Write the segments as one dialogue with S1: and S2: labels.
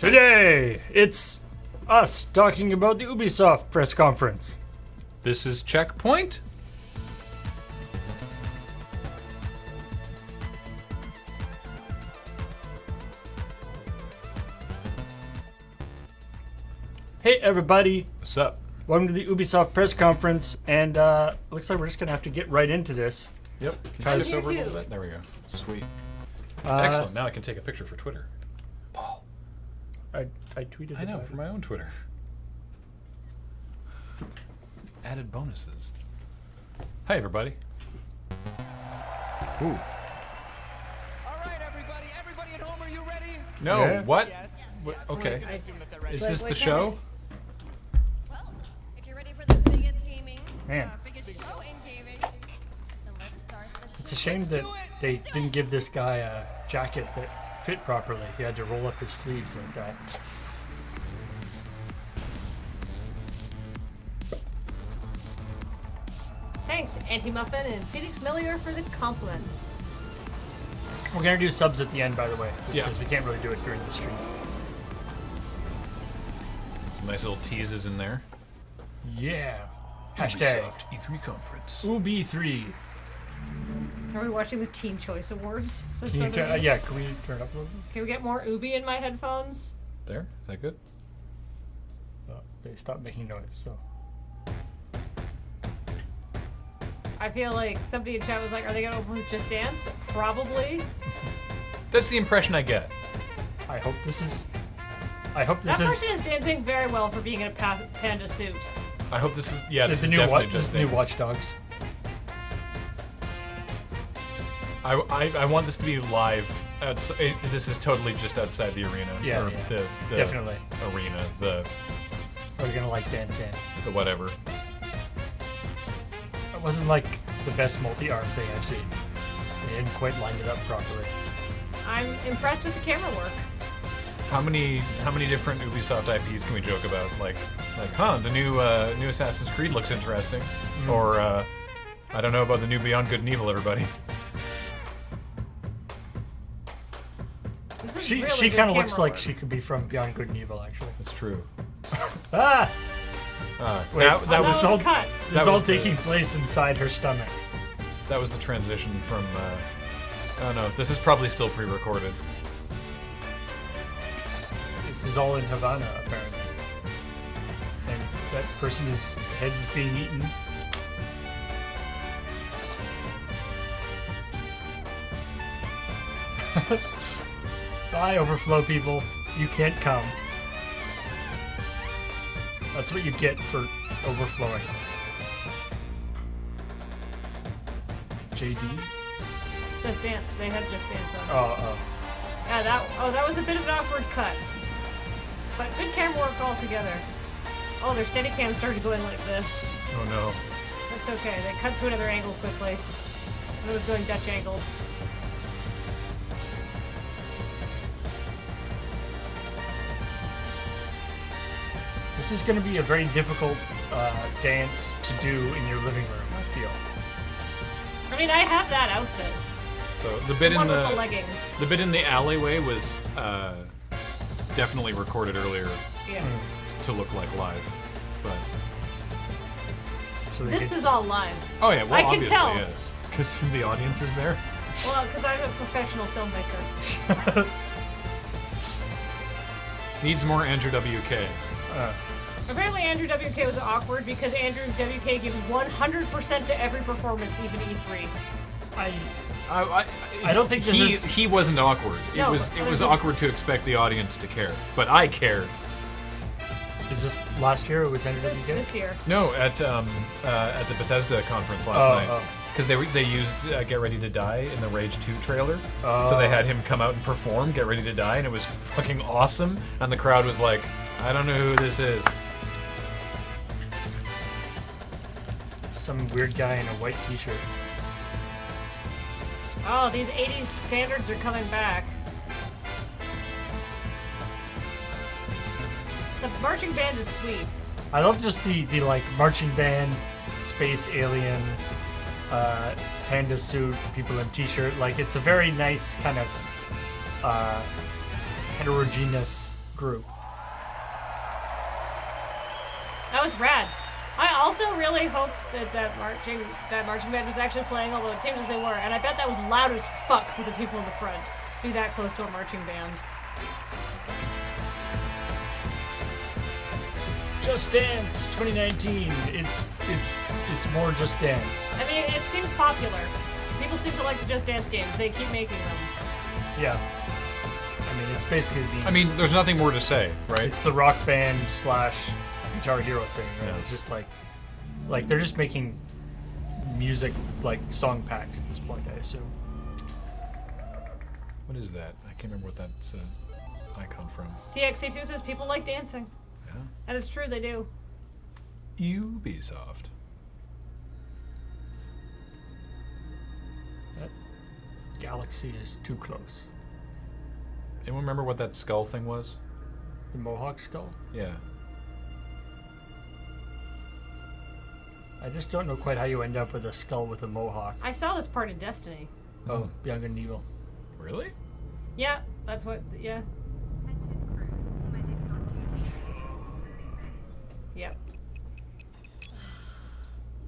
S1: Today, it's us talking about the Ubisoft press conference.
S2: This is CheckPoint.
S1: Hey everybody,
S2: What's up?
S1: welcome to the Ubisoft press conference, and looks like we're just gonna have to get right into this.
S2: Yep. Can
S1: How's
S2: you shift over a
S3: you?
S2: little bit? There we go. Sweet.
S1: Uh,
S2: Excellent. Now I can take a picture for Twitter. Paul.
S1: I tweeted
S2: I know,
S1: about
S2: for my own Twitter. Added bonuses. Hi, everybody. Ooh.
S4: All right, everybody at home, are you ready?
S2: No,
S1: Yeah.
S2: what?
S4: Yes.
S2: What-
S4: Yes.
S2: okay.
S4: I assume that they're ready.
S2: Is this the
S3: wait,
S2: show?
S5: Well, if you're ready for the biggest gaming,
S1: Man.
S5: biggest show in gaming, then let's start the show.
S1: It's a shame that they didn't give this guy a jacket that fit properly. He had to roll up his sleeves like that.
S3: Thanks, Anti-Muffin and Phoenix Millier for the compliments.
S1: We're gonna do subs at the end, by the way, just
S2: Yeah.
S1: because we can't really do it during the stream.
S2: Nice little teases in there.
S1: Yeah. Hashtag
S2: Ubisoft E3 conference.
S1: UB3.
S3: Are we watching the Teen Choice Awards? So
S1: Can you
S3: it's
S1: turn,
S3: rather-
S1: yeah, can we turn it up a little bit?
S3: Can we get more Ubi in my headphones?
S2: There? Is that good?
S1: Oh, they stopped making noise, so.
S3: I feel like somebody in chat was like, are they going to open with Just Dance? Probably.
S2: That's the impression I get.
S1: I hope this is
S3: That person is dancing very well for being in a panda suit.
S2: I hope this is, yeah,
S1: this
S2: this
S1: is
S2: is
S1: new
S2: definitely
S1: this
S2: just
S1: is new
S2: Dance.
S1: Watch Dogs.
S2: I want this to be live. This is totally just outside the arena.
S1: Yeah,
S2: or
S1: yeah.
S2: The
S1: Definitely.
S2: arena. The
S1: Are we gonna like dance in?
S2: whatever.
S1: It wasn't like the best multi-arm thing I've seen. They didn't quite line it up properly.
S3: I'm impressed with the camera work.
S2: How many different Ubisoft IPs can we joke about? Like, the new Assassin's Creed looks interesting, or I don't know about the new Beyond Good and Evil. Everybody.
S3: This is
S1: She
S3: really
S1: she
S3: good
S1: kind of looks
S3: camera
S1: like
S3: work.
S1: she could be from Beyond Good and Evil, actually.
S2: That's true.
S1: Ah! Wait,
S2: that
S3: Oh,
S2: was
S1: this
S3: a
S1: all
S3: cut.
S1: this
S2: That
S1: is all
S2: was the-
S1: taking place inside her stomach.
S2: that was the transition from. Oh no, this is probably still pre-recorded.
S1: This is all in Havana, apparently. And that person is heads being eaten. Bye, overflow people. You can't come. That's what you get for overflowing. JD?
S3: Just Dance. They had Just Dance on.
S1: Oh.
S3: Yeah, that was a bit of an awkward cut. But good camera work altogether. Oh, their Steadicam started going like this.
S2: Oh no.
S3: That's okay. They cut to another angle quickly. It was going Dutch angled.
S1: This is going to be a very difficult dance to do in your living room, I feel.
S3: I mean, I have that outfit.
S2: So the bit in
S3: One with the
S2: the
S3: leggings.
S2: bit in the alleyway was definitely recorded earlier
S3: Yeah.
S2: to look like live, but
S1: So they
S3: This
S1: could-
S3: is all live.
S2: oh yeah, well
S3: I can
S2: obviously
S3: tell.
S2: yes, because the audience is there.
S3: Well, because I'm a professional filmmaker.
S2: Needs more Andrew WK.
S3: Apparently, Andrew WK was awkward because Andrew WK gives 100% to every performance, even E3.
S1: I don't think this is-
S2: he wasn't awkward.
S3: No,
S2: it was
S3: but there's a-
S2: awkward to expect the audience to care, but I cared.
S1: Is this last year or was Andrew WK?
S3: This year.
S2: No, at the Bethesda conference last
S1: Oh,
S2: night,
S1: oh.
S2: because they used Get Ready to Die in the Rage 2 trailer, so they had him come out and perform Get Ready to Die, and it was fucking awesome. And the crowd was like, "I don't know who this is."
S1: Some weird guy in a white t-shirt.
S3: Oh, these 80s standards are coming back. The marching band is sweet.
S1: I love just the like marching band, space alien, panda suit, people in t-shirt. Like it's a very nice kind of heterogeneous group.
S3: That was rad. I also really hope that marching band was actually playing, although it seems as they were. And I bet that was loud as fuck for the people in the front. Be that close to a marching band.
S1: Just Dance 2019. It's more Just Dance.
S3: I mean, it seems popular. People seem to like the Just Dance games. They keep making them.
S1: Yeah. I mean, it's basically the.
S2: I mean, there's nothing more to say, right?
S1: It's the Rock Band / Guitar Hero thing. Right?
S2: Yeah.
S1: It's just like they're just making music like song packs at this point, I assume.
S2: What is that? I can't remember what that's icon from.
S3: TXC2 says people like dancing.
S2: Yeah.
S3: And it's true, they do.
S2: Ubisoft.
S1: That galaxy is too close.
S2: Anyone remember what that skull thing was?
S1: The Mohawk skull?
S2: Yeah.
S1: I just don't know quite how you end up with a skull with a mohawk.
S3: I saw this part in Destiny.
S1: Oh, Beyond Good and Evil.
S2: Really?
S3: Yeah, that's what, yeah. Yep.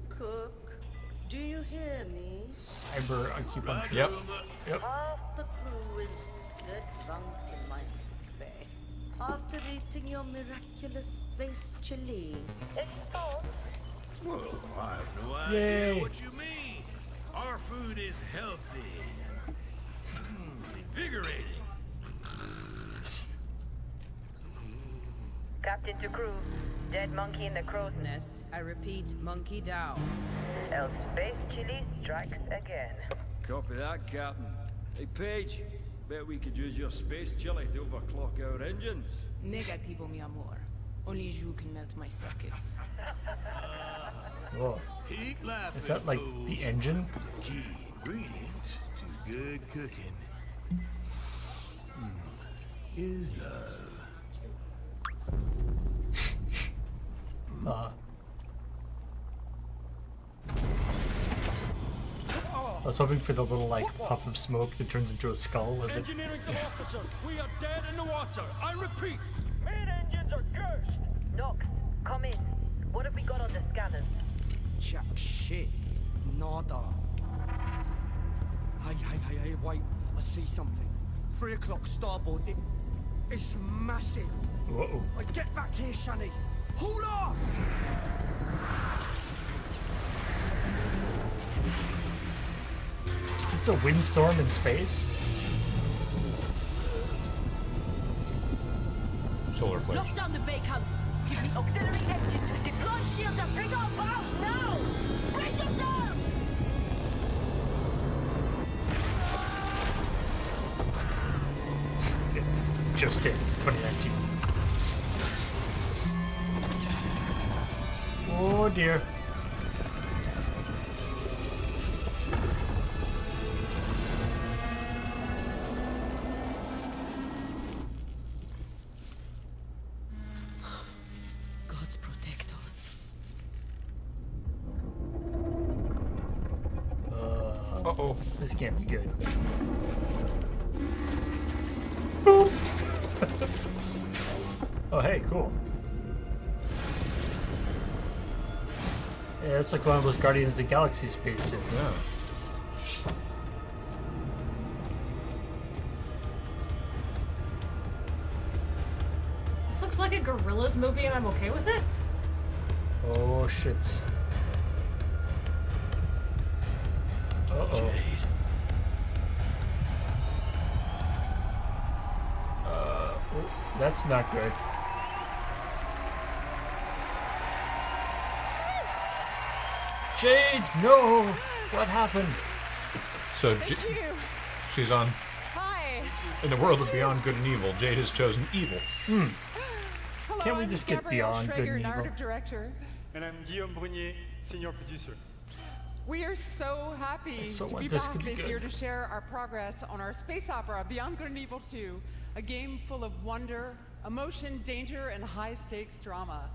S6: Cook, do you hear me?
S1: Cyber acupuncture.
S2: Yep.
S1: Yep.
S6: Half the crew is dead drunk in my sick bay after eating your miraculous space chili.
S7: Well, I have no idea
S1: Yay.
S7: what you mean. Our food is healthy. Invigorating.
S8: Captain to crew, dead monkey in the crow's
S9: Nest. I repeat, monkey down.
S8: else space chili strikes again.
S10: Copy that, Captain. Hey, Paige, bet we could use your space chili to overclock our engines.
S9: Negativo, mi amor. Only you can melt my circuits.
S1: Whoa.
S7: Keep laughing,
S1: Is that like
S7: fools.
S1: the engine?
S7: Key ingredient to good cooking is love.
S1: I was hoping for the little like puff of smoke that turns into a skull. Was it?
S10: Engineering to officers, we are dead in the water. I repeat.
S8: Main engines are cursed. Nox, come in. What have we got on the scanners?
S4: Jack shit. Nada. Hey, wait. I see something. 3 o'clock starboard. It's massive.
S1: Whoa.
S4: Get back here, Shani. Hold off!
S1: Is this a windstorm in space?
S2: Solar flares.
S9: Lock down the bacon. Give me auxiliary engines. Deploy shields and bring up out now! Brace yourselves!
S1: Just Dance 2019. Oh dear.
S9: Gods protect us.
S2: Uh-oh.
S1: This can't be good. Boop. Oh, hey, cool. Yeah, it's like one of those Guardians of the Galaxy spacesuits.
S2: Yeah.
S3: This looks like a Gorillas movie and I'm okay with it?
S1: Oh, shit. Uh-oh. Oh, that's not good. Jade, no! What happened?
S2: So she's on.
S11: Hi.
S2: In the world of Beyond Good and Evil, Jade has chosen evil.
S11: Hello,
S1: Can't we
S11: I'm
S1: just get
S11: Gabrielle
S1: beyond good
S11: Schrager,
S1: and evil?
S11: narrative director.
S12: And I'm Guillaume Brunier, senior producer.
S11: We are so happy
S1: So
S11: to
S1: want
S11: be
S1: this
S11: back
S1: to be
S11: this
S1: good.
S11: year to share our progress on our space opera, Beyond Good and Evil 2, a game full of wonder, emotion, danger, and high-stakes drama.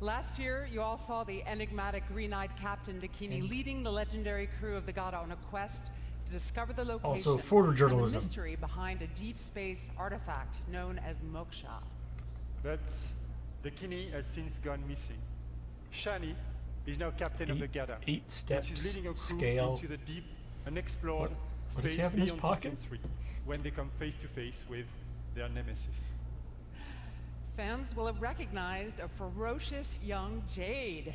S11: Last year, you all saw the enigmatic green-eyed Captain Dakini leading the legendary crew of the Gada on a quest to discover the location
S1: Also,
S11: and
S1: photojournalism.
S11: the mystery behind a deep space artifact known as Moksha.
S12: but the Kinney has since gone missing. Shani is now captain of the Gada.
S1: 8
S12: and
S1: steps,
S12: she's leading a crew
S1: scale.
S12: into the deep, unexplored
S1: What does
S12: space
S1: he have in his
S12: beyond
S1: pocket?
S12: System 3, when they come face to face with their nemesis.
S11: Fans will have recognized a ferocious young Jade.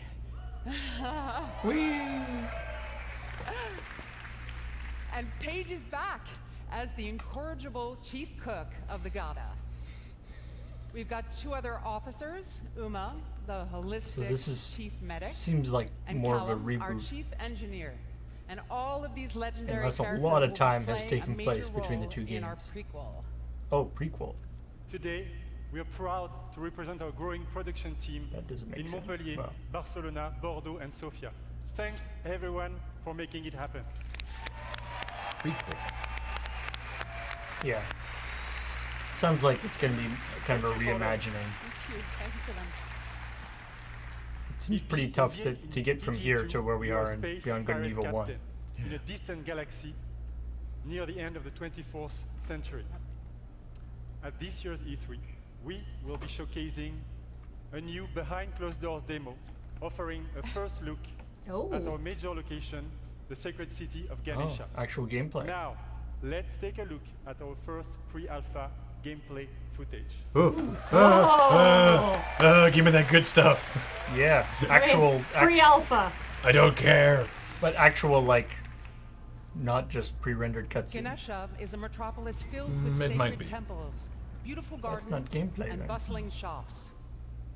S1: Whee!
S11: And Paige is back as the incorrigible chief cook of the Gada. We've got 2 other officers, Uma, the holistic
S1: So this is
S11: chief medic,
S1: seems like
S11: and
S1: more
S11: Callum,
S1: of a
S11: our
S1: reboot.
S11: chief engineer. And all of these legendary
S1: Unless a
S11: characters
S1: lot of
S11: will be
S1: time has
S11: playing
S1: taken
S11: a major
S1: place between the
S11: role
S1: 2
S11: in our
S1: games.
S11: prequel.
S1: Oh, prequel.
S12: Today, we are proud to represent our growing production team
S1: That doesn't make
S12: in
S1: sense.
S12: Montpellier,
S1: Wow.
S12: Barcelona, Bordeaux, and Sofia. Thanks, everyone, for making it happen.
S1: Prequel. Yeah. Sounds like it's going to be kind of a reimagining.
S11: Thank you. Thank you for them.
S1: It seems pretty tough to get from here to where we are in
S12: Space
S1: Beyond Good and
S12: pirate
S1: Evil 1.
S12: captain in a distant galaxy near the end of the 24th century. At this year's E3, we will be showcasing a new behind closed doors demo, offering a first look at our major location, the sacred city of Ganesha.
S1: Oh, actual gameplay.
S12: Now, let's take a look at our first pre-alpha gameplay footage.
S2: Ooh. Give me that good stuff.
S1: Yeah, actual
S3: pre-alpha.
S2: I don't care.
S1: But actual, like, not just pre-rendered cutscenes.
S11: Ganesha is a metropolis filled with
S2: It might
S11: sacred
S2: be.
S11: temples, beautiful
S1: That's
S11: gardens,
S1: not gameplay,
S11: and
S1: then.
S11: bustling shops.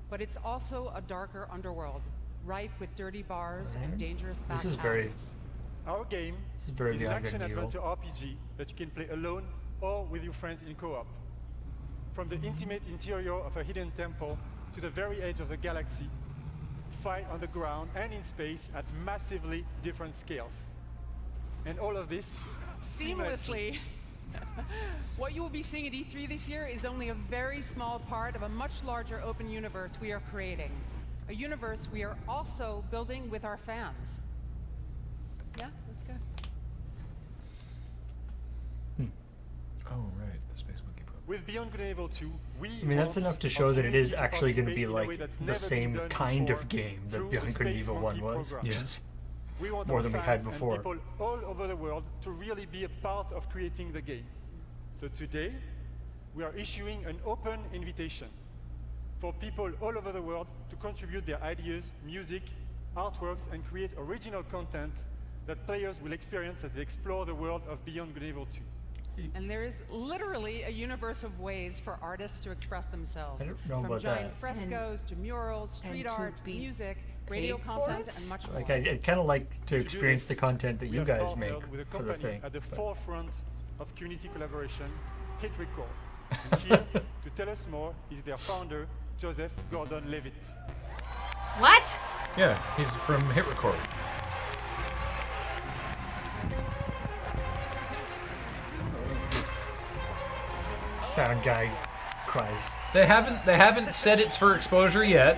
S11: But it's also a darker underworld, rife with dirty bars and dangerous back
S1: This is very.
S11: alleys.
S12: Our game
S1: This is very
S12: is an
S1: Beyond Good and Evil.
S12: action-adventure RPG that you can play alone or with your friends in co-op. From the intimate interior of a hidden temple to the very edge of the galaxy, fight on the ground and in space at massively different scales. And all of this
S11: Seamlessly. What you will be seeing at E3 this year is only a very small part of a much larger open universe we are creating. A universe we are also building with our fans. Yeah, let's go.
S2: Oh, right. The Space Monkey Pro.
S12: With Beyond Good and Evil 2, we
S1: I mean, that's
S12: want
S1: enough to
S12: our
S1: show that it
S12: community
S1: is
S12: to
S1: actually going to be
S12: participate in a way
S1: like
S12: that's
S1: the
S12: never
S1: same
S12: been done
S1: kind
S12: before
S1: of game that
S12: through
S1: Beyond
S12: the
S1: Good and
S12: Space
S1: Evil 1
S12: Monkey
S1: was,
S12: program.
S1: which is
S12: We want
S1: more
S12: our
S1: than we
S12: fans
S1: had
S12: and
S1: before.
S12: people all over the world to really be a part of creating the game. So today, we are issuing an open invitation for people all over the world to contribute their ideas, music, artworks, and create original content that players will experience as they explore the world of Beyond Good and Evil 2.
S11: And there is literally a universe of ways for artists to express themselves.
S1: I don't know
S11: From
S1: about
S11: giant
S1: that.
S11: frescoes to murals, street
S3: and to
S11: art,
S3: be
S11: music, radio
S3: paid for
S11: content,
S3: it?
S11: and much more.
S1: Like, I'd kind of like to
S12: do
S1: experience
S12: this,
S1: the content that
S12: we
S1: you
S12: have
S1: guys
S12: partnered
S1: make
S12: with a
S1: for the
S12: company
S1: thing.
S12: at the
S1: but-
S12: forefront of community collaboration, Hit Record. And here to tell us more is their founder, Joseph Gordon-Levitt.
S3: What?
S2: Yeah, he's from Hit Record.
S1: Sound guy cries.
S2: They haven't said it's for exposure yet.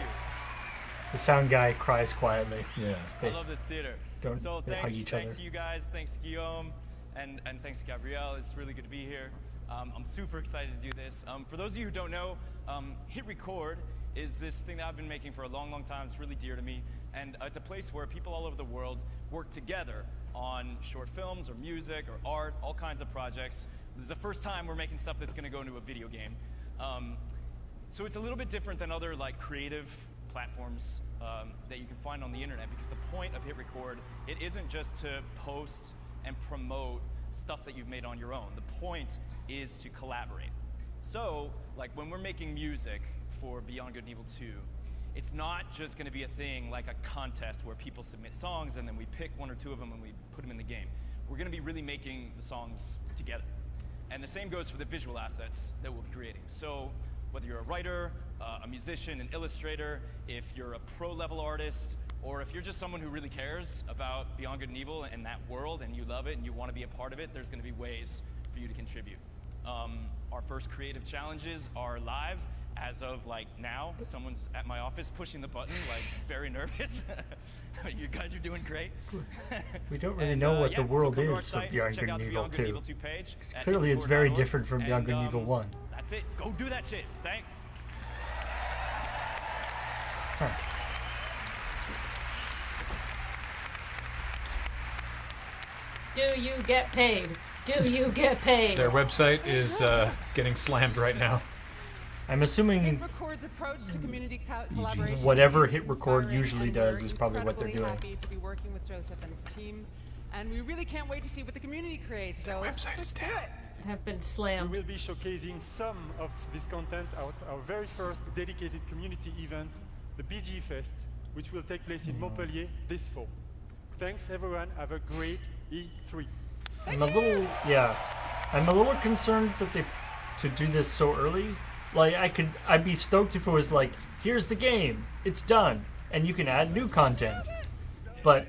S1: The sound guy cries quietly.
S2: Yeah.
S1: They
S13: I love this theater.
S1: don't
S13: So
S1: they hug each
S13: thanks
S1: other.
S13: to you guys, thanks to Guillaume, and thanks to Gabrielle. It's really good to be here. I'm super excited to do this. For those of you who don't know, Hit Record is this thing that I've been making for a long, long time. It's really dear to me. And it's a place where people all over the world work together on short films or music or art, all kinds of projects. This is the first time we're making stuff that's going to go into a video game. So it's a little bit different than other like creative platforms that you can find on the internet, because the point of Hit Record, it isn't just to post and promote stuff that you've made on your own. The point is to collaborate. So, like when we're making music for Beyond Good and Evil 2, it's not just going to be a thing like a contest where people submit songs and then we pick one or two of them and we put them in the game. We're going to be really making the songs together. And the same goes for the visual assets that we'll be creating. So whether you're a writer, a musician, an illustrator, if you're a pro-level artist, or if you're just someone who really cares about Beyond Good and Evil and that world and you love it and you want to be a part of it, there's going to be ways for you to contribute. Our first creative challenges are live as of like now. Someone's at my office pushing the button, like very nervous. You guys are doing great.
S1: We don't really know what the world
S13: so go to our
S1: is for
S13: site,
S1: Beyond
S13: check
S1: Good
S13: out
S1: and
S13: the
S1: Evil
S13: Beyond Good and
S1: 2.
S13: Evil 2 page at
S1: Clearly it's very
S13: hitrecord.org,
S1: different from Beyond Good and Evil 1.
S13: That's it. Go do that shit. Thanks.
S3: Do you get paid? Do you get paid?
S2: Their website is getting slammed right now.
S1: I'm assuming
S11: Hit Record's approach to community collaboration
S1: whatever
S11: is
S1: Hit Record
S11: inspiring,
S1: usually
S11: and
S1: does
S11: we're
S1: is probably what they're
S11: incredibly
S1: doing.
S11: happy to be working with Joseph and his team, and we really can't wait to see what the community creates. So
S2: website is down.
S3: Have been slammed.
S12: We will be showcasing some of this content at our very first dedicated community event, the BG Fest, which will take place in Montpellier this fall. Thanks everyone, have a great E3.
S1: I'm a little concerned that to do this so early. Like I'd be stoked if it was like, here's the game, it's done, and you can add new content. But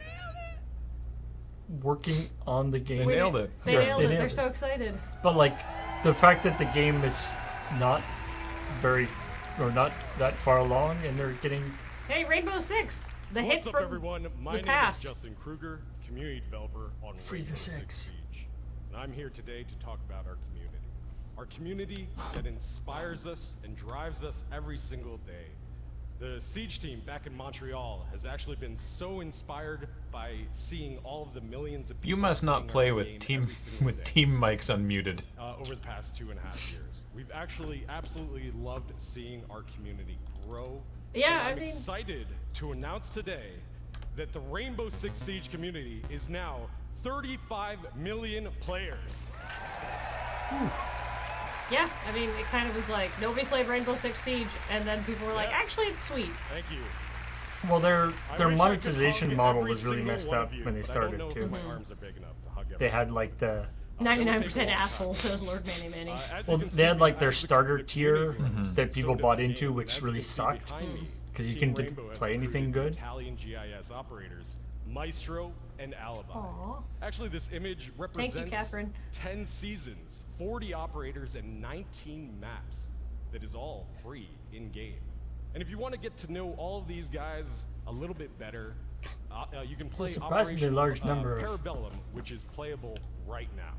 S1: working on the game,
S2: They nailed it.
S3: They nailed it. They're so excited.
S1: But like the fact that the game is not that far along, and they're getting
S3: Hey, Rainbow Six, the hit
S14: What's up,
S3: from
S14: everyone? My
S3: the
S14: name
S3: past.
S14: is Justin Kruger, community developer on
S1: Free
S14: Rainbow
S1: the
S14: Six
S1: Six.
S14: Siege, and I'm here today to talk about our community. Our community that inspires us and drives us every single day. The Siege team back in Montreal has actually been so inspired by seeing all of the millions of people.
S2: You must not
S14: playing
S2: play
S14: our
S2: with
S14: game
S2: team
S14: every single
S2: with
S14: day.
S2: team mics unmuted.
S14: Over the past 2.5 years. We've actually absolutely loved seeing our community grow.
S3: Yeah,
S14: And
S3: I
S14: I'm
S3: mean-
S14: excited to announce today that the Rainbow Six Siege community is now 35 million players.
S3: Yeah, I mean, it kind of was like nobody played Rainbow Six Siege, and then people were like,
S14: Yes.
S3: actually, it's sweet.
S14: Thank you.
S1: well, their
S14: I wish I could
S1: monetization
S14: hug
S1: model
S14: every
S1: was really
S14: single
S1: messed
S14: one
S1: up
S14: of you,
S1: when they
S14: but I
S1: started
S14: don't know
S1: too.
S14: if my arms are big enough to hug
S1: They
S14: every
S1: had
S14: single
S1: like the
S3: 99% asshole, says Lord Manny Manny.
S14: as
S1: well,
S14: you can
S1: they had
S14: see,
S1: like their
S14: as the
S1: starter tier
S14: community grows,
S1: that people
S14: so does
S1: bought
S14: the
S1: into,
S14: game.
S1: which
S14: As you
S1: really
S14: can see
S1: sucked
S14: behind me,
S1: because you
S14: Team
S1: couldn't
S14: Rainbow has
S1: play anything
S14: recruited
S1: good.
S14: Italian GIS operators, Maestro and Alibi.
S3: Aw.
S14: Actually, this image
S3: Thank
S14: represents
S3: you, Catherine.
S14: 10 seasons, 40 operators, and 19 maps. That is all free in-game. And if you want to get to know all of these guys a little bit better, you can play
S1: surprisingly
S14: Operation
S1: large number of-
S14: Parabellum, which is playable right now.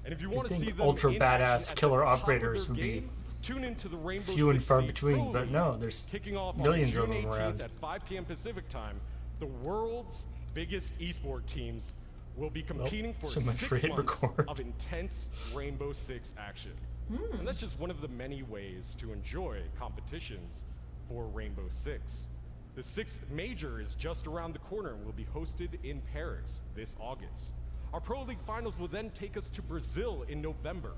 S14: And if you
S1: You'd
S14: want to
S1: think
S14: see them
S1: ultra
S14: in action
S1: badass
S14: at the
S1: killer
S14: top of
S1: operators
S14: their
S1: would be
S14: game, tune into the Rainbow
S1: few and
S14: Six
S1: far
S14: Siege
S1: between,
S14: Pro
S1: but
S14: League,
S1: no, there's
S14: kicking off
S1: millions
S14: on
S1: of
S14: June
S1: them
S14: 18th
S1: around.
S14: at 5 p.m. Pacific time. The world's biggest esport teams will be competing for
S1: so much
S14: 6
S1: for Hit
S14: months
S1: Record.
S14: of intense Rainbow Six action. And that's just one of the many ways to enjoy competitions for Rainbow Six. The 6th major is just around the corner and will be hosted in Paris this August. Our Pro League finals will then take us to Brazil in November.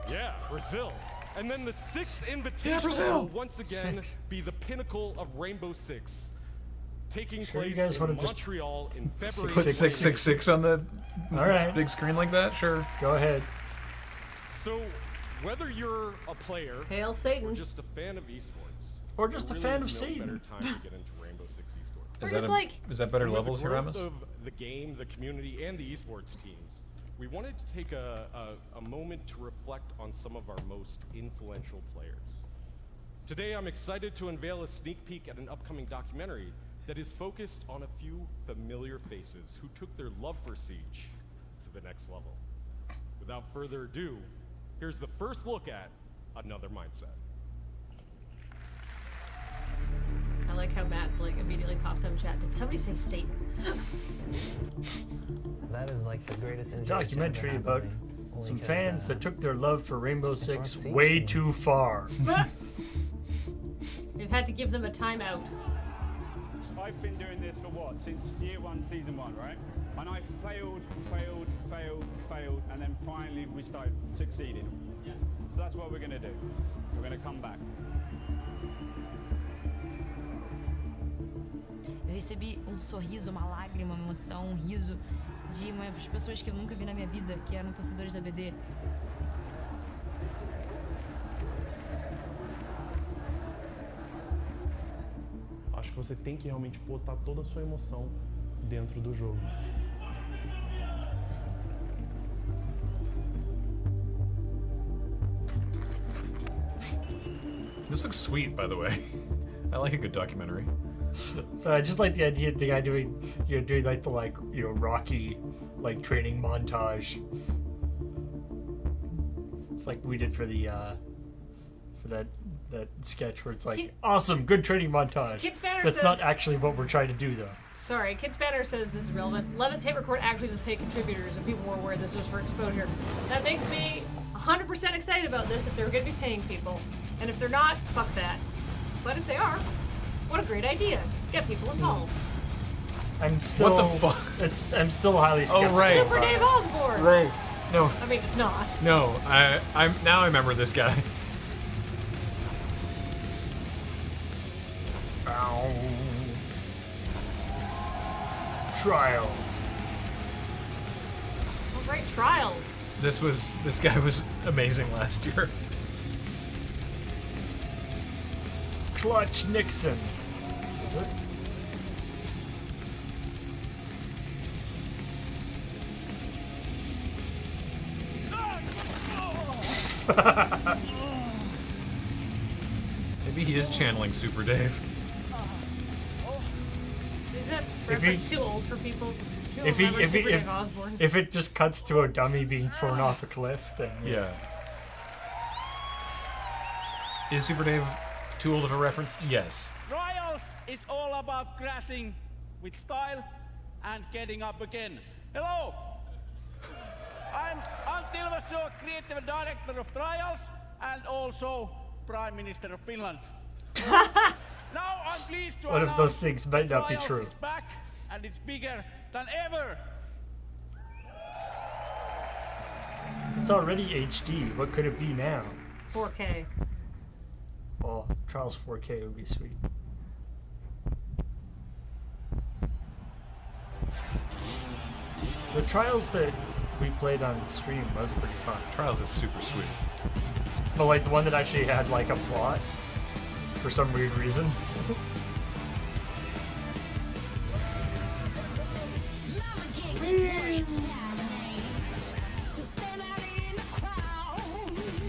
S14: Yeah, Brazil. And then the 6th Invitational
S2: Brazil.
S14: will once again be the pinnacle of Rainbow Six, taking
S1: Sure you
S14: place
S1: guys wanna
S14: in
S1: just
S14: Montreal in February.
S2: Put 666 on the
S1: All right.
S2: big screen like that? Sure.
S1: Go ahead.
S14: So, whether you're a player
S3: Hail
S14: or
S3: Satan.
S14: just a fan of esports,
S1: Or just
S14: there
S1: a
S14: really
S1: fan of
S14: is no
S1: Satan.
S14: better time to get into Rainbow Six esports.
S3: Or just like,
S2: Is that better
S14: And with
S2: levels,
S14: the growth
S2: Hiramis?
S14: of the game, the community, and the esports teams, we wanted to take a moment to reflect on some of our most influential players. Today, I'm excited to unveil a sneak peek at an upcoming documentary that is focused on a few familiar faces who took their love for Siege to the next level. Without further ado, here's the first look at Another Mindset.
S3: I like how Matt's like immediately pops up in chat. Did somebody say Satan?
S15: That is like the greatest
S1: A
S15: injury
S1: documentary
S15: to ever
S1: about
S15: happen to me. Only
S1: some
S15: 'cause,
S1: fans that took their love for Rainbow Six
S15: Siege
S1: way
S15: team.
S1: too far.
S3: It had to give them a timeout.
S16: I've been doing this for what? Since year 1, season 1, right? And I failed, and then finally we started succeeding. Yeah. So that's what we're going to do. We're going to come back.
S17: Eu recebi um sorriso, uma lágrima, uma emoção, um riso de umas pessoas que eu nunca vi na minha vida, que eram torcedores da BD.
S18: Acho que você tem que realmente botar toda a sua emoção dentro do jogo.
S2: This looks sweet, by the way. I like a good documentary.
S1: So I just like the idea of the guy doing like the Rocky training montage. It's like we did for the for that sketch where it's like, awesome, good training montage.
S3: Kid Spanner
S1: That's
S3: says-
S1: not actually what we're trying to do, though.
S3: Sorry, Kid Spanner says this is relevant. Levin's hit record actually just paid contributors, and people were aware this was for exposure. That makes me 100% excited about this if they're going to be paying people. And if they're not, fuck that. But if they are, what a great idea. Get people involved.
S1: I'm still...
S2: What the fuck?
S1: I'm still highly skeptical.
S2: Oh, right.
S3: Super Dave Osborne!
S2: Right. No.
S3: I mean, it's not.
S2: No, I'm now I remember this guy.
S1: Ow. Trials.
S3: Oh, right, Trials.
S2: This guy was amazing last year.
S1: Clutch Nixon. Is it?
S2: Maybe he is channeling Super Dave.
S3: Is that
S1: If he-
S3: reference too old for people? Too old
S1: If he,
S3: to remember
S1: if, he,
S3: Super
S1: if,
S3: Dave Osborne?
S1: if it just cuts to a dummy being thrown off a cliff, then
S2: Yeah. Is Super Dave too old of a reference? Yes.
S15: Trials is all about crashing with style and getting up again. Hello! I'm Antti Ilvasjo, creative director of Trials and also Prime Minister of Finland. Now I'm pleased to
S1: One of
S15: announce
S1: those things might not be
S15: Trials
S1: true.
S15: is back and it's bigger than ever.
S1: It's already HD. What could it be now?
S3: 4K.
S1: Oh, Trials 4K would be sweet. The Trials that we played on stream was pretty fun.
S2: Trials is super sweet.
S1: But like the one that actually had like a plot for some weird reason.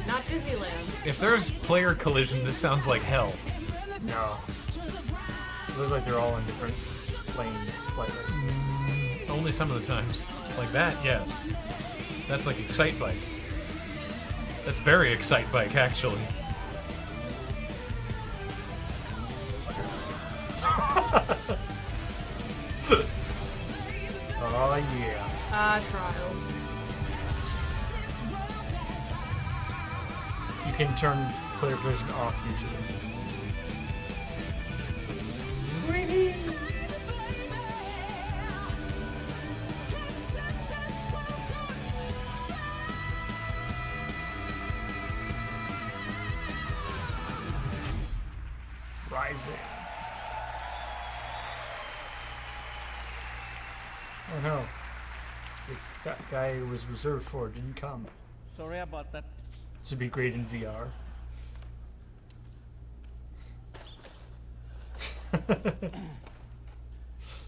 S3: Not Disneyland.
S2: If there's player collision, this sounds like hell.
S1: No. It looks like they're all in different lanes slightly.
S2: Only some of the times. Like that, yes. That's like Excite Bike. That's very Excite Bike, actually.
S1: Oh yeah.
S3: Trials.
S1: You can turn player collision off usually. Rising. Oh no. It's that guy who was reserved for didn't come.
S15: Sorry about that.
S1: This would be great in VR.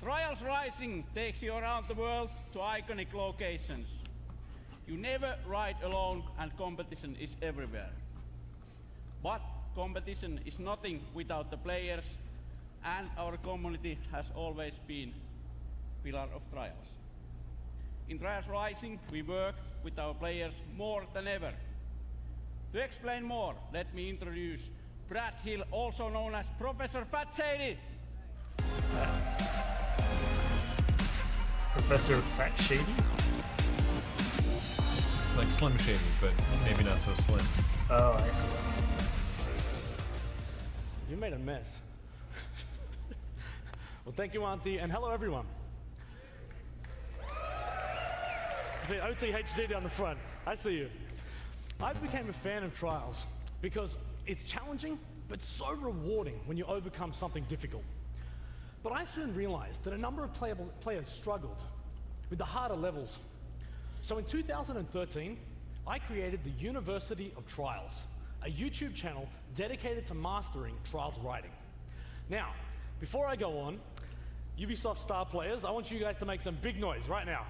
S15: Trials Rising takes you around the world to iconic locations. You never ride alone and competition is everywhere. But competition is nothing without the players and our community has always been pillar of Trials. In Trials Rising, we work with our players more than ever. To explain more, let me introduce Brad Hill, also known as Professor Fat Shady.
S1: Professor Fat Shady?
S2: Like Slim Shady, but maybe not so slim.
S1: Oh, I see.
S18: You made a mess. Well, thank you, Auntie, and hello, everyone. See, OTHD down the front. I see you. I became a fan of Trials because it's challenging, but so rewarding when you overcome something difficult. But I soon realized that a number of players struggled with the harder levels. So in 2013, I created the University of Trials, a YouTube channel dedicated to mastering Trials writing. Now, before I go on, Ubisoft star players, I want you guys to make some big noise right now.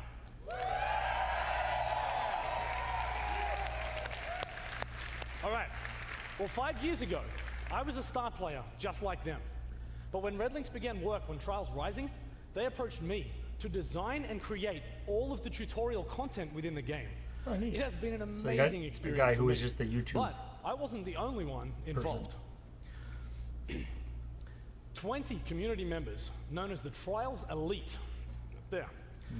S18: All right. Well, 5 years ago, I was a star player just like them. But when Redlinks began work on Trials Rising, they approached me to design and create all of the tutorial content within the game.
S1: Oh, neat.
S18: It has been an
S1: So
S18: amazing experience.
S1: The guy
S18: for
S1: who was
S18: me.
S1: just the YouTube
S18: But I wasn't the only one involved. 20 community members, known as the Trials Elite, there,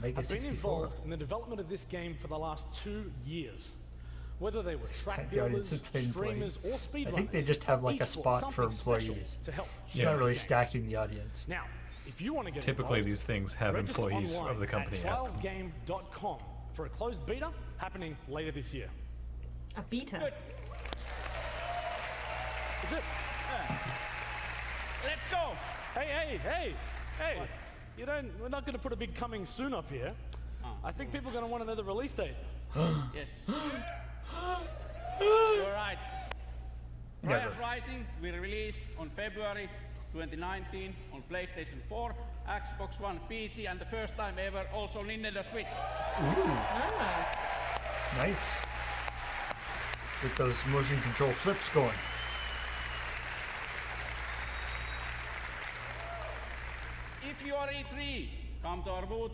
S1: Mega
S18: have been
S1: 64.
S18: involved in the development of this game for the last 2 years. Whether they were track
S1: The audience
S18: builders,
S1: of 10
S18: streamers,
S1: employees.
S18: or speedrunners,
S1: I think they just have like a
S18: each brought
S1: spot for
S18: something special
S1: employees.
S18: to help
S1: It's
S18: shape
S1: not really
S18: this game.
S1: stacking the audience.
S18: Now, if you want to get
S2: Typically,
S18: involved,
S2: these things have
S18: register
S2: employees
S18: online
S2: of the company
S18: at
S2: at them.
S18: trialsgame.com for a closed beta happening later this year.
S3: A beta.
S18: Is it?
S15: Let's go.
S18: Hey! You don't. We're not going to put a big coming soon up here. I think people are going to want to know the release date.
S15: Yes. You're right.
S1: Never.
S15: Trials Rising will release on February 2019 on PlayStation 4, Xbox One, PC, and the first time ever also Nintendo Switch.
S1: Ooh. Nice. Get those motion control flips going.
S15: If you are E3, come to our booth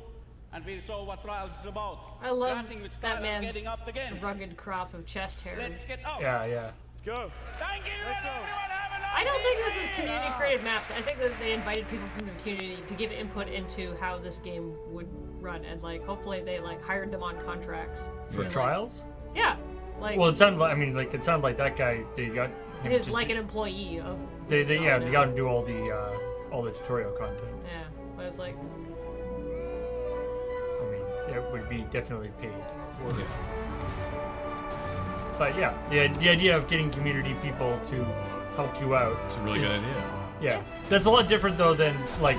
S15: and we'll show what Trials is about.
S3: I love
S15: Crashing with style
S3: that
S15: and
S3: man's
S15: getting up again.
S3: rugged crop of chest hair.
S15: Let's get out.
S1: Yeah.
S18: Let's go.
S15: Thank you, everyone. Have a nice
S3: I don't think this is
S15: evening.
S3: community created maps. I think that they invited people from the community to give input into how this game would run, and like hopefully they like hired them on contracts
S1: For
S3: to,
S1: trials?
S3: Like, yeah, like
S1: Well, it sounded like, I mean, like, it sounded like that guy, they got him
S3: is
S1: to
S3: like
S1: do,
S3: an employee of.
S1: they
S3: Sony.
S1: got him to do all the tutorial content.
S3: Yeah, but it's like
S1: I mean, it would be definitely paid for it. But yeah, the idea of getting community people to help you out.
S2: It's a really good idea.
S1: Yeah. That's a lot different though than like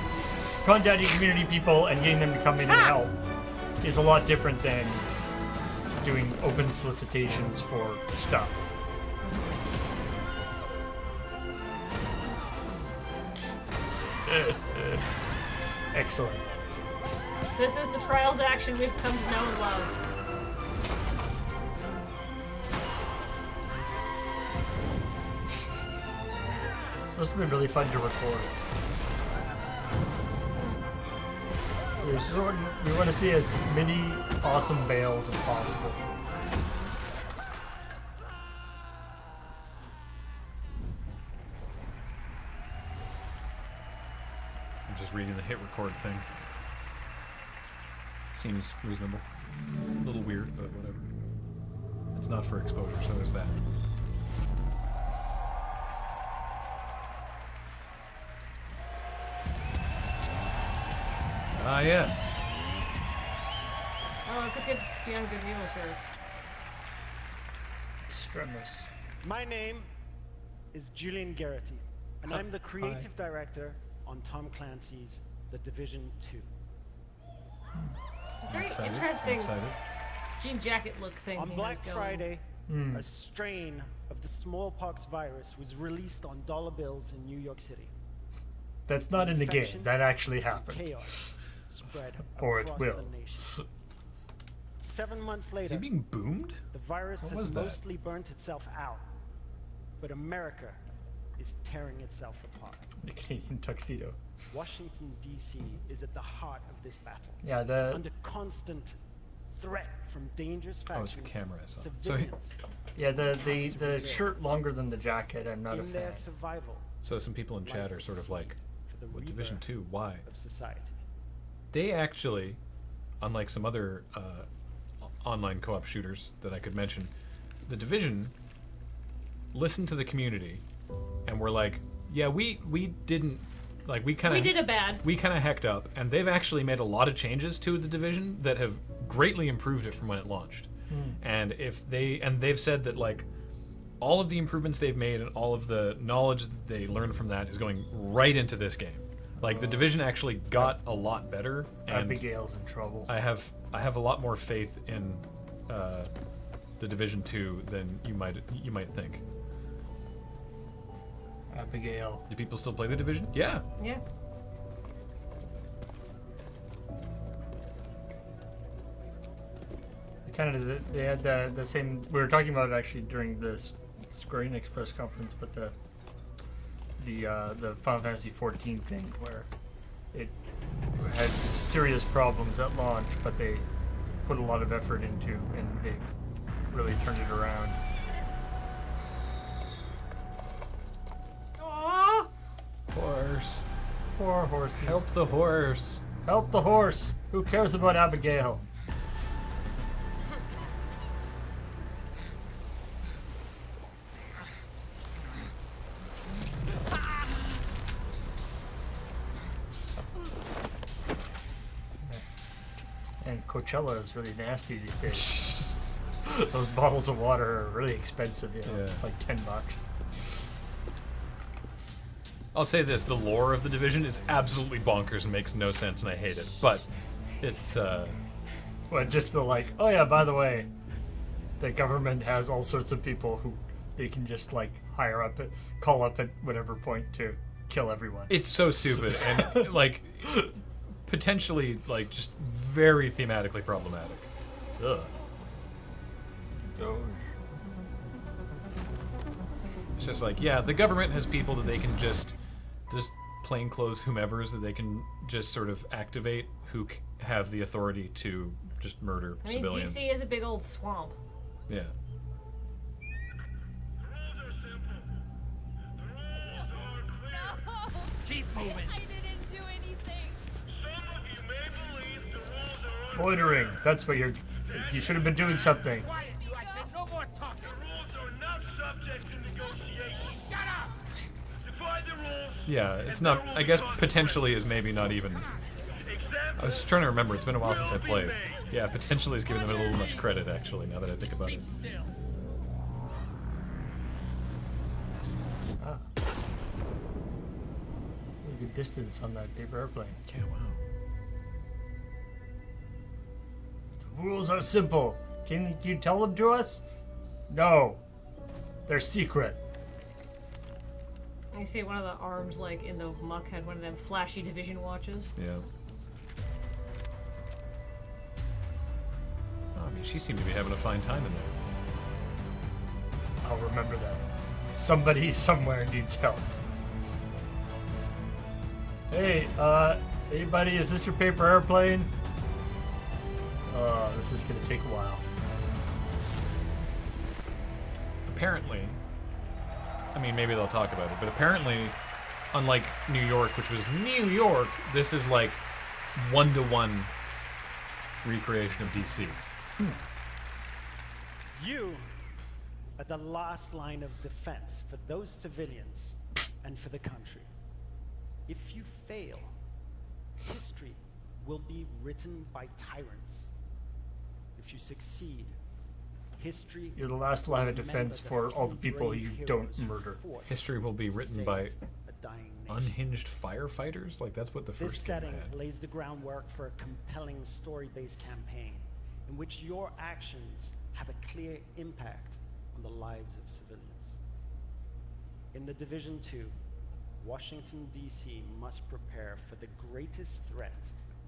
S1: contacting community people and getting them to come in and help is a lot different than doing open solicitations for stuff. Excellent.
S3: this is the Trials action we've come to know and love.
S1: It's supposed to be really fun to record. We want to see as many awesome bales as possible.
S2: I'm just reading the hit record thing. Seems reasonable. A little weird, but whatever. It's not for exposure, so there's that. Ah, yes.
S3: Oh, it's a good Beyond Good and Evil shirt.
S1: Extremis.
S19: My name is Julian Garrity, and I'm the creative director on Tom Clancy's The Division 2.
S3: Very
S2: excited.
S3: interesting
S2: I'm excited.
S3: jean jacket look thing.
S19: On
S3: he
S19: Black
S3: has going.
S19: Friday,
S1: Hmm.
S19: a strain of the smallpox virus was released on dollar bills in New York City.
S1: That's not in the game.
S19: Infection
S1: That actually
S19: and
S1: happened.
S19: Chaos spread
S1: Or it
S19: across
S1: will.
S19: the nation. 7 months later,
S2: Is he being boomed?
S19: the virus
S2: What
S19: has
S2: was that?
S19: mostly burnt itself out, but America is tearing itself apart.
S1: The Canadian tuxedo.
S19: Washington, D.C. is at the heart of this battle.
S1: Yeah, the-
S19: under constant threat from dangerous
S2: Oh, it's
S19: factions,
S2: the camera I saw. So he-
S19: civilians
S1: Yeah, the shirt longer than the jacket. I'm not a
S19: in their
S1: fan.
S19: survival
S2: So some people in
S19: lies
S2: chat
S19: the
S2: are sort of
S19: seed
S2: like,
S19: for the
S2: what Division
S19: rebirth
S2: 2? Why?
S19: of society.
S2: They actually, unlike some other online co-op shooters that I could mention, the Division listened to the community and were like, yeah, we didn't, like, we kind of...
S3: We did a bad.
S2: We kind of hecked up, and they've actually made a lot of changes to the Division that have greatly improved it from when it launched. And they've said that, like, all of the improvements they've made and all of the knowledge that they learned from that is going right into this game. Like, the Division actually got a lot better, and
S1: Abigail's in trouble.
S2: I have a lot more faith in the Division 2 than you might think.
S1: Abigail.
S2: Do people still play the Division? Yeah.
S3: Yeah.
S1: Kind of, they had the same. We were talking about it actually during the Square Enix press conference, but the Final Fantasy XIV thing where it had serious problems at launch, but they put a lot of effort into, and they've really turned it around.
S2: horse.
S1: Poor horsey.
S2: Help the horse.
S1: Help the horse. Who cares about Abigail? And Coachella is really nasty these days. Those bottles of water are really expensive. You know?
S2: Yeah.
S1: It's like $10.
S2: I'll say this: the lore of the Division is absolutely bonkers and makes no sense, and I hate it. But it's.
S1: But just the like, oh yeah, by the way, the government has all sorts of people who they can just like hire up, call up at whatever point to kill everyone.
S2: It's so stupid and like potentially like just very thematically problematic. Ugh. It's just like, yeah, the government has people that they can just plainclothes whomevers that they can just sort of activate who have the authority to just murder
S3: I mean,
S2: civilians.
S3: DC is a big old swamp.
S2: Yeah.
S9: Keep moving. I didn't do anything.
S1: Loitering. That's what you should have been doing something.
S9: Quiet, you. I said no more talking. The rules are not subject to negotiation. Shut up. Defy the rules.
S2: Yeah, it's not. I guess potentially is maybe not even. I was trying to remember. It's been a while since I played. Yeah, potentially is giving them a little much credit, actually, now that I think about it.
S1: Ah. Really good distance on that paper airplane.
S2: Yeah, wow.
S1: The rules are simple. Can you tell them to us? No. They're secret.
S3: I see one of the arms, like, in the muck had one of them flashy Division watches.
S2: Yeah. I mean, she seemed to be having a fine time in there.
S1: I'll remember that. Somebody somewhere needs help. Hey, hey buddy, is this your paper airplane? This is gonna take a while.
S2: Apparently, I mean, maybe they'll talk about it, but apparently, unlike New York, which was New York, this is like one-to-one recreation of DC.
S19: You are the last line of defense for those civilians and for the country. If you fail, history will be written by tyrants. If you succeed, history.
S1: You're the last line of defense for all the people you don't murder.
S2: History will be written by unhinged firefighters? Like, that's what the
S19: This
S2: first game
S19: setting
S2: had.
S19: lays the groundwork for a compelling story-based campaign in which your actions have a clear impact on the lives of civilians. In the Division 2, Washington, D.C. must prepare for the greatest threat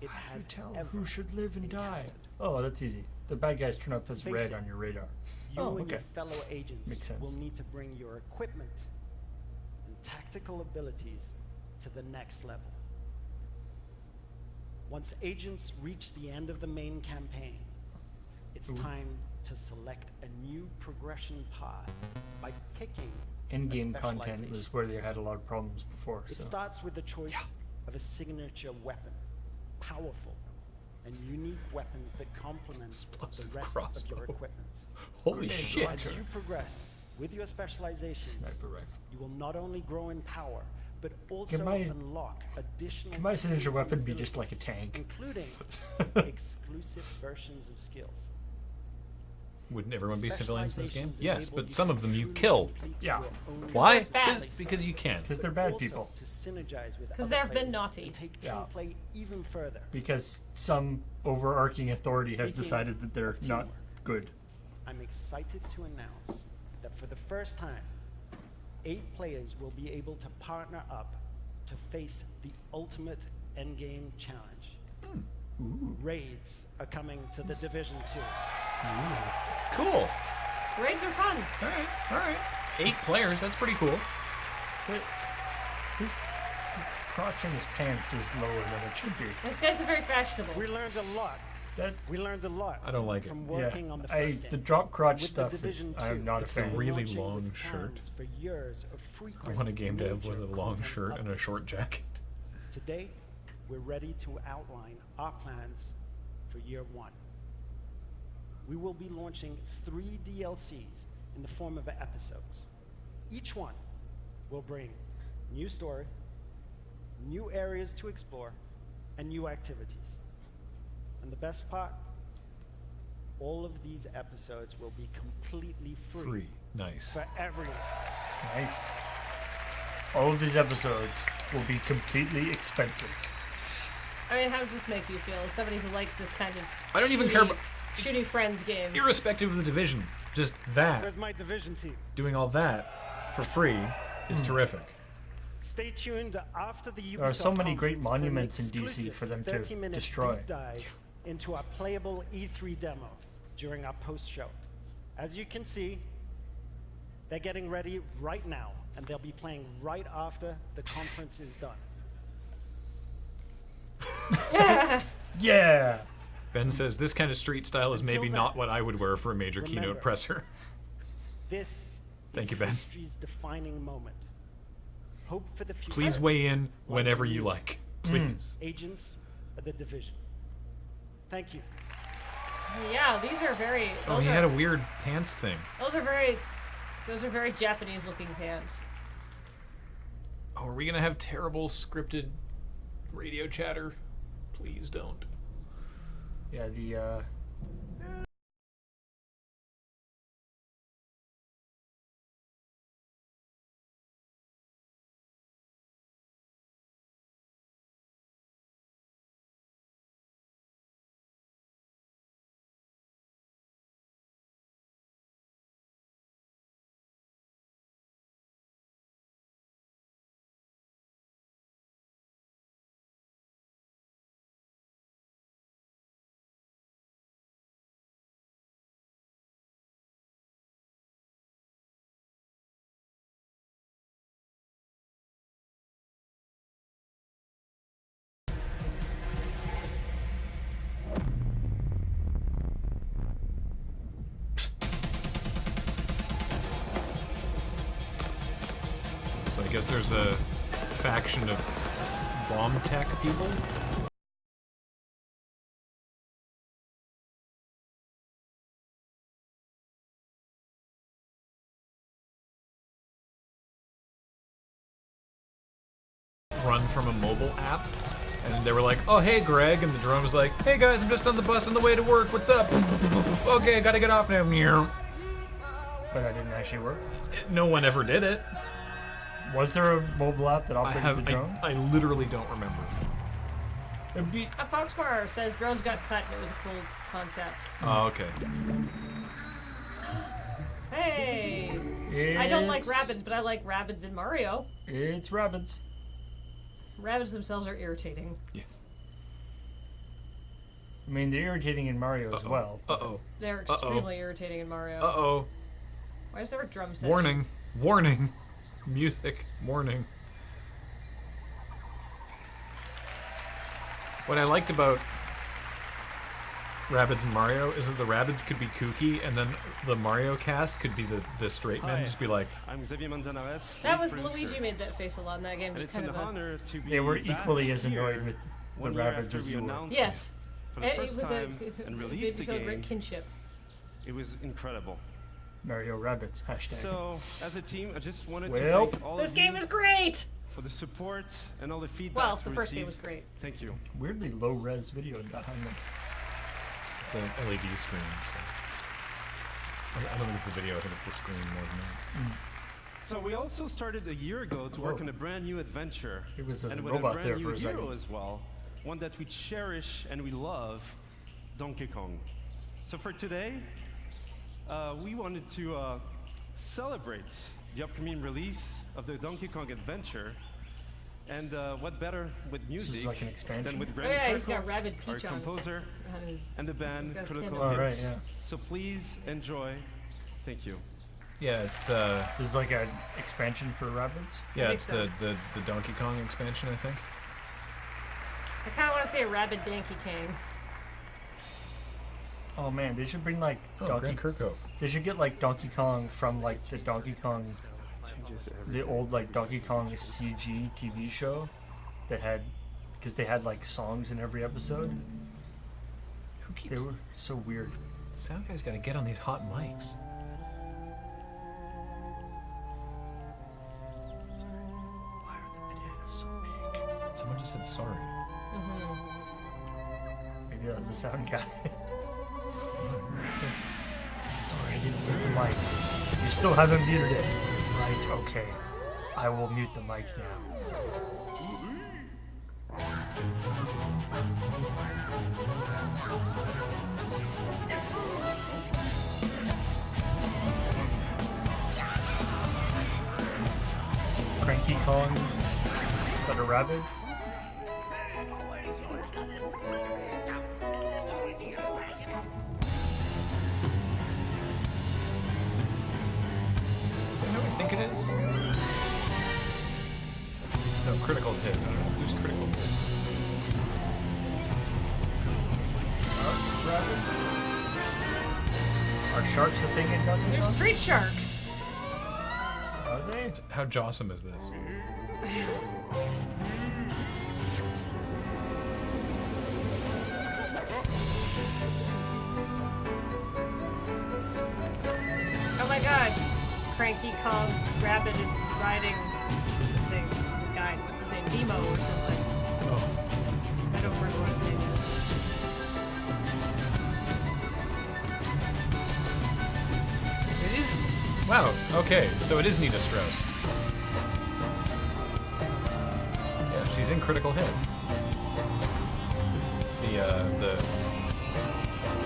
S19: it has ever
S1: Who should live and die? Oh, that's easy. The bad guys turn up as
S19: Face
S1: red
S19: it,
S1: on your radar.
S19: You
S1: Oh,
S19: and
S1: okay.
S19: your fellow agents
S1: Makes sense.
S19: will need to bring your equipment and tactical abilities to the next level. Once agents reach the end of the main campaign, it's time to select a new progression path by picking
S1: Endgame
S19: a
S1: content
S19: specialization.
S1: was where they had a lot of problems before.
S19: It
S1: so.
S19: starts with the choice of a signature weapon, powerful and unique weapons that complement the rest of your equipment.
S2: Holy shit.
S19: As you progress with your specializations,
S1: Sniper rifle.
S19: you will not only grow in power, but also
S1: Can my-
S19: unlock additional
S1: Can my signature
S19: tools and
S1: weapon be just like a
S19: abilities,
S1: tank?
S19: including exclusive versions of skills.
S2: Wouldn't everyone be civilians in this game?
S19: Specializations
S2: Yes,
S19: enable
S2: but
S19: you
S2: some
S19: to
S2: of them you
S19: truly
S2: kill.
S19: complete
S1: Yeah.
S19: your own
S2: Why?
S3: Bad.
S2: Because you can.
S1: Because they're
S19: but
S1: bad
S19: also
S1: people.
S19: to synergize with
S3: 'Cause
S19: other
S3: they've been
S19: players
S3: naughty.
S19: and take
S1: Yeah.
S19: team play even further.
S1: Because some overarching authority has
S19: Speaking
S1: decided that they're
S19: of
S1: not
S19: teamwork,
S1: good.
S19: I'm excited to announce that for the first time, 8 players will be able to partner up to face the ultimate endgame challenge. Raids are coming to the Division 2.
S2: Cool.
S3: Raids are fun.
S2: Alright. 8 players, that's pretty cool.
S1: But his crotch in his pants is lower than it should be.
S3: This guy's very fashionable.
S19: We learned a lot We learned a lot.
S2: I don't like it.
S19: from working on the
S1: I,
S19: first game.
S1: the drop crotch
S19: With
S1: stuff
S19: the
S1: is
S19: Division
S1: I'm
S19: 2,
S1: not
S2: It's
S1: a
S2: the
S1: fan.
S2: really
S19: launching
S2: long
S19: with
S2: shirt.
S19: plans for years of
S2: I
S19: frequent
S2: want a game to have with a
S19: major
S2: long
S19: content
S2: shirt and a short
S19: updates.
S2: jacket.
S19: Today, we're ready to outline our plans for year 1. We will be launching 3 DLCs in the form of episodes. Each one will bring new story, new areas to explore, and new activities. And the best part, all of these episodes will be completely free.
S2: Nice.
S19: For everyone.
S1: Nice. All of these episodes will be completely expensive.
S3: I mean, how does this make you feel as somebody who likes this kind of
S2: I don't even care about
S3: shooty friends game?
S2: irrespective of the division. Just that.
S19: Where's my Division team?
S2: Doing all that for free is terrific.
S19: Stay tuned after the Ubisoft
S1: There are so many great
S19: conference for an
S1: monuments in DC
S19: exclusive
S1: for them to
S19: 30-minute
S1: destroy.
S19: Deep dive into our playable E3 demo during our post-show. As you can see, they're getting ready right now, and they'll be playing right after the conference is done.
S1: Yeah.
S2: Ben says this kind of street style is maybe not what I would wear for a major
S19: remember,
S2: keynote presser.
S19: This
S2: Thank
S19: is
S2: you, Ben.
S19: history's defining moment. Hope for the future.
S2: Please weigh in
S19: lies
S2: whenever
S19: in
S2: you like.
S1: Hmm.
S2: Please.
S19: Agents of the Division. Thank you.
S3: Yeah, these are very.
S2: Oh,
S3: Those
S2: he
S3: are,
S2: had a weird pants thing.
S3: Those are very Japanese-looking pants.
S2: Oh, are we gonna have terrible scripted radio chatter? Please don't.
S1: Yeah, the
S2: So I guess there's a faction of bomb tech people. Run from a mobile app, and they were like, "Oh, hey, Greg," and the drone was like, "Hey guys, I'm just on the bus on the way to work. What's up? Okay, gotta get off now."
S1: but that didn't actually work.
S2: No one ever did it.
S1: Was there a mobile app that operated the drone?
S2: I literally don't remember.
S1: It'd be
S3: Foxmar says drones got cut and it was a cool concept.
S2: Oh, okay.
S3: Hey! I don't like rabbits, but I like rabbits in Mario.
S1: It's rabbits.
S3: Rabbits themselves are irritating.
S2: Yes.
S1: I mean, they're irritating in Mario as well.
S2: Uh-oh.
S3: They're extremely irritating in Mario.
S2: Uh-oh.
S3: Why is there a drum set?
S2: Warning. Warning. Music. Warning. What I liked about Rabbids and Mario is that the Rabbids could be kooky, and then the Mario cast could be the straight men, just be like,
S14: I'm Xavier Manzanares.
S3: That was
S14: producer.
S3: Luigi made that face a lot in that game.
S14: And
S3: Just
S14: it's
S3: kind
S14: an
S3: of
S14: honor to be
S1: They were
S14: back
S1: equally as
S14: here
S1: annoyed with the
S14: 1 year
S1: rabbits
S14: after
S1: as
S14: we
S1: you were.
S14: announced
S3: Yes.
S14: for the
S3: It
S14: first
S3: was
S14: time
S3: a
S14: and released the
S3: great
S14: game.
S3: kinship.
S14: It was incredible.
S1: Mario Rabbits. Hashtag.
S14: So, as a team, I just wanted
S1: Well,
S14: to thank all
S3: This
S14: of
S3: game
S14: you
S3: is great!
S14: for the support and all the feedback
S3: Well, the
S14: we
S3: first game
S14: received.
S3: was great.
S14: Thank you.
S1: Weirdly low res video behind them.
S2: it's an LED screen, so. I don't think it's the video, I think it's the screen more than that.
S14: So we also started a year ago to work on a brand new adventure.
S1: It was a
S14: and with
S1: robot
S14: a brand
S1: there
S14: new
S1: for a
S14: hero
S1: second.
S14: as well, one that we cherish and we love, Donkey Kong. So for today, we wanted to celebrate the upcoming release of the Donkey Kong adventure. And what better with music
S1: is like an expansion?
S14: than with
S3: Oh
S14: Brandon
S3: yeah, he's
S14: Kirkhope,
S3: got Rabbit
S14: our
S3: Peach on.
S14: composer,
S3: on his-
S14: and the band
S3: got a
S14: Critical
S3: pin.
S1: Oh, right,
S14: Hits.
S1: yeah.
S14: So please enjoy. Thank you.
S2: Yeah, it's
S1: This is like an expansion for rabbits.
S2: yeah,
S3: think
S2: it's
S3: so.
S2: the Donkey Kong expansion, I think.
S3: I kind of want to say a Rabbit Donkey King.
S1: Oh man, they should bring like
S2: Grant Kirkhope.
S1: They should get like Donkey Kong from like the Donkey Kong, the old like Donkey Kong CG TV show that had, because they had like songs in every episode. They were so weird.
S2: Sound guy's got to get on these hot mics.
S1: Why are the bananas so big?
S2: Someone just said sorry.
S1: Maybe that was the sound guy. Sorry, I didn't mute the mic. You still haven't muted it. Right, okay. I will mute the mic now. Cranky Kong, Stutter Rabbit.
S2: Is that who I think it is? No, Critical Hit. I don't know. Who's Critical Hit?
S1: Rabbits. Are sharks a thing in Donkey Kong?
S3: They're street sharks.
S1: Are they?
S2: How jawsome is this?
S3: Oh my god. Cranky Kong Rabbit is riding the thing. The guy, what's his name? Nemo or something.
S2: Oh.
S3: I don't remember what his name is.
S2: It is. Wow. Okay, so it is Nina Strauss. Yeah, she's in Critical Hit. It's the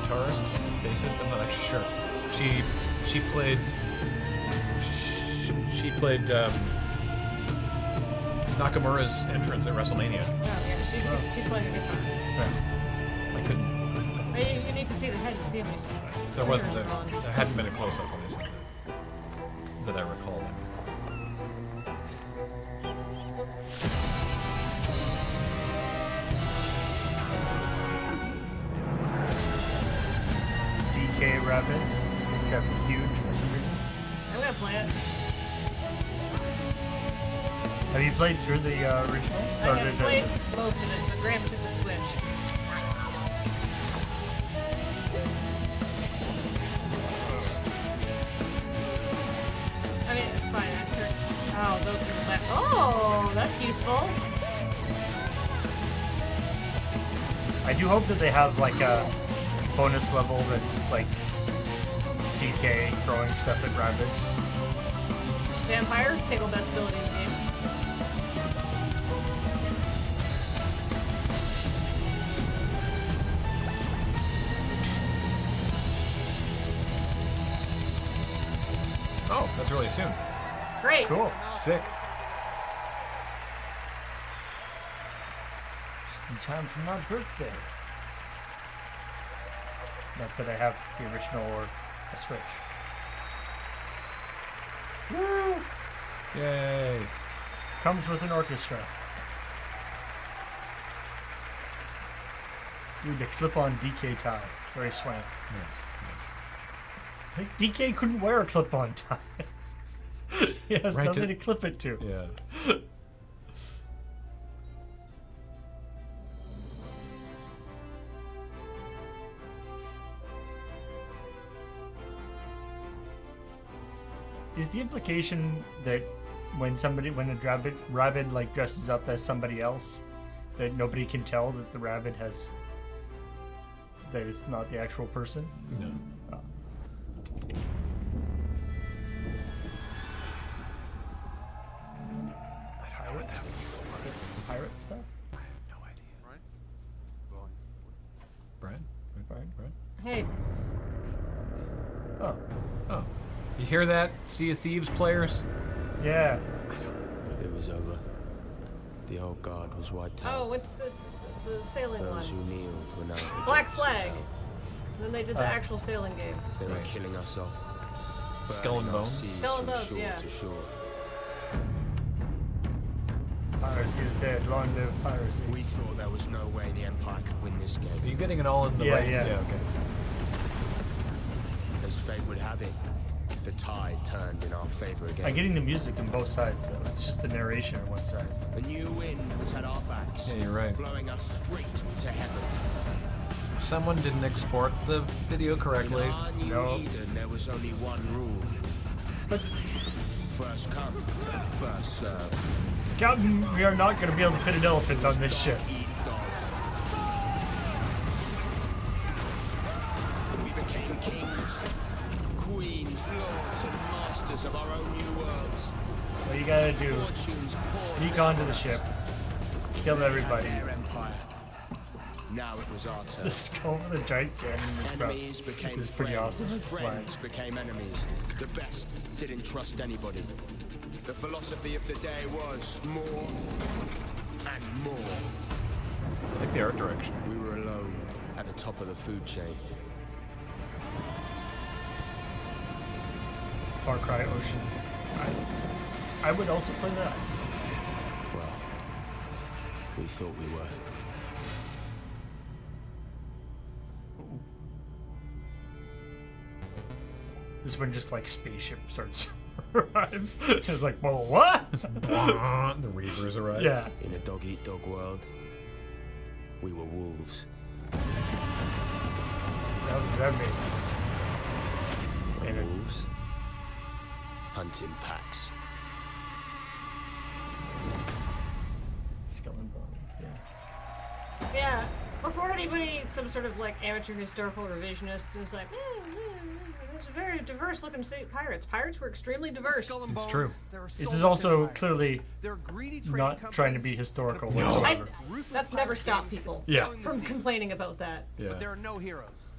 S2: guitarist, bassist. I'm not actually sure. She played Nakamura's entrance at WrestleMania.
S3: Oh yeah, she's playing the guitar.
S2: I couldn't.
S3: You need to see the head to see how many
S2: There wasn't.
S3: fingers are on.
S2: There hadn't been a close up on this that I recall.
S1: DK Rabbit, except huge for some reason.
S3: I'm gonna play it.
S1: Have you played through the original?
S3: I have played most of it, but Graham took the Switch. I mean, it's fine. Oh, those are left. Oh, that's useful.
S1: I do hope that they have like a bonus level that's like DK throwing stuff at rabbits.
S3: Vampire, single best ability in the game.
S2: Oh, that's really soon.
S3: Great.
S1: Cool.
S2: Sick.
S1: Just in time for my birthday. Not that I have the original or a Switch. Woo!
S2: Yay.
S1: Comes with an orchestra. Ooh, the clip-on DK tie. Very swank.
S2: Nice.
S1: DK couldn't wear a clip-on tie. He has
S2: Right,
S1: nothing to clip it to.
S2: Yeah.
S1: Is the implication that when a rabbit like dresses up as somebody else, that nobody can tell that the rabbit has, that it's not the actual person?
S2: No.
S1: Oh.
S2: I don't know what that would be.
S1: Pirate stuff?
S2: I have no idea. Brian?
S3: Hey.
S1: Oh.
S2: Oh. You hear that, Sea of Thieves players?
S1: Yeah.
S7: It was over. The old guard was wiped out.
S3: Oh, what's the sailing
S7: Those
S3: one?
S7: who kneeled were now the
S3: Black
S7: gates
S3: Flag.
S7: of hell.
S3: Then they did the actual sailing game.
S7: They were
S2: Right.
S7: killing us off.
S2: Skull and
S7: burning our
S2: Bones?
S7: seas
S3: Skull and
S7: from
S3: Bones,
S7: shore
S3: yeah.
S7: to shore.
S1: Piracy is dead. Long live piracy.
S7: We thought there was no way the Empire could win this game.
S2: Are you getting it all in the
S1: Yeah,
S2: right?
S1: yeah.
S2: Okay.
S7: As fate would have it, the tide turned in our favor again.
S1: I'm getting the music on both sides, though. It's just the narration on one side.
S7: A new wind was at our backs,
S2: Yeah, you're right.
S7: blowing us straight to heaven.
S2: Someone didn't export the video correctly.
S7: In our new Eden, there was only one rule.
S1: But
S7: first come, first serve.
S1: Captain, we are not going to be able to fit an elephant on this ship.
S7: We became kings, queens, lords, and masters of our own new worlds.
S1: What you gotta do, sneak onto the ship, kill everybody.
S7: Now it was our turn.
S1: The skull with a giant cannon and stuff
S7: Enemies became
S1: is pretty
S7: friends,
S1: awesome. It's flying.
S7: friends became enemies. The best didn't trust anybody. The philosophy of the day was more and more.
S2: I like the art direction.
S7: We were alone at the top of the food chain.
S1: Far Cry Ocean. I would also play that.
S7: Well, we thought we were.
S1: This one just like spaceship starts arrives. It's like, well, what?
S2: The Reavers arrive.
S1: Yeah.
S7: In a dog-eat-dog world, we were wolves.
S1: How does that mean?
S7: Wolves hunting packs.
S1: Skull and bones, yeah.
S3: Yeah, before anybody, some sort of like amateur historical revisionist was like, there's a very diverse looking pirates. Pirates were extremely diverse.
S1: It's true. This is also clearly not trying to be historical whatsoever.
S3: That's never stopped people
S1: Yeah.
S3: from complaining about that.
S20: But there are no heroes.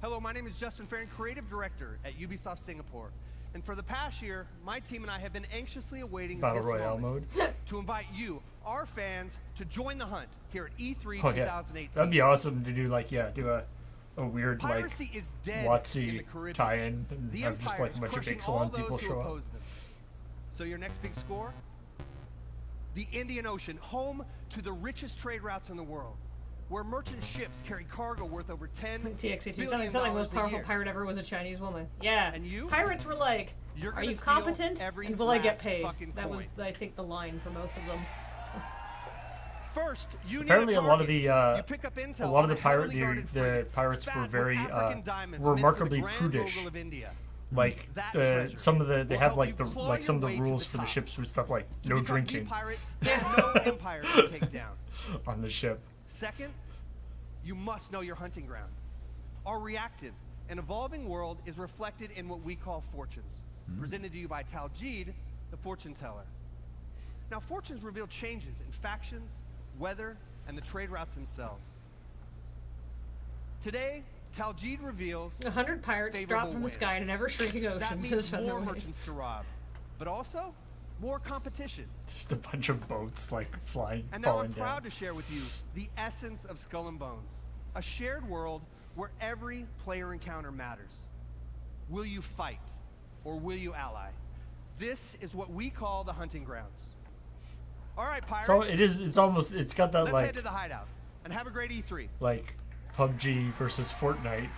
S20: Hello, my name is Justin Farron, Creative Director at Ubisoft Singapore. And for the past year, my team and I have been anxiously awaiting
S1: Battle
S20: this
S1: Royale
S20: moment
S1: mode.
S20: to invite you, our fans, to join the hunt here at E3
S1: Oh yeah,
S20: 2018.
S1: that'd be awesome to do like do a weird like
S20: Piracy is dead in the
S1: WotC
S20: Caribbean.
S1: tie-in and
S20: The
S1: have just
S20: Empire
S1: like a
S20: is
S1: bunch of
S20: crushing
S1: Ixalan
S20: all
S1: people
S20: those who
S1: show up.
S20: oppose them. So your next big score? The Indian Ocean, home to the richest trade routes in the world, where merchant ships carry cargo worth over $10
S3: TXT2.
S20: billion
S3: Something the most
S20: a
S3: powerful
S20: year.
S3: pirate ever was a Chinese woman. Yeah.
S20: And you?
S3: Pirates were like,
S20: You're
S3: are
S20: gonna
S3: you
S20: steal
S3: competent?
S20: every
S3: And will I get
S20: last
S3: paid?
S20: fucking
S3: That was,
S20: coin.
S3: I think, the line for most of them.
S20: First, you
S1: Apparently,
S20: need
S1: a lot of the
S20: You pick up intel
S1: a lot of
S20: on
S1: the
S20: a
S1: pirate
S20: heavily guarded
S1: the
S20: frigate
S1: pirates were
S20: fat with
S1: very
S20: African diamonds
S1: remarkably
S20: meant for the Grand
S1: prudish.
S20: Mogul of India.
S1: Like
S20: That
S1: the
S20: treasure
S1: some of the they
S20: will
S1: have
S20: help
S1: like
S20: you
S1: the
S20: claw
S1: like some of
S20: your
S1: the
S20: way to
S1: rules
S20: the
S1: for the
S20: top.
S1: ships with stuff like
S20: To
S1: no
S20: become
S1: drinking
S20: the pirate, there's no empire to take down.
S1: on the ship.
S20: Second, you must know your hunting ground. Our reactive and evolving world is reflected in what we call fortunes, presented to you by Taljid, the fortune teller. Now, fortunes reveal changes in factions, weather, and the trade routes themselves. Today, Taljid reveals
S3: 100 pirates drop from the sky in an ever-shrinking ocean,
S20: That
S3: says
S20: means more
S3: Featherweight.
S20: merchants to rob, but also more competition.
S1: Just a bunch of boats like flying,
S20: And now
S1: falling
S20: I'm
S1: down.
S20: proud to share with you the essence of Skull and Bones, a shared world where every player encounter matters. Will you fight or will you ally? This is what we call the hunting grounds. All right, pirates.
S1: So it is. It's almost. It's got that
S20: Let's
S1: like
S20: head to the hideout and have a great E3.
S1: like PUBG versus Fortnite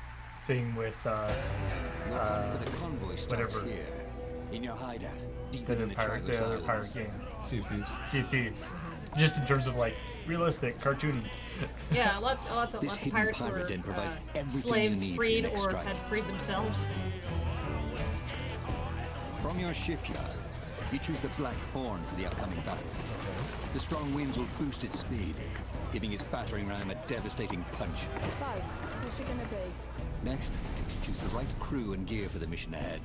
S1: thing with
S21: For the convoy starts
S1: whatever.
S21: here, in your hideout, deep
S1: The
S21: in the
S1: pirate,
S21: Travelers
S1: the other
S21: Islands.
S1: pirate game.
S2: Sea of Thieves.
S1: Sea of Thieves. Just in terms of like realistic, cartoony.
S3: Yeah, lots
S21: This
S3: of
S21: hidden
S3: pirates
S21: pirate
S3: were
S21: den provides everything
S3: slaves
S21: you need for
S3: freed
S21: your next
S3: or
S21: strike.
S3: had freed themselves.
S21: From your shipyard, you choose the Black Horn for the upcoming battle. The strong winds will boost its speed, giving its battering ram a devastating punch.
S22: So, what's it gonna be?
S21: Next, choose the right crew and gear for the mission ahead.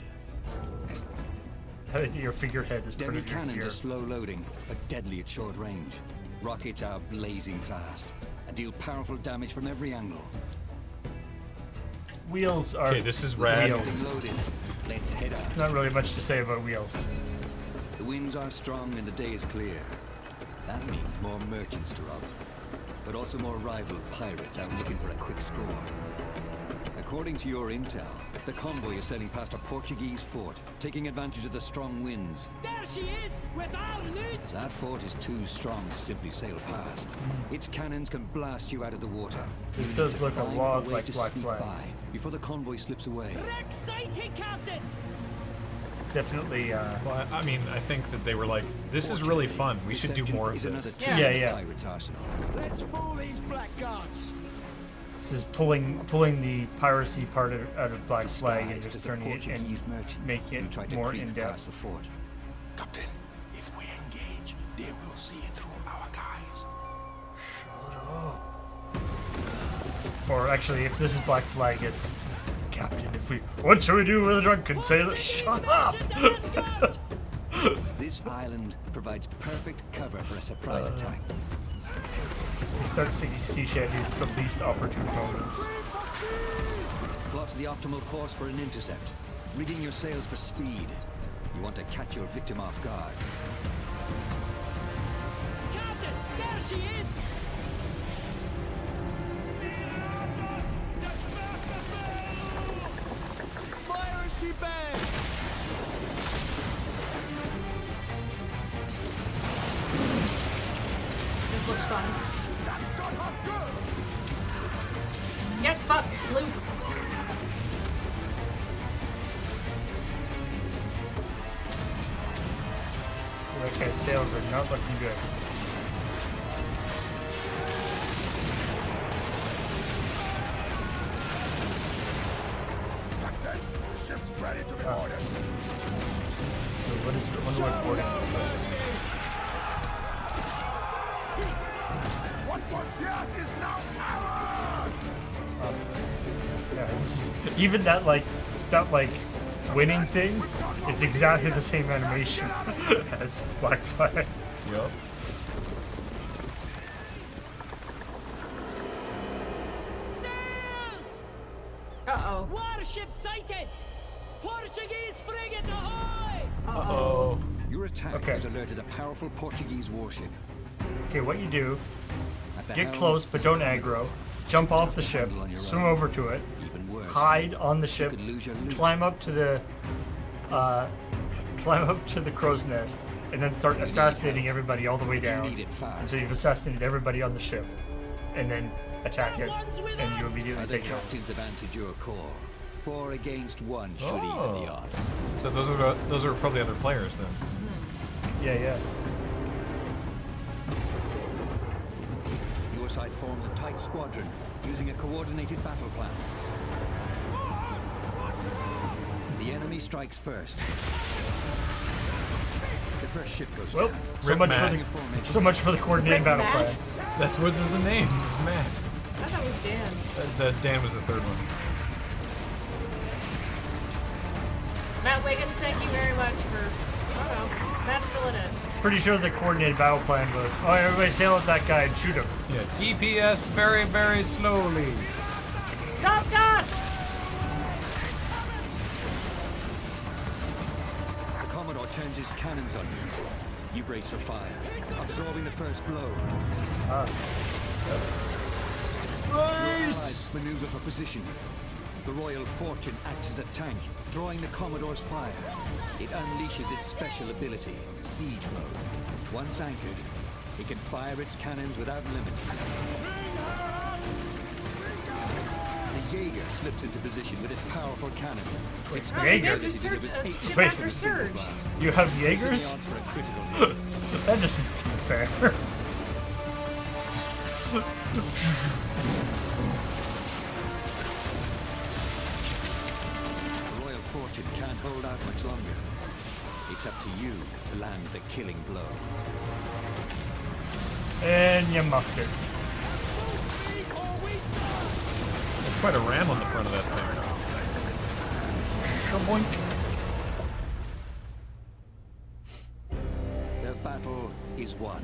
S1: I think your figurehead is part
S21: Deadly
S1: of your
S21: cannons
S1: gear.
S21: are slow loading, but deadly at short range. Rockets are blazing fast and deal powerful damage from every angle.
S1: Wheels are.
S2: Okay, this is rad.
S1: Wheels.
S21: Loaded. Let's head out.
S1: It's not really much to say about wheels.
S21: The winds are strong and the day is clear. That means more merchants to rob, but also more rival pirates out looking for a quick score. A According to your intel, the convoy is sailing past a Portuguese fort, taking advantage of the strong winds.
S9: There she is, with our loot!
S21: That fort is too strong to simply sail past. Its cannons can blast you out of the water.
S1: This
S21: You
S1: does
S21: need to
S1: look a
S21: find
S1: lot
S21: way
S1: like
S21: to
S1: Black
S21: sneak
S1: Flag.
S21: by before the convoy slips away.
S9: Exciting, Captain!
S1: It's definitely.
S2: Well, I mean, I think that they were like, this is really fun. We should do more of this.
S1: Yeah.
S21: Pirates' arsenal.
S15: Let's fool these blackguards.
S1: This is pulling the piracy part out of Black Flag and just
S21: Disguised as a
S1: turning it
S21: Portuguese
S1: and
S21: merchant
S1: making
S21: who
S1: it
S21: tried to
S1: more
S21: creep
S1: in
S21: past
S1: depth.
S21: the fort.
S5: Captain, if we engage, they will see through our guys.
S1: Or actually, if this is Black Flag, it's Captain. What shall we do with a drunken sailor? Shut up!
S21: This island provides perfect cover for a surprise attack.
S1: We start singing sea shanties at the least opportune moments.
S21: Plot the optimal course for an intercept. Rigging your sails for speed. You want to catch your victim off guard.
S9: Captain, there she is!
S7: Piracy bands!
S3: This looks fun. Get fucked, sloop.
S1: Okay, sails are not looking good.
S5: Captain, the ship's ready to be ordered.
S1: So what is it? Wonder what boarding is.
S5: What was theirs is now ours!
S1: Yeah, this is, even that winning thing, it's exactly the same animation as Black Flag.
S2: Yup.
S3: Uh-oh.
S9: Warship sighted! Portuguese frigate ahoy!
S1: Uh-oh.
S21: Your attack has alerted a powerful Portuguese warship.
S1: Okay, what you do,
S21: At the
S1: get
S21: helm,
S1: close but don't aggro, jump off the ship, swim over to it, hide on the ship, climb up to the crow's nest, and then start assassinating everybody all the way down until you've assassinated everybody on the ship, and then attack it, and you immediately
S21: Other
S1: take it.
S21: captains have answered your call. 4 against 1 should even the odds.
S2: So those are probably other players then.
S1: Yeah.
S21: Your side forms a tight squadron using a coordinated battle plan. The enemy strikes first. The first ship goes
S1: Well,
S21: down.
S1: so much for the coordinated battle plan.
S2: That's what is the name. It's Matt.
S3: I thought it was Dan.
S2: Dan was the third one.
S3: Matt Wiggins, thank you very much for. Oh no, Matt's still in it.
S1: Pretty sure the coordinated battle plan was, oh, everybody sail at that guy and shoot him.
S2: Yeah, DPS very, very slowly.
S3: Stop dots!
S21: The Commodore turns his cannons on you. You brace for fire, absorbing the first blow. Your sides maneuver for position. The Royal Fortune acts as a tank, drawing the Commodore's fire. It unleashes its special ability, Siege Mode. Once anchored, it can fire its cannons without limits. The Jaeger slips into position with its powerful cannon. Its
S1: Jaeger?
S21: delivers 8
S1: Wait,
S21: shots in a single blast.
S1: You have
S21: Raising the
S1: Jaegers?
S21: odds for a critical hit.
S1: That doesn't seem fair.
S21: The Royal Fortune can't hold out much longer. It's up to you to land the killing blow.
S1: And you muffed it.
S2: That's quite a ram on the front of that thing.
S1: Shaboink.
S21: The battle is won.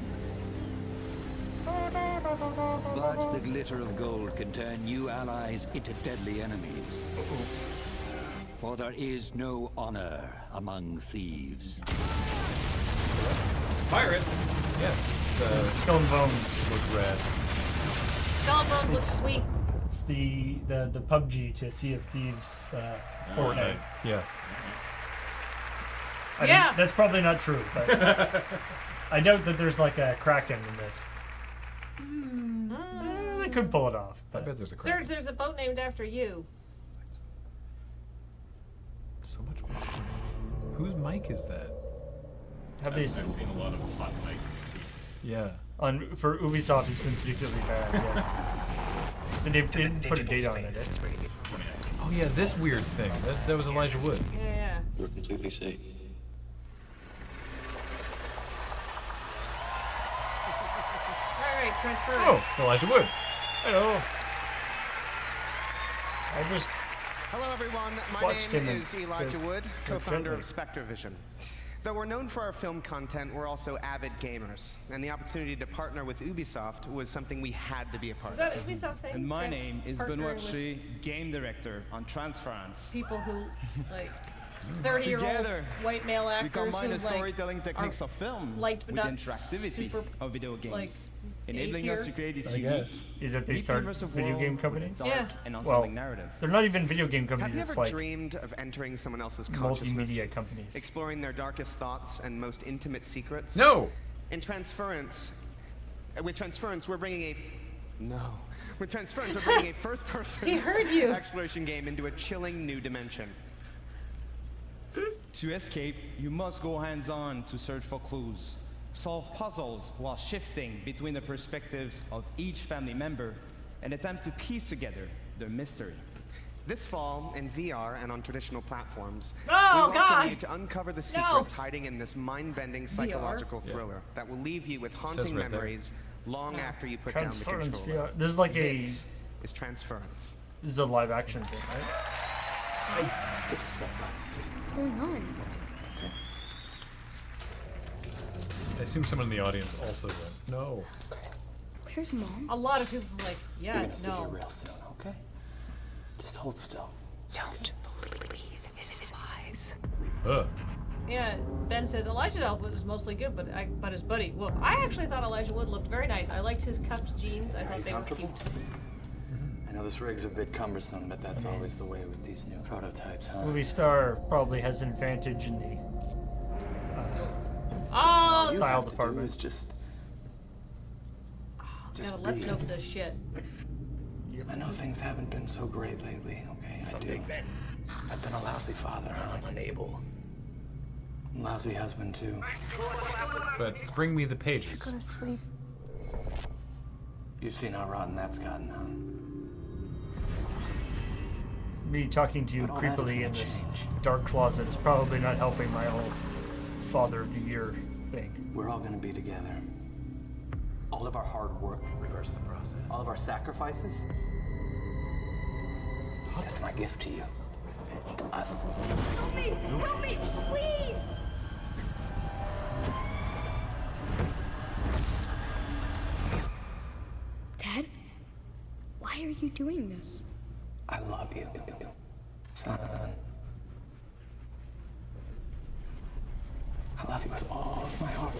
S21: But the glitter of gold can turn new allies into deadly enemies. For there is no honor among thieves.
S2: Pirates? Yeah. It's,
S1: Skull and Bones.
S2: Looks rad.
S3: Skull and Bones looks sweet.
S1: It's the PUBG to Sea of Thieves Fortnite.
S2: Yeah.
S1: That's probably not true, but I doubt that there's like a Kraken in this. They could pull it off. But
S2: I bet there's a
S3: Serge, there's a boat named after you.
S2: So much mystery. Whose mic is that?
S1: Have they
S6: I've seen a lot of hot mic tweets.
S2: Yeah.
S1: For Ubisoft, it's been particularly bad. Yeah. And they didn't put a date on it.
S2: Oh yeah, this weird thing. That was Elijah Wood.
S3: Yeah.
S10: You're completely safe.
S3: Alright, transfer.
S2: Oh, Elijah Wood.
S1: Hello. I just
S23: Hello, everyone. My
S1: watched
S23: name
S1: him
S23: is
S1: in
S23: Elijah
S1: the-
S23: Wood,
S1: the
S23: co-founder of
S1: Finley.
S23: SpectreVision. Though we're known for our film content, we're also avid gamers, and the opportunity to partner with Ubisoft was something we had to be a part
S3: Is that
S23: of.
S3: Ubisoft's thing?
S16: And my
S3: to
S16: name is
S3: partner
S16: Benoit
S3: with
S16: Chi, game director on Transference.
S3: People who, like, 30-year-old
S16: Together,
S3: white male
S16: we
S3: actors
S16: combine
S3: who,
S16: the storytelling
S3: like,
S16: techniques
S3: are
S16: of film
S3: liked but
S16: with
S3: not
S16: interactivity
S3: super,
S16: of video games,
S3: like,
S16: enabling us to create this
S1: I
S16: unique,
S1: guess. Is that they
S23: deep
S1: start
S23: immersive
S1: video
S23: world
S1: game
S23: with
S1: companies?
S23: dark
S3: Yeah.
S23: and
S1: Well,
S23: unsettling narrative.
S1: they're not even video game
S23: Have
S1: companies.
S23: you
S1: It's
S23: ever
S1: like
S23: dreamed of entering someone else's consciousness?
S1: multimedia companies.
S23: Exploring their darkest thoughts and most intimate secrets?
S2: No!
S23: In Transference, with Transference, we're bringing a... No. With Transference, we're bringing a first-person
S3: He heard you.
S23: exploration game into a chilling new dimension.
S16: To escape, you must go hands-on to search for clues, solve puzzles while shifting between the perspectives of each family member, and attempt to piece together the mystery.
S23: This fall, in VR and on traditional platforms,
S3: Oh,
S23: we welcome
S3: God.
S23: you to uncover the
S3: No.
S23: secrets hiding in this mind-bending psychological thriller that will leave you with haunting
S2: right there.
S23: memories long after you put down the
S1: Transference
S23: controller.
S1: VR. This is like a.
S23: This is Transference.
S1: This is a live action thing, right?
S22: What's going on?
S2: I assume someone in the audience also went, no.
S22: Where's Mom?
S3: A lot of people are like,
S10: You're
S3: yeah,
S10: gonna see her
S3: no.
S10: real soon, okay? Just hold still.
S22: Don't believe his lies.
S2: Ugh.
S3: Yeah, Ben says Elijah's outfit was mostly good, but his buddy. Well, I actually thought Elijah Wood looked very nice. I liked his cuffed jeans. I thought they were cute.
S10: I know this rig's a bit cumbersome, but that's always the way with these new prototypes, huh?
S1: Movie star probably has an advantage in the
S3: Oh,
S1: style department.
S10: It's just
S3: God, let's
S10: breathe.
S3: note this shit.
S10: I know things haven't been so great lately, okay? I do. I've been a lousy father, unable. Lousy husband, too.
S2: But bring me the pages.
S22: Go to sleep.
S10: You've seen how rotten that's gotten, huh?
S1: Me talking to you
S10: But all that is
S1: creepily
S10: gonna
S1: in this
S10: change.
S1: dark closet is probably not helping my whole Father of the Year thing.
S10: We're all gonna be together. All of our hard work, reverse the process. All of our sacrifices. That's my gift to you. Us.
S9: Help me! Help me! Please!
S22: Dad? Why are you doing this?
S10: I love you, son. I love you with all of my heart.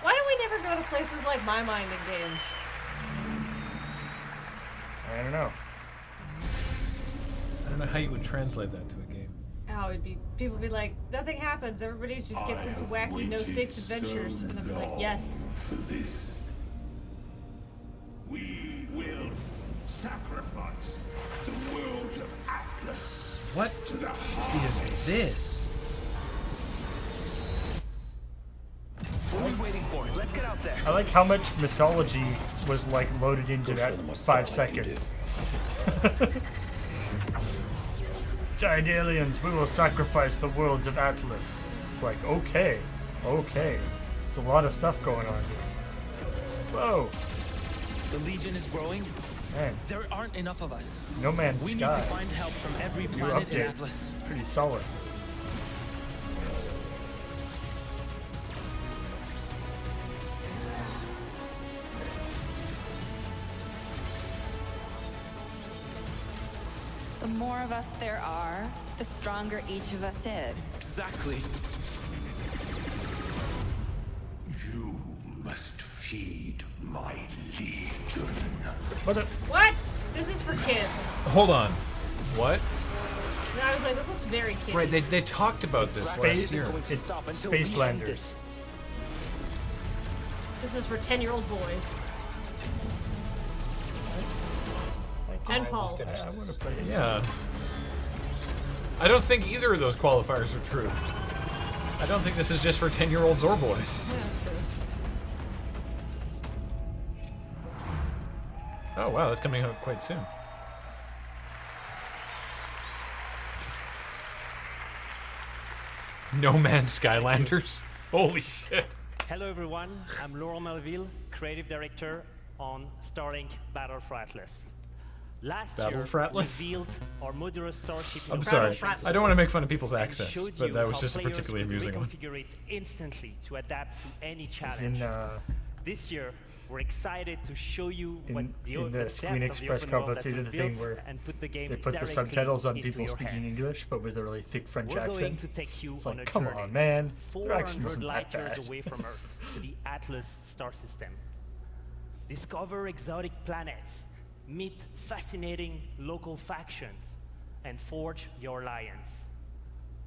S3: Why do we never go to places like My Mind in games?
S1: I don't know.
S2: I don't know how you would translate that to a game.
S3: Oh, it'd be people would be like, nothing happens. Everybody just gets into wacky, no stakes adventures, and I'd be like, yes.
S5: For this, we will sacrifice the world of Atlas.
S2: What
S5: to the
S2: is this?
S7: What are we waiting for? Let's get out there.
S1: I like how much mythology was like loaded into that 5 seconds. Giant aliens, we will sacrifice the worlds of Atlas. It's like, okay. There's a lot of stuff going on here. Whoa.
S24: The Legion is growing.
S1: Man,
S24: There aren't enough of us.
S1: No Man's
S24: We
S1: Sky.
S24: need to find help from every
S1: New
S24: planet in
S1: update.
S24: Atlas.
S1: Pretty solid.
S25: The more of us there are, the stronger each of us is.
S24: Exactly.
S5: Feed my legion.
S3: What? This is for kids.
S2: Hold on. What?
S3: And I was like, this looks very kiddie.
S2: Right, they talked about this last year.
S1: It's Spacelanders.
S3: This is for 10-year-old boys. And Paul.
S1: I want to play it.
S2: Yeah. I don't think either of those qualifiers are true. I don't think this is just for 10-year-olds or boys.
S3: Yeah, that's true.
S2: Oh wow, that's coming out quite soon. No Man's Skylanders? Holy shit.
S4: Hello everyone, I'm Laurent Melville, Creative Director on Starlink Battle for Atlas. Last
S2: Battle
S4: year,
S2: for Atlas?
S4: we built our modular starship.
S2: I'm sorry. I don't want to make fun of people's
S4: and
S2: accents,
S4: showed
S2: but
S4: you
S2: that was
S4: how
S2: just a
S4: players
S2: particularly
S4: could
S2: amusing one.
S4: reconfigure it instantly to adapt to any
S1: As in,
S4: challenge. This year, we're excited to show you what
S1: in
S4: the
S1: the Screen
S4: depth of the
S1: Express
S4: open world
S1: conference, they
S4: that
S1: did
S4: was
S1: the thing
S4: built
S1: where
S4: and put the game
S1: they put the
S4: directly
S1: subtitles on
S4: into
S1: people
S4: your
S1: speaking
S4: hands.
S1: English, but with a really thick French
S4: We're going
S1: accent.
S4: to take you
S1: It's
S4: on
S1: like,
S4: a
S1: come
S4: journey
S1: on, man. Their
S4: 400
S1: accent wasn't
S4: light
S1: that
S4: years
S1: bad.
S4: away from Earth to the Atlas star system. Discover exotic planets, meet fascinating local factions, and forge your alliance.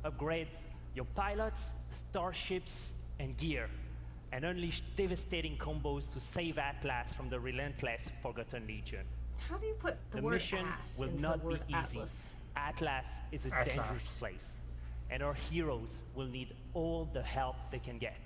S4: Upgrade your pilots, starships, and gear, and unleash devastating combos to save Atlas from the relentless Forgotten Legion.
S3: How do you put the word
S4: mission
S3: ass
S4: will
S3: into
S4: not
S3: the word
S4: be easy.
S3: Atlas?
S4: Atlas is a
S1: Atlas.
S4: dangerous place, and our heroes will need all the help they can get.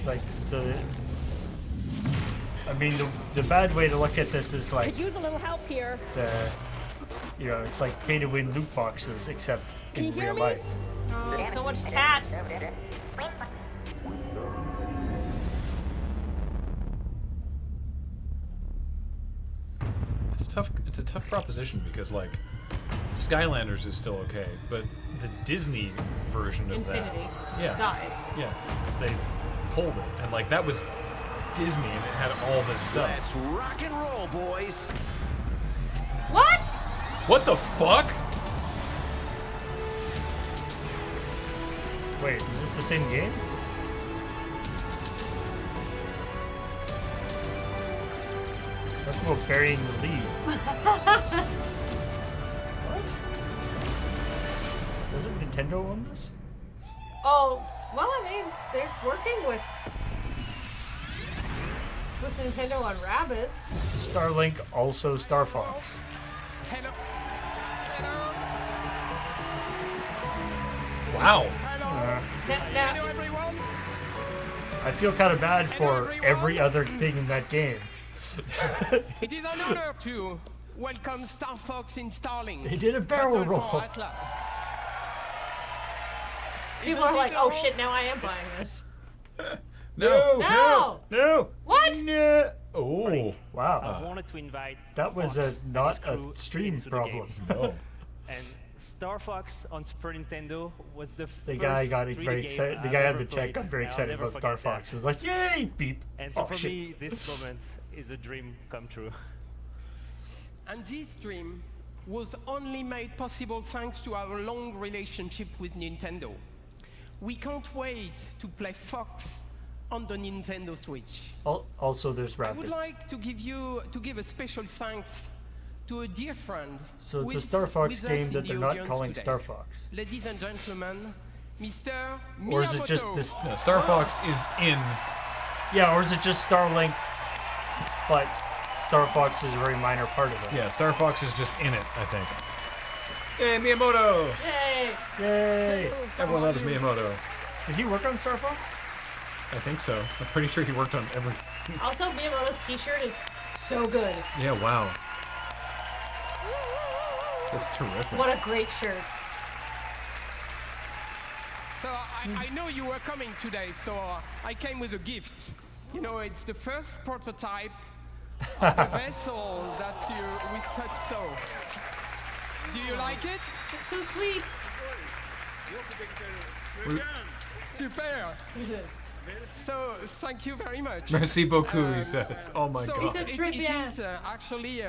S1: Like, so. I mean, the bad way to look at this is like
S8: Could use a little help here.
S1: the, you know, it's like pay to win loot boxes, except
S8: Can
S1: in
S8: you hear
S1: real
S8: me?
S1: life.
S3: Oh, so much tat.
S2: It's a tough proposition because like Skylanders is still okay, but the Disney version of
S3: Infinity
S2: that
S3: died.
S2: Yeah. They pulled it and like that was Disney and it had all this stuff.
S7: Let's rock and roll, boys.
S3: What?
S2: What the fuck?
S1: Wait, is this the same game? Talk about burying the lead. What? Doesn't Nintendo own this?
S3: Oh, well, I mean, they're working with Nintendo on rabbits.
S1: Starlink, also Star Fox.
S23: Hello.
S2: Wow.
S3: Now,
S23: everyone.
S1: I feel kind of bad for every other thing in that game.
S23: It is an honor to welcome Star Fox in Starlink.
S1: They did a barrel
S23: Battle for
S1: roll.
S23: Atlas.
S3: people are like, oh shit, now I am buying this.
S1: No!
S3: What?
S1: No! Oh, wow.
S4: I wanted to invite
S1: That was
S4: Fox
S1: not
S4: and his
S1: a
S4: crew
S1: stream
S4: into the
S1: problem.
S4: game.
S1: No.
S4: And Star Fox on Super Nintendo was the
S1: The
S4: first
S1: guy got
S4: 3D
S1: very
S4: game
S1: excited. The
S4: I've
S1: guy on
S4: ever
S1: the chat
S4: played,
S1: got very
S4: and I'll
S1: excited
S4: never
S1: about Star
S4: forget
S1: Fox.
S4: that.
S1: He was like, "Yay, beep!"
S4: And so
S1: Oh,
S4: for
S1: shit.
S4: me, this moment is a dream come true.
S23: And this dream was only made possible thanks to our long relationship with Nintendo. We can't wait to play Fox on the Nintendo Switch.
S1: Also, there's
S23: I would
S1: rabbits.
S23: like to give a special thanks to a dear friend.
S1: So it's
S23: who
S1: a
S23: is
S1: Star Fox
S23: with us
S1: game
S23: in
S1: that
S23: the
S1: they're not
S23: audience
S1: calling
S23: today.
S1: Star Fox.
S23: Ladies and gentlemen, Mr.
S1: Or is it
S23: Miyamoto.
S1: just this?
S2: No, Star Fox is in.
S1: Yeah, or is it just Starlink? But Star Fox is a very minor part of it.
S2: Yeah, Star Fox is just in it, I think. Hey, Miyamoto!
S3: Yay!
S1: Yay!
S2: Everyone loves Miyamoto.
S1: Did he work on Star Fox?
S2: I think so. I'm pretty sure he worked on every.
S3: Also, Miyamoto's t-shirt is so good.
S2: Yeah, wow. That's terrific.
S3: What a great shirt.
S23: So I know you were coming today, so I came with a gift. You know, it's the first prototype of the vessel that we such so. Do you like it?
S3: It's so sweet.
S23: Super. So thank you very much.
S2: Merci beaucoup, he says. Oh my
S23: so
S2: god.
S23: it is actually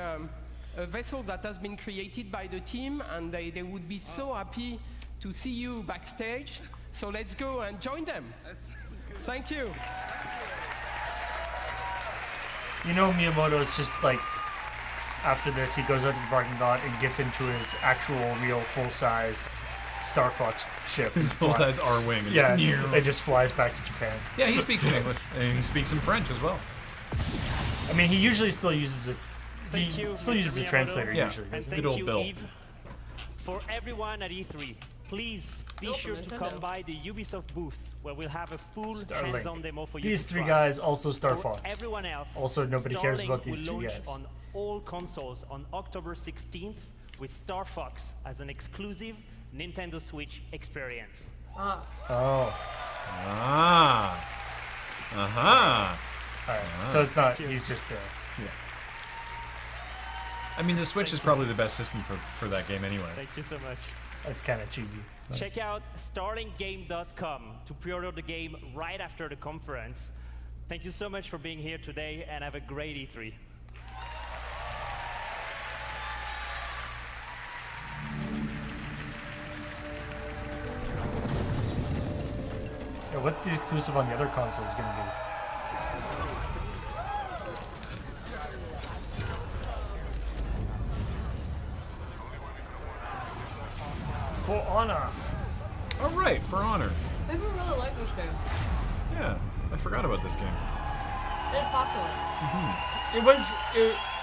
S23: a vessel that has been created by the team, and they would be so happy to see you backstage. So let's go and join them. Thank you.
S1: You know, Miyamoto is just like, after this, he goes out to the parking lot and gets into his actual, real, full-size Star Fox ship.
S2: His full-size R-Wing.
S1: Yeah, it just flies back to Japan.
S2: Yeah, he speaks in English, and he speaks in French as well.
S1: I mean, he usually still uses it.
S4: Thank you,
S1: Still
S4: Mr.
S1: uses a
S4: Miyamoto.
S1: translator
S2: Yeah.
S1: usually.
S4: And
S1: doesn't
S4: thank
S1: he?
S4: you, Eve. For everyone at E3, please be
S3: Nope,
S4: sure to
S3: Nintendo.
S4: come by the Ubisoft booth, where we'll have a full
S1: Starlink.
S4: hands-on demo for you
S1: These
S4: to
S1: three
S4: try.
S1: guys, also Star
S4: For
S1: Fox.
S4: everyone else,
S1: Also, nobody cares about these
S4: Starlink will
S1: two
S4: launch
S1: guys.
S4: on all consoles on October 16th with Star Fox as an exclusive Nintendo Switch experience.
S3: Ah.
S1: Oh.
S2: Ah. Uh-huh.
S1: Alright, so it's not, he's just there.
S2: Yeah. I mean, the Switch is probably the best system for that game anyway.
S4: Thank you so much.
S1: That's kind of cheesy.
S4: Check out starlinkgame.com to pre-order the game right after the conference. Thank you so much for being here today, and have a great E3.
S1: Yeah, what's the exclusive on the other consoles going to be? For Honor.
S2: All right, For Honor.
S3: People really like this game.
S2: Yeah, I forgot about this game.
S3: It's popular.
S1: It was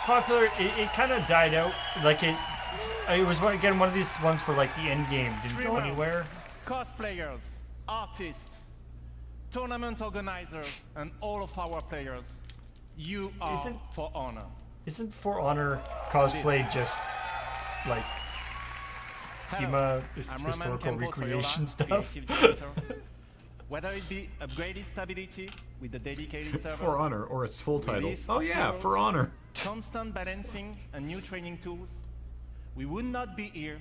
S1: popular. It kind of died out. Like it was again one of these ones where like the end game didn't go
S8: Streamers,
S1: anywhere.
S8: cosplayers, artists, tournament organizers, and all of our players, you are
S1: Isn't-
S8: For Honor.
S1: Isn't For Honor cosplay just like
S8: Hello,
S1: HEMA
S8: I'm
S1: historical
S8: Roman Campos
S1: recreation
S8: Soyola,
S1: stuff?
S8: creative director. Whether it be upgraded stability with the dedicated servers,
S2: For Honor, or its full title.
S8: release
S2: Oh
S8: of
S2: yeah,
S8: heroes,
S2: For Honor.
S8: constant balancing and new training tools, we would not be here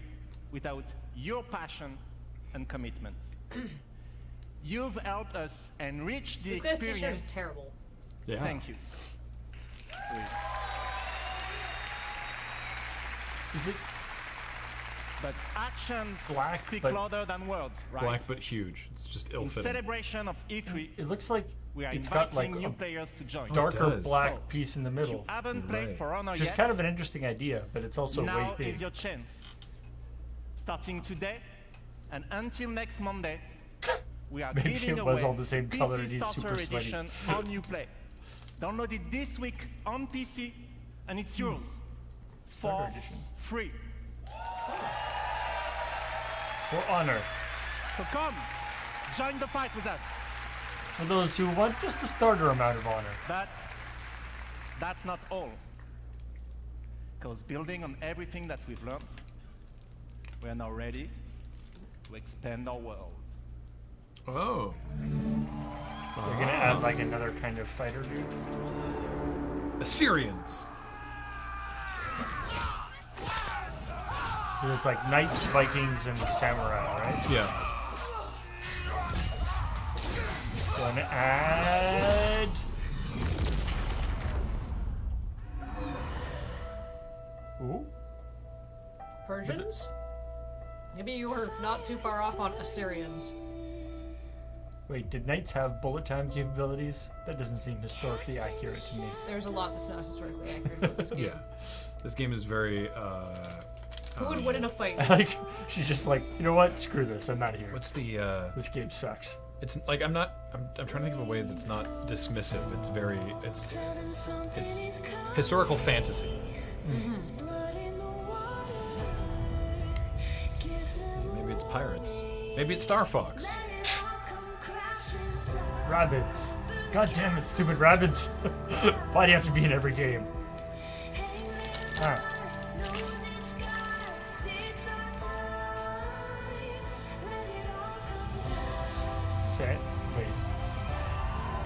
S8: without your passion and commitment. You've helped us enrich the
S3: This guy's t-shirt
S8: experience.
S3: is terrible.
S2: Yeah.
S8: Thank you.
S1: Is it
S8: But actions
S1: black,
S8: speak
S1: but-
S8: louder than words, right?
S2: Black but huge. It's just
S8: In
S2: ill-fitting.
S8: celebration of E3,
S1: It looks like
S8: we are
S1: it's got like
S8: inviting new
S1: a
S8: players to join.
S1: darker
S2: does.
S1: black
S8: So,
S1: piece in the
S8: If
S1: middle.
S8: you haven't
S2: You're
S8: played
S2: right.
S8: For Honor
S1: Which is
S8: yet,
S1: kind of an interesting idea, but it's also
S8: now
S1: way big.
S8: is your chance. Starting today and until next Monday, we are
S1: Maybe
S8: giving
S1: it was
S8: away
S1: all the same
S8: PC
S1: color and he's
S8: Starter
S1: super sweaty.
S8: Edition on Uplay. Download it this week on PC, and it's yours
S1: Starter
S8: for
S1: edition.
S8: free.
S1: For Honor.
S8: So come, join the fight with us.
S1: For those who want just the starter amount of honor.
S8: But that's not all. Because building on everything that we've learned, we are now ready to expand our world.
S2: Oh.
S1: They're gonna add like another kind of fighter dude.
S2: Assyrians.
S1: So it's like knights, Vikings, and samurai, right?
S2: Yeah.
S1: Gonna add. Ooh.
S3: Persians? Maybe you were not too far off on Assyrians.
S1: Wait, did knights have bullet time capabilities? That doesn't seem historically accurate to me.
S3: There's a lot that's not historically accurate about this game.
S2: Yeah. This game is very.
S3: Who would win in a fight?
S1: Like, she's just like, you know what? Screw this. I'm out of here.
S2: What's the?
S1: This game sucks.
S2: It's like I'm trying to think of a way that's not dismissive. It's very. It's historical fantasy. Maybe it's pirates. Maybe it's Star Fox.
S1: Rabbids. God damn it, stupid rabbids. Why do you have to be in every game? Ah. Set. Wait.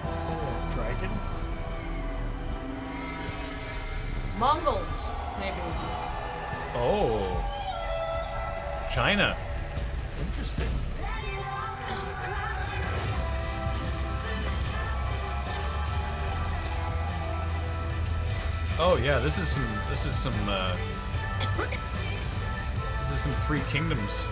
S1: Is that a dragon?
S3: Mongols, maybe.
S2: Oh. China.
S1: Interesting.
S2: Oh yeah, this is some This is some Three Kingdoms.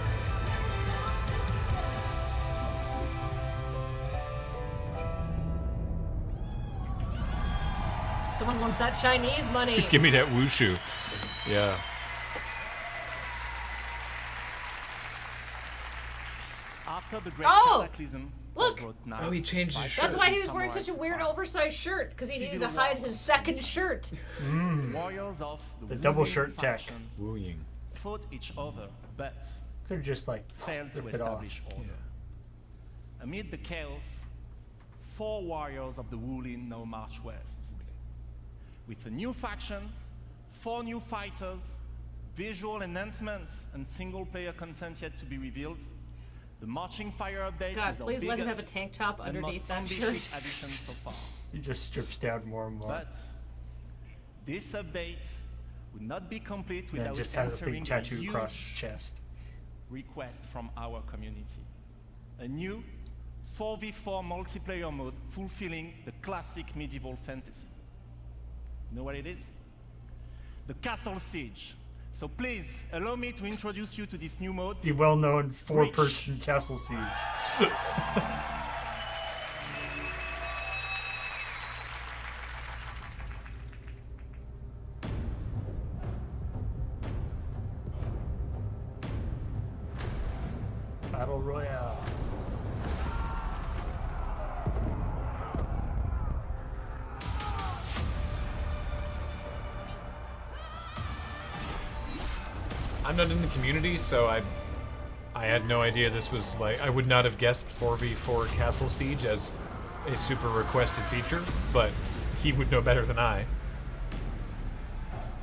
S3: Someone wants that Chinese money.
S2: Give me that wushu. Yeah.
S8: After the great
S3: Oh!
S8: cataclysm,
S3: Look!
S2: Oh, he changed his shirt.
S3: That's why he was wearing such a weird oversized shirt, because he needed to hide his second shirt.
S8: Warriors of
S1: The double
S8: Wu-Ying
S1: shirt tech.
S8: factions
S2: Wu-Ying.
S8: fought each other, but
S1: Could have just like
S8: failed to
S1: ripped it off.
S8: establish order. Amid the chaos, 4 warriors of the Wu-Lin now march west. With a new faction, 4 new fighters, visual enhancements, and single-player content yet to be revealed, the Marching Fire update
S3: God,
S8: is our
S3: please let him have a
S8: biggest
S3: tank top
S8: and
S3: underneath
S8: most
S3: that
S8: ambitious
S3: shirt.
S8: addition so far.
S1: He just strips down more and more.
S8: But this update would not be complete
S1: Yeah,
S8: without
S1: just has a
S8: answering
S1: big tattoo
S8: huge
S1: across his chest.
S8: request from our community. A new 4v4 multiplayer mode fulfilling the classic medieval fantasy. You know what it is? The Castle Siege. So please, allow me to introduce you to this new mode.
S1: The well-known 4-person castle siege. Battle Royale.
S2: I'm not in the community, so I had no idea this was like. I would not have guessed 4v4 Castle Siege as a super requested feature, but he would know better than I.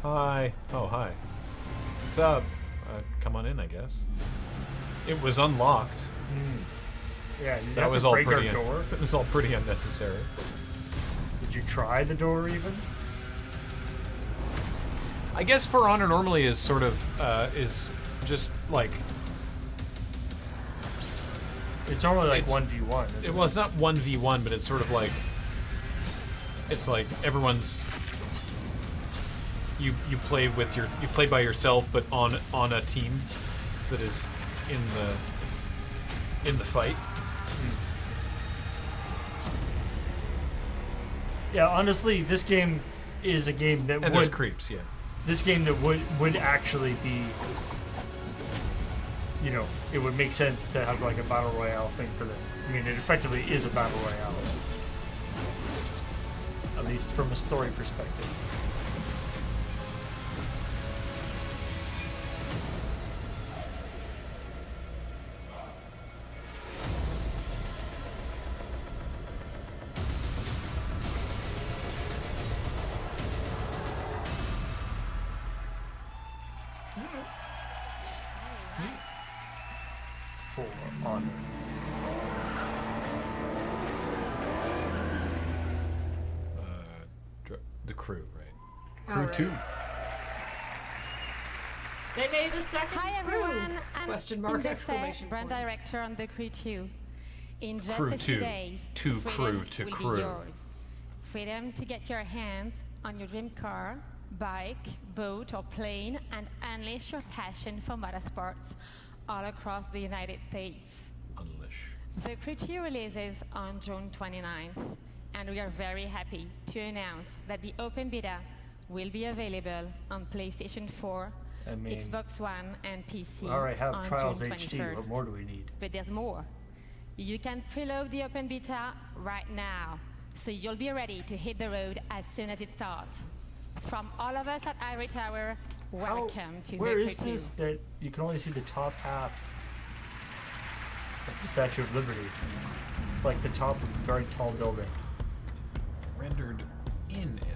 S2: Hi. Oh, hi. What's up? Come on in, I guess. It was unlocked.
S1: Yeah, you
S2: That
S1: have
S2: was
S1: to
S2: all
S1: break
S2: pretty.
S1: our door.
S2: It was all pretty unnecessary.
S1: Did you try the door even?
S2: I guess For Honor normally is sort of is just like.
S1: It's normally like
S2: It's-
S1: 1v1.
S2: It was not 1v1, but it's sort of like. It's like everyone's. You play with you play by yourself, but on a team that is in the fight.
S1: Yeah, honestly, this game is a game that
S2: And
S1: would
S2: there's creeps, yeah.
S1: This game that would actually be, you know, it would make sense to have like a battle royale thing for this. I mean, it effectively is a battle royale, at least from a story perspective. For Honor.
S2: The crew, right?
S3: All
S2: Crew
S3: right.
S2: 2.
S3: They made the second
S11: Hi everyone,
S3: crew. Question
S11: I'm
S3: mark,
S11: Inde,
S3: exclamation
S11: brand
S3: point.
S11: director on the Crew 2. In just
S2: Crew
S11: a few
S2: 2.
S11: days,
S2: To
S11: freedom
S2: crew to
S11: will
S2: crew.
S11: be yours. Freedom to get your hands on your dream car, bike, boat, or plane, and unleash your passion for motorsports all across the United States.
S2: Unleash.
S11: The Crew 2 releases on June 29th, and we are very happy to announce that the open beta will be available on PlayStation 4,
S1: I mean,
S11: Xbox One, and PC
S1: we already have
S11: on
S1: Trials
S11: June
S1: HD.
S11: 21st.
S1: What more do we need?
S11: But there's more. You can preload the open beta right now, so you'll be ready to hit the road as soon as it starts. From all of us at Ivory Tower, welcome to
S1: Where
S11: the
S1: is
S11: Crew 2.
S1: this that you can only see the top half of the Statue of Liberty? It's like the top of a very tall building.
S2: Rendered in engine.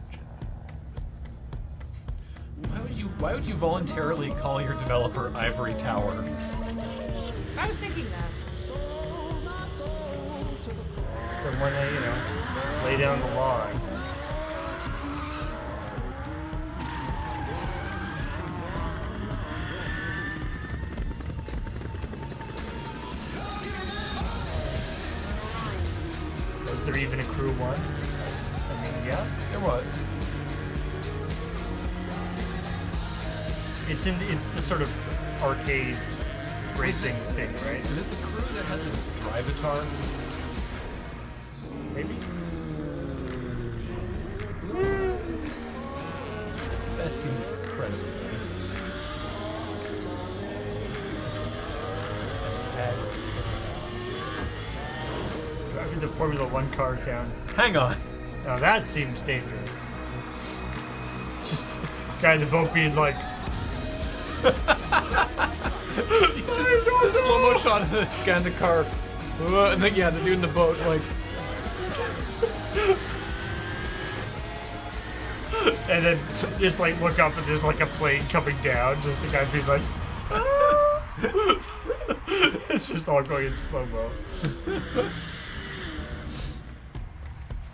S2: Why would you voluntarily call your developer Ivory Tower?
S3: I was thinking that.
S1: It's the one that, you know, lay down the law. Was there even a crew 1? I mean, yeah.
S2: There was.
S1: It's the sort of arcade racing thing, right?
S2: Is it the crew that had the Drivatar?
S1: Maybe.
S2: That seems incredibly dangerous.
S1: Driving the Formula 1 car down.
S2: Hang on.
S1: Now that seems dangerous. Just kind of boat being like.
S2: Just the slow-mo shot of the guy in the car. And then, yeah, the dude in the boat, like.
S1: And then just like look up and there's like a plane coming down. Just the guy being like. It's just all going in slow-mo.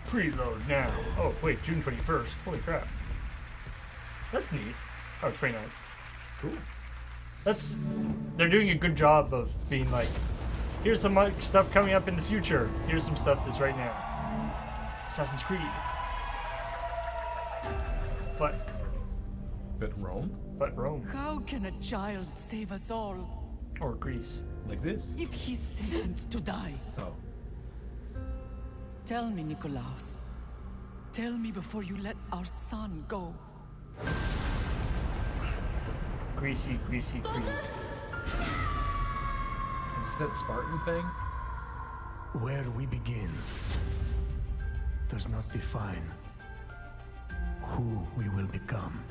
S1: Preload now. Oh, wait, June 21st. Holy crap. That's neat. Oh, 29th. Cool. They're doing a good job of being like, here's some stuff coming up in the future. Here's some stuff that's right now. Assassin's Creed. But
S2: Rome?
S1: But Rome.
S12: How can a child save us all?
S1: Or Greece.
S2: Like this?
S12: If he's sentenced to die.
S2: Oh.
S12: Tell me, Nikolaos. Tell me before you let our son go.
S1: Greasy Creed.
S2: Is that Spartan thing?
S5: Where we begin does not define who we will become.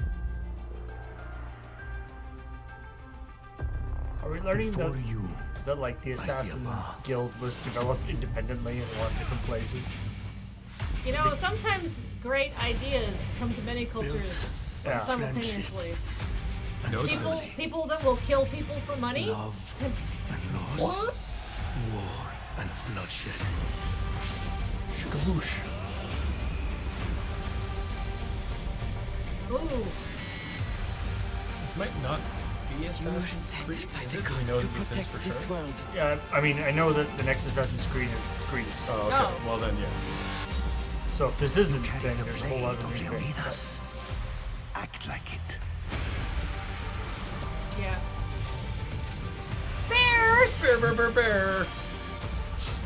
S1: Are we learning
S5: Before you,
S1: that like the
S5: I see a
S1: Assassin
S5: path.
S1: Guild was developed independently in a lot of different places?
S3: You know, sometimes great ideas come to many cultures
S1: Yeah.
S3: simultaneously.
S2: Gnosis.
S3: People that will kill people for money.
S5: Love
S3: It's-
S5: and loss,
S3: What?
S5: war and bloodshed.
S1: Skaboosh.
S3: Ooh.
S2: This might not be Assassin's Creed. Is it? Do we know that this is for sure?
S1: Yeah, I mean, I know that the next Assassin's Creed is Greece.
S2: Oh, okay.
S3: Oh.
S2: Well then, yeah.
S1: So if this isn't, then there's a whole other new thing.
S5: Leonidas. Act like it.
S3: Yeah. Bears!
S2: Bear.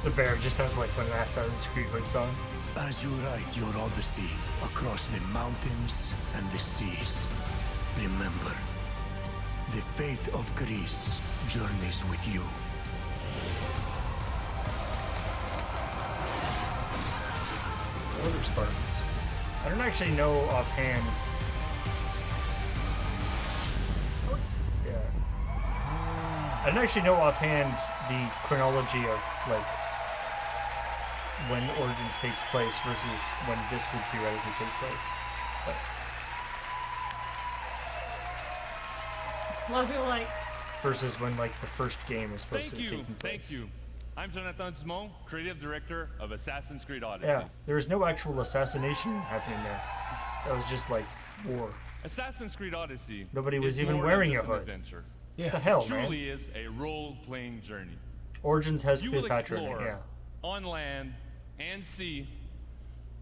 S1: The bear just has like one of the Assassin's Creed hoods on.
S5: As you write your odyssey across the mountains and the seas, remember, the fate of Greece journeys with you.
S2: What are Spartans?
S1: I don't actually know offhand. Yeah. I don't actually know offhand the chronology of like when Origins takes place versus when this would theoretically take place. But
S3: A lot of people are like,
S1: versus when like the first game is supposed to have taken place.
S6: Thank you. I'm Jonathan Dumont, creative director of Assassin's Creed Odyssey.
S1: Yeah, there was no actual assassination happening there. That was just like war.
S6: Assassin's Creed Odyssey.
S1: Nobody was
S6: is
S1: even
S6: more than
S1: wearing a
S6: just an
S1: hood.
S6: adventure.
S1: What the hell,
S6: It
S1: man?
S6: truly is a role-playing journey.
S1: Origins has
S6: You will
S1: Cleopatra in it,
S6: explore
S1: yeah.
S6: on land and sea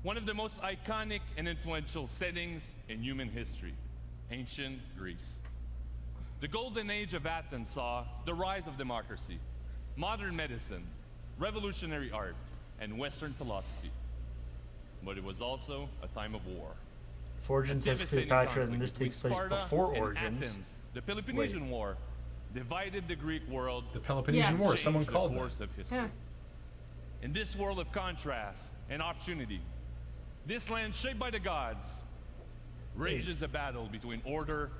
S6: one of the most iconic and influential settings in human history, ancient Greece. The golden age of Athens saw the rise of democracy, modern medicine, revolutionary art, and Western philosophy. But it was also a time of war.
S1: If Origins
S6: A
S1: has
S6: devastating
S1: Cleopatra, then
S6: conflict
S1: this
S6: between
S1: takes place
S6: Sparta
S1: before
S6: and
S1: Origins.
S6: Athens, the Peloponnesian War divided the Greek world.
S2: The Peloponnesian War,
S6: changed
S2: someone
S6: the
S2: called
S6: course
S2: that.
S6: of history.
S3: Yeah.
S6: In this world of contrast and opportunity, this land shaped by the gods rages a battle between order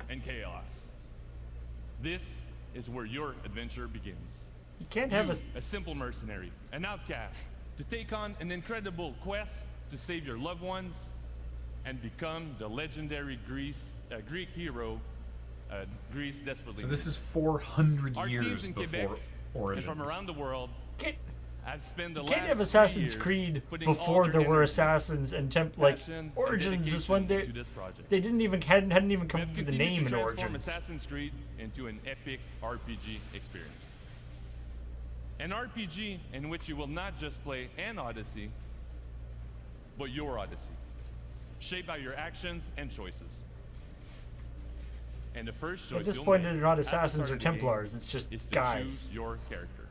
S6: and chaos. This is where your adventure begins.
S1: You can't have
S6: a simple mercenary, an outcast, to take on an incredible quest to save your loved ones and become the legendary Greek hero Greece desperately
S2: So this
S6: needs.
S2: is 400
S6: Our
S2: years
S6: teams in Quebec
S2: before Origins.
S6: and from around the world have spent the
S1: You
S6: last
S1: can't have
S6: 3
S1: Assassin's
S6: years
S1: Creed
S6: putting all
S1: before
S6: their
S1: there were
S6: energy,
S1: assassins and like
S6: passion, and
S1: Origins is when
S6: dedication to this project.
S1: they didn't even hadn't even come
S6: We have
S1: up with the
S6: continued
S1: name
S6: to
S1: in
S6: transform
S1: Origins.
S6: Assassin's Creed into an epic RPG experience. An RPG in which you will not just play an Odyssey, but your Odyssey, shaped by your actions and choices. And the first choice
S1: At this
S6: you'll
S1: point,
S6: make
S1: they're not
S6: at the
S1: assassins
S6: start
S1: or
S6: of the game
S1: Templars. It's just
S6: is to
S1: guys.
S6: choose your character.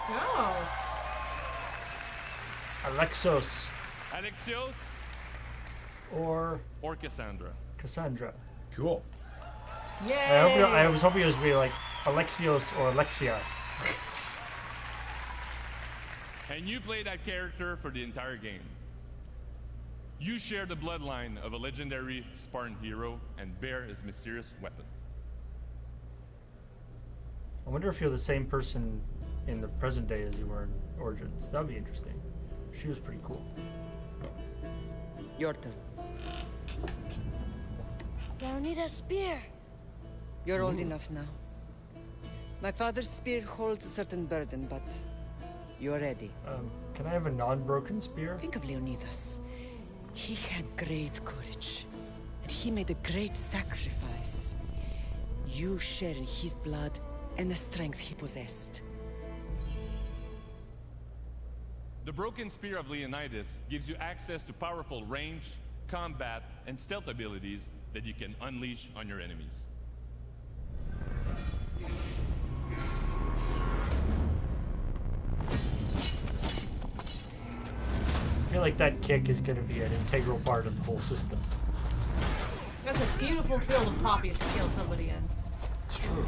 S3: Oh.
S1: Alexos
S6: Alexios
S1: or
S6: Cassandra.
S1: Cassandra.
S2: Cool.
S3: Yay!
S1: I was hoping it was going to be like Alexios or Alexias.
S6: And you play that character for the entire game. You share the bloodline of a legendary Spartan hero and bear his mysterious weapon.
S1: I wonder if you're the same person in the present day as you were in Origins. That would be interesting. She was pretty cool.
S13: Your turn.
S9: I need a spear.
S13: You're old enough now. My father's spear holds a certain burden, but you're ready.
S1: Can I have a non-broken spear?
S13: Think of Leonidas. He had great courage, and he made a great sacrifice. You share in his blood and the strength he possessed.
S6: The broken spear of Leonidas gives you access to powerful range, combat, and stealth abilities that you can unleash on your enemies.
S1: I feel like that kick is going to be an integral part of the whole system.
S3: That's a beautiful field of poppies to kill somebody in.
S1: It's true.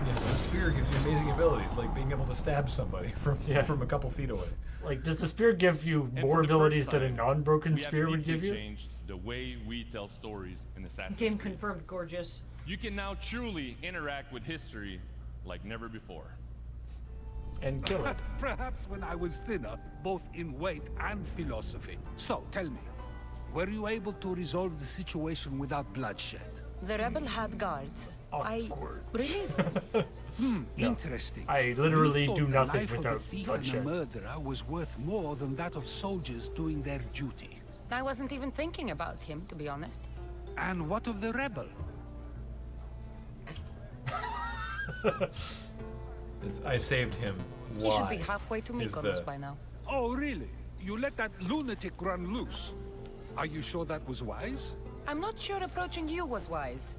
S2: Yeah, the spear gives you amazing abilities, like being able to stab somebody from a couple feet away.
S1: Like, does the spear give you
S6: And
S1: more
S6: for the
S1: abilities
S6: first
S1: than a
S6: time,
S1: non-broken
S6: we have
S1: spear would give
S6: deeply
S1: you?
S6: changed the way we tell stories in Assassin's
S3: Game
S6: Creed.
S3: confirmed gorgeous.
S6: You can now truly interact with history like never before.
S1: And kill it.
S17: Perhaps when I was thinner, both in weight and philosophy. So, tell me, were you able to resolve the situation without bloodshed?
S9: The rebel had guards. I relieved
S17: Interesting.
S1: I literally
S17: You thought
S1: do
S17: the
S1: nothing
S17: life of
S1: without
S17: a thief
S1: bloodshed.
S17: and a murderer was worth more than that of soldiers doing their duty.
S9: I wasn't even thinking about him, to be honest.
S17: And what of the rebel?
S2: I saved him.
S9: He should be halfway to Mykonos by now.
S17: Oh, really? You let that lunatic run loose? Are you sure that was wise?
S9: I'm not sure approaching you was wise.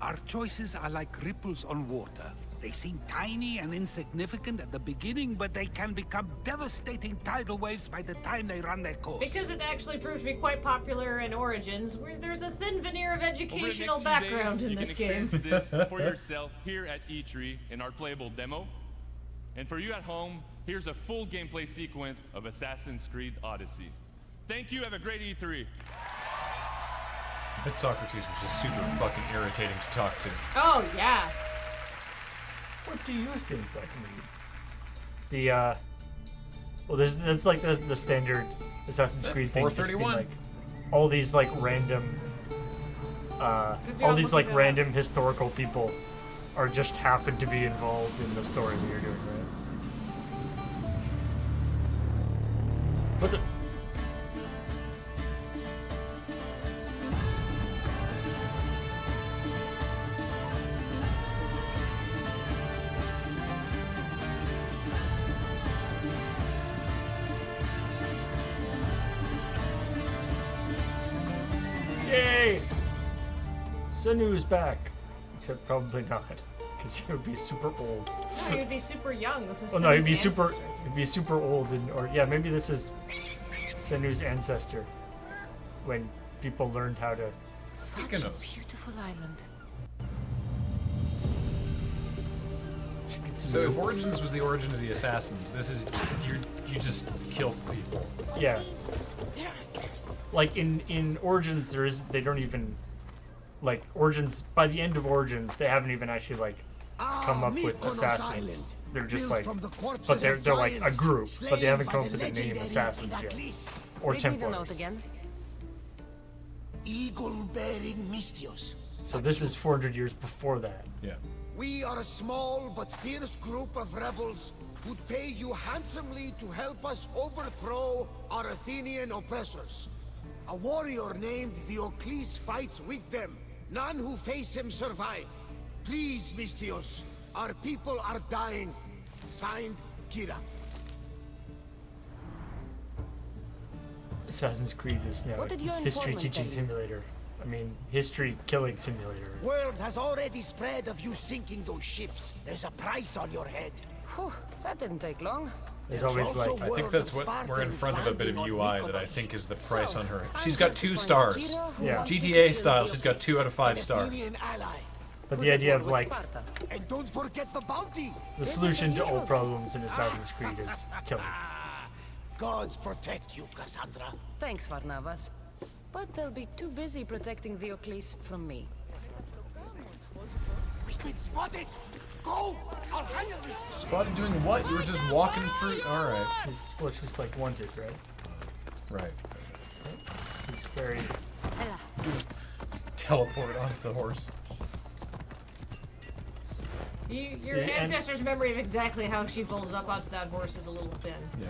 S17: Our choices are like ripples on water. They seem tiny and insignificant at the beginning, but they can become devastating tidal waves by the time they run their course.
S3: Because it actually proved to be quite popular in Origins, where there's a thin veneer of
S6: Over the
S3: educational
S6: next few
S3: background
S6: days,
S3: in
S6: you
S3: this
S6: can
S3: game.
S6: experience this for yourself here at E3 in our playable demo. And for you at home, here's a full gameplay sequence of Assassin's Creed Odyssey. Thank you, have a great E3.
S2: I bet Socrates was just super fucking irritating to talk to.
S3: Oh, yeah.
S1: What do you think that means? Well, that's like the standard Assassin's Creed thing. just being,
S2: 431.
S1: like, all these like random, all these like random historical people are just happen to be involved in the story that you're doing, right? What the? Yay! Sinu's back. Except probably not, because he would be super old.
S3: No, he would be super young. This is
S1: Oh no, he'd be
S3: Sinu's
S1: super. He'd be super old, or yeah, maybe this is Sinu's ancestor. When people learned how to.
S9: Such a beautiful island.
S2: So if Origins was the origin of the assassins, this is you just kill people.
S1: Yeah. Like in Origins, they don't even like Origins. By the end of Origins, they haven't even actually like come up with assassins. They're just like, but they're like a group, but they haven't come up with the name assassins yet, or
S9: Read me the note
S1: Templars.
S9: again.
S5: Eagle-bearing Mystios.
S1: So this is 400 years before that.
S2: Yeah.
S5: We are a small but fierce group of rebels who'd pay you handsomely to help us overthrow our Athenian oppressors. A warrior named Diocles fights with them. None who face him survive. Please, Mystios, our people are dying. Signed, Kira.
S1: Assassin's Creed is now
S13: What did your
S1: history
S13: informant
S1: teaching
S13: tell you?
S1: simulator. I mean, history killing simulator.
S5: Word has already spread of you sinking those ships. There's a price on your head.
S13: Whew, that didn't take long.
S1: There's always like
S2: I think that's what we're in front of a bit of UI that I think is the price on her. She's got 2 stars.
S1: Yeah.
S2: GTA style, she's got 2 out of 5 stars.
S1: But the idea of like
S5: And don't forget the bounty.
S1: the solution to all problems in Assassin's Creed is killing.
S5: Gods protect you, Cassandra.
S13: Thanks, Varnavas. But they'll be too busy protecting Theocles from me.
S5: We've been spotted. Go! I'll handle this.
S2: Spotted doing what? You were just walking through. All right.
S1: Well, she's like wanted, right?
S2: Right.
S1: She's very
S2: teleport onto the horse.
S3: Your
S1: Yeah, and-
S3: ancestor's memory of exactly how she folded up onto that horse is a little thin.
S1: Yeah.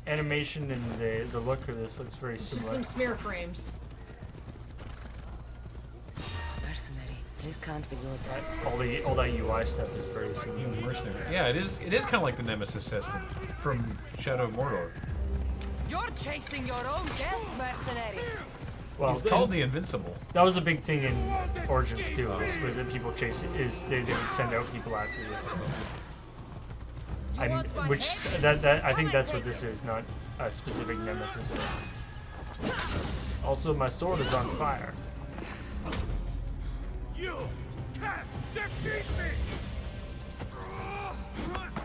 S1: Animation and the look of this looks very
S3: Just
S1: similar.
S3: some smear frames.
S13: Mercenary, this can't be good.
S1: All that UI stuff is very similar.
S2: Mercenary. Yeah, it is. It is kind of like the Nemesis system from Shadow of Mordor.
S9: You're chasing your own death, mercenary.
S1: Well,
S2: He's called the Invincible.
S1: That was a big thing in Origins too. Was that people chase it? Is they would send out people after you. I think that's what this is, not a specific Nemesis thing. Also, my sword is on fire.
S5: You can't defeat me.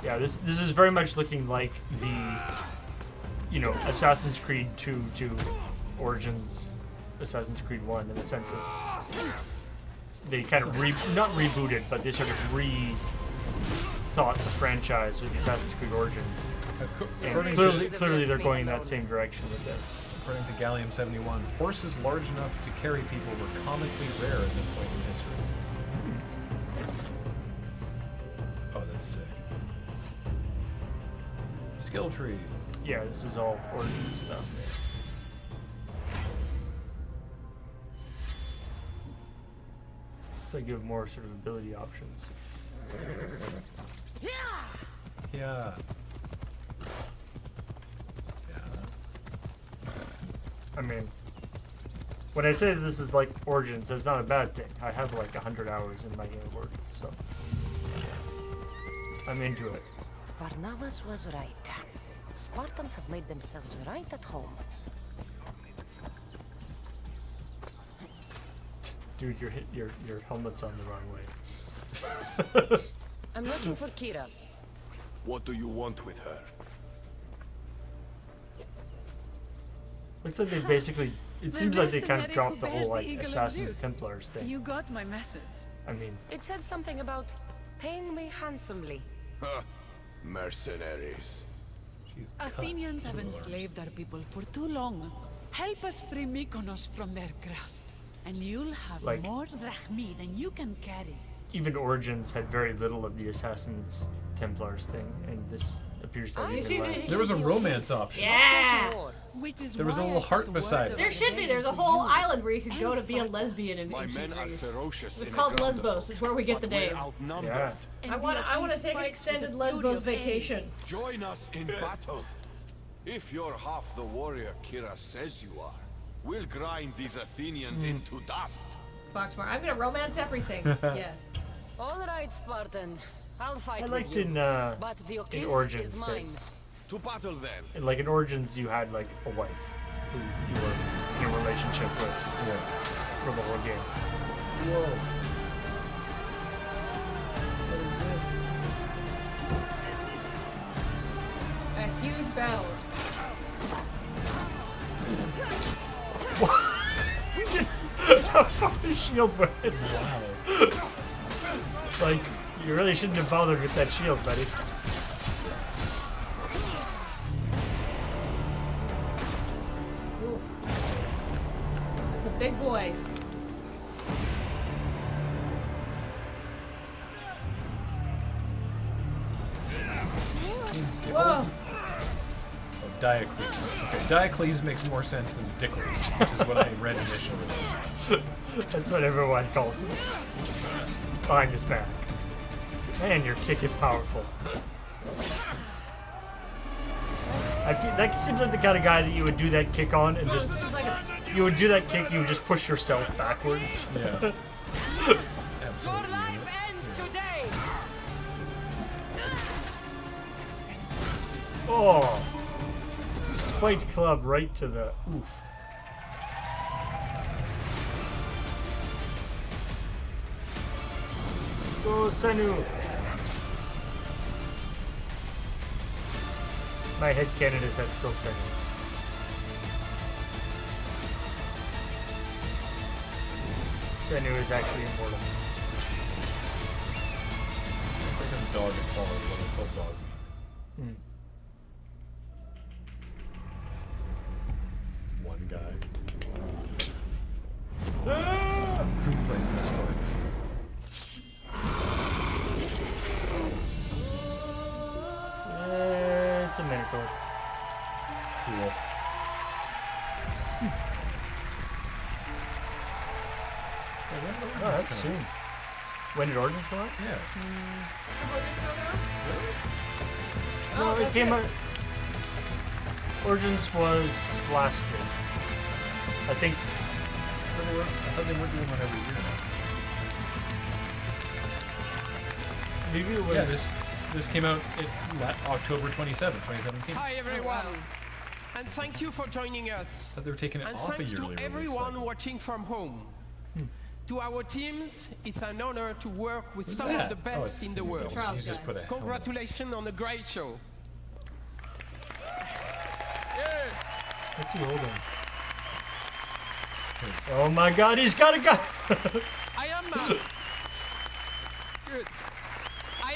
S1: Yeah, this is very much looking like the, Assassin's Creed 2 to Origins, Assassin's Creed 1 in the sense of they kind of not rebooted, but they sort of rethought the franchise with Assassin's Creed Origins. And clearly they're going in that same direction with this.
S2: According to Gallium 71, horses large enough to carry people were comically rare at this point in history. Oh, that's sick. Skill tree.
S1: Yeah, this is all Origins stuff. So you have more sort of ability options.
S2: Yeah.
S1: I mean, when I say this is like Origins, that's not a bad thing. I have like 100 hours in my game of Origins, so I'm into it.
S13: Varnavas was right. Spartans have made themselves right at home.
S1: Dude, your helmet's on the wrong way.
S13: I'm looking for Kira.
S7: What do you want with her?
S1: Looks like they basically. It seems like they kind of
S12: mercenary
S1: dropped
S12: who
S1: the whole
S12: bears
S1: like
S12: the eagle of
S1: Assassins
S12: Zeus.
S1: Templars thing.
S12: You got my message.
S1: I mean,
S13: It said something about paying me handsomely.
S7: Huh. Mercenaries.
S12: Athenians have enslaved our people for too long. Help us free Mykonos from their grasp, and you'll have
S1: Like-
S12: more drachmi than you can carry.
S1: even Origins had very little of the Assassins Templars thing, and this appears to have even less.
S2: There was a romance option.
S3: Yeah.
S2: There was a little heart beside
S3: There
S2: it.
S3: should be. There's a whole island where you could go to be a lesbian in ancient Greece. It's called Lesbos. It's where we get the name.
S1: Yeah.
S3: I want to take an extended Lesbos vacation.
S7: Join us in battle. If you're half the warrior Kira says you are, we'll grind these Athenians into dust.
S3: Foxmore, I'm gonna romance everything. Yes.
S13: All right, Spartan. I'll fight
S1: I
S13: with
S1: liked
S13: you.
S1: in
S13: But
S1: in
S13: Theocles
S1: Origins
S13: is
S1: that,
S13: mine.
S7: To battle then.
S1: and like in Origins you had like a wife who you were in a relationship with for the whole game. Whoa.
S3: A huge battle.
S1: How far the shield went. Wow. Like, you really shouldn't have bothered with that shield, buddy.
S3: Oof. That's a big boy. Whoa.
S2: Oh, Diocles. Okay, Diocles makes more sense than Dicles, which is what I read initially.
S1: That's what everyone calls him. Behind his back. Man, your kick is powerful. I feel that seems like the kind of guy that you would do that kick on and just you would do that kick. You would just push yourself backwards.
S2: Yeah.
S9: Your life ends today.
S1: Oh, spiked club right to the oof. Go Senu. My headcanon is that still Senu. Senu is actually immortal.
S2: It's like a dog and Fallout, but it's called dog meat. One guy. Like this one.
S1: It's a Minotaur.
S2: Cool.
S1: Oh, that's soon. When did Origins come out?
S2: Yeah.
S1: No, it came out. Origins was last year. I think.
S2: I thought they weren't doing one every year now.
S1: Maybe it was.
S2: Yeah, this came out October 27, 2017.
S23: Hi everyone, and thank you for joining us.
S2: I thought they were taking it
S23: And
S2: off a
S23: thanks
S2: yearly
S23: to
S2: release
S23: everyone
S2: cycle.
S23: watching from home. To our teams, it's an honor to work with
S2: Who's
S23: some
S2: that?
S23: of the best in the world.
S2: He's just put a helmet on.
S23: Congratulations on a great show.
S1: What's he holding? Oh my god, he's got a gun!
S23: I am good. I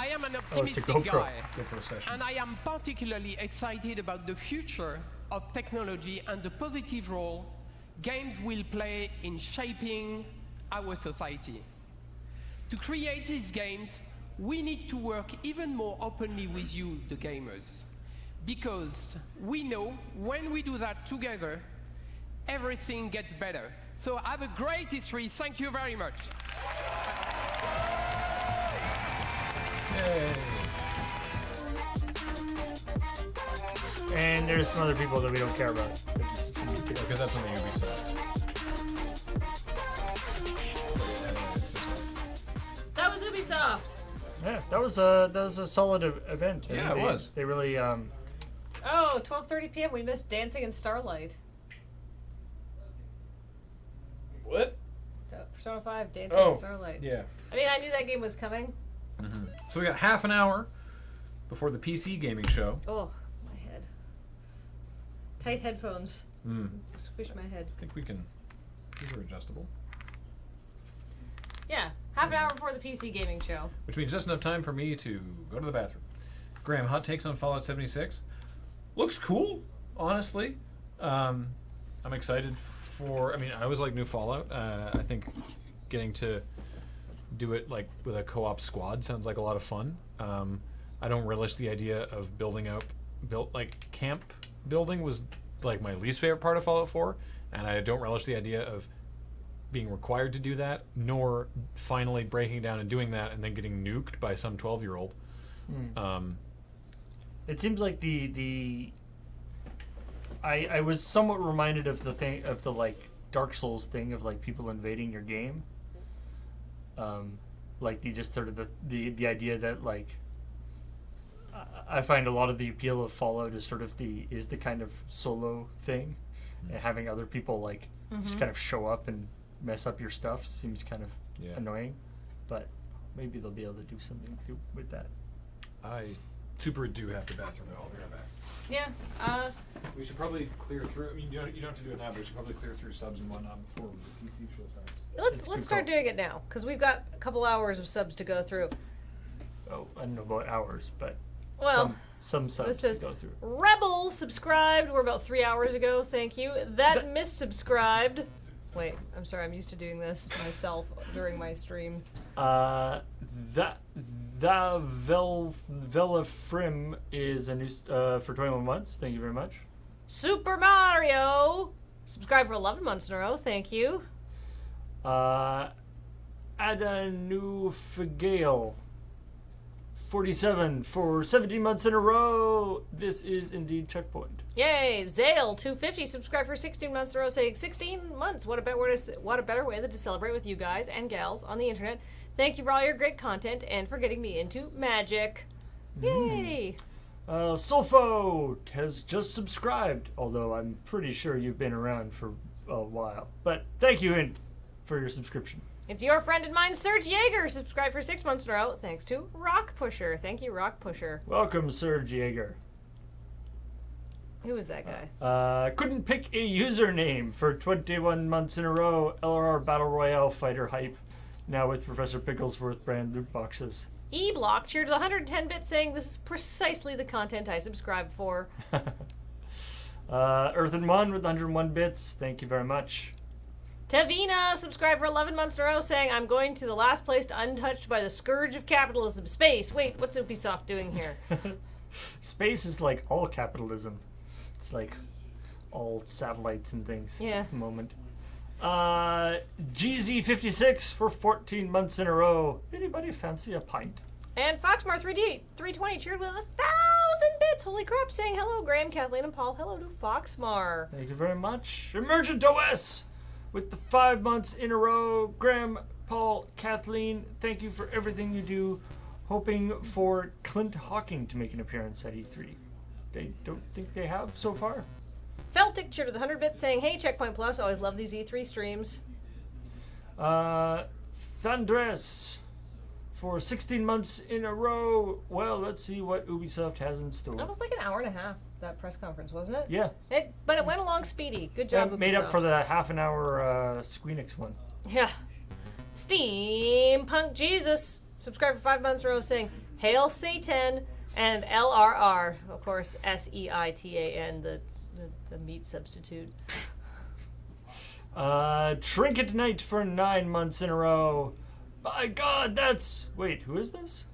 S23: am an optimistic
S1: GoPro.
S23: guy,
S2: GoPro session.
S23: and I am particularly excited about the future of technology and the positive role games will play in shaping our society. To create these games, we need to work even more openly with you, the gamers, because we know when we do that together, everything gets better. So have a great history. Thank you very much.
S2: Yay.
S1: And there's some other people that we don't care about.
S2: Because that's on the Ubisoft.
S3: That was Ubisoft.
S1: Yeah, that was a solid event. I
S2: Yeah,
S1: think
S2: it was.
S1: They really
S3: Oh, 12:30 p.m. We missed Dancing in Starlight.
S2: What?
S3: Persona 5, Dancing
S2: Oh,
S3: in Starlight.
S2: yeah.
S3: I mean, I knew that game was coming.
S2: So we got half an hour before the PC gaming show.
S3: Oh, my head. Tight headphones.
S2: Mm.
S3: Squish my head.
S2: I think we can. These are adjustable.
S3: Yeah, half an hour before the PC gaming show.
S2: Which means just enough time for me to go to the bathroom. Graham, hot takes on Fallout 76. Looks cool, honestly. I'm excited for. I mean, I always like new Fallout. I think getting to do it like with a co-op squad sounds like a lot of fun. I don't relish the idea of camp building was like my least favorite part of Fallout 4, and I don't relish the idea of being required to do that, nor finally breaking down and doing that and then getting nuked by some 12-year-old.
S1: It seems like I was somewhat reminded of the like Dark Souls thing of like people invading your game. Like the just sort of the idea that like I find a lot of the appeal of Fallout is sort of the kind of solo thing, and having other people like just kind of show up and mess up your stuff seems kind of annoying, but maybe they'll be able to do something with that.
S2: I super do have to bathroom. I'll be right back.
S3: Yeah.
S2: We should probably clear through. I mean, you don't have to do it now, but we should probably clear through subs and whatnot before the PC show starts.
S3: Let's start doing it now, because we've got a couple hours of subs to go through.
S1: Oh, I don't know about hours, but
S3: Well,
S1: some subs
S3: this
S1: to
S3: says
S1: go through.
S3: Rebel subscribed. We're about 3 hours ago. Thank you. That missubscribed. Wait, I'm sorry. I'm used to doing this myself during my stream.
S1: The Velafrim is a new for 21 months. Thank you very much.
S3: Super Mario subscribed for 11 months in a row. Thank you.
S1: Add a new Figale. 47 for 17 months in a row. This is indeed Checkpoint.
S3: Yay! Zale 250 subscribed for 16 months in a row, saying 16 months. What a better way than to celebrate with you guys and gals on the internet. Thank you for all your great content and for getting me into magic. Yay!
S1: Sulfo has just subscribed, although I'm pretty sure you've been around for a while. But thank you for your subscription.
S3: It's your friend and mine, Serge Yeager, subscribed for 6 months in a row, thanks to Rock Pusher. Thank you, Rock Pusher.
S1: Welcome, Serge Yeager.
S3: Who is that guy?
S1: Couldn't pick a username for 21 months in a row. LRR Battle Royale Fighter Hype. Now with Professor Picklesworth brand loot boxes.
S3: E-Block cheered to 110-bit, saying this is precisely the content I subscribe for.
S1: Earthen One with 101 bits. Thank you very much.
S3: Tavina subscribed for 11 months in a row, saying, I'm going to the last place untouched by the scourge of capitalism, space. Wait, what's Ubisoft doing here?
S1: Space is like all capitalism. It's like all satellites and things at the moment. GZ56 for 14 months in a row. Anybody fancy a pint?
S3: And Foxmar 320 cheered with 1,000 bits. Holy crap, saying hello, Graham, Kathleen, and Paul. Hello to Foxmar.
S1: Thank you very much. Emergent OS with the 5 months in a row. Graham, Paul, Kathleen, thank you for everything you do. Hoping for Clint Hawking to make an appearance at E3. They don't think they have so far.
S3: Feltic cheered with 100 bits, saying, hey, Checkpoint Plus, always love these E3 streams.
S1: Thandres for 16 months in a row. Well, let's see what Ubisoft has in store.
S3: That was like an hour and a half, that press conference, wasn't it?
S1: Yeah.
S3: But it went along speedy. Good job, Ubisoft.
S1: Made up for the half an hour Squeenix one.
S3: Yeah. Steampunk Jesus subscribed for 5 months in a row, saying, Hail Satan, and LRR. Of course, SEITAN, the meat substitute.
S1: Trinket Knight for 9 months in a row. My God, that's... Wait, who is this?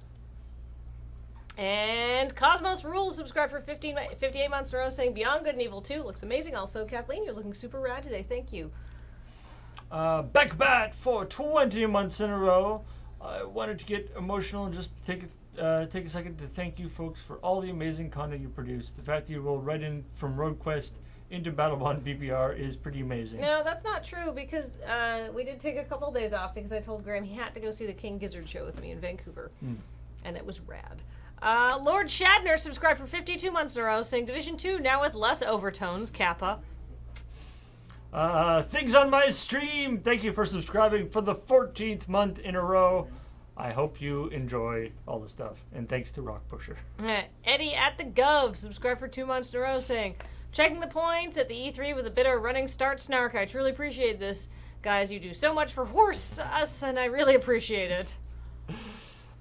S3: And Cosmos Rules subscribed for 58 months in a row, saying Beyond Good and Evil 2 looks amazing. Also, Kathleen, you're looking super rad today. Thank you.
S1: Beckbat for 20 months in a row. I wanted to get emotional and just take a second to thank you folks for all the amazing content you produce. The fact that you rolled right in from RoadQuest into Battlebond BBR is pretty amazing.
S3: No, that's not true, because we did take a couple of days off because I told Graham he had to go see the King Gizzard show with me in Vancouver. And it was rad. Lord Shadner subscribed for 52 months in a row, saying Division 2 now with less overtones, Kappa.
S1: Things on my stream. Thank you for subscribing for the 14th month in a row. I hope you enjoy all the stuff. And thanks to Rock Pusher.
S3: Eddie at the Gov subscribed for 2 months in a row, saying, checking the points at the E3 with a bit of running start snark. I truly appreciate this. Guys, you do so much for us, and I really appreciate it.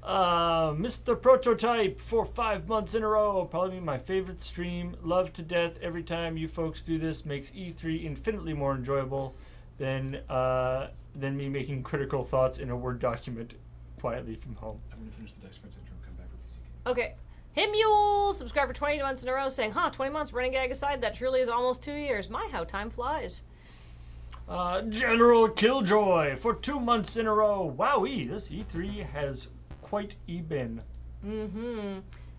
S1: Mr. Prototype for 5 months in a row. Probably my favorite stream. Love to death every time you folks do this. Makes E3 infinitely more enjoyable than me making critical thoughts in a Word document quietly from home.
S2: I'm going to finish the Dex Friends intro and come back for PC Game.
S3: Okay. Himule subscribed for 20 months in a row, saying, 20 months, running gag aside, that truly is almost 2 years. My, how time flies.
S1: General Killjoy for 2 months in a row. Wowee, this E3 has quite been.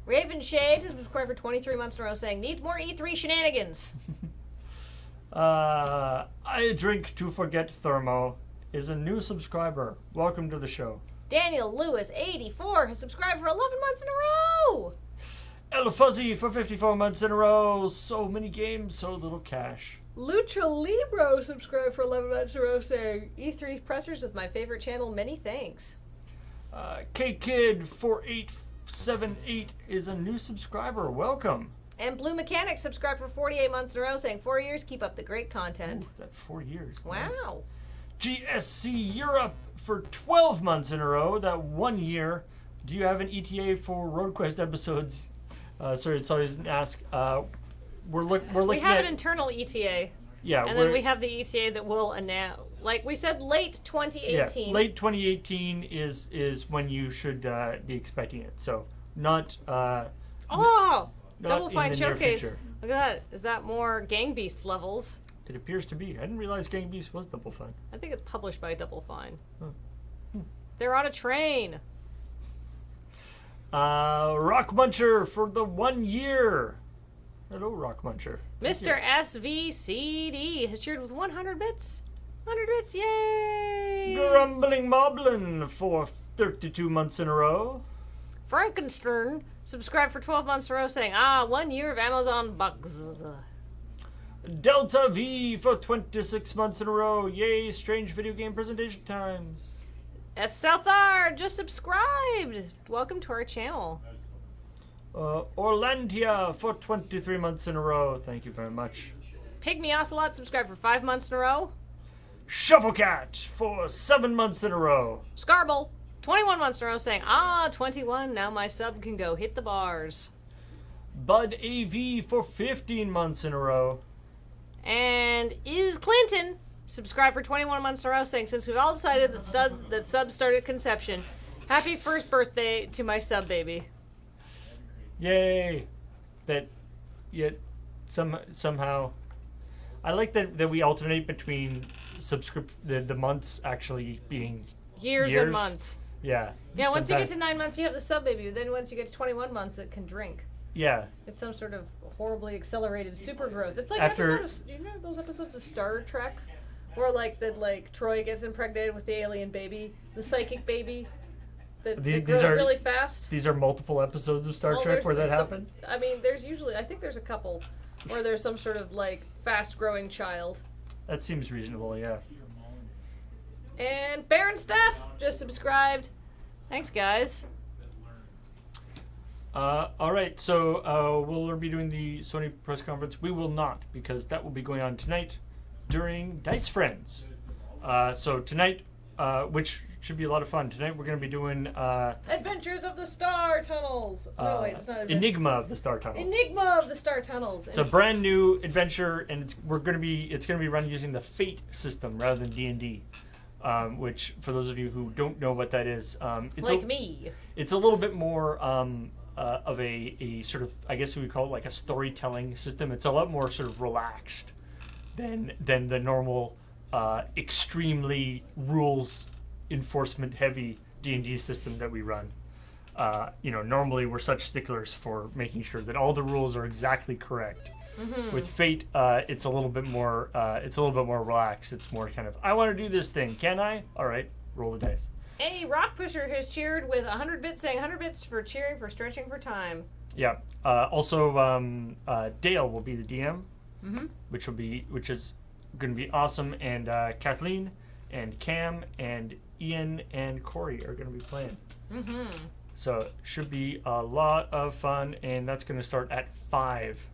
S3: Raven Shade has subscribed for 23 months in a row, saying, needs more E3 shenanigans.
S1: I Drink to Forget Thermo is a new subscriber. Welcome to the show.
S3: Daniel Lewis, 84, has subscribed for 11 months in a row.
S1: El Fuzzy for 54 months in a row. So many games, so little cash.
S3: Lucha Libro subscribed for 11 months in a row, saying, E3 pressers with my favorite channel, many thanks.
S1: K-Kid 4878 is a new subscriber. Welcome.
S3: And Blue Mechanics subscribed for 48 months in a row, saying 4 years, keep up the great content.
S1: Ooh, that 4 years.
S3: Wow.
S1: Nice. GSC Europe for 12 months in a row. That 1 year. Do you have an ETA for RoadQuest episodes? Sorry, I didn't ask. We're looking
S3: We have
S1: at
S3: an internal ETA.
S1: Yeah,
S3: and then we have the ETA that will announce. Like we said, late 2018.
S1: Yeah, late 2018 is when you should be expecting it. So not.
S3: Double Fine
S1: in the near
S3: Showcase.
S1: future.
S3: Look at that. Is that more Gang Beasts levels?
S1: It appears to be. I didn't realize Gang Beasts was Double Fine.
S3: I think it's published by Double Fine.
S1: Huh.
S3: They're on a train.
S1: Rock Muncher for the 1 year. Hello, Rock Muncher.
S3: Mr. SVCD has cheered with 100 bits. 100 bits, yay!
S1: Grumbling Moblin for 32 months in a row.
S3: Frankenstern subscribed for 12 months in a row saying, 1 year of Amazon bugs.
S1: Delta V for 26 months in a row. Yay, strange video game presentation times.
S3: S. Southar just subscribed. Welcome to our channel.
S1: Orlandia for 23 months in a row. Thank you very much.
S3: Pygmy Ocelot subscribed for 5 months in a row.
S1: Shufflecat for 7 months in a row.
S3: Scarble, 21 months in a row saying, 21, now my sub can go hit the bars.
S1: Bud AV for 15 months in a row.
S3: And Is Clinton subscribed for 21 months in a row saying, since we've all decided that subs start at conception, happy first birthday to my sub baby.
S1: Yay. That yet somehow I like that we alternate between the months actually being
S3: years and months.
S1: Yeah.
S3: Yeah, once you get to 9 months you have the sub baby, then once you get to 21 months it can drink.
S1: Yeah.
S3: It's some sort of horribly accelerated super growth. It's like do you know those episodes of Star Trek where Troy gets impregnated with the alien baby, the psychic baby that grows really fast?
S1: These are multiple episodes of Star Trek where that happened?
S3: I mean, I think there's a couple where there's some sort of fast growing child.
S1: That seems reasonable, yeah.
S3: And Baron Staff just subscribed. Thanks, guys.
S1: All right, so we'll be doing the Sony press conference. We will not, because that will be going on tonight during Dice Friends. So tonight, which should be a lot of fun. Tonight we're going to be doing
S3: Adventures of the Star Tunnels. No, wait, it's not Adventures.
S1: Enigma of the Star Tunnels.
S3: Enigma of the Star Tunnels.
S1: It's a brand new adventure, and it's going to be run using the Fate system rather than D&D. Which, for those of you who don't know what that is, it's
S3: me.
S1: It's a little bit more of a sort of, I guess we would call it like a storytelling system. It's a lot more sort of relaxed than the normal, extremely rules enforcement heavy D&D system that we run. Normally we're such sticklers for making sure that all the rules are exactly correct. Mm-hmm. With Fate, it's a little bit more relaxed. It's more kind of, I want to do this thing. Can I? All right, roll the dice.
S3: A Rock Pusher has cheered with 100 bits, saying 100 bits for cheering for stretching for time.
S1: Yeah. Also, Dale will be the DM,
S3: mm-hmm.
S1: which is going to be awesome. And Kathleen and Cam and Ian and Corey are going to be playing.
S3: Mm-hmm.
S1: So should be a lot of fun, and that's going to start at 5.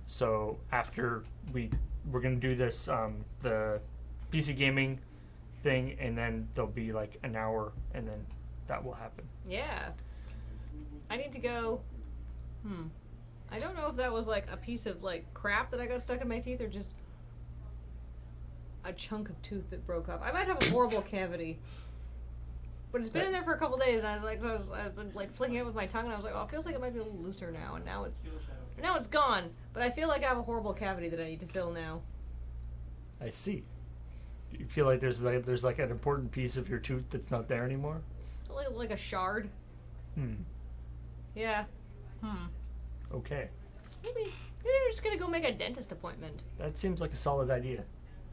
S1: So after we're going to do this, the PC gaming thing, and then there'll be like an hour, and then that will happen.
S3: Yeah. I need to go. I don't know if that was like a piece of crap that I got stuck in my teeth or just a chunk of tooth that broke up. I might have a horrible cavity. But it's been in there for a couple days, and I've been flicking it with my tongue, and I was like, oh, it feels like it might be a little looser now, and now it's gone. But I feel like I have a horrible cavity that I need to fill now.
S1: I see. Do you feel like there's an important piece of your tooth that's not there anymore?
S3: Like a shard. Yeah.
S1: Okay.
S3: Maybe I'm just gonna go make a dentist appointment.
S1: That seems like a solid idea.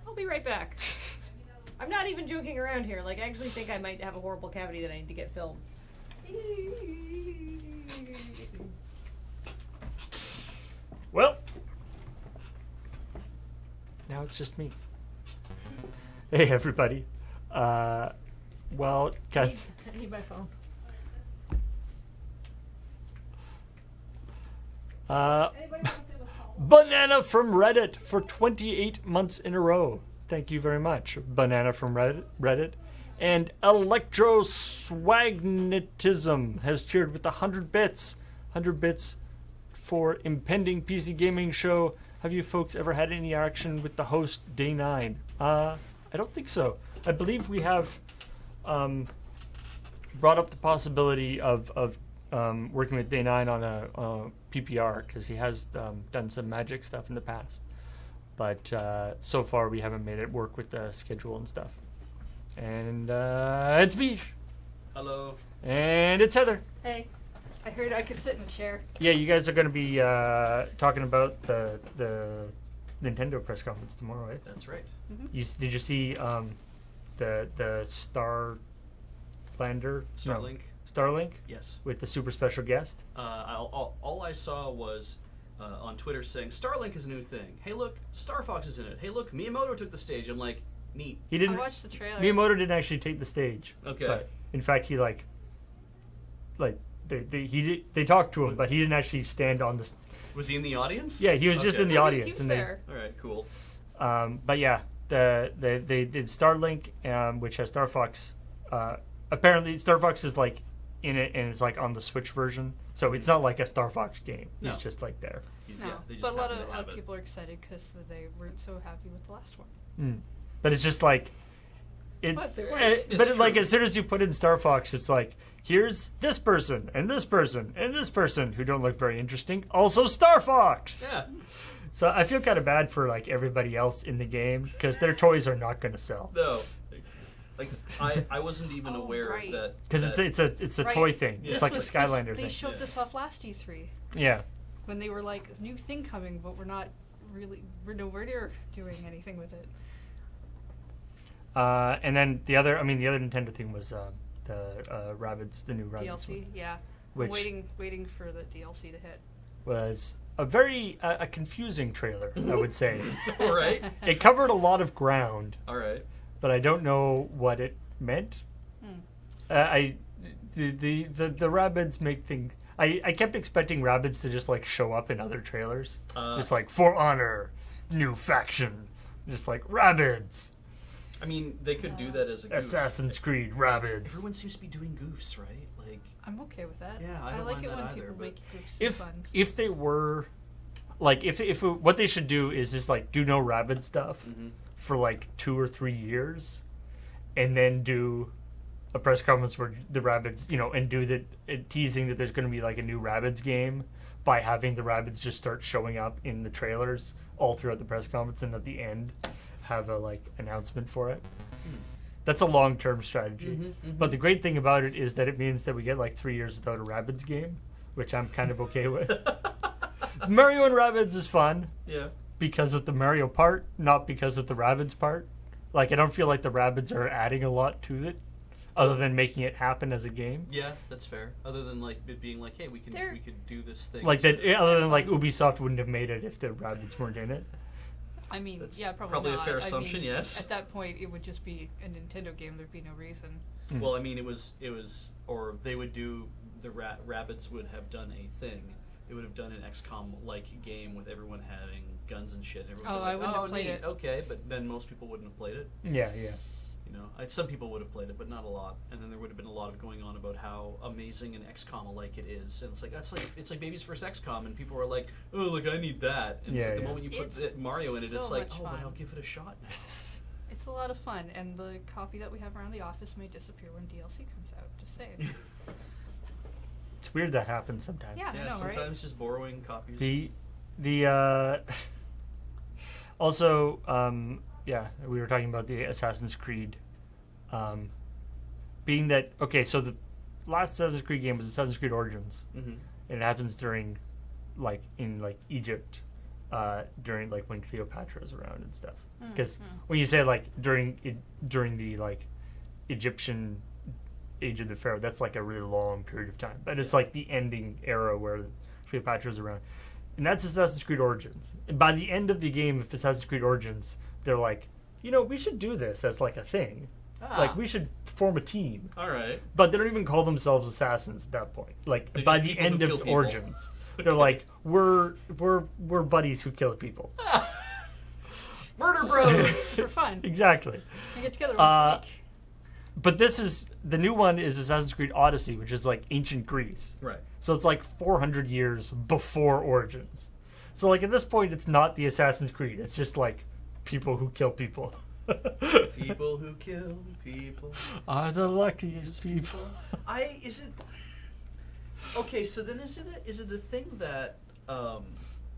S3: I'll be right back. I'm not even joking around here. I actually think I might have a horrible cavity that I need to get filled.
S1: Well, now it's just me. Hey, everybody. I
S3: need my phone.
S1: Banana from Reddit for 28 months in a row. Thank you very much, Banana from Reddit. And Electro Swagnetism has cheered with 100 bits. 100 bits for impending PC gaming show. Have you folks ever had any action with the host Day 9? I don't think so. I believe we have brought up the possibility of working with Day 9 on a PPR, because he has done some magic stuff in the past. But so far we haven't made it work with the schedule and stuff. And it's Beach.
S14: Hello.
S1: And it's Heather.
S3: Hey, I heard I could sit in a chair.
S1: Yeah, you guys are going to be talking about the Nintendo press conference tomorrow, right?
S14: That's right.
S1: Did you see the Starlander?
S14: Starlink?
S1: No, Starlink?
S14: Yes.
S1: With the super special guest?
S14: All I saw was on Twitter saying, Starlink is a new thing. Hey, look, Star Fox is in it. Hey, look, Miyamoto took the stage. I'm like, neat.
S1: He didn't.
S3: I watched the trailer.
S1: Miyamoto didn't actually take the stage.
S14: Okay.
S1: But in fact, he they talked to him, but he didn't actually stand on the.
S14: Was he in the audience?
S1: Yeah, he was just in the audience.
S3: He was there.
S14: All right, cool.
S1: But yeah, they did Starlink, which has Star Fox. Apparently, Star Fox is like in it, and it's like on the Switch version, so it's not like a Star Fox game.
S14: No.
S1: He's just like there.
S3: No, but a lot of people are excited because they weren't so happy with the last one.
S1: But it's just like it.
S3: But there
S1: But
S3: is.
S1: like as soon as you put in Star Fox, it's like here's this person and this person and this person who don't look very interesting. Also Star Fox.
S14: Yeah.
S1: So I feel kind of bad for like everybody else in the game because their toys are not going to sell.
S14: No. Like I wasn't even aware that
S1: Because it's a toy thing.
S14: Yeah.
S1: It's like a Skylander
S3: They
S1: thing.
S3: showed this off last E3.
S1: Yeah.
S3: When they were like, new thing coming, but we're nowhere near doing anything with it.
S1: And then the other Nintendo thing was the Rabbids, the new Rabbids
S3: DLC,
S1: one,
S3: yeah.
S1: which
S3: I'm waiting for the DLC to hit.
S1: was a very a confusing trailer, I would say.
S14: All right.
S1: It covered a lot of ground.
S14: All right.
S1: But I don't know what it meant. The Rabbids make things. I kept expecting Rabbids to just like show up in other trailers, just like For Honor, new faction, just like Rabbids.
S14: I mean, they could do that as a goof.
S1: Assassin's Creed Rabbids.
S14: Everyone seems to be doing goofs, right? Like
S3: I'm okay with that.
S14: Yeah,
S3: I
S14: don't
S3: like
S14: mind
S3: it
S14: that
S3: when
S14: either,
S3: people
S14: but
S3: make goofs and fun.
S1: If they were, like, if what they should do is just like do no Rabbid stuff for like 2 or 3 years, and then do a press conference where the Rabbids, and do the teasing that there's going to be like a new Rabbids game by having the Rabbids just start showing up in the trailers all throughout the press conference, and at the end have a like announcement for it. That's a long-term strategy. But the great thing about it is that it means that we get like 3 years without a Rabbids game, which I'm kind of okay with. Mario and Rabbids is fun.
S14: Yeah.
S1: Because of the Mario part, not because of the Rabbids part. Like, I don't feel like the Rabbids are adding a lot to it, other than making it happen as a game.
S14: Yeah, that's fair. Other than like it being like, hey, we could do this thing.
S1: Like that. Other than like Ubisoft wouldn't have made it if the Rabbids weren't in it.
S3: I mean,
S14: That's
S3: yeah, probably
S14: probably a
S3: not.
S14: fair
S3: I
S14: assumption,
S3: mean,
S14: yes.
S3: At that point, it would just be a Nintendo game. There'd be no reason.
S14: Well, I mean, it was, or they would do the Rabbids would have done a thing. They would have done an XCOM-like game with everyone having guns and shit. And everyone would be
S3: I
S14: like,
S3: wouldn't have played
S14: neat,
S3: it.
S14: Okay, but then most people wouldn't have played it.
S1: Yeah.
S14: Some people would have played it, but not a lot. And then there would have been a lot of going on about how amazing and XCOM-alike it is. And it's like Baby's First XCOM, and people were like, "Oh, look, I need that." And it's like the moment you put Mario in it, it's
S3: so
S14: like,
S3: much
S14: "Oh, but
S3: fun.
S14: I'll give it a shot now."
S3: It's a lot of fun, and the copy that we have around the office may disappear when DLC comes out. Just saying.
S1: It's weird that happens sometimes.
S3: Yeah, I know,
S14: sometimes
S3: right?
S14: just borrowing copies.
S1: Also, we were talking about the Assassin's Creed. Being that so the last Assassin's Creed game was Assassin's Creed Origins, and it happens during, in Egypt, during when Cleopatra is around and stuff. Because when you say during the Egyptian age of the Pharaoh, that's like a really long period of time. But it's like the ending era where Cleopatra is around, and that's Assassin's Creed Origins. And by the end of the game of Assassin's Creed Origins, they're like, we should do this as like a thing. Like, we should form a team.
S14: All right.
S1: But they don't even call themselves assassins at that point. Like, by the end of Origins, they're like, we're buddies who kill people.
S14: Murder bros!
S3: For fun.
S1: Exactly.
S3: We get together once a week.
S1: But the new one is Assassin's Creed Odyssey, which is like ancient Greece.
S14: Right.
S1: So it's like 400 years before Origins. So like at this point, it's not the Assassin's Creed. It's just like people who kill people.
S14: People who kill people
S1: are the luckiest people.
S14: Okay, so then is it a thing that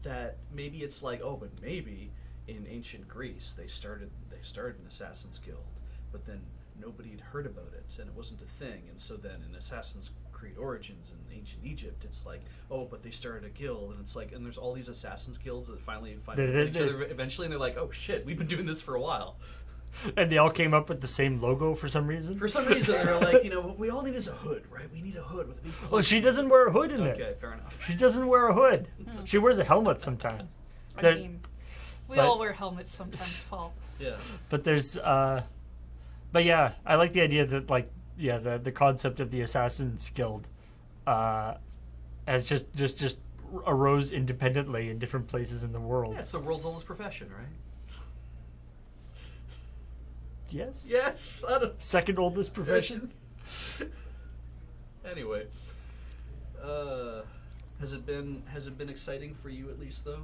S14: that maybe it's like, but maybe in ancient Greece they started an Assassin's Guild, but then nobody had heard about it, and it wasn't a thing. And so then in Assassin's Creed Origins in ancient Egypt, it's like, oh, but they started a guild, and it's like, and there's all these Assassin's guilds that finally find each other eventually, and they're like, oh shit, we've been doing this for a while.
S1: And they all came up with the same logo for some reason?
S14: For some reason, they're like, what we all need is a hood, right? We need a hood with a big...
S1: Well, she doesn't wear a hood in it.
S14: Okay, fair enough.
S1: She doesn't wear a hood. She wears a helmet sometimes.
S3: I mean, we all wear helmets sometimes, Paul.
S14: Yeah.
S1: But there's... but yeah, I like the idea that, like, yeah, the concept of the Assassin's Guild has just arose independently in different places in the world.
S14: Yeah, it's the world's oldest profession, right?
S1: Yes.
S14: Yes.
S1: Second oldest profession.
S14: Anyway, has it been exciting for you at least though?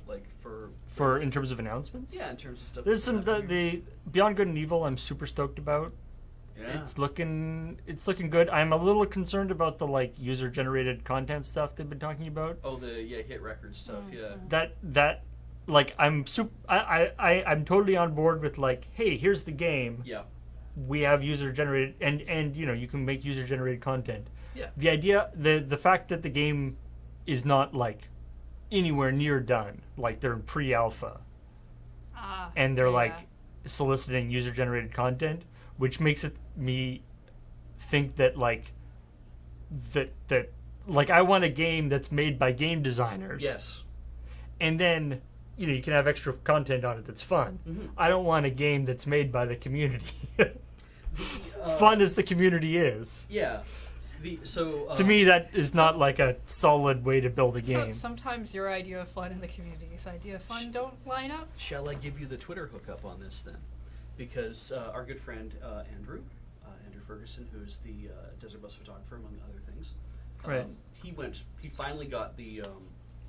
S14: Like for
S1: in terms of announcements?
S14: Yeah, in terms of stuff.
S1: There's some the Beyond Good and Evil I'm super stoked about.
S14: Yeah.
S1: It's looking good. I'm a little concerned about the like user generated content stuff they've been talking about.
S14: Oh, the hit record stuff. Yeah.
S1: That like I'm I'm totally on board with like, hey, here's the game.
S14: Yeah.
S1: We have user generated and you can make user generated content.
S14: Yeah.
S1: The idea the fact that the game is not like anywhere near done, like they're in pre-alpha. And they're like soliciting user generated content, which makes me think that like that like I want a game that's made by game designers.
S14: Yes.
S1: And then you can have extra content on it that's fun.
S14: Mm-hmm.
S1: I don't want a game that's made by the community. Fun as the community is.
S14: Yeah.
S1: To me, that is not like a solid way to build a game.
S3: Sometimes your idea of fun and the community's idea of fun don't line up.
S14: Shall I give you the Twitter hookup on this then? Because our good friend Andrew Ferguson, who's the Desert Bus photographer among other things,
S1: right?
S14: He finally got the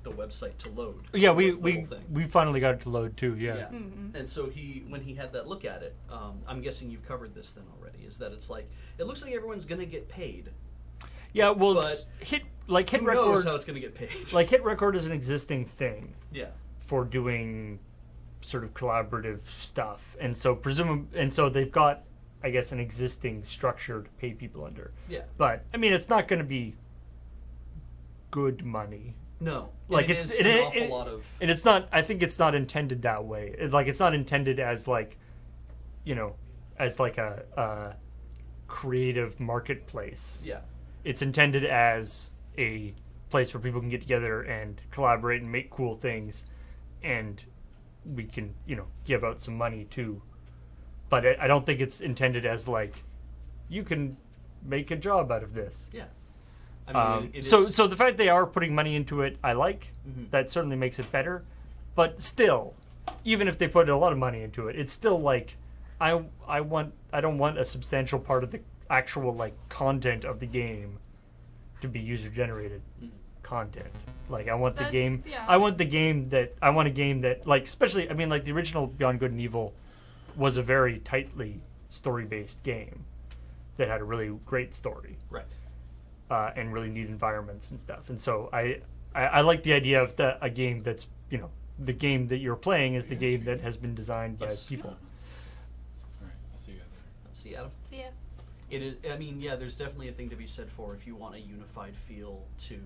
S14: website to load.
S1: Yeah,
S14: the
S1: we
S14: whole thing.
S1: we finally got it to load too. Yeah.
S14: Mm-hmm. And so when he had that look at it, I'm guessing you've covered this then already. Is that it's like it looks like everyone's gonna get paid.
S1: Yeah, well,
S14: but
S1: hit
S14: who
S1: record.
S14: knows how it's gonna get paid?
S1: Like hit record is an existing thing.
S14: Yeah.
S1: For doing sort of collaborative stuff, and so they've got, I guess, an existing structure to pay people under.
S14: Yeah.
S1: But I mean, it's not going to be good money.
S14: No.
S1: Like
S14: and
S1: it's
S14: an awful lot of.
S1: And it's not. I think it's not intended that way. It's not intended as like, as like a creative marketplace.
S14: Yeah.
S1: It's intended as a place where people can get together and collaborate and make cool things, and we can, give out some money too. But I don't think it's intended as like, you can make a job out of this.
S14: Yeah. I mean,
S1: so the fact they are putting money into it, I like.
S14: Mm-hmm.
S1: That certainly makes it better. But still, even if they put a lot of money into it, it's still like, I don't want a substantial part of the actual like content of the game to be user generated content. Like I want the game.
S3: Yeah.
S1: I want a game that like, especially, I mean, like the original Beyond Good and Evil was a very tightly story-based game that had a really great story,
S14: right?
S1: And really neat environments and stuff. And so I like the idea of a game that's the game that you're playing is the game that has been designed by people.
S2: All right, I'll see you guys later.
S14: See you, Adam.
S3: See ya.
S14: It is. I mean, yeah. There's definitely a thing to be said for if you want a unified feel to.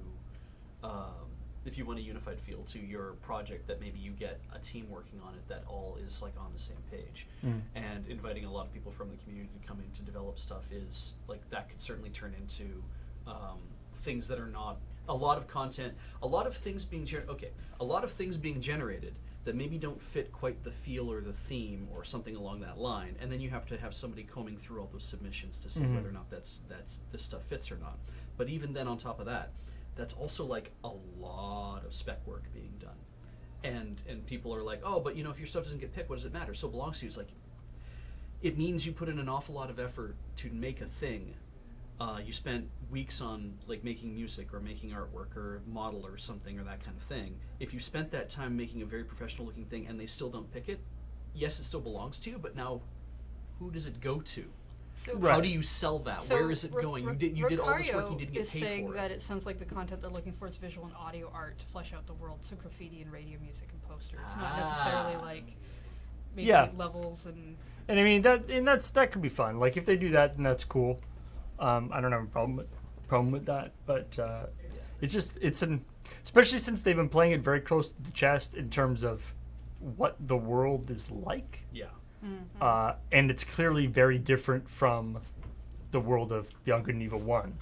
S14: Your project, that maybe you get a team working on it that all is like on the same page, and inviting a lot of people from the community to come in to develop stuff is like that could certainly turn into things that are not a lot of content, a lot of things being generated that maybe don't fit quite the feel or the theme or something along that line, and then you have to have somebody combing through all those submissions to see whether or not that's this stuff fits or not. But even then, on top of that, that's also like a lot of spec work being done, and people are like, oh, but if your stuff doesn't get picked, what does it matter? So it belongs to you. It's like it means you put in an awful lot of effort to make a thing. You spent weeks on like making music or making artwork or model or something or that kind of thing. If you spent that time making a very professional looking thing and they still don't pick it, yes, it still belongs to you, but now who does it go to?
S3: So
S14: how do you sell that?
S3: So
S14: where is it going? You did all this work, you didn't get
S3: is
S14: paid
S3: saying
S14: for it.
S3: that it sounds like the content they're looking for is visual and audio art to flesh out the world, so graffiti and radio music and posters, not necessarily like making levels and
S1: And I mean that could be fun. Like if they do that, then that's cool. I don't have a problem with that, but especially since they've been playing it very close to the chest in terms of what the world is like.
S14: Yeah.
S1: Mm-hmm. And it's clearly very different from the world of Beyond Good and Evil 1.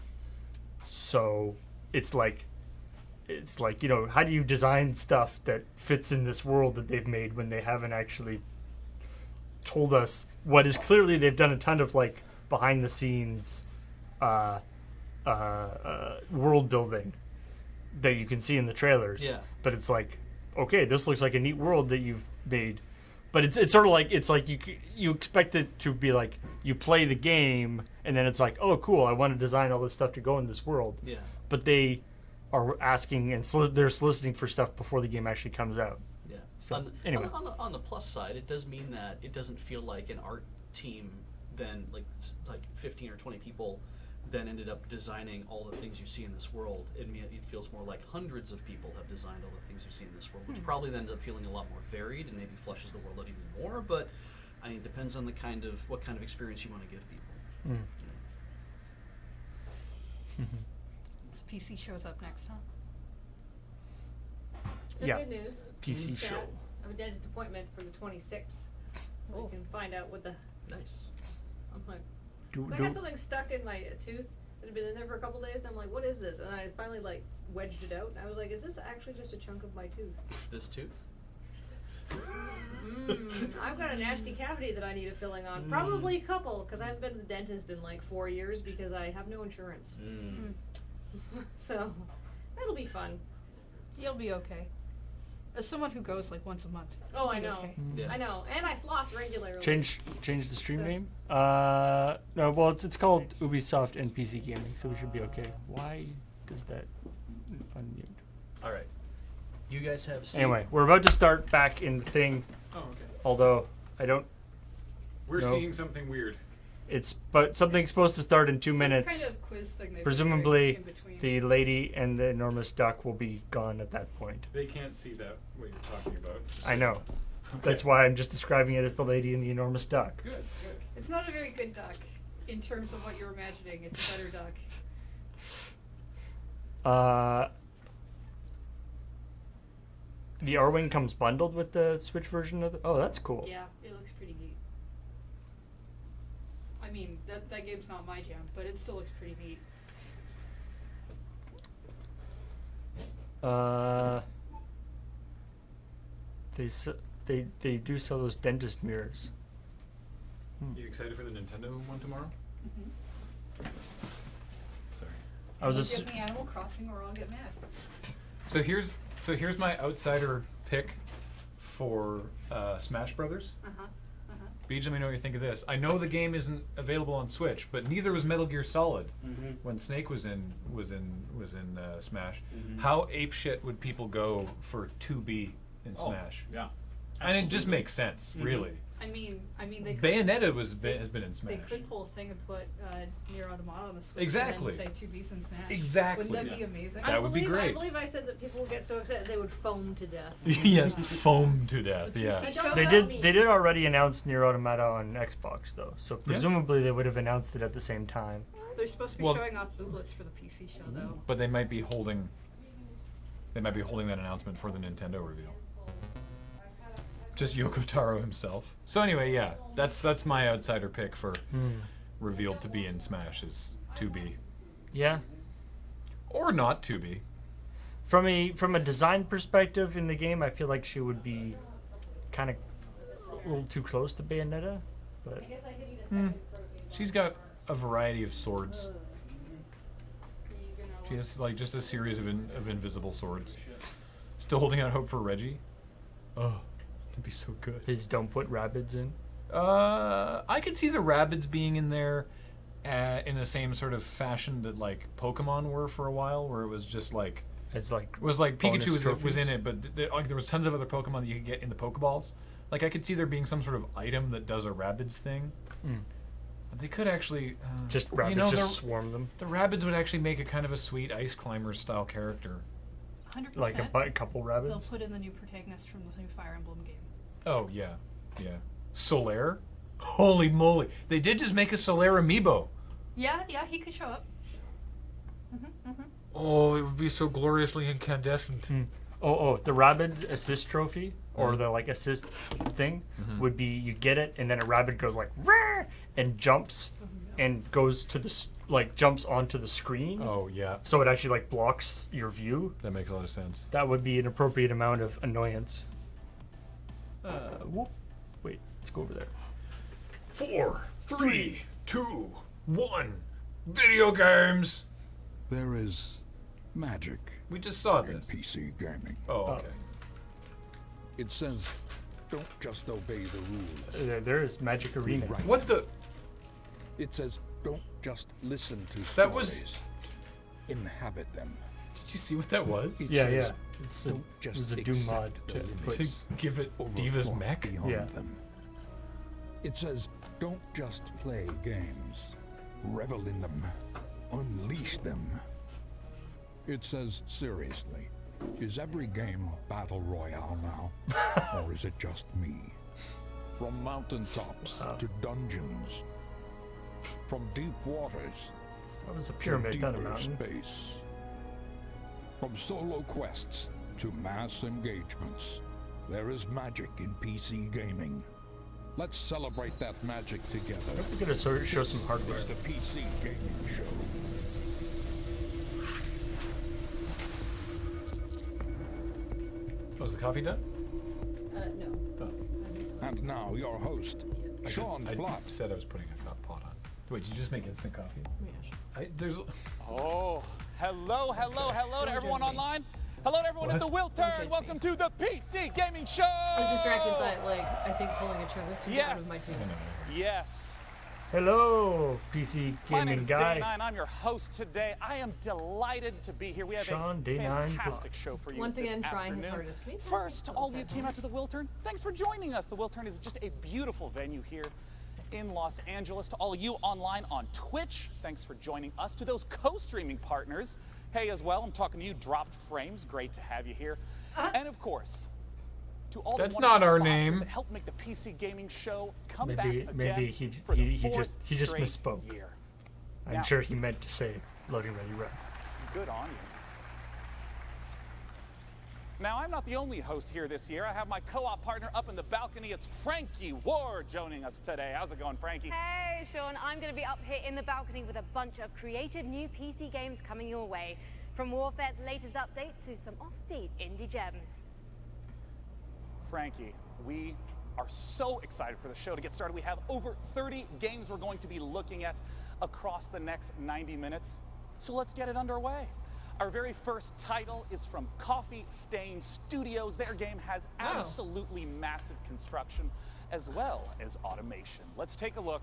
S1: So it's like, how do you design stuff that fits in this world that they've made when they haven't actually told us what is clearly they've done a ton of like behind the scenes world building that you can see in the trailers.
S14: Yeah.
S1: But it's like, okay, this looks like a neat world that you've made. But it's sort of like, it's like you expect it to be like you play the game and then it's like, oh cool, I want to design all this stuff to go in this world.
S14: Yeah.
S1: But they are asking and they're soliciting for stuff before the game actually comes out.
S14: Yeah.
S1: So anyway,
S14: on the plus side, it does mean that it doesn't feel like an art team then like 15 or 20 people then ended up designing all the things you see in this world. It feels more like hundreds of people have designed all the things you see in this world, which probably then ends up feeling a lot more varied and maybe flushes the world out even more. But I mean, it depends on what kind of experience you want to give people.
S15: This PC shows up next, huh?
S3: So
S1: Yeah.
S3: good news.
S1: PC
S3: that
S1: show.
S3: I have a dentist appointment for the 26th. So we can find out what the...
S14: Nice.
S3: I'm like...
S1: Do-
S3: I
S1: do-
S3: got something stuck in my tooth that had been in there for a couple days, and I'm like, what is this? And I finally, like, wedged it out, and I was like, is this actually just a chunk of my tooth?
S14: This tooth?
S3: I've got a nasty cavity that I need a filling on. Probably a couple, because I haven't been to the dentist in, like, 4 years because I have no insurance. So, that'll be fun.
S15: You'll be okay. As someone who goes like once a month.
S3: Oh, I
S15: you'll be
S3: know.
S15: okay.
S1: Yeah.
S3: I know. And I floss regularly.
S1: change the stream
S3: So-
S1: name. No, well it's called Ubisoft and PC Gaming, so we should be okay. Why does that unmute?
S14: All right. You guys have seen...
S1: Anyway, we're about to start back in the thing.
S2: Oh, okay.
S1: Although I don't.
S2: We're
S1: know.
S2: seeing something weird.
S1: But something's supposed to start in 2
S15: Some
S1: minutes.
S15: kind of quiz thing they've been
S1: Presumably,
S15: doing in between.
S1: the lady and the enormous duck will be gone at that point.
S2: They can't see that, what you're talking about.
S1: I know. That's why I'm just describing it as the lady and the enormous duck.
S2: Good, good.
S15: It's not a very good duck in terms of what you're imagining. It's a better duck.
S1: The R-Wing comes bundled with the Switch version of the... Oh, that's cool.
S15: Yeah, it looks pretty neat. I mean, that game's not my jam, but it still looks pretty neat.
S1: They do sell those dentist mirrors.
S2: You excited for the Nintendo one tomorrow? Sorry.
S1: I was
S15: Don't
S1: just
S15: give me Animal Crossing or I'll get mad.
S2: So here's my outsider pick for Smash Brothers. Beej, let me know what you think of this. I know the game isn't available on Switch, but neither was Metal Gear Solid when Snake was in Smash. How apeshit would people go for 2B in Smash?
S6: Yeah,
S2: and it just makes sense, really.
S15: I mean, they could,
S2: Bayonetta has been in Smash.
S15: They could pull a thing and put Nier Automata on the Switch.
S2: Exactly.
S15: And then say 2B's in Smash.
S2: Exactly.
S15: Wouldn't that be amazing?
S2: That would be great.
S3: I believe I said that people would get so excited they would foam to death.
S2: Yes, foam to death. Yeah.
S1: They did already announce Nier Automata on Xbox though, so presumably they would have announced it at the same time.
S15: They're supposed to be showing off booblets for the PC show, though.
S2: But they might be holding that announcement for the Nintendo reveal. Just Yoko Taro himself. So anyway, yeah, that's my outsider pick for revealed to be in Smash is 2B.
S1: Yeah.
S2: Or not 2B.
S1: From a design perspective in the game, I feel like she would be kind of a little too close to Bayonetta, but
S2: She's got a variety of swords. She has like just a series of invisible swords. Still holding out hope for Reggie. Oh, that'd be so good.
S1: Please don't put Rabbids in.
S2: I could see the Rabbids being in there in the same sort of fashion that like Pokemon were for a while, where it was just like Pikachu was in it, but like there was tons of other Pokemon that you could get in the Pokeballs. Like I could see there being some sort of item that does a Rabbids thing. But they could actually
S1: just Rabbids swarm them.
S2: The Rabbids would actually make a kind of a sweet Ice Climber style character.
S15: 100%.
S1: Like a couple Rabbids.
S15: They'll put in the new protagonist from the new Fire Emblem game.
S2: Oh yeah, yeah. Solaire. Holy moly! They did just make a Solaire amiibo.
S15: Yeah, he could show up.
S2: Oh, it would be so gloriously incandescent.
S1: Oh, the Rabid assist trophy or the like assist thing would be you get it and then a rabbit goes like "Rah!" and jumps and goes to the jumps onto the screen.
S2: Oh yeah.
S1: So it actually like blocks your view.
S2: That makes a lot of sense.
S1: That would be an appropriate amount of annoyance. Whoop. Wait, let's go over there.
S2: 4, 3, 2, 1. Video games.
S18: There is magic.
S2: We just saw
S18: in
S2: this.
S18: PC gaming.
S2: Oh, okay.
S18: It says, don't just obey the rules.
S1: There is Magic Arena.
S18: Right.
S2: What the?
S18: It says, don't just listen to stories.
S2: That was.
S18: Inhabit them.
S2: Did you see what that was?
S18: It
S1: Yeah.
S18: says,
S1: It
S18: don't just
S1: was a Doom
S18: accept
S1: mod
S18: the
S1: to
S18: limits.
S2: To give it Diva's
S18: Overflow
S2: mech?
S18: beyond
S1: Yeah.
S18: them. It says, don't just play games. Revel in them. Unleash them. It says, seriously, is every game Battle Royale now? Or is it just me? From mountaintops to dungeons. From deep waters
S1: That was a pyramid,
S18: to
S1: not a
S18: deeper
S1: mountain.
S18: space. From solo quests to mass engagements, there is magic in PC gaming. Let's celebrate that magic together.
S1: We're gonna show some hardware.
S18: It's the PC Gaming Show.
S2: Was the coffee done?
S3: No.
S18: And now your host, Sean
S2: I
S18: Platt.
S2: said I was putting a pot on. Wait, did you just make instant coffee? There's.
S19: Oh, hello to everyone online. Hello to everyone at the Will Turn. Welcome to the PC Gaming Show.
S3: I was distracted by I think pulling a trigger to get out of my team.
S19: Yes.
S1: Hello, PC
S19: My
S1: gaming
S19: name's
S1: guy.
S19: Day9. I'm your host today. I am delighted to be here. We have
S1: Sean,
S19: a
S1: Day9
S19: fantastic show for you
S3: Once
S19: this
S3: again, trying his
S19: afternoon.
S3: hardest. Can you
S19: First, to all of you who came out to the Will Turn, thanks for joining us. The Will Turn is just a beautiful venue here in Los Angeles. To all of you online on Twitch, thanks for joining us. To those co-streaming partners, hey as well, I'm talking to you, Dropped Frames. Great to have you here. And of course, to all
S2: That's
S19: the
S2: not our
S19: wonderful sponsors
S2: name.
S19: that help make the PC Gaming Show come
S1: Maybe
S19: back
S1: maybe
S19: again for the
S1: he
S19: fourth
S1: just
S19: straight
S1: misspoke.
S19: year.
S1: I'm
S19: Now-
S1: sure he meant to say loading ready rep.
S19: Good on you. Now, I'm not the only host here this year. I have my co-op partner up in the balcony. It's Frankie Ward joining us today. How's it going, Frankie?
S20: Hey, Sean. I'm going to be up here in the balcony with a bunch of creative new PC games coming your way. From Warfare's latest update to some offbeat indie gems.
S19: Frankie, we are so excited for the show to get started. We have over 30 games we're going to be looking at across the next 90 minutes. So let's get it underway. Our very first title is from Coffee Stain Studios. Their game has absolutely massive construction as well as automation. Let's take a look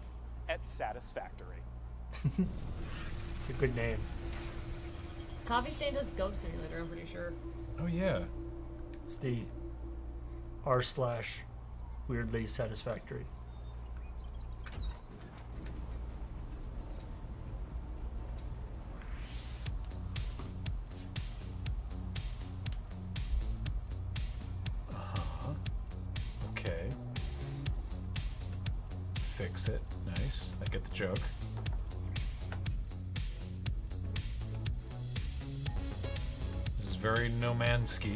S19: at Satisfactory.
S1: It's a good name.
S3: Coffee Stain does Goat Simulator, I'm pretty sure.
S2: Oh yeah.
S1: It's the r/weirdly satisfactory.
S2: Okay. Fix it. Nice. I get the joke. This is very No Man's Ski.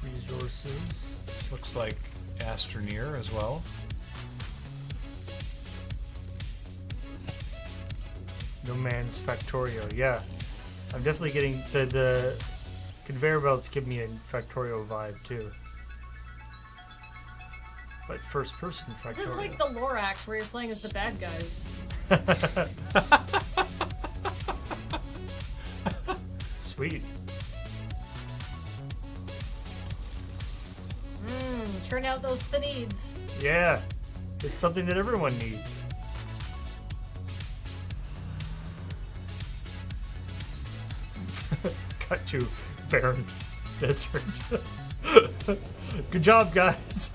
S1: Resources.
S2: This looks like Astroneer as well.
S1: No Man's Factorio. Yeah, I'm definitely getting the conveyor belts give me a Factorio vibe too. But first person Factorio.
S3: This is like the Lorax where you're playing as the bad guys.
S1: Sweet.
S3: Turn out those thinids.
S1: Yeah, it's something that everyone needs. Cut to barren desert. Good job, guys.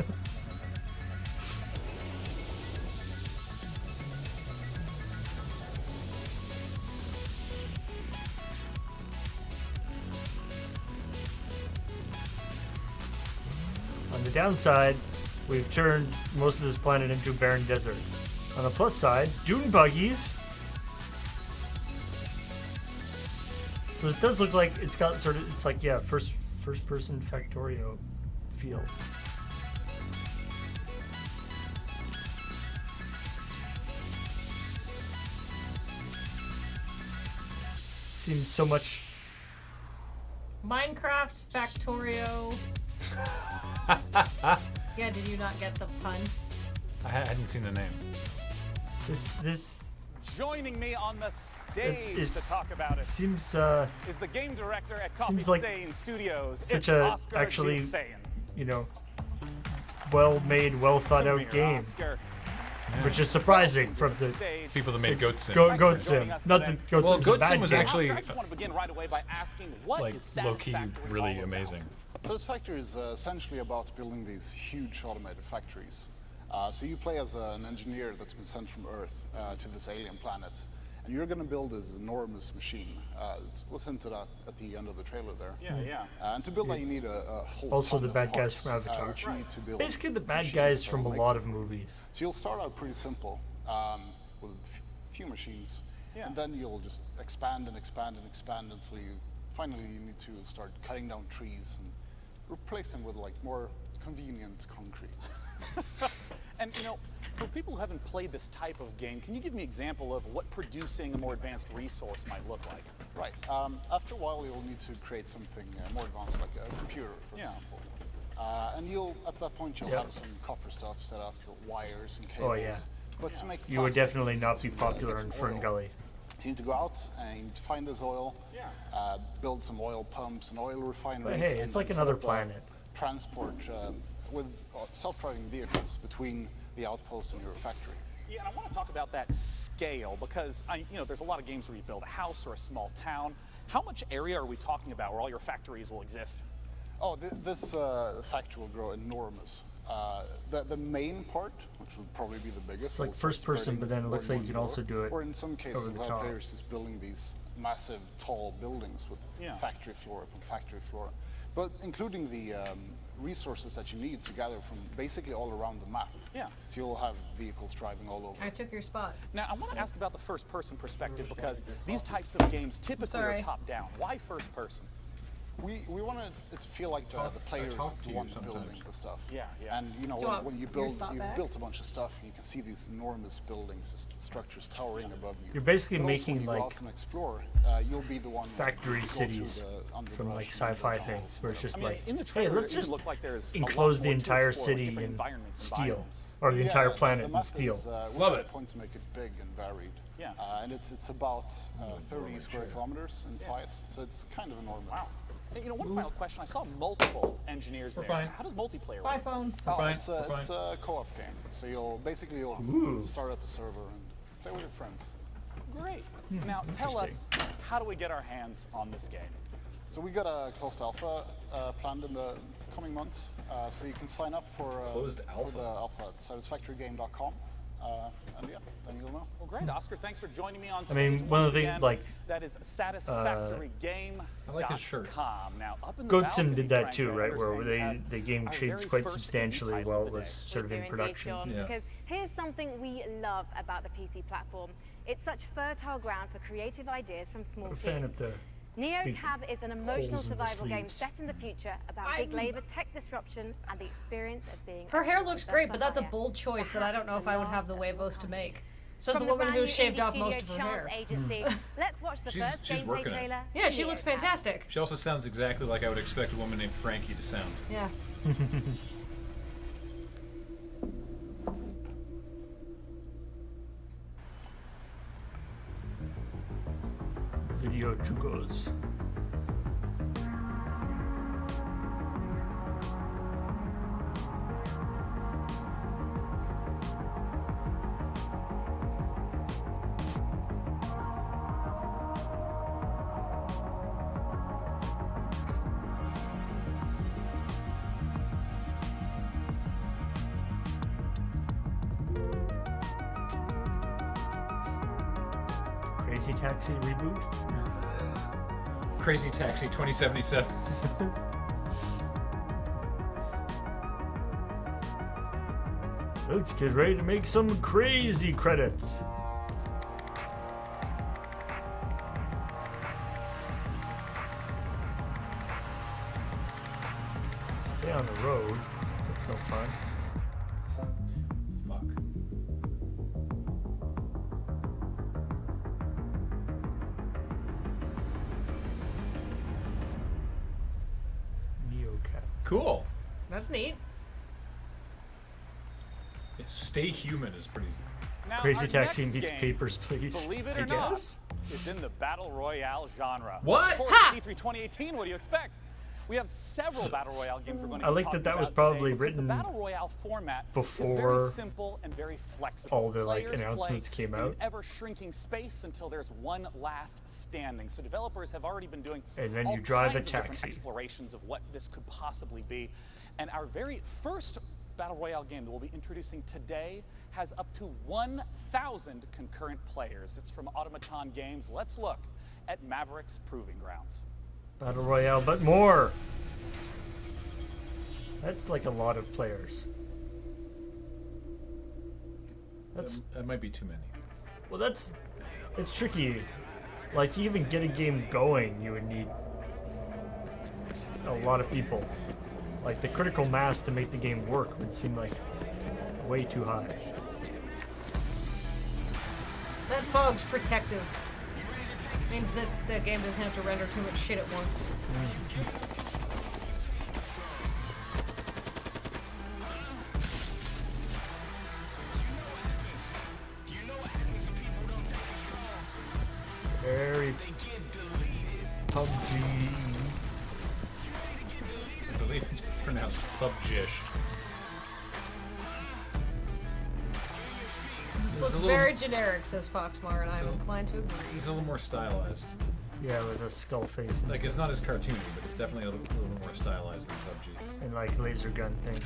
S1: the downside, we've turned most of this planet into a barren desert. On the plus side, dune buggies. So this does look like it's got sort of, it's like, yeah, first person Factorio feel. Seems so much.
S3: Minecraft Factorio. Yeah, did you not get the pun?
S2: I hadn't seen the name.
S1: This
S19: Joining me on the stage
S1: it's
S19: to talk about it
S1: seems
S19: is the game director at Coffee
S1: seems like
S19: Stain Studios.
S1: such
S19: It's
S1: a
S19: Oscar
S1: actually,
S19: Dusayan.
S1: you know, well-made, well-thought-out game, which is surprising from the
S2: people that made Goat Sim.
S1: Goat Sim, not that Goat Sim's a
S2: Goat
S1: bad
S2: Sim was
S1: game.
S2: actually
S19: I just want to begin right away by asking what
S2: like
S19: is
S2: low-key
S19: Satisfactory
S2: really
S19: all about?
S2: amazing.
S10: Satisfactory is essentially about building these huge automated factories. So you play as an engineer that's been sent from Earth to this alien planet, and you're going to build this enormous machine. It was hinted at the end of the trailer there.
S19: Yeah.
S10: And to build that, you need a whole
S1: Also
S10: ton
S1: the
S10: of
S1: bad guys
S10: parts,
S1: from Avatar.
S10: which you need to build
S1: Basically the bad
S10: machines
S1: guys
S10: that
S1: from a
S10: will
S1: lot
S10: make
S1: of movies.
S10: So you'll start out pretty simple with a few machines, and then you'll just expand and expand and expand until you finally need to start cutting down trees and replace them with like more convenient concrete.
S19: And you know, for people who haven't played this type of game, can you give me an example of what producing a more advanced resource might look like?
S10: Right. After a while, you'll need to create something more advanced, like a computer, for example. And at that point, you'll have some copper stuff set up, your wires and cables.
S1: Oh yeah.
S10: But to make
S1: You would
S10: plastic,
S1: definitely
S10: you
S1: not
S10: need
S1: be
S10: to
S1: popular
S10: get
S1: in
S10: some
S1: Fern
S10: oil.
S1: Gully.
S10: So you need to go out and you need to find this oil, build some oil pumps and oil refineries.
S1: But hey,
S10: and
S1: it's like
S10: set
S1: another
S10: up a
S1: planet.
S10: Transport with self-driving vehicles between the outpost and your factory.
S19: Yeah, and I want to talk about that scale because there's a lot of games where you build a house or a small town. How much area are we talking about where all your factories will exist?
S10: Oh, this factory will grow enormous. The main part, which will probably be the biggest,
S1: It's like
S10: will start
S1: first person,
S10: spreading
S1: but then it looks
S10: more
S1: like you
S10: and
S1: can
S10: more.
S1: also do it
S10: Or in some cases,
S1: over the
S10: we'll have
S1: top.
S10: players just building these massive, tall buildings with factory floor upon factory floor. But including the resources that you need to gather from basically all around the map.
S19: Yeah.
S10: So you'll have vehicles driving all over.
S3: I took your spot.
S19: Now, I want to ask about the first-person perspective because these types of games typically are top-down. Why first-person?
S10: We want it to feel like the players the one building the stuff.
S19: Yeah.
S10: And
S3: Do you
S10: when
S3: want
S10: you
S3: your
S10: build,
S3: spot
S10: you've
S3: back?
S10: built a bunch of stuff, you can see these enormous buildings, structures towering above you.
S1: You're basically
S10: But also
S1: making,
S10: when you go
S1: like,
S10: out and explore, you'll be the one
S1: factory
S10: who goes through
S1: cities
S10: the underbrush
S1: from like
S10: and
S1: sci-fi
S10: the
S1: things, where it's just
S19: I mean,
S1: like,
S19: in the
S1: hey,
S19: trailer,
S1: let's
S19: it
S1: just
S19: even looked like there's a lot
S1: enclose the
S19: more to
S1: entire
S19: explore with
S1: city
S19: different
S1: in
S19: environments and
S1: steel,
S19: biomes.
S1: or the entire
S10: the
S1: planet
S10: map
S1: in steel.
S10: Is, we
S1: Love
S10: made
S1: it.
S10: a point to make it big and varied.
S19: Yeah.
S10: And it's about 30 square kilometers in size, so it's kind of enormous. Wow.
S19: Hey, one final question. I saw multiple engineers there.
S10: fine.
S19: How does multiplayer
S3: Bye,
S19: work?
S3: phone.
S10: It's a co-op game, so you'll
S19: Ooh.
S10: start up a server and play with your friends.
S19: Great. Now, tell us, how do we get our hands on this game?
S10: So we got a closed alpha planned in the coming months, so you can sign up for
S2: Closed
S10: for the alpha at satisfactorygame.com, and yeah, then you'll know.
S19: Well, great, Oscar. Thanks for joining me on
S1: I
S19: stage.
S1: mean, one of the
S19: again.
S1: like,
S19: that is satisfactorygame.com.
S2: I like his shirt.
S19: Now, up in the
S1: Goat Sim
S19: balcony,
S1: did that
S19: Frank,
S1: too,
S19: I
S1: right? Where
S19: understand
S1: the game
S19: our
S1: changed
S19: very
S1: quite
S19: first
S1: substantially
S19: indie
S1: while it
S19: title of
S1: was
S19: the day.
S1: sort of in
S20: Doing great,
S1: production.
S20: Sean, because here's something we love about the PC platform. It's such fertile ground for creative ideas from small
S1: I'm a fan
S20: teams.
S1: of the
S20: Neo
S1: big
S20: Cab is an emotional
S1: holes in the
S20: survival game
S1: sleeves.
S20: set in the future about big labor, tech disruption, and the experience of being.
S3: Her hair looks
S20: the
S3: great, but that's a
S20: Fire.
S3: bold choice that I don't know if I would have the huevos to make. Says
S20: From
S3: the woman
S20: brand
S3: who
S20: new
S3: shaved
S20: indie
S3: off most of
S20: studio
S3: her
S20: Chance
S3: hair.
S20: Agency. Let's watch the first
S2: she's
S20: gameplay
S2: working it.
S20: trailer.
S3: Yeah, she
S20: Neo
S3: looks
S20: Cab.
S3: fantastic.
S2: She also sounds exactly like I would expect a woman named Frankie to sound.
S3: Yeah.
S1: Video Chugos. Crazy Taxi reboot?
S2: Crazy Taxi 2077.
S1: Let's get ready to make some crazy credits. Stay on the road. That's no fun.
S2: Fuck.
S1: Neocat.
S2: Cool.
S3: That's neat.
S2: Stay human is pretty.
S19: Now,
S1: Crazy
S19: our
S1: Taxi
S19: next
S1: meets
S19: game,
S1: Papers, Please.
S19: Believe it
S1: I
S19: or not,
S1: guess.
S19: is in the Battle Royale genre.
S2: What?
S19: For E3 2018, what do you expect? We have several Battle Royale games we're going to
S1: I
S19: be
S1: like
S19: talking
S1: that was
S19: about
S1: probably
S19: today, because
S1: written
S19: the Battle Royale format is
S1: before
S19: very simple and very flexible.
S1: all the like
S19: Players
S1: announcements
S19: play
S1: came
S19: in
S1: out.
S19: an ever-shrinking space until there's one last standing. So developers have already been doing
S1: And then
S19: all
S1: you drive a
S19: kinds of different
S1: taxi.
S19: explorations of what this could possibly be. And our very first Battle Royale game that we'll be introducing today has up to 1,000 concurrent players. It's from Automaton Games. Let's look at Maverick's Proving Grounds.
S1: Battle Royale, but more. That's like a lot of players. That's
S2: That might be too many.
S1: well. It's tricky. Like to even get a game going, you would need a lot of people. Like the critical mass to make the game work would seem like way too high.
S3: That fog's protective. Means that the game doesn't have to render too much shit at once.
S1: Very PUBG.
S2: I believe it's pronounced PUBG.
S3: This looks very generic, says Foxmar, and I'm inclined to agree.
S2: He's a little more stylized.
S1: Yeah, with a skull face. And
S2: Like it's
S1: stuff.
S2: not as cartoony, but it's definitely a little more stylized than PUBG.
S1: And like laser gun thing.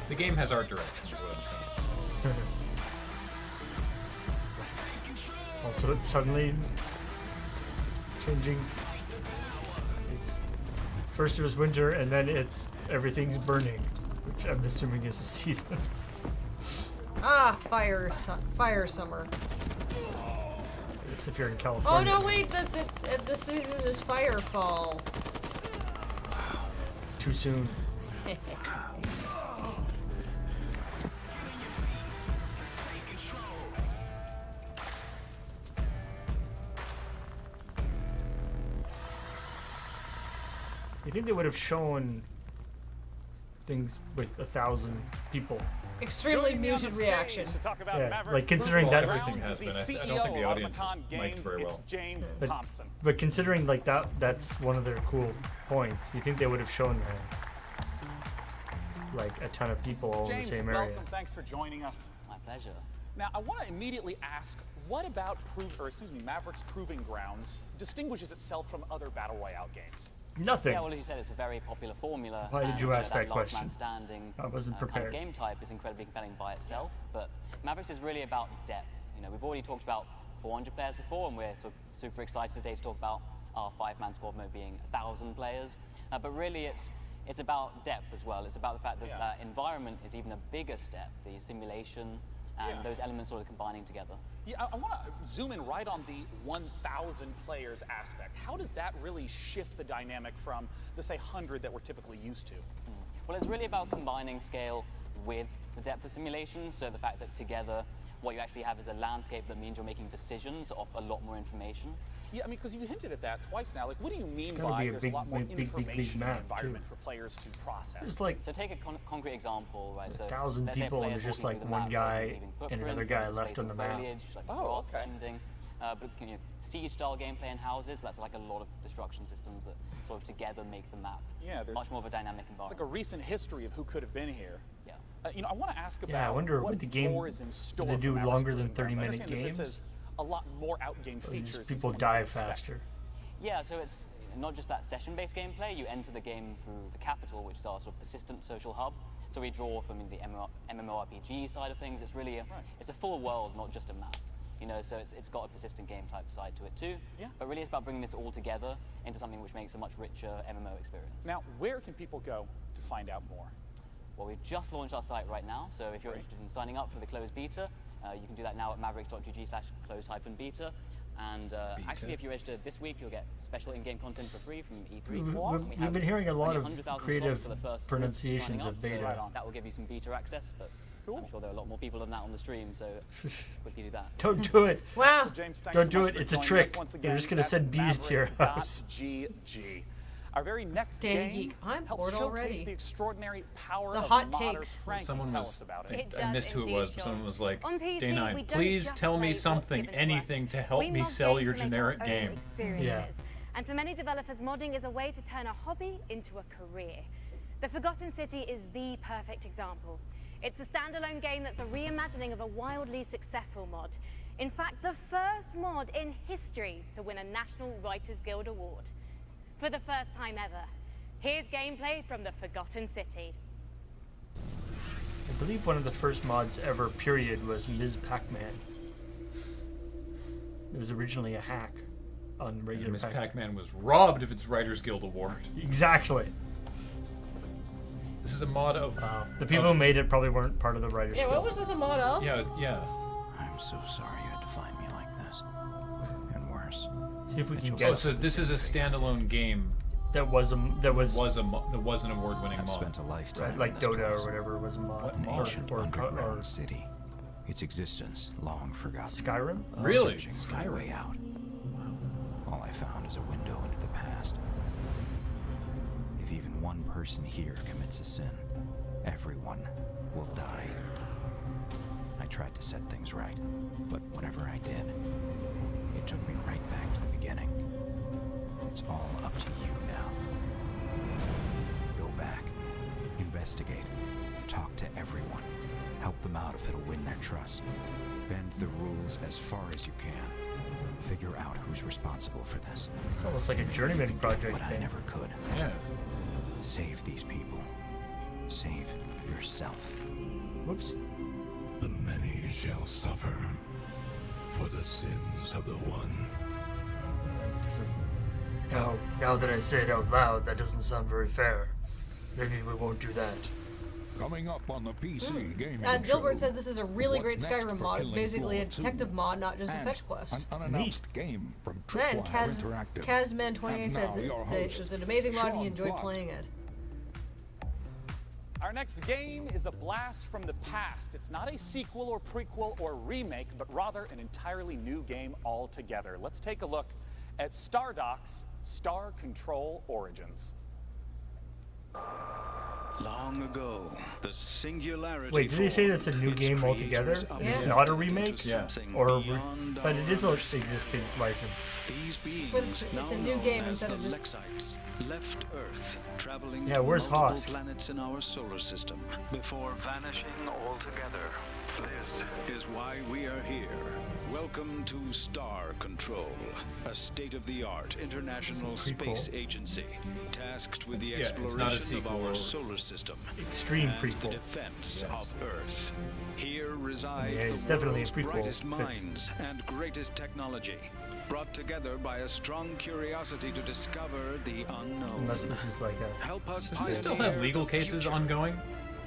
S2: The game has art direction, is what I'm saying.
S1: Also, it's suddenly changing. It's first it was winter, and then it's everything's burning, which I'm assuming is the season.
S3: Ah, fire summer.
S1: I guess if you're in
S3: Oh
S1: California.
S3: no, wait, the season is fire fall.
S1: Too soon. You think they would have shown things with 1,000 people?
S3: Extremely muted reaction.
S1: Yeah, like considering that's
S2: everything has been. I don't think the audience is mic'd very well.
S19: James
S1: but,
S19: Thompson.
S1: but considering like that's one of their cool points. You think they would have shown that? Like a ton of people all
S19: James,
S1: in the same area.
S19: welcome. Thanks for joining us.
S16: My pleasure.
S19: Now, I want to immediately ask, what about Maverick's Proving Grounds distinguishes itself from other Battle Royale games?
S1: Nothing.
S16: Yeah, well, as you said, it's a very popular formula.
S1: Why did you ask that
S16: last man
S1: question?
S16: standing
S1: I wasn't
S16: kind of
S1: prepared.
S16: game type is incredibly compelling by itself, but Mavericks is really about depth. You know, we've already talked about 400 players before, and we're sort of super excited today to talk about our 5-man squad mode being 1,000 players. But really, it's about depth as well. It's about the fact that environment is even a bigger step, the simulation and those elements sort of combining together.
S19: Yeah, I want to zoom in right on the 1,000 players aspect. How does that really shift the dynamic from the, say, 100 that we're typically used to?
S16: Well, it's really about combining scale with the depth of simulation. So the fact that together, what you actually have is a landscape that means you're making decisions off a lot more information.
S19: Yeah, I mean, because you hinted at that twice now. Like, what do you mean
S1: gotta
S19: by
S1: be a
S19: there's
S1: big-
S19: a lot more
S1: big
S19: information in
S1: map,
S19: the environment
S1: too.
S19: for players to process?
S1: It's like
S16: so take a concrete example, right? So
S1: 1,000
S16: let's say a
S1: people, and
S16: player's
S1: there's just
S16: walking
S1: like
S16: through the
S1: one
S16: map,
S1: guy
S16: leaving
S1: and
S16: footprints,
S1: another guy
S16: there's
S1: left
S16: space
S1: on the
S16: and
S1: map.
S16: foliage, like grass bending. But siege-style gameplay in houses, that's like a lot of destruction systems that sort of together make the map much more of a dynamic
S19: It's
S16: environment.
S19: like a recent history of who could have been here.
S16: Yeah.
S19: You know, I want to ask about
S1: Yeah, I wonder
S19: what
S1: would the game
S19: more is in store
S1: do they do
S19: for
S1: longer
S19: Maverick's
S1: than
S19: Proving Grounds. I
S1: 30-minute
S19: understand that
S1: games?
S19: This is a lot more out-game
S1: Or
S19: features.
S1: just
S19: than
S1: people
S19: someone
S1: die
S19: might expect.
S1: faster.
S16: Yeah, so it's not just that session-based gameplay. You enter the game through the capital, which is our sort of persistent social hub. So we draw from the MMORPG side of things. It's really it's a full world, not just a map. You know, so it's got a persistent game type side to it too.
S19: Yeah.
S16: But really, it's about bringing this all together into something which makes a much richer MMO experience.
S19: Now, where can people go to find out more?
S16: Well, we've just launched our site right now, so if you're interested in signing up for the closed beta, you can do that now at mavericks.gg/closed-beta. And actually, if you register this week, you'll get special in-game content for free from E3.
S1: We've been hearing a lot of
S16: 100,000
S1: creative
S16: slots for the first
S1: pronunciations
S16: signing
S1: of
S16: up, so
S1: beta.
S16: that will give you some beta access, but I'm sure there are a lot more people than that on the stream, so quickly do that.
S1: Don't do it.
S3: Wow.
S19: James, thanks
S1: Don't
S19: so
S1: do
S19: much
S1: it.
S19: for
S1: It's a
S19: joining
S1: trick.
S19: us once
S1: They're
S19: again.
S1: just going to
S19: That's
S1: send bees to your house.
S19: Maverick.gg. Our very next
S3: Danny
S19: game
S3: Geek, I'm
S19: helps
S3: bored
S19: showcase
S3: already.
S19: the extraordinary power
S3: The
S19: of
S3: hot
S19: modders.
S3: takes.
S19: Frank,
S2: Someone
S19: tell
S2: was,
S19: us about it.
S2: I missed who it was, but someone was like,
S20: On PC,
S2: Day
S20: we
S2: 9,
S20: don't
S2: please
S20: just
S2: tell
S20: play
S2: me
S20: what's
S2: something,
S20: given to us.
S2: anything to help
S20: We
S2: me
S20: mod
S2: sell
S20: games
S2: your
S20: to make
S2: generic
S20: our own
S2: game.
S20: experiences. And for many developers, modding is a way to turn a hobby into a career. The Forgotten City is the perfect example. It's a standalone game that's a reimagining of a wildly successful mod. In fact, the first mod in history to win a National Writers Guild Award. For the first time ever, here's gameplay from the Forgotten City.
S1: I believe one of the first mods ever, period, was Ms. Pac-Man. It was originally a hack on regular
S2: Ms.
S1: Pac-Man.
S2: Pac-Man was robbed of its Writers Guild Award.
S1: Exactly.
S2: This is a mod of...
S1: The people who made it probably weren't part of the Writers
S3: Yeah,
S1: Guild.
S3: what was this a mod of?
S2: Yeah, yeah.
S4: I'm so sorry you had to find me like this. And worse.
S1: See if we can
S2: Oh,
S1: guess.
S2: so this is a standalone game.
S1: That was an
S2: award-winning
S4: I've
S2: mod.
S4: spent a lifetime
S1: Right, like
S4: in this
S1: Dota
S4: place.
S1: or whatever was a mod.
S4: An ancient
S1: or
S4: underground city. Its existence long forgotten.
S1: Skyrim?
S2: Really?
S4: Searching for a way out. All I found is a window into the past. If even one person here commits a sin, everyone will die. I tried to set things right, but whatever I did, it took me right back to the beginning. It's all up to you now. Go back, investigate, talk to everyone, help them out if it'll win their trust. Bend the rules as far as you can. Figure out who's responsible for this.
S1: It's almost like a journeyman project
S4: But I
S1: thing.
S4: never could.
S2: Yeah.
S4: Save these people. Save yourself.
S1: Whoops.
S21: The many shall suffer for the sins of the one.
S1: Now that I say it out loud, that doesn't sound very fair. Maybe we won't do that.
S18: Coming up on the PC gaming
S3: Gilbert
S18: show,
S3: says this is a really great
S18: what's next
S3: Skyrim
S18: for
S3: mod. It's
S18: Killing
S3: basically a
S18: Floor 2?
S3: detective mod, not just a
S18: And
S3: fetch quest.
S18: An unannounced game from
S3: Then
S18: Tripwire Interactive.
S3: Kazman28
S18: And
S3: says
S18: now your
S3: it
S18: host,
S3: was an amazing mod. He
S18: Sean
S3: enjoyed
S18: Block.
S3: playing it.
S19: Our next game is a blast from the past. It's not a sequel or prequel or remake, but rather an entirely new game altogether. Let's take a look at Stardoc's Star Control Origins.
S22: Long ago, the singularity.
S1: Wait, did they say that's a new game altogether?
S22: Yeah.
S1: It's not a remake?
S22: Yeah.
S1: But it is an existing license.
S22: These beings
S3: But it's a new
S22: known
S3: game
S22: as
S3: instead of
S22: the
S3: just.
S22: Lexites left Earth, traveling
S1: Yeah,
S22: to
S1: where's
S22: multiple
S1: Hosk?
S22: planets in our solar system before vanishing altogether. This is why we are here. Welcome to Star Control, a state-of-the-art international space agency tasked with the
S2: it's not a
S22: exploration of
S2: sequel
S22: our
S2: or
S22: solar system
S1: extreme
S22: and the
S1: prequel.
S22: defense of Earth. Here resides
S1: Yeah, it's
S22: the
S1: definitely a
S22: world's
S1: prequel.
S22: brightest
S1: Fits.
S22: minds and greatest technology, brought together by a strong curiosity to discover the unknown.
S1: Unless this is like a...
S22: Help us
S2: Doesn't it still have legal cases ongoing?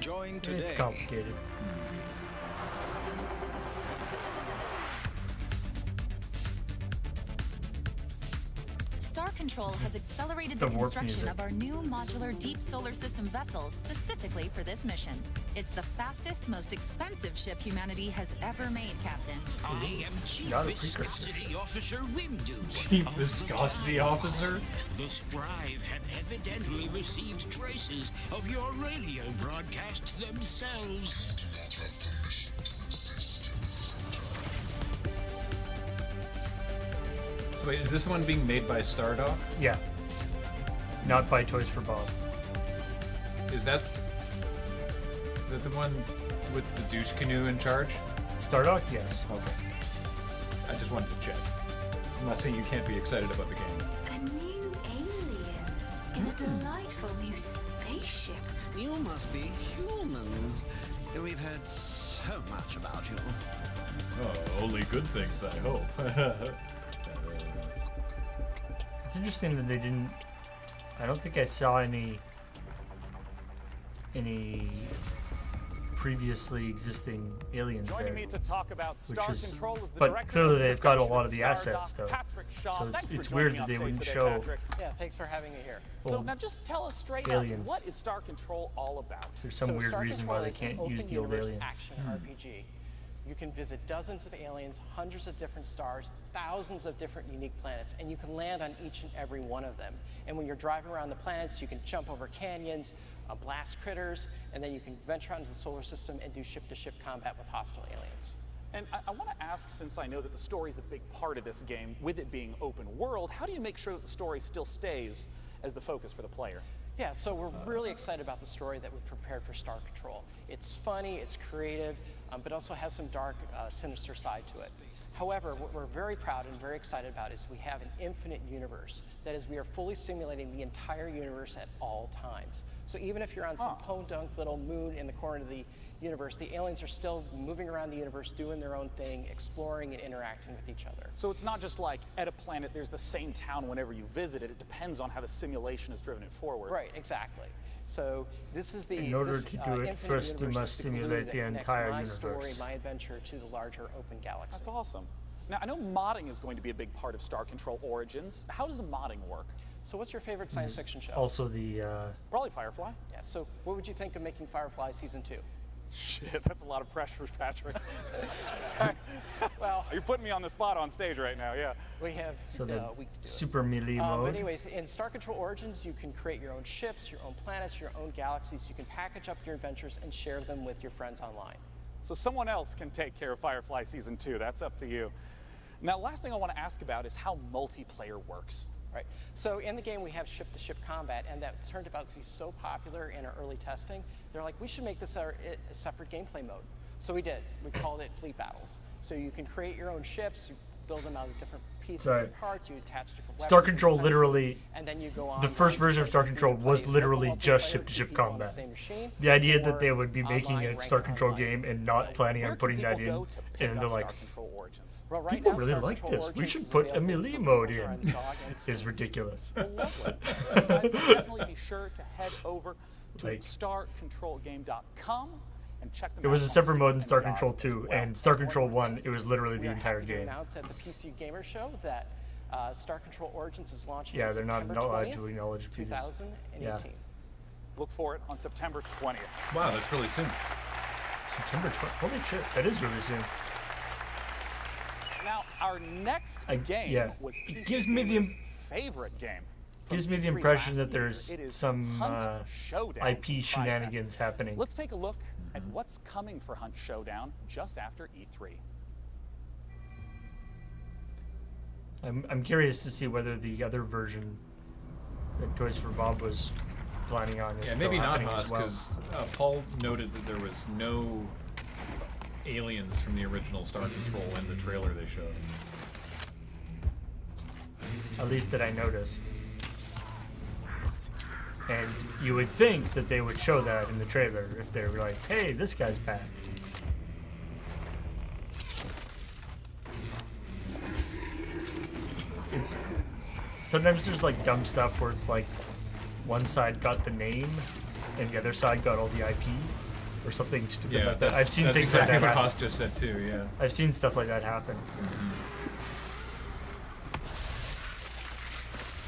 S22: Join today.
S1: It's complicated.
S24: Star Control has accelerated
S1: the
S24: the
S1: warp
S24: construction
S1: music.
S24: of our new modular deep solar system vessel specifically for this mission. It's the fastest, most expensive ship humanity has ever made, Captain.
S17: I am Chief
S1: Not a precursor.
S17: Viscosity Officer Windu.
S2: Chief
S17: of
S2: Viscosity
S17: Star
S2: Officer?
S17: The Scribe have evidently received traces of your radio broadcasts themselves.
S2: So wait, is this the one being made by Stardock?
S1: Yeah. Not by Toys for Bob.
S2: Is that the one with the douche canoe in charge?
S1: Stardock? Yes.
S2: Okay. I just wanted to check. I'm not saying you can't be excited about the game.
S25: A new alien in a delightful new spaceship.
S26: You must be humans. We've heard so much about you.
S2: Only good things, I hope.
S1: It's interesting that they didn't. I don't think I saw any previously existing aliens
S19: Joining
S1: there.
S19: me to talk about Star Control is the
S1: But
S19: director
S1: clearly
S19: of
S1: they've got a
S19: production
S1: lot
S19: of
S1: of the
S19: Star
S1: assets
S19: Doc,
S1: though.
S19: Patrick Shaw.
S1: So
S19: Thanks for
S1: it's
S19: joining
S1: weird
S19: me
S1: that
S19: on
S1: they
S19: stage
S1: wouldn't
S19: today,
S1: show.
S19: Patrick.
S5: Yeah, thanks for having me here.
S19: So now just tell us straight
S1: aliens.
S19: up, what is Star Control all about?
S1: There's some
S5: So
S1: weird
S5: Star
S1: reason
S5: Control
S1: why they
S5: is an
S1: can't use
S5: open
S1: the old
S5: universe
S1: aliens.
S5: action RPG. You can visit dozens of aliens, hundreds of different stars, thousands of different unique planets, and you can land on each and every one of them. And when you're driving around the planets, you can jump over canyons, blast critters, and then you can venture out into the solar system and do ship-to-ship combat with hostile aliens.
S19: And I want to ask, since I know that the story is a big part of this game, with it being open world, how do you make sure that the story still stays as the focus for the player?
S5: Yeah, so we're really excited about the story that we've prepared for Star Control. It's funny, it's creative, but also has some dark, sinister side to it. However, what we're very proud and very excited about is we have an infinite universe. That is, we are fully simulating the entire universe at all times. So even if you're on some podunk little moon in the corner of the universe, the aliens are still moving around the universe, doing their own thing, exploring and interacting with each other.
S19: So it's not just like at a planet there's the same town whenever you visit it. It depends on how the simulation has driven it forward.
S5: Right, exactly. So this is the
S1: In order to do it, first you must simulate the entire
S5: my
S1: universe.
S5: story, my adventure to the larger open galaxy.
S19: That's awesome. Now, I know modding is going to be a big part of Star Control Origins. How does modding work?
S5: So what's your favorite science fiction show?
S1: Also the
S19: Probably Firefly.
S5: Yeah, so what would you think of making Firefly Season 2?
S19: Shit, that's a lot of pressure, Patrick. Well, you're putting me on the spot on stage right now, yeah.
S5: We have
S1: so the
S5: we could do
S1: super
S5: it.
S1: melee
S5: But
S1: mode.
S5: anyways, in Star Control Origins, you can create your own ships, your own planets, your own galaxies. You can package up your adventures and share them with your friends online.
S19: So someone else can take care of Firefly Season 2. That's up to you. Now, last thing I want to ask about is how multiplayer works.
S5: Right. So in the game, we have ship-to-ship combat, and that turned out to be so popular in our early testing. They're like, we should make this a separate gameplay mode. So we did. We called it Fleet Battles. So you can create your own ships, you build them out of different pieces and parts, you attach different weapons.
S1: Star Control literally,
S5: and then you go on
S1: the first version of Star Control was literally just ship-to-ship combat. The idea that they would be making a Star Control game and not planning on putting that in, and they're like,
S5: well, right
S1: people
S5: now,
S1: really
S5: Star
S1: like
S5: Control
S1: this. We
S5: Origins
S1: should
S5: is
S1: put a
S5: available
S1: melee
S5: for
S1: mode
S5: Vector
S1: in.
S5: and Dog and
S1: Is
S5: Steam.
S1: ridiculous.
S19: Well, lovely. You guys will definitely be sure to head over to
S1: Like-
S19: starcontrolgame.com and check them
S1: It
S19: out
S1: was a
S19: on
S1: separate
S19: Steam
S1: mode in
S19: and
S1: Star
S19: Dog
S1: Control
S19: as
S1: 2,
S19: well.
S1: and Star Control 1, it was literally
S5: We
S1: the
S5: are
S1: entire
S5: happy to
S1: game.
S5: announce at the PC Gamer Show that Star Control Origins is launching
S1: Yeah,
S5: on
S1: they're not
S5: September
S1: allowed
S5: 20th,
S1: to acknowledge previous.
S5: 2018.
S1: Yeah.
S19: Look for it on September 20th.
S2: Wow, that's really soon.
S1: September 20th. Holy shit, that is really soon.
S19: Now, our next game
S1: yeah.
S19: was
S1: It
S19: PC
S1: gives me the
S19: Gamer's favorite game. from
S1: Gives me the
S19: E3
S1: impression
S19: last
S1: that
S19: year.
S1: there's
S19: It is
S1: some
S19: Hunt Showdown
S1: IP
S19: from Crytek.
S1: shenanigans happening.
S19: Let's take a look at what's coming for Hunt Showdown just after E3.
S1: I'm curious to see whether the other version that Toys for Bob was planning on is
S2: Yeah,
S1: still
S2: maybe not
S1: happening
S2: us,
S1: as well.
S2: because Paul noted that there was no aliens from the original Star Control in the trailer they showed.
S1: At least that I noticed. And you would think that they would show that in the trailer if they were like, hey, this guy's back. It's sometimes there's like dumb stuff where it's like one side got the name and the other side got all the IP or something stupid
S2: Yeah,
S1: like that.
S2: that's,
S1: I've seen
S2: that's
S1: things
S2: exactly
S1: like that
S2: what
S1: happen.
S2: Haas just said too, yeah.
S1: I've seen stuff like that happen.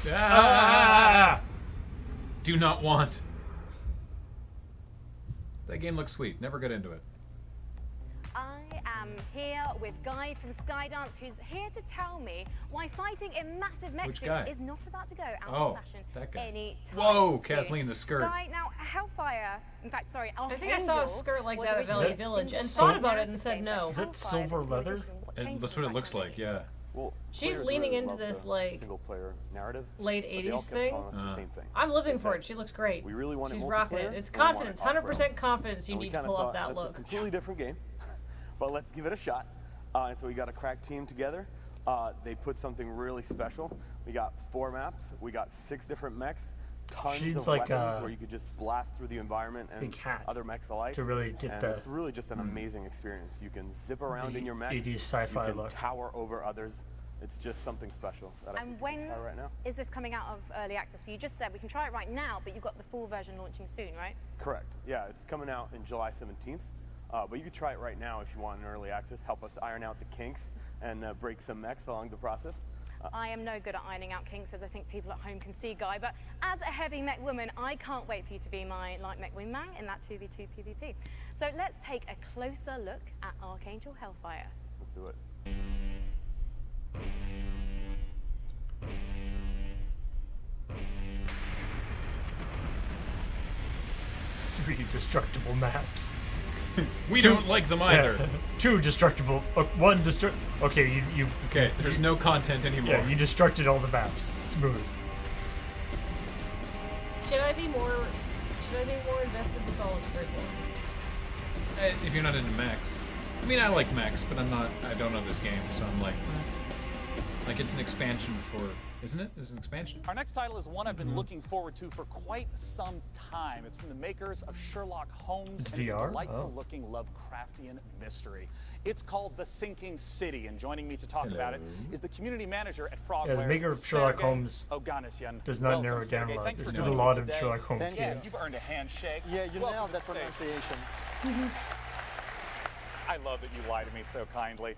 S2: Ah! Do not want. That game looks sweet. Never got into it.
S20: I am here with Guy from Skydance, who's here to tell me why fighting in massive mech
S2: Which
S20: suits
S2: guy?
S20: is not about to go out
S2: Oh,
S20: of fashion
S2: that guy.
S20: anytime
S2: Whoa,
S20: soon.
S2: Kathleen, the skirt.
S20: Guy, now Hellfire, in fact, sorry,
S3: I think I saw a skirt like that at Valley Village and
S1: so-
S3: thought about it and said no.
S1: Is that silver leather?
S2: That's what it looks like, yeah.
S8: Well,
S3: She's
S8: players
S3: leaning
S8: really
S3: into
S8: love
S3: this
S8: the
S3: like
S8: single-player narrative,
S3: late
S8: but they all
S3: 80s
S8: kept
S3: thing.
S8: telling us the same thing.
S3: I'm living
S8: Is
S3: for
S8: that
S3: it. She looks great.
S8: We really want
S3: She's
S8: it
S3: rocking
S8: multiplayer,
S3: it. It's
S8: and we want
S3: confidence,
S8: it off-road.
S3: 100% confidence you
S8: And we
S3: need to
S8: kinda
S3: pull off
S8: thought,
S3: that
S8: that's
S3: look.
S8: a completely different game, but let's give it a shot. And so we got a crack team together. They put something really special. We got 4 maps. We got 6 different mechs. tons
S1: She needs
S8: of
S1: like
S8: weapons
S1: a
S8: where you could just blast through the environment and
S1: big hat
S8: other mechs alike.
S1: to really get
S8: and
S1: the
S8: it's really just an amazing experience. You can zip around
S1: the
S8: in your mech.
S1: 80s sci-fi
S8: you can
S1: look.
S8: tower over others. It's just something special that I
S20: And
S8: think
S20: when
S8: you can try right now.
S20: is this coming out of early access? So you just said we can try it right now, but you've got the full version launching soon, right?
S8: Correct. Yeah, it's coming out in July 17th. But you can try it right now if you want an early access. Help us iron out the kinks and break some mechs along the process.
S20: I am no good at ironing out kinks, as I think people at home can see, Guy, but as a heavy mech woman, I can't wait for you to be my light mech wingman in that 2v2 PvP. So let's take a closer look at Archangel Hellfire.
S8: Let's do it.
S1: Three destructible maps.
S2: We don't like them either.
S1: Yeah. Two destructible. One destruct. Okay, you.
S2: Okay, there's no content anymore.
S1: Yeah, you destructed all the maps. Smooth.
S3: Should I be more invested in Solid Snake?
S2: If you're not into mechs. I mean, I like mechs, but I don't know this game, so I'm like it's an expansion for, isn't it? It's an expansion.
S19: Our next title is one I've been looking forward to for quite some time. It's from the makers of Sherlock Holmes,
S1: It's
S19: and it's a
S1: VR?
S19: delightful-looking Lovecraftian mystery. It's called The Sinking City, and joining me to talk about it is the community manager at Frogwares,
S1: Yeah, the maker of Sherlock
S19: Sergey
S1: Holmes
S19: Oganessian.
S1: does not
S19: Welcome,
S1: narrow it down
S19: Sergey.
S1: a lot.
S19: Thanks
S1: There's
S19: for
S1: been a
S19: joining
S1: lot
S19: me
S1: of
S19: today.
S1: Sherlock Holmes
S19: Thank
S1: games.
S19: You've earned a handshake.
S7: Yeah, you
S19: Welcome
S7: nailed that
S19: to the stage.
S7: pronunciation.
S19: I love that you lie to me so kindly.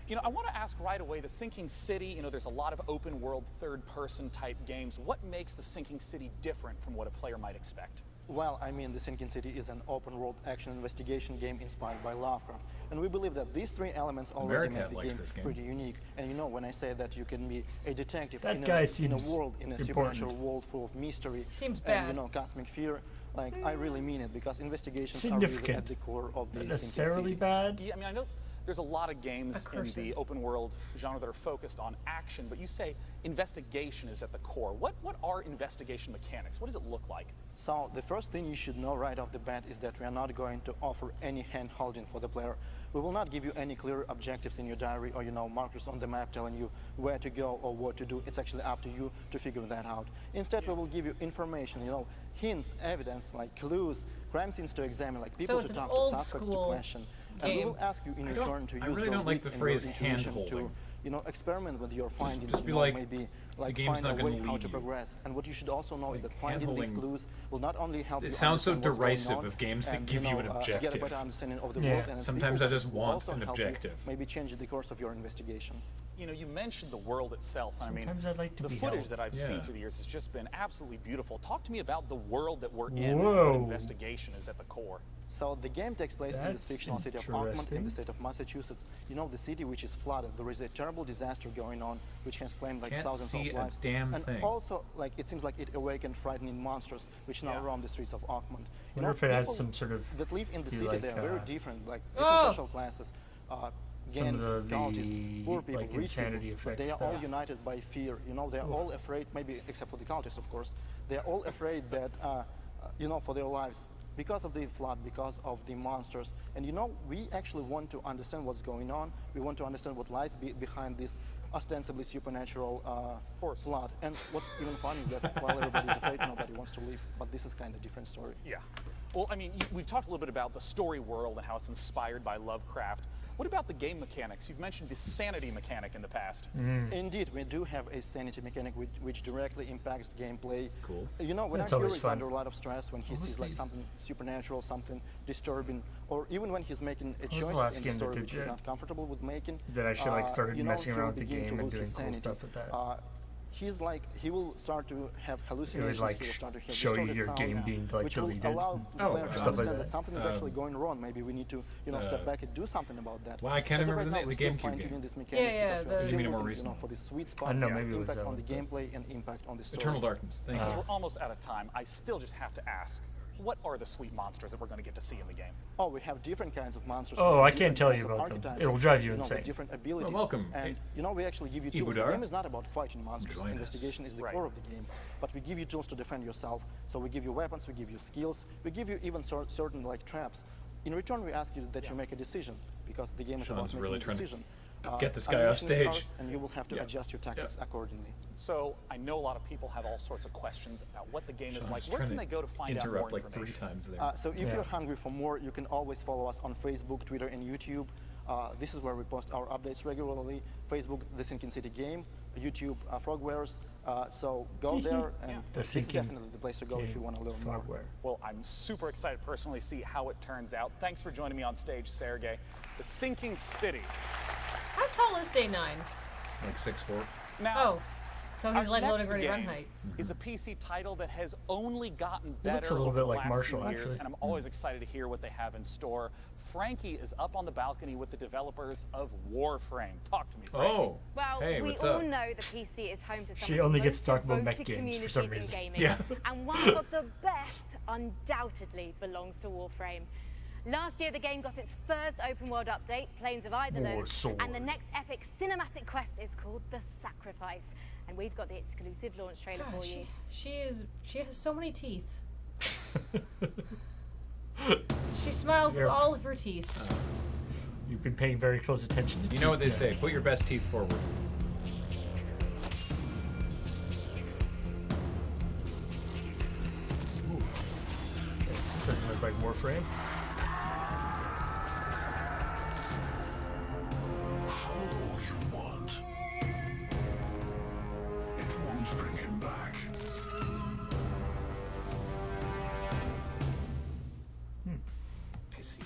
S19: You know, I want to ask right away, The Sinking City, you know, there's a lot of open world, third-person type games. What makes The Sinking City different from what a player might expect?
S7: Well, I mean, The Sinking City is an open-world action investigation game inspired by Lovecraft. And we believe that these three elements already
S2: America
S7: make the
S2: likes
S7: game
S2: this game.
S7: pretty unique. And you know, when I say that you can be a detective
S1: That
S7: in
S1: guy
S7: a
S1: seems
S7: world, in a
S1: important.
S7: supernatural world full of mystery
S3: Seems
S7: and,
S3: bad.
S7: you know, cosmic fear, like, I really mean it, because investigations are really
S1: Significant.
S7: at the core of the
S1: Not
S7: Sinking
S1: necessarily
S7: City.
S1: bad.
S19: Yeah, I mean, I know there's a lot of games in the open world genre that are focused on action, but you say investigation is at the core. What are investigation mechanics? What does it look like?
S7: So the first thing you should know right off the bat is that we are not going to offer any hand-holding for the player. We will not give you any clear objectives in your diary or, you know, markers on the map telling you where to go or what to do. It's actually up to you to figure that out. Instead, we will give you information, you know, hints, evidence, like clues, crime scenes to examine, like people
S3: it's
S7: to
S3: an
S7: talk
S3: old
S7: to, suspects to
S3: school
S7: question. And we
S3: game.
S7: will ask you in return to use
S2: I really
S7: your
S2: don't like
S7: wits
S2: the
S7: and
S2: phrase
S7: your intuition
S2: hand-holding.
S7: to, you know, experiment with your findings.
S2: just be
S7: you know,
S2: like,
S7: maybe
S2: the game's
S7: find
S2: not
S7: a
S2: gonna
S7: way how
S2: lead
S7: to
S2: you.
S7: progress. And what you should also know is that finding these
S2: hand-holding-
S7: clues will not only help you
S2: It sounds so
S7: understand what's going
S2: derisive
S7: on
S2: of games that
S7: and,
S2: give you an
S7: get a
S2: objective.
S7: better understanding of the
S2: Yeah.
S7: world. And its
S2: Sometimes
S7: people,
S2: I just
S7: but will
S2: want
S7: also
S2: an
S7: help you
S2: objective.
S7: maybe change the course of your investigation.
S19: You know, you mentioned the world itself. I mean,
S1: Sometimes I'd like to
S19: the
S1: be
S19: footage
S1: held.
S19: that I've seen
S1: Yeah.
S19: through the years has just been absolutely beautiful. Talk to me about the world that we're in and
S1: Whoa.
S19: what investigation is at the core.
S7: So the game takes place in the
S1: That's
S7: fictional city of Oakland in
S1: interesting.
S7: the state of Massachusetts. You know, the city which is flooded. There is a terrible disaster going on which has claimed like
S2: Can't
S7: thousands
S2: see
S7: of
S2: a
S7: lives.
S2: damn
S7: and
S2: thing.
S7: also, like, it seems like it awakened frightening monsters which now roam the streets of Oakland. You
S1: Wonder
S7: know,
S1: if it has
S7: people
S1: some sort of
S7: that live in the
S1: be
S7: city,
S1: like,
S7: they are very different, like different
S3: Oh!
S7: social classes.
S1: Some
S7: Gangs,
S1: of the,
S7: cultists, poor people,
S1: like,
S7: rich
S1: insanity
S7: people, but they
S1: effect
S7: are all
S1: stuff.
S7: united by fear. You know, they are all afraid, maybe except for the cultists, of course. They are all afraid that, you know, for their lives because of the flood, because of the monsters. And you know, we actually want to understand what's going on. We want to understand what lies behind this ostensibly supernatural flood. And what's even funny is that while everybody's afraid, nobody wants to leave. But this is kind of a different story.
S19: Yeah. Well, I mean, we've talked a little bit about the story world and how it's inspired by Lovecraft. What about the game mechanics? You've mentioned the sanity mechanic in the past.
S7: Indeed, we do have a sanity mechanic which directly impacts gameplay.
S2: Cool.
S7: You know, when
S1: That's
S7: our hero
S1: always
S7: is
S1: fun.
S7: under a lot of stress, when he sees like something supernatural, something disturbing, or even when he's making a
S1: was the
S7: choice
S1: last
S7: in the
S1: game that
S7: story
S1: did
S7: which he's
S1: that?
S7: not comfortable with making,
S1: That actually, like, started
S7: you know,
S1: messing
S7: he
S1: around
S7: will
S1: with the
S7: begin to
S1: game and
S7: lose his
S1: doing cool
S7: sanity.
S1: stuff with that.
S7: He's like, he will start to have hallucinations,
S1: like,
S7: he will start to have
S1: show you
S7: distorted
S1: your
S7: sounds,
S1: game being, like,
S7: which will
S1: deleted.
S7: allow the
S2: Oh,
S7: player to
S2: stuff like
S7: understand
S1: that.
S7: that something is actually going wrong. Maybe we need to, you know, step back and do something about that.
S2: Well, I can't
S7: As of
S2: remember
S7: right
S2: the
S7: now,
S2: name-
S7: we're
S2: the
S7: still
S2: GameCube
S7: fine-tuning
S2: game.
S7: this mechanic
S3: Yeah,
S7: because we are
S3: the-
S7: still
S2: You mean a more
S7: looking,
S2: recent
S7: you know,
S2: one?
S7: for the sweet
S1: I
S7: spot,
S1: know, maybe it was
S7: impact
S1: that
S7: on the
S1: one.
S7: gameplay and impact on the story.
S2: Eternal Darkness. Thank
S19: Since
S2: you.
S19: we're almost out of time, I still just have to ask, what are the sweet monsters that we're going to get to see in the game?
S7: Oh, we have different kinds of monsters.
S1: Oh,
S7: we have
S1: I can't
S7: different
S1: tell
S7: kinds
S1: you
S7: of
S1: about them.
S7: archetypes,
S1: It'll drive you
S7: know, with
S1: insane.
S7: different abilities.
S2: welcome.
S7: And you know, we actually give you tools. The
S2: Ibudar?
S7: game is not about fighting monsters.
S2: Join us.
S7: Investigation is the
S19: Right.
S7: core of the game. But we give you tools to defend yourself. So we give you weapons, we give you skills, we give you even certain like traps. In return, we ask you that you make a decision because the game is about
S2: Sean's
S7: making
S2: really
S7: a
S2: trying to
S7: decision.
S2: Get this guy off
S7: animation
S2: stage.
S7: starts, and you will have to adjust your tactics accordingly.
S19: So I know a lot of people have all sorts of questions about what the game is like.
S2: Sean's
S19: Where
S2: trying
S19: can
S2: to
S19: they go to find out more
S2: interrupt like
S19: information?
S2: 3 times there.
S7: So if you're hungry for more, you can always follow us on Facebook, Twitter, and YouTube. This is where we post our updates regularly. Facebook, The Sinking City Game. YouTube, Frogwares. So go there, and this is definitely the place to go if you want to learn more.
S19: Well, I'm super excited to personally see how it turns out. Thanks for joining me on stage, Sergey. The Sinking City.
S3: How tall is Day 9?
S2: Like 6'4".
S3: Now, so he's
S19: our
S3: like loading
S19: next
S3: ready run
S19: game
S3: height.
S19: is a PC title that has only gotten
S1: It
S19: better
S1: looks a little
S19: over
S1: bit
S19: the
S1: like
S19: last
S1: Marshall,
S19: few years,
S1: actually.
S19: and I'm always excited to hear what they have in store. Frankie is up on the balcony with the developers of Warframe. Talk to me, Frankie.
S2: Oh,
S20: Well,
S2: hey,
S20: we
S2: what's
S20: all
S2: up?
S20: know the PC is home to some
S1: She
S20: of the
S1: only
S20: most
S1: gets to talk about mech
S20: devoted
S1: games for some
S20: communities in
S1: reason.
S20: gaming.
S1: Yeah.
S20: And one of the best undoubtedly belongs to Warframe. Last year, the game got its first open world update, Plains of Eidolon,
S1: Warsword.
S20: and the next epic cinematic quest is called The Sacrifice. And we've got the exclusive launch trailer
S3: God,
S20: for you.
S3: she has so many teeth. She smiles with all of her teeth.
S1: You've been paying very close attention to
S2: You know what they say, put your best teeth forward.
S1: Doesn't look like Warframe.
S21: All you want. It won't bring him back.
S2: I see.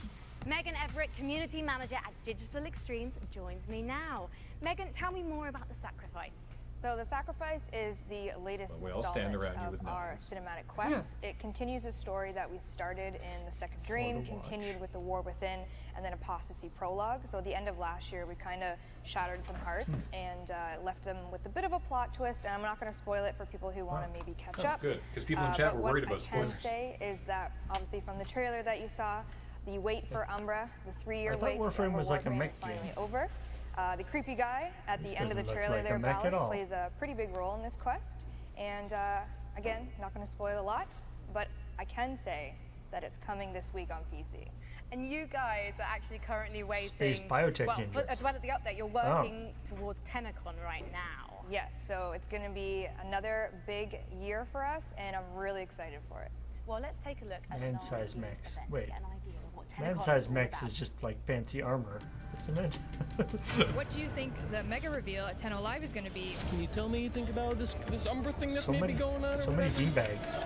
S20: Megan Everett, Community Manager at Digital Extremes, joins me now. Megan, tell me more about The Sacrifice.
S9: So The Sacrifice is the latest
S2: Well, we all stand
S9: installment
S2: around you with
S9: of our
S2: knives.
S9: cinematic quest. It continues a story that we started in The Second Dream,
S1: to watch.
S9: continued with The War Within, and then Apostasy Prologue. So at the end of last year, we kind of shattered some hearts and left them with a bit of a plot twist, and I'm not going to spoil it for people who want to maybe catch up.
S2: Good, because people in chat
S9: but
S2: were
S9: what
S2: worried about
S9: I can
S2: spoilers.
S9: say is that, obviously from the trailer that you saw, the wait for Umbra, the 3-year
S1: I thought
S9: wait for
S1: Warframe
S9: Umbra
S1: was like a
S9: Warframe
S1: mech
S9: is finally
S1: game.
S9: over. The creepy guy at
S1: This
S9: the end of the
S1: doesn't look
S9: trailer
S1: like a
S9: there,
S1: mech at
S9: Valis,
S1: all.
S9: plays a pretty big role in this quest. And again, not going to spoil a lot, but I can say that it's coming this week on PC.
S20: And you guys are actually currently waiting.
S1: Space biotech
S20: well,
S1: ninjas.
S20: as well as the update, you're working towards TennoCon right now.
S9: Yes, so it's going to be another big year for us, and I'm really excited for it.
S20: Well, let's take a look at
S1: Man-sized mechs. Wait.
S20: get an idea of what TennoCon
S1: Man-sized
S20: is all
S1: mechs
S20: about.
S1: is just like fancy armor, isn't it?
S11: What do you think the mega reveal at 10 Live is going to be?
S12: Can you tell me anything about this Umbra thing that's
S1: so
S12: maybe
S1: many,
S12: going on?
S1: so
S12: or
S1: many
S12: whatever?
S1: beanbags.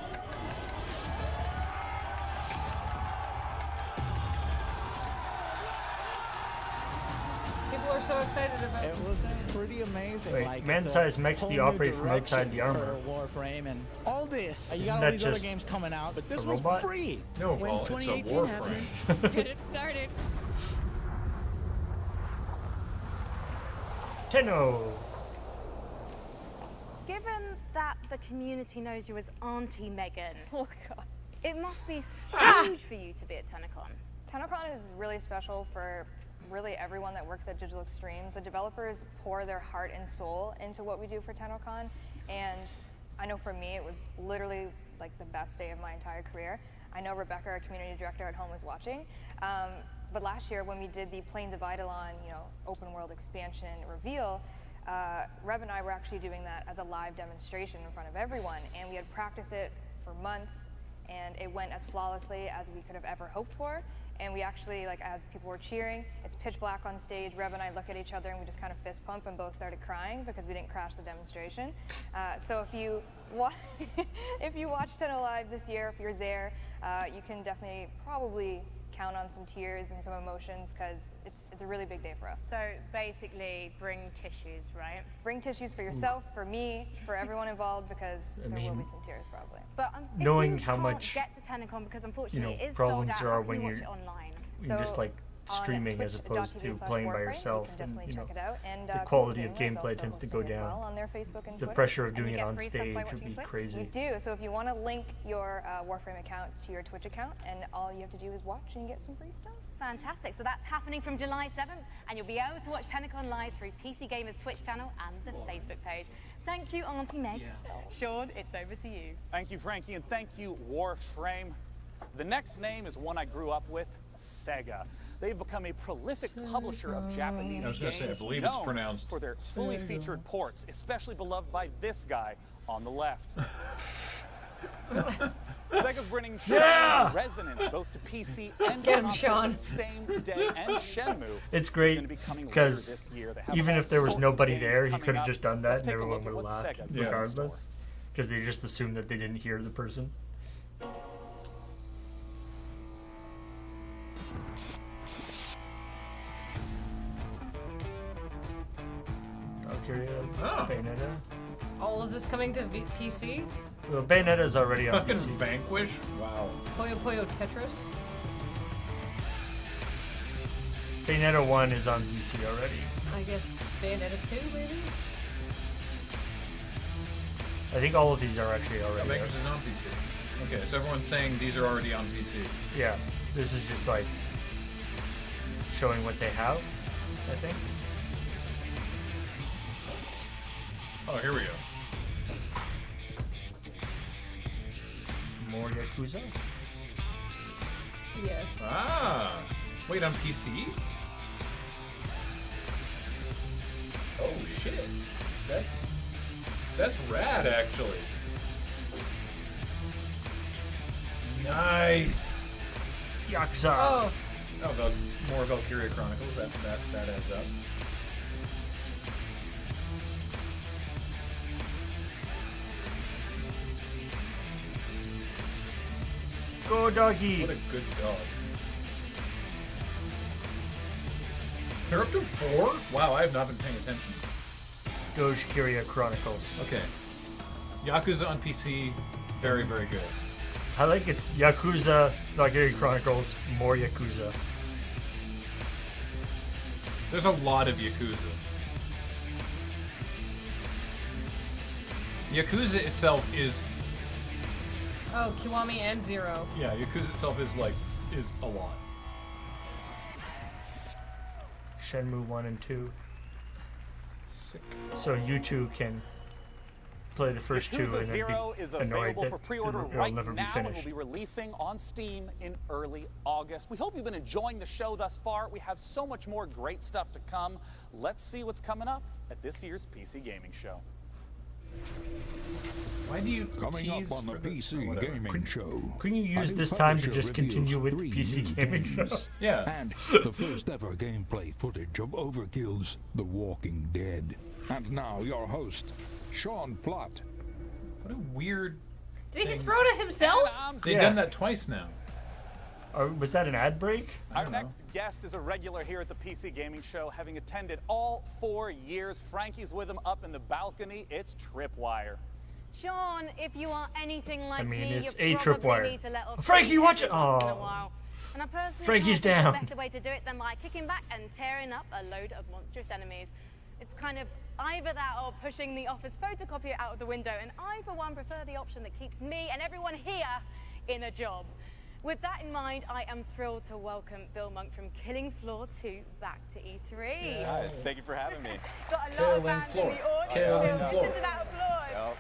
S3: People are so excited about
S13: It was pretty amazing.
S1: Wait,
S13: like,
S1: man-sized
S13: it's a
S1: mechs,
S13: whole
S1: they
S13: new
S1: operate from outside the
S13: direction
S1: armor.
S13: for Warframe and all this. You
S1: Isn't
S13: got all
S1: that
S13: these other
S1: just
S13: games coming out, but this
S1: a
S13: was
S1: robot?
S13: free.
S1: No,
S13: When's
S2: well, it's a
S13: 2018 happening?
S2: Warframe.
S11: Get it started.
S1: Tenno!
S20: Given that the community knows you as Auntie Megan,
S9: Oh, God.
S20: it must be huge for you to be at TennoCon.
S9: TennoCon is really special for really everyone that works at Digital Extremes. The developers pour their heart and soul into what we do for TennoCon, and I know for me it was literally like the best day of my entire career. I know Rebecca, our community director at home, was watching. But last year when we did the Plains of Eidolon, open world expansion reveal, Reb and I were actually doing that as a live demonstration in front of everyone, and we had practiced it for months, and it went as flawlessly as we could have ever hoped for. And we actually, as people were cheering, it's pitch black on stage. Reb and I look at each other and we just kind of fist pump and both started crying because we didn't crash the demonstration. So if you watch Tenno Live this year, if you're there, you can definitely probably count on some tears and some emotions because it's a really big day for us.
S20: So basically, bring tissues, right?
S9: Bring tissues for yourself, for me, for everyone involved, because there will be some tears probably.
S20: But if
S1: knowing
S20: you
S1: how
S20: can't
S1: much,
S20: get to TennoCon because unfortunately it is
S1: problems
S20: sold out,
S1: there are
S20: how can
S1: when
S20: you watch
S1: you're
S20: it online?
S1: just like streaming as opposed to playing by yourself, and the quality of gameplay tends to go down.
S9: On their Facebook and
S1: The
S9: Twitter.
S1: pressure of
S9: And you
S1: doing it
S9: get
S1: on
S9: free stuff by
S1: stage would
S9: watching
S1: be
S9: Twitch.
S1: crazy.
S9: You do. So if you want to link your Warframe account to your Twitch account, and all you have to do is watch and you get some free stuff.
S20: Fantastic. So that's happening from July 7th, and you'll be able to watch TennoCon live through PC Gamer's Twitch channel and the Facebook page. Thank you, Auntie Megs. Sean, it's over to you.
S19: Thank you, Frankie, and thank you, Warframe. The next name is one I grew up with, Sega. They've become a prolific publisher of Japanese
S2: I was gonna say, I
S19: games
S2: believe it's
S19: known
S2: pronounced
S19: for their fully featured ports, especially beloved by this guy on the left. Sega's bringing Resonance both to PC and
S3: Get him,
S19: console
S3: Sean.
S19: the same day, and Shenmue
S1: It's
S19: is
S1: great
S19: gonna be coming later
S1: because
S19: this year. They have
S1: even
S19: all
S1: if there was
S19: sorts of
S1: nobody
S19: games
S1: there, he
S19: coming
S1: could have
S19: up.
S1: just done that
S19: Let's
S1: and
S19: take a
S1: everyone
S19: look
S1: would
S19: at
S1: have
S19: what
S1: laughed
S19: Sega's got in store.
S1: regardless. Because they just assumed that they didn't hear the person. Valkyria, Bayonetta.
S3: All of this coming to PC?
S1: Well, Bayonetta's already on
S2: Fucking
S1: PC.
S2: Vanquish? Wow.
S3: Puyo Puyo Tetris?
S1: Bayonetta 1 is on PC already.
S3: I guess Bayonetta 2, maybe?
S1: I think all of these are actually already.
S2: Vanquish is on PC. Okay, so everyone's saying these are already on PC.
S1: Yeah, this is just like showing what they have, I think.
S2: Oh, here we go.
S1: More Yakuza?
S3: Yes.
S2: Ah, wait, on PC? Oh shit, that's rad actually. Nice.
S1: Yakuza.
S3: Oh.
S2: Oh, more Valkyria Chronicles. That adds up.
S1: Go doggy.
S2: What a good dog. They're up to 4? Wow, I have not been paying attention.
S1: Go Valkyria Chronicles.
S2: Okay. Yakuza on PC, very, very good.
S1: I like it's Yakuza, Valkyria Chronicles, more Yakuza.
S2: There's a lot of Yakuza. Yakuza itself is...
S3: Oh, Kiwami and Zero.
S2: Yeah, Yakuza itself is a lot.
S1: Shenmue 1 and 2.
S2: Sick.
S1: So you two can play the first two
S19: Yakuza
S1: and
S19: Zero
S1: then
S19: is
S1: be annoyed
S19: available
S1: that
S19: for pre-order
S1: it'll
S19: right
S1: never be
S19: now and will
S1: finished.
S19: be releasing on Steam in early August. We hope you've been enjoying the show thus far. We have so much more great stuff to come. Let's see what's coming up at this year's PC Gaming Show.
S2: Why do you
S18: Coming up on the PC Gaming Show?
S1: Couldn't you
S18: a
S1: use
S18: new
S1: this time to
S18: publisher
S1: just continue
S18: reveals
S1: with
S18: 3
S1: PC
S18: new
S1: Gaming
S18: games.
S1: Show?
S2: Yeah.
S18: And the first ever gameplay footage of Overkill's The Walking Dead. And now your host, Sean Plott.
S2: What a weird...
S3: Did he throw it at himself?
S2: They've done that twice now.
S1: Was that an ad break?
S19: Our next guest is a regular here at the PC Gaming Show, having attended all 4 years. Frankie's with him up in the balcony. It's Tripwire.
S20: Sean, if you are anything like me,
S1: it's
S20: you
S1: a
S20: probably
S1: tripwire.
S20: need to let off
S1: Frankie,
S20: steam
S1: watch it!
S20: every once in a
S1: Aw.
S20: while. And I personally
S1: Frankie's
S20: can't think of
S1: down.
S20: a better way to do it than by kicking back and tearing up a load of monstrous enemies. It's kind of either that or pushing the office photocopier out of the window, and I, for one, prefer the option that keeps me and everyone here in a job. With that in mind, I am thrilled to welcome Bill Monk from Killing Floor 2 back to E3.
S6: Hi, thank you for having me.
S20: Got a lot of fans in the audience.
S1: Killing
S20: so
S1: Floor.
S20: listen to that applause.
S6: Yep.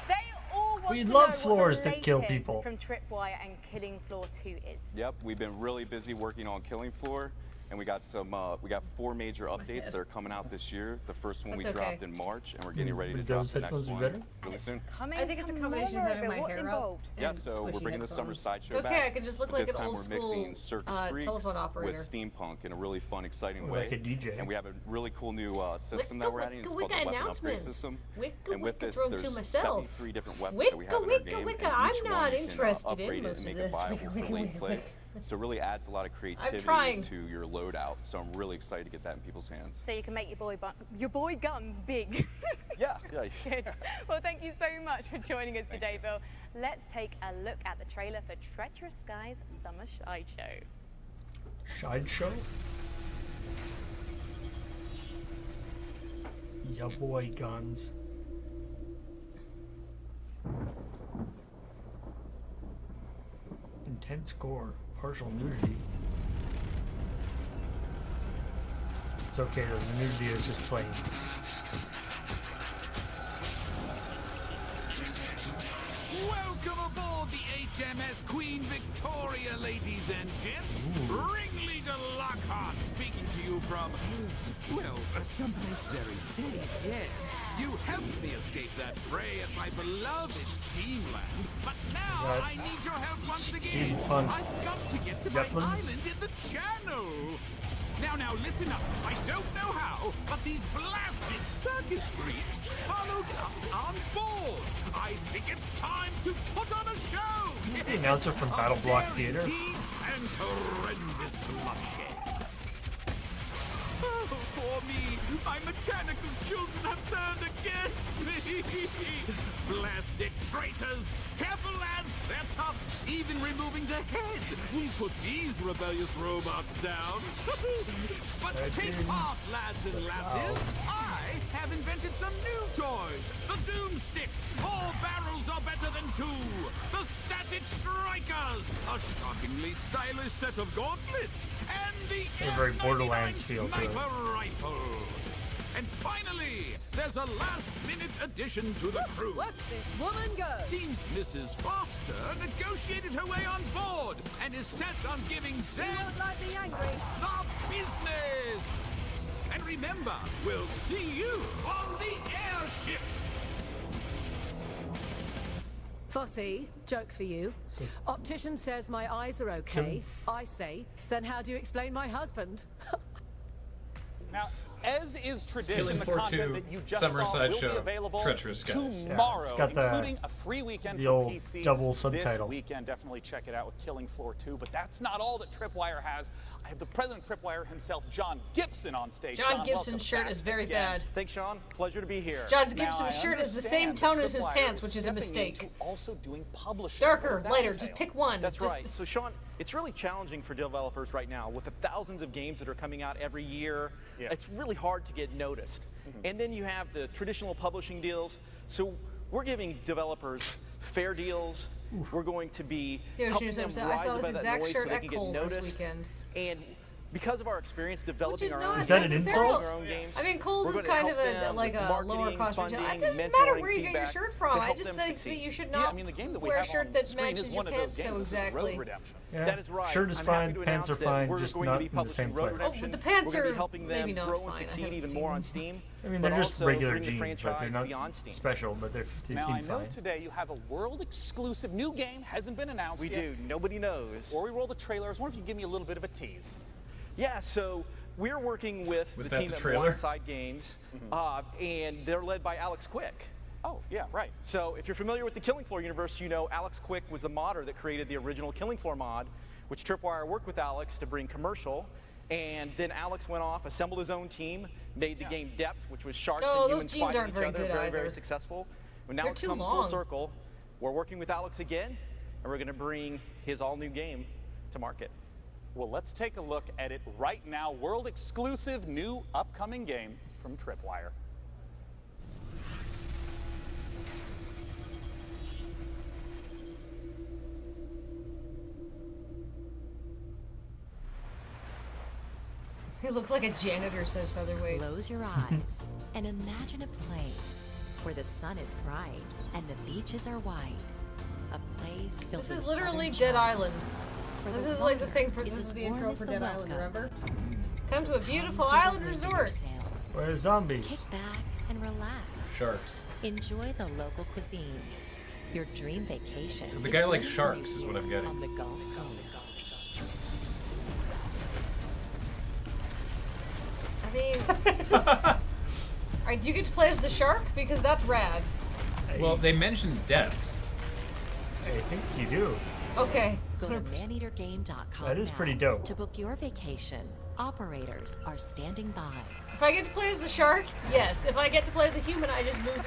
S20: They all want
S1: We
S20: to
S1: love
S20: know
S1: floors
S20: what the
S1: that kill
S20: latest
S1: people.
S20: From Tripwire and Killing Floor 2 is.
S6: Yep, we've been really busy working on Killing Floor, and we got 4 major updates that are coming out this year. The first one we
S3: That's okay.
S6: dropped in March, and we're getting ready to
S1: Would
S6: drop
S1: those
S6: the next
S1: headphones be
S6: one
S1: better?
S6: really soon.
S3: I think it's a combination of having my
S20: What's
S3: hair
S20: involved?
S3: up
S6: Yeah,
S3: and
S6: so we're
S3: squishy
S6: bringing the summer
S3: headphones.
S6: sideshow
S3: It's okay,
S6: back.
S3: I could just look
S6: but
S3: like
S6: this
S3: an
S6: time
S3: old
S6: we're
S3: school
S6: mixing Circus Freaks
S3: telephone operator.
S6: with steampunk in a really fun, exciting
S1: Or
S6: way.
S1: like a DJ.
S6: And we have a really cool new system that we're adding. It's
S3: Wicca,
S6: called the
S3: wicca
S6: Weapon Upgrade
S3: announcements.
S6: System.
S3: Wicca,
S6: And with
S3: wicca,
S6: this,
S3: throw 'em
S6: there's
S3: to myself.
S6: 73 different weapons that we have in our
S3: Wicca,
S6: game.
S3: wicca,
S6: and
S3: I'm
S6: each
S3: not
S6: one you can,
S3: interested in
S6: upgrade it
S3: most
S6: and make
S3: of
S6: it
S3: this.
S6: viable
S3: Wicca,
S6: for late
S3: wicca,
S6: play.
S3: wicca.
S6: So it really adds a lot of creativity
S3: trying.
S6: to your loadout. So I'm really excited to get that in people's hands.
S20: So you can make your boy guns big.
S6: Yeah.
S20: Good. Well, thank you so much for joining us today, Bill. Let's take a look at the trailer for Treacherous Skies Summer Sideshow.
S1: Sideshow? Ya boy guns. Intense gore, partial nudity. It's okay though, the nudity is just plain.
S17: Welcome aboard the HMS Queen Victoria, ladies and gents. Ringleader Lockhart speaking to you from, well, someplace very safe, yes. You helped me escape that fray at my beloved Steamland, but now
S1: Right.
S17: I need your help once again.
S1: Steampunk
S17: I've got to get to
S1: Zeppelins?
S17: my island in the channel. Now, listen up. I don't know how, but these blasted circus freaks followed us on board. I think it's time to put on a show.
S1: This is the announcer from Battle Block Theater.
S17: Deeds and horrendous bloodshed. Oh, for me, my mechanical children have turned against me. Blasted traitors! Careful, lads, they're tough. Even removing the head won't put these rebellious robots down. But take heart, lads and lasses. I have invented some new toys. The Doomstick. 4 barrels are better than 2. The Static Strikers. A shockingly stylish set of gauntlets. And the
S1: A very Borderlands feel to it.
S17: sniper rifle. And finally, there's a last-minute addition to the crew.
S10: What's this woman go?
S17: Seems Mrs. Foster negotiated her way on board and is set on giving Zed
S10: You won't like me angry.
S17: the business. And remember, we'll see you on the airship.
S10: Fossey, joke for you. Optician says my eyes are okay. I say, then how do you explain my husband?
S19: Now, as is tradition,
S2: Killing
S19: the
S2: Floor
S19: content
S2: 2
S19: that you just
S2: Summer
S19: saw
S2: Side
S19: will
S2: Show.
S19: be available
S2: Treacherous guys.
S19: tomorrow,
S1: Yeah, it's got the-
S19: including a free weekend
S1: the
S19: for
S1: old
S19: PC.
S1: double subtitle.
S19: This weekend, definitely check it out with Killing Floor 2. But that's not all that Tripwire has. I have the president of Tripwire himself, John Gibson, on stage.
S3: John Gibson's
S19: welcome
S3: shirt
S19: back
S3: is very
S19: again.
S3: bad.
S8: Thanks, Sean. Pleasure to be here.
S3: John
S19: Now,
S3: Gibson's
S19: I
S3: shirt is the same
S19: understand
S3: tone as his
S19: Tripwire
S3: pants,
S19: is
S3: which is a
S19: stepping
S3: mistake.
S19: into also doing publishing.
S3: Darker,
S19: What does that
S3: lighter,
S19: entail?
S3: just pick one.
S8: That's
S3: Just-
S8: right. So, Sean, it's really challenging for developers right now with the thousands of games that are coming out every year.
S19: Yeah.
S8: It's really hard to get noticed. And then you have the traditional publishing deals. So we're giving developers fair deals. We're going to be
S3: Here,
S8: helping
S3: shoes,
S8: them
S3: I
S8: rise
S3: saw this
S8: above that
S3: exact
S8: noise
S3: shirt
S8: so they
S3: at
S8: can get
S3: Kohl's this
S8: noticed.
S3: weekend.
S8: And because of our experience developing our
S3: not
S8: own
S1: Is that an
S8: games,
S1: insult?
S8: developing our own games,
S3: I mean, Kohl's
S8: we're
S3: is
S8: gonna
S3: kind
S8: help
S3: of
S8: them
S3: like
S8: with
S3: a
S8: marketing,
S3: lower cost retail. It
S8: funding,
S3: doesn't matter
S8: mentoring,
S3: where you get your
S8: feedback
S3: shirt
S8: to
S3: from. I
S8: help
S3: just
S8: them
S3: think that
S8: succeed.
S3: you should
S19: Yeah,
S3: not
S19: I mean, the game that we
S3: wear a
S19: have
S3: shirt
S19: on
S3: that
S19: screen
S3: matches
S19: is
S3: your
S19: one of those
S3: pants
S19: games.
S3: so
S19: This is
S3: exactly.
S19: Road Redemption.
S1: Yeah.
S8: That is right.
S1: Shirt is
S8: I'm
S1: fine,
S8: happy to
S1: pants are
S8: announce that
S1: fine,
S8: we're
S1: just
S8: going
S1: not
S8: to be
S1: in the
S8: publishing
S1: same
S8: Road
S1: place.
S8: Redemption.
S3: Oh, but the pants
S8: we're going to
S3: are
S8: be helping
S3: maybe
S8: them
S3: not
S8: grow and
S3: fine. I
S8: succeed
S3: haven't
S8: even
S3: seen
S8: more
S3: them.
S8: on Steam.
S1: I mean,
S8: but
S1: they're just
S8: also
S1: regular
S8: bring the
S1: jeans, but they're
S8: franchise
S1: not
S8: beyond Steam.
S1: special, but they
S19: Now,
S1: seem
S19: I know
S1: fine.
S19: today you have a world exclusive new game, hasn't been announced
S8: We
S19: yet.
S8: do. Nobody knows.
S19: Before we roll the trailers, I wonder if you can give me a little bit of a tease.
S8: Yeah, so we're working with
S2: Was
S8: the
S2: that
S8: team
S2: the
S8: at
S2: trailer?
S8: Blindside Games, and they're led by Alex Quick.
S19: Oh, yeah, right.
S8: So if you're familiar with the Killing Floor universe, you know Alex Quick was the modder that created the original Killing Floor mod, which Tripwire worked with Alex to bring commercial. And then Alex went off, assembled his own team, made the game Depth, which was sharks
S3: Oh,
S8: and
S3: those
S8: humans
S3: jeans
S8: fighting
S3: aren't
S8: each
S3: very
S8: other,
S3: good
S8: very,
S3: either.
S8: very successful. And now
S3: They're
S8: it's
S3: too
S8: come full
S3: long.
S8: circle. We're working with Alex again, and we're going to bring his all-new game to market.
S19: Well, let's take a look at it right now. World exclusive new upcoming game from Tripwire.
S3: He looks like a janitor, says Featherweight.
S14: Close your eyes and imagine a place where the sun is bright and the beaches are wide. A place filled
S3: This
S14: with
S3: is literally
S14: southern
S3: Dead
S14: charm,
S3: Island.
S14: where
S3: This
S14: the
S3: is like the
S14: water
S3: thing for
S14: is
S3: this is
S14: as
S3: the
S14: warm
S3: intro
S14: as
S3: for
S14: the
S3: Dead Island,
S14: welcome.
S3: remember? Come to a
S14: So
S3: beautiful
S14: come feel the
S3: island
S14: wind in your
S3: resort.
S14: sails.
S1: Where are zombies?
S14: Kick back and relax.
S2: Sharks.
S14: Enjoy the local cuisine. Your dream vacation.
S2: So the
S14: is
S2: guy likes
S14: waiting for
S2: sharks,
S14: you
S2: is what I'm getting.
S14: On the Gulf Coast.
S3: I mean, alright, do you get to play as the shark? Because that's rad.
S2: Well, they mentioned death.
S1: I think you do.
S3: Okay.
S14: Go to maneatergame.com
S1: That is
S14: now
S1: pretty dope.
S14: to book your vacation. Operators are standing by.
S3: If I get to play as the shark, yes. If I get to play as a human, I just move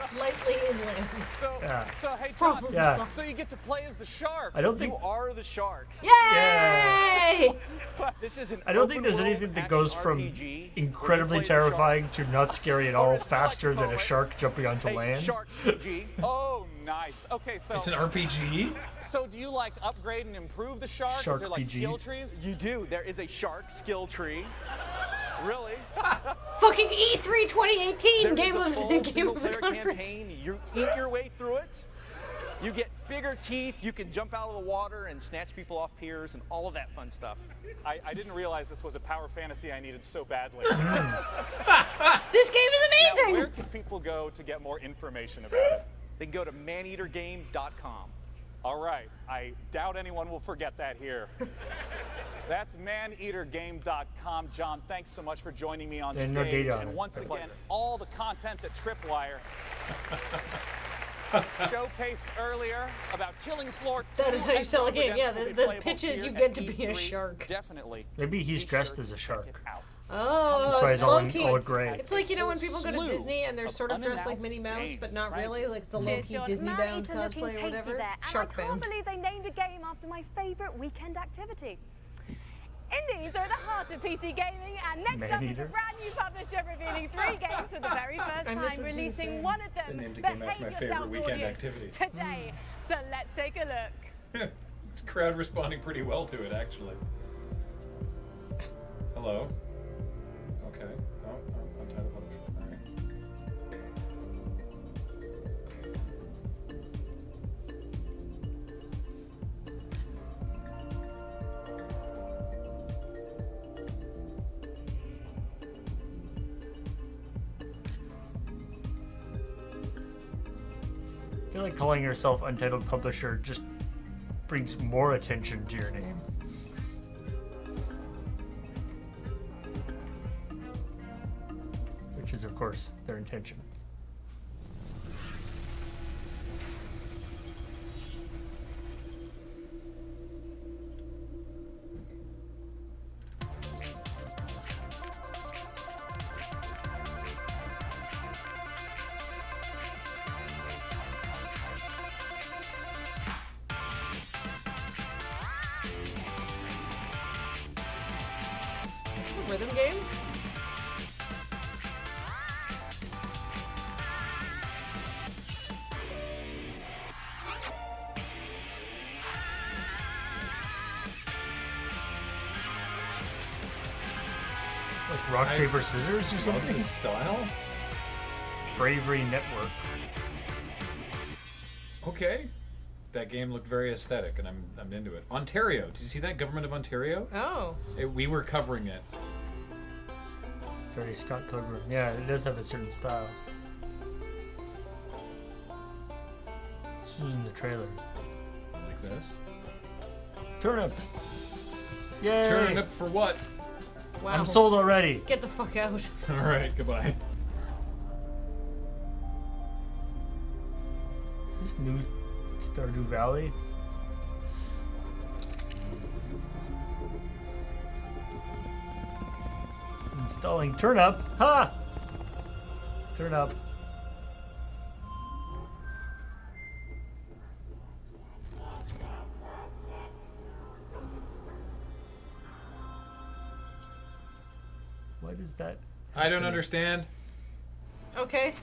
S3: slightly inland.
S19: So hey, John,
S1: Yeah.
S19: so you get to play as the shark.
S1: I don't think.
S8: You are the shark.
S3: Yay!
S8: This is an
S1: I don't think
S8: open
S1: there's
S8: world
S1: anything that
S8: action
S1: goes from
S8: RPG
S1: incredibly
S8: where you play the shark.
S1: terrifying to not scary at all faster than a shark jumping onto
S8: Hey,
S1: land.
S8: Shark PG.
S19: Oh, nice. Okay, so
S2: It's an RPG?
S19: So do you like upgrade and improve the shark?
S1: Shark
S19: Is there like
S1: PG?
S19: skill trees?
S8: You do. There is a shark skill tree. Really?
S3: Fucking E3 2018
S8: There is
S3: Game
S8: a
S3: of
S8: full
S3: Game of the
S8: single-player
S3: Conference.
S8: campaign. You eat your way through it. You get bigger teeth, you can jump out of the water and snatch people off piers and all of that fun stuff.
S19: I didn't realize this was a power fantasy I needed so badly.
S3: This game is amazing!
S19: Now, where can people go to get more information about it?
S8: They can go to maneatergame.com.
S19: All right, I doubt anyone will forget that here. That's maneatergame.com. John, thanks so much for joining me on
S1: There's
S19: stage.
S1: no data on
S19: And
S1: it.
S19: once again, all the content that Tripwire showcased earlier about Killing Floor 2.
S3: That is how you sell a game. Yeah,
S19: Redemption will be
S3: the
S19: playable
S3: pitch is
S19: here
S3: you
S19: at
S3: get to be a
S19: E3.
S3: shark.
S19: Definitely.
S1: Maybe he's dressed as a shark.
S3: Oh,
S1: That's why
S3: it's
S1: he's all
S3: low-key.
S1: all gray.
S3: It's like, you know, when people go to
S19: Slew
S3: Disney and they're sort of dressed like
S19: unannounced
S3: Minnie Mouse, but
S19: games,
S3: not
S19: right?
S3: really. Like it's the
S20: Cheers,
S3: low-key
S20: John.
S3: Disney-bound
S20: Man-eater looking
S3: cosplay or
S20: tasty
S3: whatever.
S20: there. And I
S3: Shark
S20: can't
S3: bound.
S20: believe they named a game after my favourite weekend activity. Indies are at the heart of PC gaming, and next up is a
S1: Man-eater.
S20: brand new publisher revealing 3 games for the very first
S3: I missed
S20: time,
S3: what you
S20: releasing
S3: said.
S20: one of them,
S2: They named a game after my
S20: Behave
S2: favorite
S20: Yourself
S2: weekend
S20: Audience,
S2: activity.
S20: today. So let's take a look.
S2: Crowd responding pretty well to it, actually. Hello. Okay. Oh, untitled publisher. All right.
S1: I feel like calling yourself Untitled Publisher just brings more attention to your name. Which is, of course, their intention.
S3: This is a rhythm game?
S1: Like rock, paper, scissors or
S2: Love
S1: something?
S2: this style.
S1: Bravery Network.
S2: Okay. That game looked very aesthetic, and I'm into it. Ontario. Did you see that? Government of Ontario?
S3: Oh.
S2: We were covering it.
S1: Very Scott Pilgrim. Yeah, it does have a certain style. This is in the trailer.
S2: Like this.
S1: Turnip! Yay!
S2: Turnip for what?
S3: Wow.
S1: I'm sold already.
S3: Get the fuck out.
S2: All right, goodbye.
S1: Is this new Stardew Valley? Installing Turnip. Ha! Turnip. What is that?
S2: I don't
S1: happening?
S2: understand.
S3: Okay.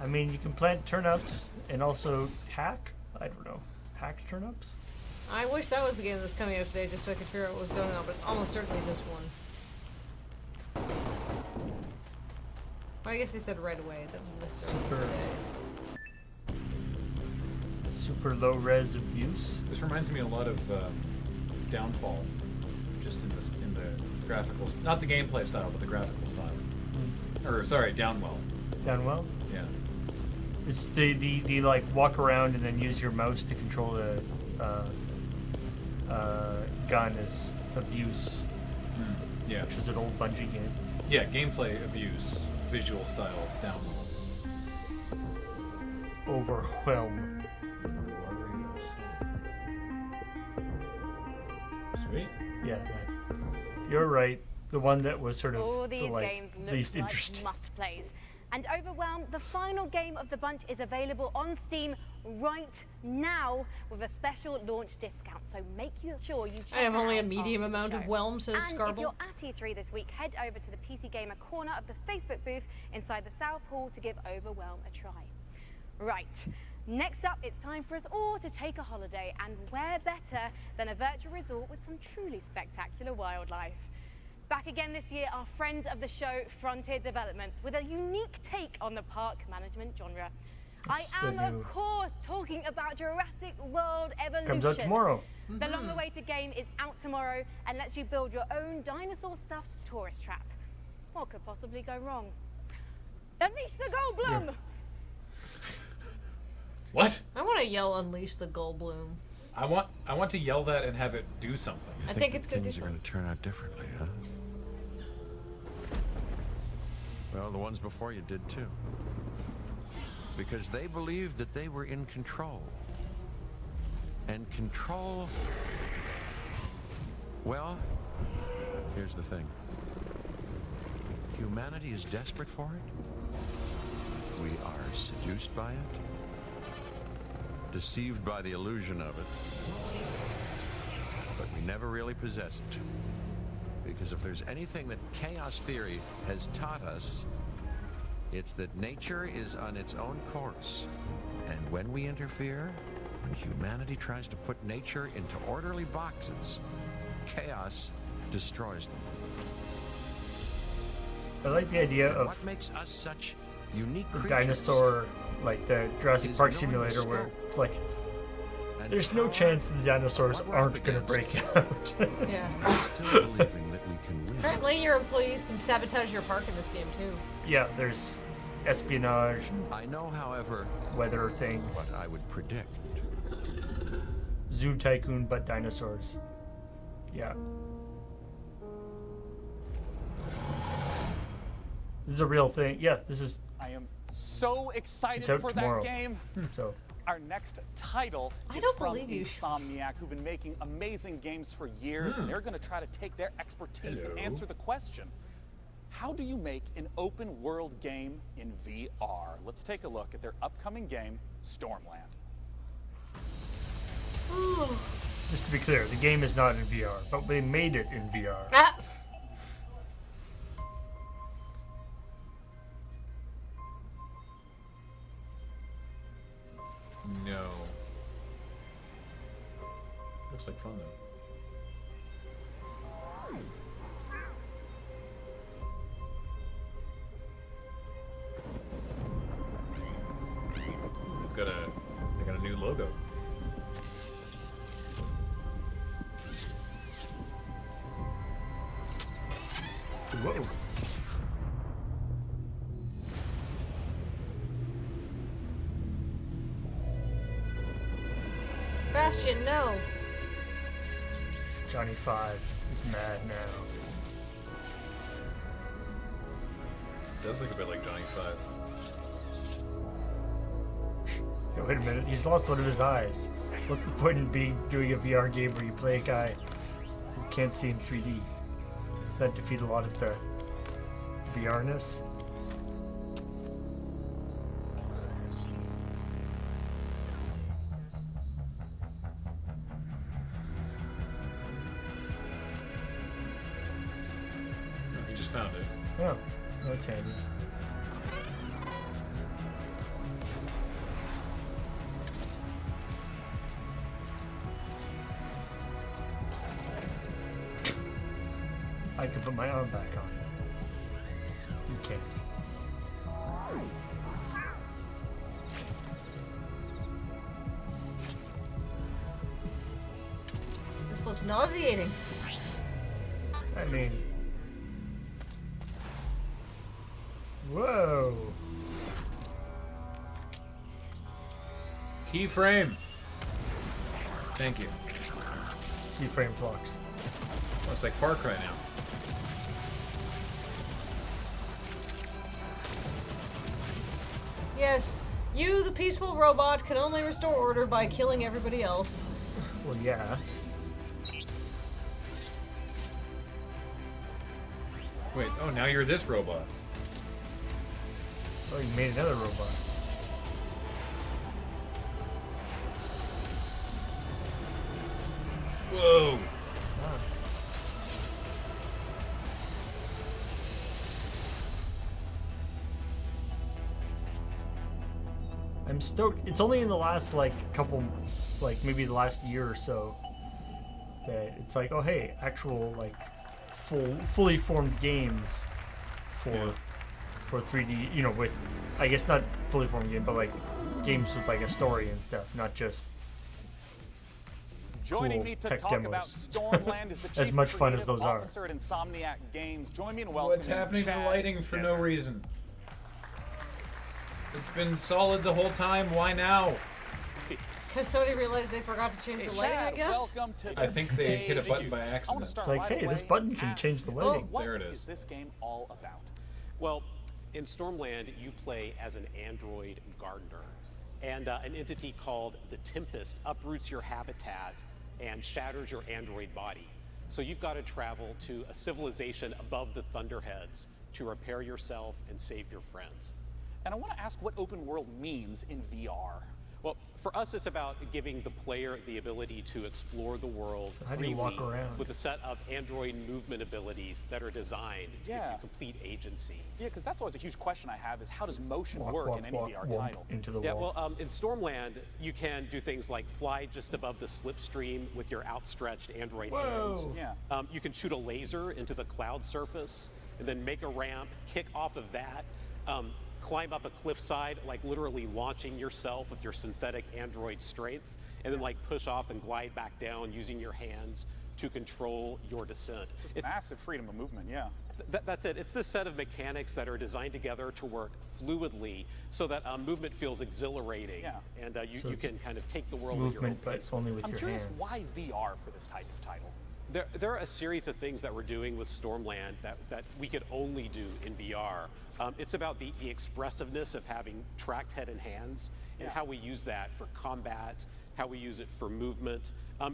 S1: I mean, you can plant turnips and also hack. I don't know. Hack turnips?
S3: I wish that was the game that was coming out today just so I could figure out what was going on, but it's almost certainly this one. Well, I guess they said right away. That doesn't necessarily mean today.
S1: Super low res abuse.
S2: This reminds me a lot of Downfall, just in the graphical, not the gameplay style, but the graphical style. Or sorry, Downwell.
S1: Downwell?
S2: Yeah.
S1: It's the like walk around and then use your mouse to control the gun is abuse.
S2: Yeah.
S1: Which is an old Bungie game.
S2: Yeah, gameplay abuse, visual style Downwell.
S1: Overwhelm.
S2: Sweet.
S1: Yeah, you're right. The one that was sort of
S20: All
S1: the
S20: these
S1: like,
S20: games look
S1: least
S20: like
S1: interesting.
S20: must-plays. And Overwhelm, the final game of the bunch, is available on Steam right now with a special launch discount. So make sure you check
S3: I have
S20: it
S3: only a
S20: out
S3: medium
S20: after the
S3: amount of
S20: show.
S3: whelm, says
S20: And if
S3: Scarble.
S20: you're at E3 this week, head over to the PC Gamer corner of the Facebook booth inside the South Hall to give Overwhelm a try. Right. Next up, it's time for us all to take a holiday, and where better than a virtual resort with some truly spectacular wildlife. Back again this year, our friends of the show, Frontier Developments, with a unique take on the park management genre. I am, of course, talking about Jurassic World Evolution.
S1: Comes out tomorrow.
S20: The long-awaited game is out tomorrow and lets you build your own dinosaur-stuffed tourist trap. What could possibly go wrong? Unleash the Goldblum!
S2: Yeah. What?
S3: I want to yell "Unleash the Goldblum."
S2: I want to yell that and have it do something.
S3: I think it's good to
S4: things are going to turn out differently, huh? Well, the ones before you did too. Because they believed that they were in control. And control... Well, here's the thing. Humanity is desperate for it. We are seduced by it. Deceived by the illusion of it. But we never really possess it. Because if there's anything that chaos theory has taught us, it's that nature is on its own course. And when we interfere, when humanity tries to put nature into orderly boxes, chaos destroys them.
S1: I like the idea of
S4: what makes us such unique
S1: the
S4: creatures
S1: dinosaur, like the Jurassic Park simulator, where it's like there's no chance the dinosaurs aren't going to break out.
S3: Yeah.
S4: Still believing that we can win.
S3: Apparently, your employees can sabotage your park in this game too.
S1: Yeah, there's espionage.
S4: I know, however,
S1: weather things.
S4: What I would predict.
S1: Zoo Tycoon, but dinosaurs. Yeah. This is a real thing. Yeah, this is.
S19: I am so excited
S1: It's out
S19: for
S1: tomorrow.
S19: that game.
S1: So.
S19: Our next title
S3: I
S19: is
S3: don't
S19: from
S3: believe you.
S19: Insomniac, who've been making amazing games for years, and they're going to try to take their expertise and answer the question: how do you make an open-world game in VR? Let's take a look at their upcoming game, Stormland.
S1: Just to be clear, the game is not in VR, but they made it in VR.
S3: Ah.
S2: No. Looks like fun though. They got a new logo.
S1: Whoa.
S3: Bastion, no.
S1: Johnny 5 is mad now.
S2: It does look a bit like Johnny 5.
S1: Hey, wait a minute, he's lost one of his eyes. What's the point in doing a VR game where you play a guy who can't see in 3D? Does that defeat a lot of the VR-ness?
S2: He just found it.
S1: Oh, that's handy. I can put my arm back on. You can't.
S3: This looks nauseating.
S1: I mean... Whoa!
S2: Keyframe! Thank you.
S1: Keyframe flux.
S2: Oh, it's like Far Cry now.
S3: Yes, you, the peaceful robot, can only restore order by killing everybody else.
S1: Well, yeah.
S2: Wait, oh, now you're this robot.
S1: Oh, you made another robot.
S2: Whoa!
S1: Ah. I'm stoked. It's only in the last, like, couple, like, maybe the last year or so that it's like, oh, hey, actual, like, fully formed games for 3D, you know, with, I guess not fully formed game, but, like, games with like a story and stuff, not just
S19: Joining
S1: cool
S19: me to
S1: tech
S19: talk
S1: demos.
S19: about Stormland is the
S1: As
S19: Chief
S1: much fun as
S19: Creative
S1: those are.
S19: Officer at Insomniac Games. Join me in welcoming
S2: What's happening to the
S19: Chad
S2: lighting for no
S19: Desert.
S2: reason? It's been solid the whole time. Why now?
S3: Because somebody realized they forgot to change the lighting, I
S19: Chad,
S3: guess.
S19: welcome to
S2: I think they hit a
S19: stage.
S2: button by
S19: I wanna
S2: accident.
S19: start
S1: It's like,
S19: right
S1: hey, this
S19: away
S1: button
S19: and
S1: can
S19: ask,
S1: change the lighting.
S19: what
S2: There it is.
S19: is this game all about?
S15: Well, in Stormland, you play as an android gardener, and an entity called the Tempest uproots your habitat and shatters your android body. So you've got to travel to a civilization above the Thunderheads to repair yourself and save your friends.
S19: And I want to ask what open world means in VR.
S15: Well, for us, it's about giving the player the ability to explore the world
S1: How do you walk
S15: freely
S1: around?
S15: with a set of android movement abilities that are designed to give you complete agency.
S19: Yeah, because that's always a huge question I have is how does motion
S1: Walk,
S19: work
S1: walk,
S19: in any
S1: walk,
S19: VR
S1: walk
S19: title?
S1: into the
S15: Yeah,
S1: wall.
S15: well, in Stormland, you can do things like fly just above the slipstream with your outstretched android hands.
S19: Yeah.
S15: You can shoot a laser into the cloud surface and then make a ramp, kick off of that, climb up a cliffside, like literally launching yourself with your synthetic android strength, and then like push off and glide back down using your hands to control your descent.
S19: Just massive freedom of movement, yeah.
S15: That's it. It's this set of mechanics that are designed together to work fluidly so that movement feels exhilarating.
S19: Yeah.
S15: And
S1: So
S15: you
S1: it's
S15: can kind of take the world at your own
S1: movement, but
S15: pace.
S1: only with
S19: I'm
S1: your
S19: curious
S1: hands.
S19: why VR for this type of title?
S15: There are a series of things that we're doing with Stormland that we could only do in VR. It's about the expressiveness of having tracked head and hands and how we use that for combat, how we use it for movement,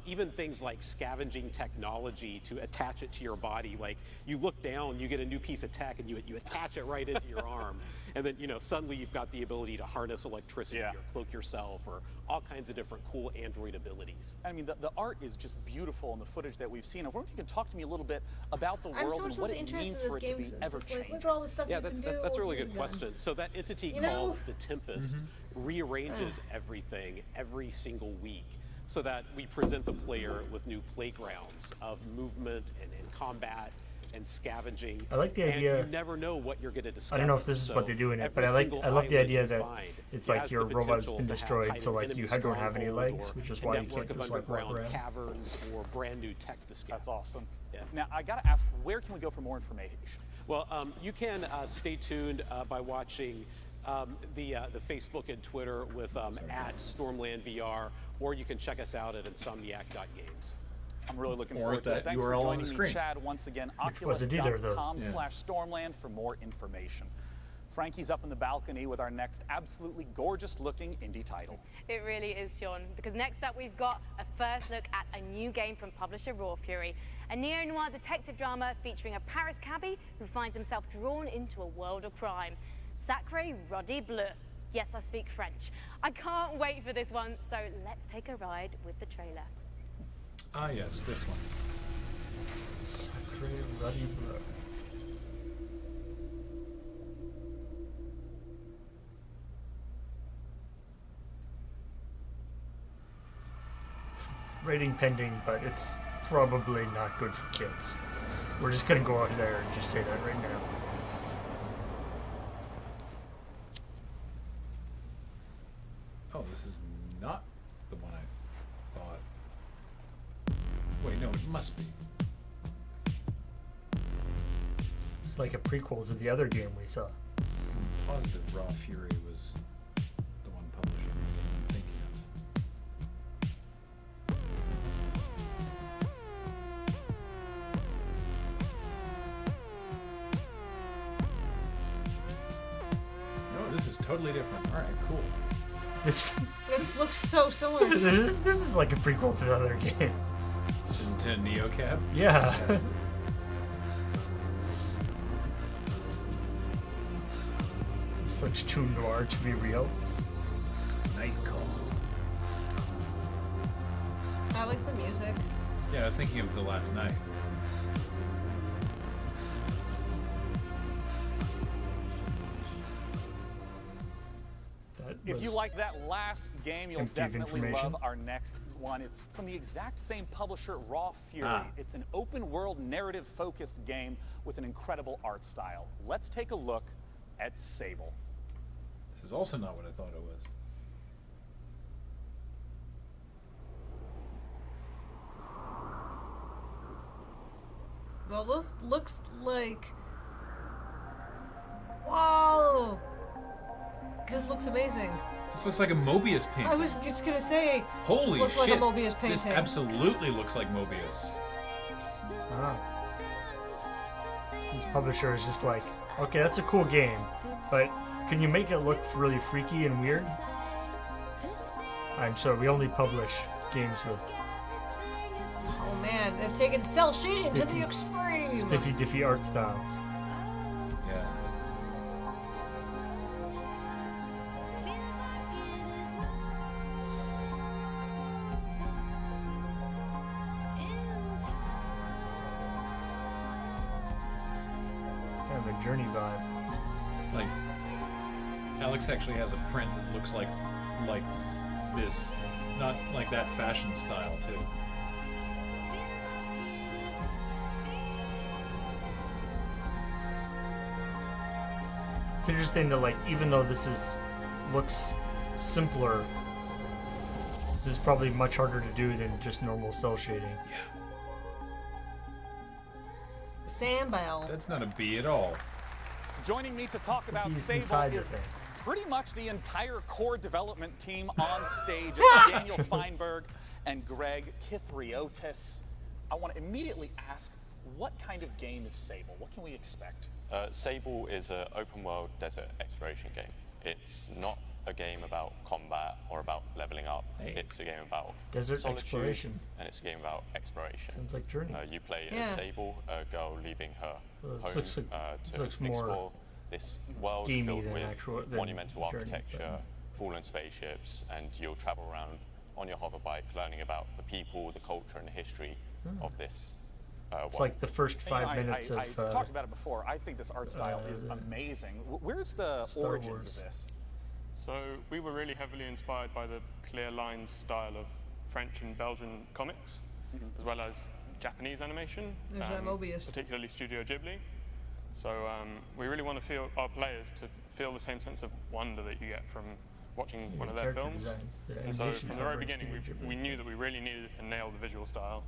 S15: even things like scavenging technology to attach it to your body. Like you look down, you get a new piece of tech, and you attach it right into your arm, and then suddenly you've got the ability to harness electricity or cloak yourself or all kinds of different cool android abilities.
S19: I mean, the art is just beautiful in the footage that we've seen. I wonder if you can talk to me a little bit about the
S3: I'm
S19: world
S3: so
S19: and
S3: much
S19: what
S3: less
S19: it
S3: interested
S19: means
S3: in this
S19: for it to
S3: game.
S19: be
S3: It's
S19: ever
S3: just like,
S19: changing.
S3: look at all the stuff
S15: Yeah,
S3: you
S15: that's
S3: can do.
S15: a really
S3: Here's
S15: good
S3: a gun.
S15: question. So that entity
S3: You know?
S15: called the Tempest rearranges everything every single week so that we present the player with new playgrounds of movement and combat and scavenging.
S1: I like the
S15: and
S1: idea-
S15: you never know what you're going to discover.
S1: I don't know if this is
S15: So
S1: what they do in it, but
S15: every
S1: I
S15: single
S1: love the
S15: island
S1: idea
S15: you
S1: that
S15: find
S1: it's
S15: has
S1: like
S15: the
S1: your robot's
S15: potential
S1: been
S15: to have
S1: destroyed,
S15: hidden
S1: so like
S15: enemy
S1: you don't have any
S15: stronghold
S1: legs,
S15: or
S1: which is
S15: a
S1: why you
S15: network
S1: can't
S15: of
S1: just like walk
S15: underground
S1: around.
S15: caverns or brand new tech to scout.
S19: That's awesome.
S15: Yeah.
S19: Now, I got to ask, where can we go for more information?
S15: Well, you can stay tuned by watching the Facebook and Twitter with at Stormland VR, or you can check us out at insomniac.games.
S19: I'm really looking
S2: Or
S19: forward to
S2: that
S19: it. Thanks
S2: URL
S19: for
S2: on the
S19: joining me,
S2: screen.
S19: Chad, once again.
S1: Which wasn't either of those.
S2: Yeah.
S19: Oculus.com/Stormland for more information. Frankie's up in the balcony with our next absolutely gorgeous looking indie title.
S20: It really is, Sean, because next up we've got a first look at a new game from publisher Raw Fury, a neo-noir detective drama featuring a Paris cabbie who finds himself drawn into a world of crime. Sacré Roddy Bleu. Yes, I speak French. I can't wait for this one, so let's take a ride with the trailer.
S2: Ah, yes, this one.
S1: Sacré Ruddy Bleu. Rating pending, but it's probably not good for kids. We're just gonna go out there and just say that right now.
S2: Oh, this is not the one I thought. Wait, no, it must be.
S1: It's like a prequel to the other game we saw.
S2: I'm positive Raw Fury was the one publishing the game I'm thinking of. No, this is totally different. All right, cool.
S1: This
S3: This looks so similar.
S1: this is like a prequel to the other game.
S2: To NeoCab?
S1: Yeah. This looks too noir to be real.
S2: Night Call.
S3: I like the music.
S2: Yeah, I was thinking of The Last Night.
S19: If you like that last game, you'll
S1: empty of
S19: definitely
S1: information.
S19: love our next one. It's from the exact same publisher, Raw Fury.
S2: Ah.
S19: It's an open world narrative focused game with an incredible art style. Let's take a look at Sable.
S2: This is also not what I thought it was.
S3: looks like... Whoa! This looks amazing.
S2: This looks like a Mobius painting.
S3: I was just gonna say,
S2: Holy
S3: this looks
S2: shit!
S3: like a Mobius painting.
S2: This absolutely looks like Mobius.
S1: Wow. This publisher is just like, okay, that's a cool game, but can you make it look really freaky and weird? I'm sorry, we only publish games with
S3: Oh man, they've taken cell shading to the extreme.
S1: spiffy diffy art styles.
S2: Yeah.
S1: Kind of a journey vibe.
S2: Like, Alex actually has a print that looks like this, not like that fashion style too.
S1: It's interesting that, like, even though this looks simpler, this is probably much harder to do than just normal cell shading.
S2: Yeah.
S3: Sambal.
S2: That's not a bee at all.
S19: Joining me to talk about
S1: bees
S19: Sable
S1: inside the
S19: is
S1: thing.
S19: pretty much the entire core development team on stage. It's Daniel Feinberg and Greg Kithriotis. I want to immediately ask, what kind of game is Sable? What can we expect?
S16: Sable is an open world desert exploration game. It's not a game about combat or about leveling up.
S1: Hey.
S16: It's a game about
S1: Desert
S16: solitude,
S1: exploration.
S16: and it's a game about exploration.
S1: Sounds like Journey.
S16: You play
S3: Yeah.
S16: as Sable, a girl leaving her
S1: Well, this
S16: home
S1: looks like-
S16: to
S1: this looks more
S16: explore this world
S1: gamey
S16: filled
S1: than
S16: with
S1: than
S16: monumental
S1: Journey,
S16: architecture, fallen spaceships, and you'll travel around on your hover bike, learning about the people, the culture, and the history of this.
S1: It's like the first
S19: And, you know,
S1: 5 minutes
S19: I
S1: of
S19: talked about it before. I think this art style is amazing. Where's the
S1: Star
S19: origins
S1: Wars.
S19: of this?
S22: So we were really heavily inspired by the clear lines style of French and Belgian comics, as well as Japanese animation,
S3: There's that Mobius.
S22: particularly Studio Ghibli. So we really want to feel our players to feel the same sense of wonder that you get from watching one of their
S1: character
S22: films.
S1: designs, the
S22: And so
S1: animations
S22: from the
S1: are
S22: very
S1: very
S22: beginning,
S1: Studio
S22: we
S1: Ghibli.
S22: knew that we really needed to nail the visual style.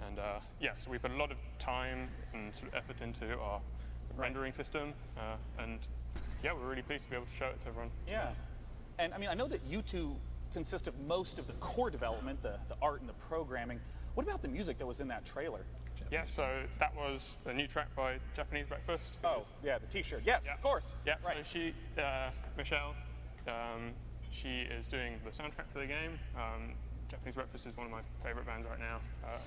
S22: And yeah, so we put a lot of time and sort of effort into our rendering system. And yeah, we're really pleased to be able to show it to everyone.
S19: Yeah. And I mean, I know that you two consist of most of the core development, the art and the programming. What about the music that was in that trailer?
S22: Yeah, so that was a new track by Japanese Breakfast.
S19: Oh, yeah, the T-shirt. Yes, of course.
S22: Yeah,
S19: right.
S22: so she, Michelle, she is doing the soundtrack for the game. Japanese Breakfast is one of my favorite bands right now.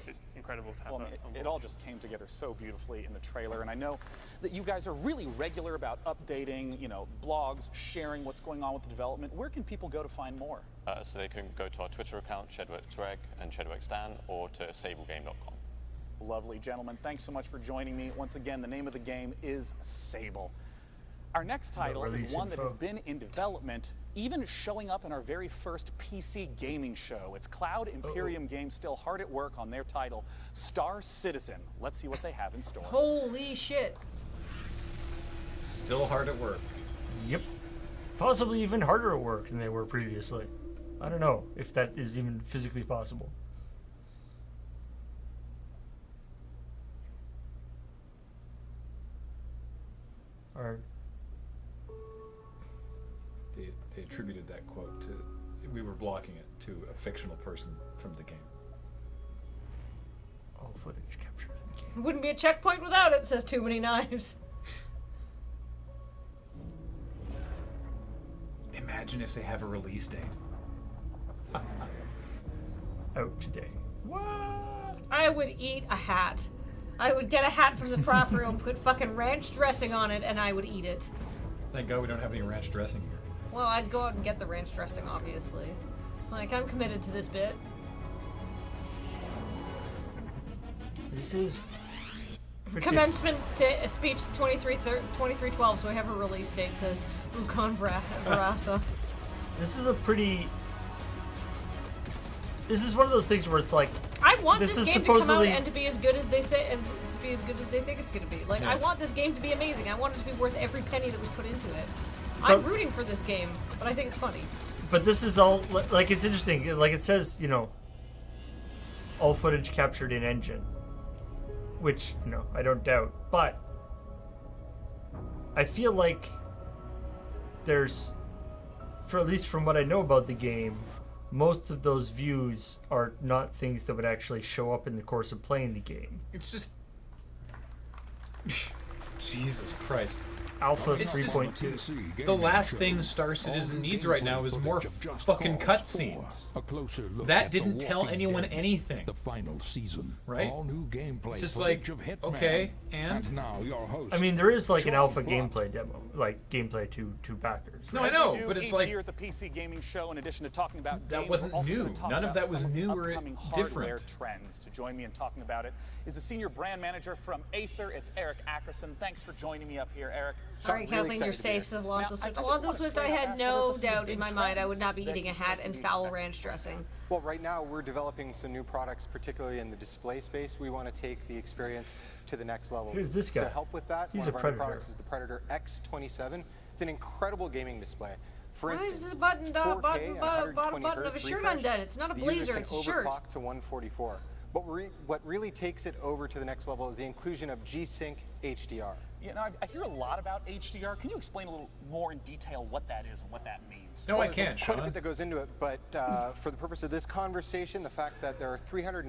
S22: It's incredible to have
S19: Well,
S22: her on
S19: it
S22: board.
S19: all just came together so beautifully in the trailer, and I know that you guys are really regular about updating, you know, blogs, sharing what's going on with the development. Where can people go to find more?
S16: So they can go to our Twitter account, ShedWorksReg and ShedWorksDan, or to sablegame.com.
S19: Lovely, gentlemen. Thanks so much for joining me. Once again, the name of the game is Sable. Our next title is
S1: release
S19: one that has
S1: info.
S19: been in development, even showing up in our very first PC gaming show. It's Cloud Imperium Games still hard at work on their title, Star Citizen. Let's see what they have in store.
S3: Holy shit.
S2: Still hard at work.
S1: Yep. Possibly even harder at work than they were previously. I don't know if that is even physically possible. Or
S2: They attributed that quote to, we were blocking it to a fictional person from the game.
S1: all footage captured in the game.
S3: It wouldn't be a checkpoint without it, says Too Many Knives.
S2: Imagine if they have a release date.
S1: Out today.
S3: I would eat a hat. I would get a hat from the prop room, put fucking ranch dressing on it, and I would eat it.
S2: Thank God we don't have any ranch dressing here.
S3: Well, I'd go out and get the ranch dressing, obviously. Like, I'm committed to this bit.
S1: This is
S3: Commencement speech 2312, so I have a release date, says Ukon Varasa.
S1: This is a pretty. This is one of those things where it's like.
S3: I want
S1: this
S3: this
S1: is
S3: game to come out
S1: supposedly-
S3: and to be as good as they say, to be as good as they think it's going to be. Like,
S1: Yeah.
S3: I want this game to be amazing. I want it to be worth every penny that was put into it. I'm
S1: But-
S3: rooting for this game, but I think it's funny.
S1: But this is all like it's interesting. Like it says, you know, all footage captured in engine. which I don't doubt, but I feel like there's, at least from what I know about the game, most of those views are not things that would actually show up in the course of playing the game.
S2: It's just Jesus Christ.
S1: Alpha
S2: It's
S1: 3.2.
S2: The last thing Star Citizen needs right now is more fucking cutscenes. That didn't tell anyone anything.
S18: The final season,
S2: right?
S18: All new gameplay
S2: It's just
S18: footage
S2: like,
S18: of Hitman.
S2: okay, and
S18: now your host.
S1: I mean, there is like an
S18: Sean
S1: alpha
S18: Blunt.
S1: gameplay demo, like gameplay to backers.
S2: No, I
S19: As
S2: know,
S19: we do
S2: but it's
S19: each
S2: like
S19: year at the PC Gaming Show, in addition to talking about
S2: that
S19: games,
S2: wasn't
S19: we're also
S2: new.
S19: gonna talk
S2: None of
S19: about
S2: that was
S19: some
S2: new or
S19: upcoming hardware
S2: different.
S19: trends. To join me in talking about it is the senior brand manager from Acer. It's Eric Ackerson. Thanks for joining me up here, Eric.
S3: All right, Kathleen, you're safe, says Alonzo Swift. Alonzo Swift, I had no doubt in my mind I would not be eating a hat and foul ranch dressing.
S5: Well, right now we're developing some new products, particularly in the display space. We want to take the experience to the next level.
S1: Here's this guy.
S5: To help with that,
S1: He's
S5: one
S1: a
S5: of our new
S1: Predator.
S5: products is the Predator X27. It's an incredible gaming display. For
S3: Why
S5: instance,
S3: is this button,
S5: 4K
S3: button
S5: and
S3: button
S5: 120
S3: button of a
S5: hertz
S3: shirt
S5: refresh.
S3: undone? It's not a
S5: The user
S3: blazer,
S5: can
S3: it's a shirt.
S5: overclock to 144. But what really takes it over to the next level is the inclusion of G-Sync HDR.
S19: You know, I hear a lot about HDR. Can you explain a little more in detail what that is and what that means?
S2: No, I
S5: There's
S2: can't,
S5: quite a
S2: Sean.
S5: bit that goes into it, but for the purpose of this conversation, the fact that there are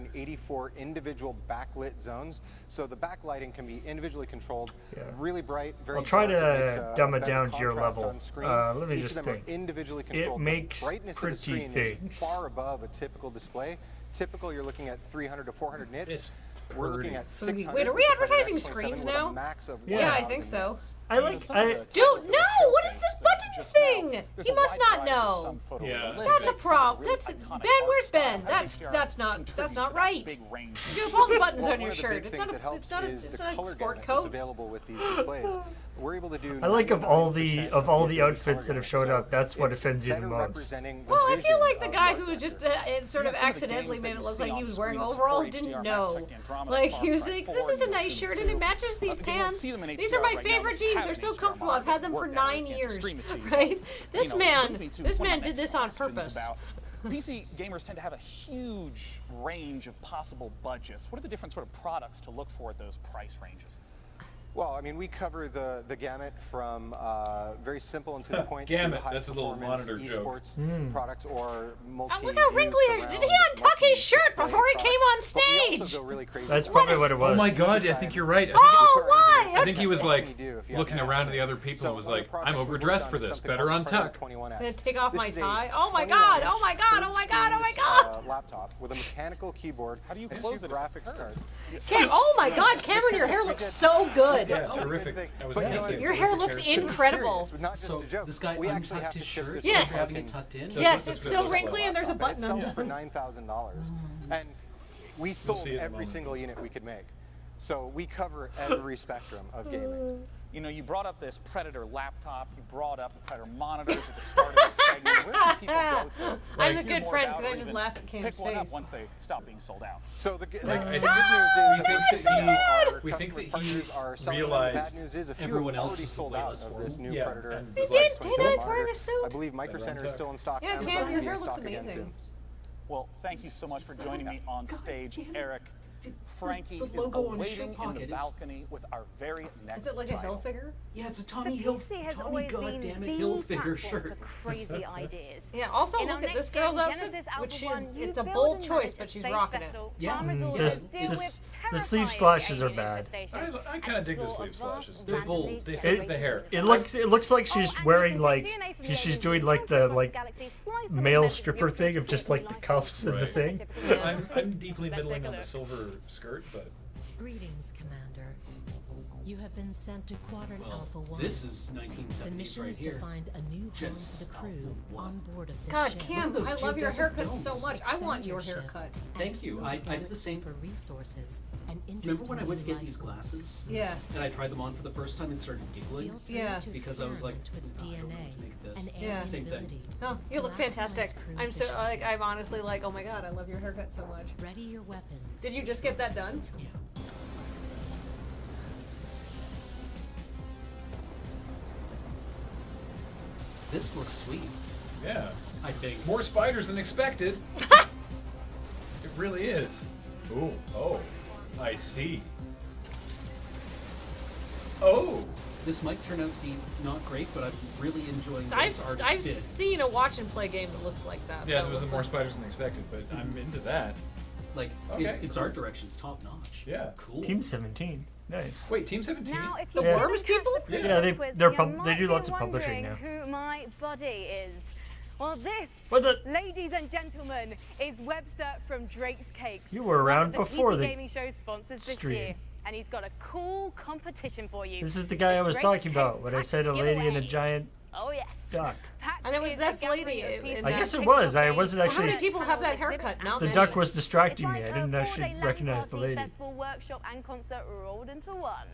S5: 384 individual backlit zones, so the backlighting can be individually controlled, really bright, very
S1: I'll try
S5: dark. It makes
S1: to
S5: a
S1: dumb it
S5: better
S1: down to your
S5: contrast
S1: level.
S5: on screen.
S1: Let me
S5: Each
S1: just
S5: of them
S1: think.
S5: are individually
S1: It
S5: controlled. The
S1: makes
S5: brightness of the
S1: pretty
S5: screen
S1: things.
S5: is far above a typical display. Typical, you're looking at 300 to 400 nits. We're looking at 600.
S3: Wait, are we
S5: with the
S3: advertising
S5: X27
S3: screens
S5: with a
S3: now?
S5: max of
S3: Yeah, I
S5: 1,000
S3: think so.
S5: nits.
S1: I like.
S3: Dude, no! What is this button thing? You must not know. That's a problem. That's Ben. Where's Ben? That's not right. You have all the buttons
S5: Well,
S3: on
S5: one
S3: your
S5: of the
S3: shirt.
S5: big
S3: It's
S5: things
S3: not
S5: that helps is
S3: it's
S5: the
S3: not a
S5: color
S3: sport
S5: gamut
S3: coat.
S5: that's available with these displays. We're able to do.
S1: I like of all the
S5: 99%
S1: outfits that have showed up, that's what offends you the most.
S5: representing
S3: Well, I feel
S5: vision
S3: like the
S5: of
S3: guy
S5: light
S3: who just
S5: vector.
S3: sort of accidentally made it look like he was wearing overalls didn't know. Like, he was like, this is a nice shirt and it matches these pants. These are my favorite jeans. They're so comfortable. I've had them for 9 years, right? This man did this on purpose.
S19: PC gamers tend to have a huge range of possible budgets. What are the different sort of products to look for at those price ranges?
S5: Well, I mean, we cover the gamut from very simple and to the point
S2: Gamut,
S5: to high
S2: that's a little
S5: performance
S2: monitor joke.
S5: esports products or multi.
S3: Look how wrinkly it is. Did he untuck his shirt before he came on stage?
S1: That's probably what it was.
S2: Oh my god, I think you're right.
S3: Oh, why?
S2: I think he was like looking around at the other people and was like, I'm overdressed for this. Better untuck.
S3: I'm gonna take off my tie. Oh my god! Oh my god! Oh my god! Oh my god!
S5: Laptop with a mechanical keyboard. How do you
S19: close it?
S5: graphics cards.
S3: Oh my god, Cameron, your hair looks so good.
S2: Yeah, terrific. That was amazing.
S3: Your hair looks incredible.
S5: Not just a joke.
S7: This guy
S5: we actually have
S7: untucked
S5: to
S7: his
S5: ship
S7: shirt
S5: this
S3: Yes.
S5: to
S7: having it tucked in.
S3: Yes, it's so wrinkly and there's a button
S5: and it
S3: on
S5: sells for
S3: it.
S5: $9,000, and we sold every single unit we could make. So we cover every spectrum of gaming.
S19: You know, you brought up this Predator laptop. You brought up the Predator monitors at the start of this segment. Where can people go to?
S3: I'm a
S19: hear
S3: good
S19: more
S3: friend
S19: about
S3: because I
S19: or
S3: just
S19: even
S3: laugh at Cam's
S19: pick one up
S3: face.
S19: once they stop being sold out.
S5: So the good
S2: Like,
S5: news
S2: I
S5: is
S2: think-
S5: that
S2: we think that
S5: partners
S2: he's
S5: are selling them. The
S2: realized
S5: bad news is a few
S7: everyone
S5: have
S7: else
S5: already
S7: is
S5: sold out
S7: waitlist
S5: of
S7: for
S5: this
S7: them.
S5: new
S2: Yeah,
S5: Predator.
S2: and
S3: He
S5: Deluxe
S3: did.
S5: 27
S3: Daylight's wearing a
S5: monitor.
S3: suit.
S5: I believe Micro Center is still in stock.
S3: Yeah,
S5: Amazon
S3: Cam,
S5: will
S3: your
S5: be
S3: hair
S5: in
S3: looks
S5: stock again
S3: amazing.
S5: soon.
S19: Well, thank you so much for joining me on stage, Eric. Frankie
S7: the
S19: is
S7: logo on his shirt
S19: awaiting in
S7: pocket
S19: the
S7: is-
S19: balcony with our very next
S3: Is it like a
S19: title.
S3: Hilfiger?
S7: Yeah, it's a
S20: The
S7: Tommy
S20: PC has
S7: Tommy
S20: always been
S7: goddamn it
S20: the
S7: Hilfiger
S20: platform
S7: shirt.
S20: for crazy ideas.
S3: Yeah, also
S20: In our
S3: look at this
S20: next gen
S3: girl's outfit,
S20: Genesis Alpha
S3: which is,
S20: 1, you
S3: it's a
S20: build
S3: bold
S20: and
S3: choice,
S20: manage a
S3: but she's
S20: space
S3: rocking it.
S20: vessel,
S7: Yeah.
S20: farm resources,
S1: The-
S20: deal
S1: the-
S20: with
S1: the sleeve
S20: terrifying
S1: slashes are
S20: alien
S1: bad.
S20: infestations,
S2: I kind of dig the
S20: and
S2: sleeve
S20: explore
S2: slashes.
S7: They're bold.
S20: randomly
S7: They fit
S20: generated
S2: the hair.
S20: universes.
S1: It looks like she's
S20: Oh, and
S1: wearing
S20: you can
S1: like
S20: take DNA from
S1: she's
S20: aliens
S1: doing
S20: from
S1: like the
S20: across
S1: like
S20: galaxies, splice them and
S1: male
S20: invent a
S1: stripper
S20: new
S1: thing of just like the cuffs and the
S20: life.
S1: thing.
S2: I'm deeply middling on the silver skirt, but
S14: Greetings, Commander. You have been sent to Quadrant
S7: Well,
S14: Alpha 1.
S7: this is 1970s
S14: The mission
S7: right
S14: is
S7: here.
S14: to find a new home
S7: Genesis
S14: for the
S7: Alpha
S14: crew
S7: 1.
S14: on board of this
S3: God,
S14: ship.
S3: Cam,
S7: Look at
S3: I
S7: those
S3: love your
S7: geodesic
S3: haircut so
S7: domes.
S3: much. I want your
S14: Expand
S3: haircut.
S14: ship
S7: Thank
S14: and
S7: you.
S14: explore
S7: I
S14: the
S7: did the same.
S14: for resources and
S7: Remember when I went to get
S14: life
S7: these
S14: forms.
S7: glasses?
S3: Yeah.
S7: And I tried them on for the first time and started giggling?
S14: Feel free
S3: Yeah.
S14: to
S7: Because I was like,
S14: experiment with
S7: "Oh, I don't know
S14: DNA
S7: how to make this."
S14: and
S3: Yeah.
S14: alien
S7: Same thing.
S14: abilities.
S3: No, you
S14: to
S3: look
S14: maximize
S3: fantastic.
S14: crew
S3: I'm so like
S14: efficiency.
S3: I'm honestly like, oh my god, I love your haircut so much.
S14: Ready your weapons.
S3: Did you just get that done?
S7: Yeah. This looks sweet.
S2: yeah.
S7: I think.
S2: More spiders than expected. It really is. Ooh, oh, I see.
S7: Oh, this might turn out to be not great, but I'm really enjoying what this artist
S3: I've
S7: did.
S3: seen a watch and play game that looks like that.
S2: Yeah, there was more spiders than expected, but I'm into that.
S7: Like,
S2: Okay,
S7: its art direction's top notch.
S2: Yeah.
S7: Cool.
S1: Team 17. Nice.
S2: Wait, Team 17?
S20: Now, if
S1: The
S20: you
S1: Worms
S20: didn't
S1: people?
S20: catch the
S1: Yeah, they-
S20: quiz,
S1: they're
S20: you
S1: pub- they
S20: might
S1: do
S20: be
S1: lots of publishing
S20: wondering who my buddy is. Well, this,
S1: What the-
S20: ladies and gentlemen, is Webster from Drake's Cakes.
S1: You were around
S20: one of
S1: before
S20: the
S1: the
S20: PC gaming show sponsors this
S1: stream.
S20: year, and he's got a cool competition for you.
S1: This is the guy I was
S20: Drake's
S1: talking about
S20: Cakes
S1: when I
S20: Pack
S1: said a lady in a
S20: giveaway.
S1: giant
S20: Oh yes.
S1: duck.
S3: And it was
S20: is a
S3: this
S20: gathering
S3: lady
S20: of
S3: in
S20: pieces
S1: I
S3: that
S1: guess it
S3: TikTok
S1: was. I
S3: game.
S1: wasn't
S3: How
S1: actually.
S3: many people have that haircut? Not
S1: The
S3: many.
S1: duck was distracting
S20: It's
S1: me. I
S20: like
S1: didn't
S20: a
S1: actually
S20: four-day
S1: recognize the
S20: party,
S1: lady.
S20: Festival, workshop, and concert rolled into one.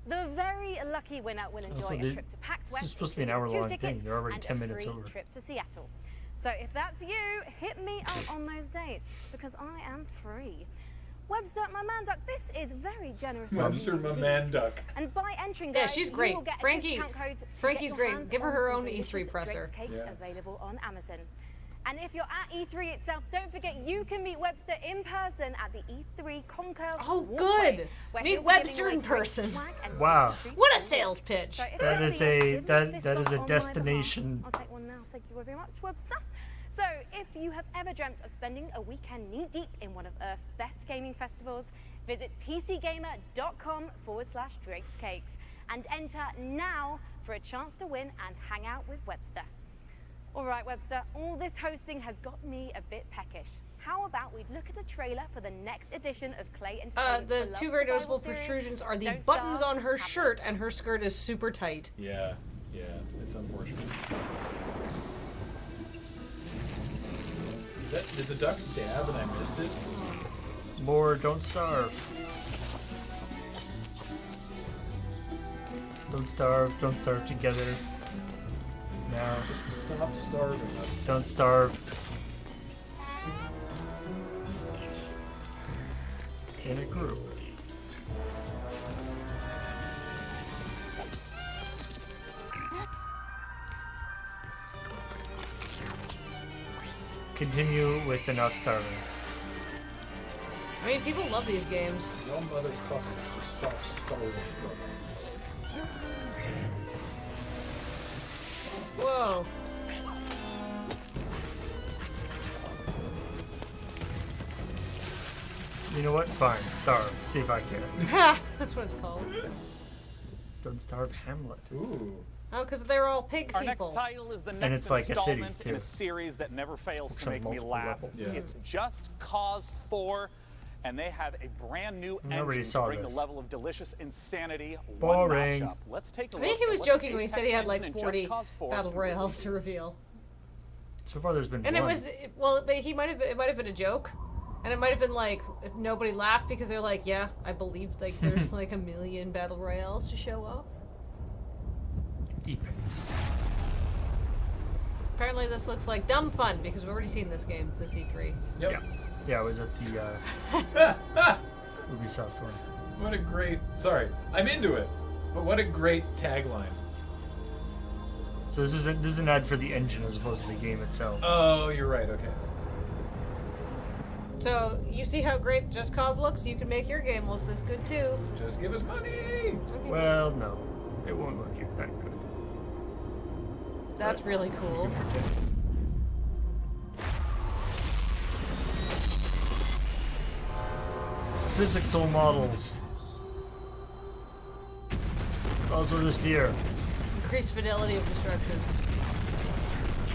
S20: The very lucky winner will enjoy
S1: Also,
S20: a
S1: the-
S20: trip to PAX
S1: this
S20: West.
S1: is supposed to be an
S20: including 2
S1: hour-long thing.
S20: tickets
S1: They're already
S20: and
S1: 10
S20: a
S1: minutes
S20: free
S1: over.
S20: trip to Seattle. So if that's you, hit me up on those dates because I am free. Webster, my man duck, this is very generous. of
S2: Webster,
S20: you
S2: my
S20: indeed.
S2: man duck.
S20: And by entering,
S3: Yeah,
S20: guys,
S3: she's
S20: you
S3: great.
S20: will get a
S3: Frankie-
S20: discount code to
S3: Frankie's
S20: get your
S3: great.
S20: hands
S3: Give her
S20: on
S3: her
S20: some
S3: own E3
S20: delicious
S3: presser.
S20: Drake's Cakes
S2: Yeah.
S20: available on Amazon. And if you're at E3 itself, don't forget you can meet Webster in person at the E3 Concourse.
S3: Oh,
S20: Walkway,
S3: good.
S20: where
S3: Meet
S20: he'll be
S3: Webster
S20: giving away
S3: in
S20: Drake's
S3: person.
S20: swag and
S1: Wow.
S20: treats
S3: What a
S20: for
S3: sales
S20: you.
S3: pitch.
S20: So if
S1: That
S20: it's
S1: is
S20: you,
S1: a
S20: give me
S1: that
S20: fist
S1: that
S20: bump
S1: is a
S20: on my
S1: destination.
S20: behalf. I'll take one now. Thank you very much, Webster. So, if you have ever dreamt of spending a weekend knee-deep in one of Earth's best gaming festivals, visit pcgamer.com/Drake's Cakes and enter now for a chance to win and hang out with Webster. All right, Webster, all this hosting has got me a bit peckish. How about we look at a trailer for the next edition of Clay Entertainment's
S3: The
S20: beloved
S3: two very
S20: survival
S3: noticeable
S20: series,
S3: protrusions are the
S20: Don't
S3: buttons
S20: Starve,
S3: on her
S20: Have
S3: shirt, and her skirt is super tight.
S2: Yeah, it's unfortunate. Did the duck dab and I missed it?
S1: More Don't Starve. Don't starve together. Now.
S2: Just stop starving.
S1: Don't starve. In a group. Continue with the not starving.
S3: I mean, people love these games.
S2: Your motherfucker just stop starving.
S3: Whoa.
S1: You know what? Fine. Starve. See if I can.
S3: Ha! That's what it's called.
S1: Don't starve Hamlet.
S2: Ooh.
S3: Oh, because they're all pig
S8: Our
S3: people.
S8: next title is the
S1: And
S8: next
S1: it's like a city,
S8: installment in
S1: too.
S8: a series that never fails to
S1: Some
S8: make me
S1: multiple
S8: laugh.
S1: levels.
S2: Yeah.
S8: It's Just Cause 4, and they have a brand new
S1: Nobody
S8: engine to
S1: saw
S8: bring
S1: this.
S8: the level of delicious insanity
S1: Boring.
S8: one notch up. Let's take a
S3: I
S8: look.
S3: think he
S8: at
S3: was
S8: what the
S3: joking when he said he had
S8: Apex
S3: like
S8: engine in
S3: 40
S8: Just Cause 4
S3: battle
S8: can really
S3: royales
S8: do.
S3: to reveal.
S1: So far, there's been
S3: And
S1: one.
S3: it was, well, but he might have, it might have been a joke. And it might have been like, nobody laughed because they're like, yeah, I believe like there's like a million battle royales to show off.
S1: Epics.
S3: Apparently this looks like dumb fun because we've already seen this game, this E3.
S2: Yep.
S1: Yeah. Yeah, it was at the Ubisoft one.
S2: What a great. Sorry, I'm into it. But what a great tagline.
S1: So this is an ad for the engine as opposed to the game itself.
S2: Oh, you're right. Okay.
S3: So you see how great Just Cause looks? You can make your game look this good too.
S2: Just give us money.
S3: Okay.
S1: Well, no, it won't look that good.
S3: That's really cool.
S1: Physical models. Also this deer.
S3: Increased fidelity of destruction.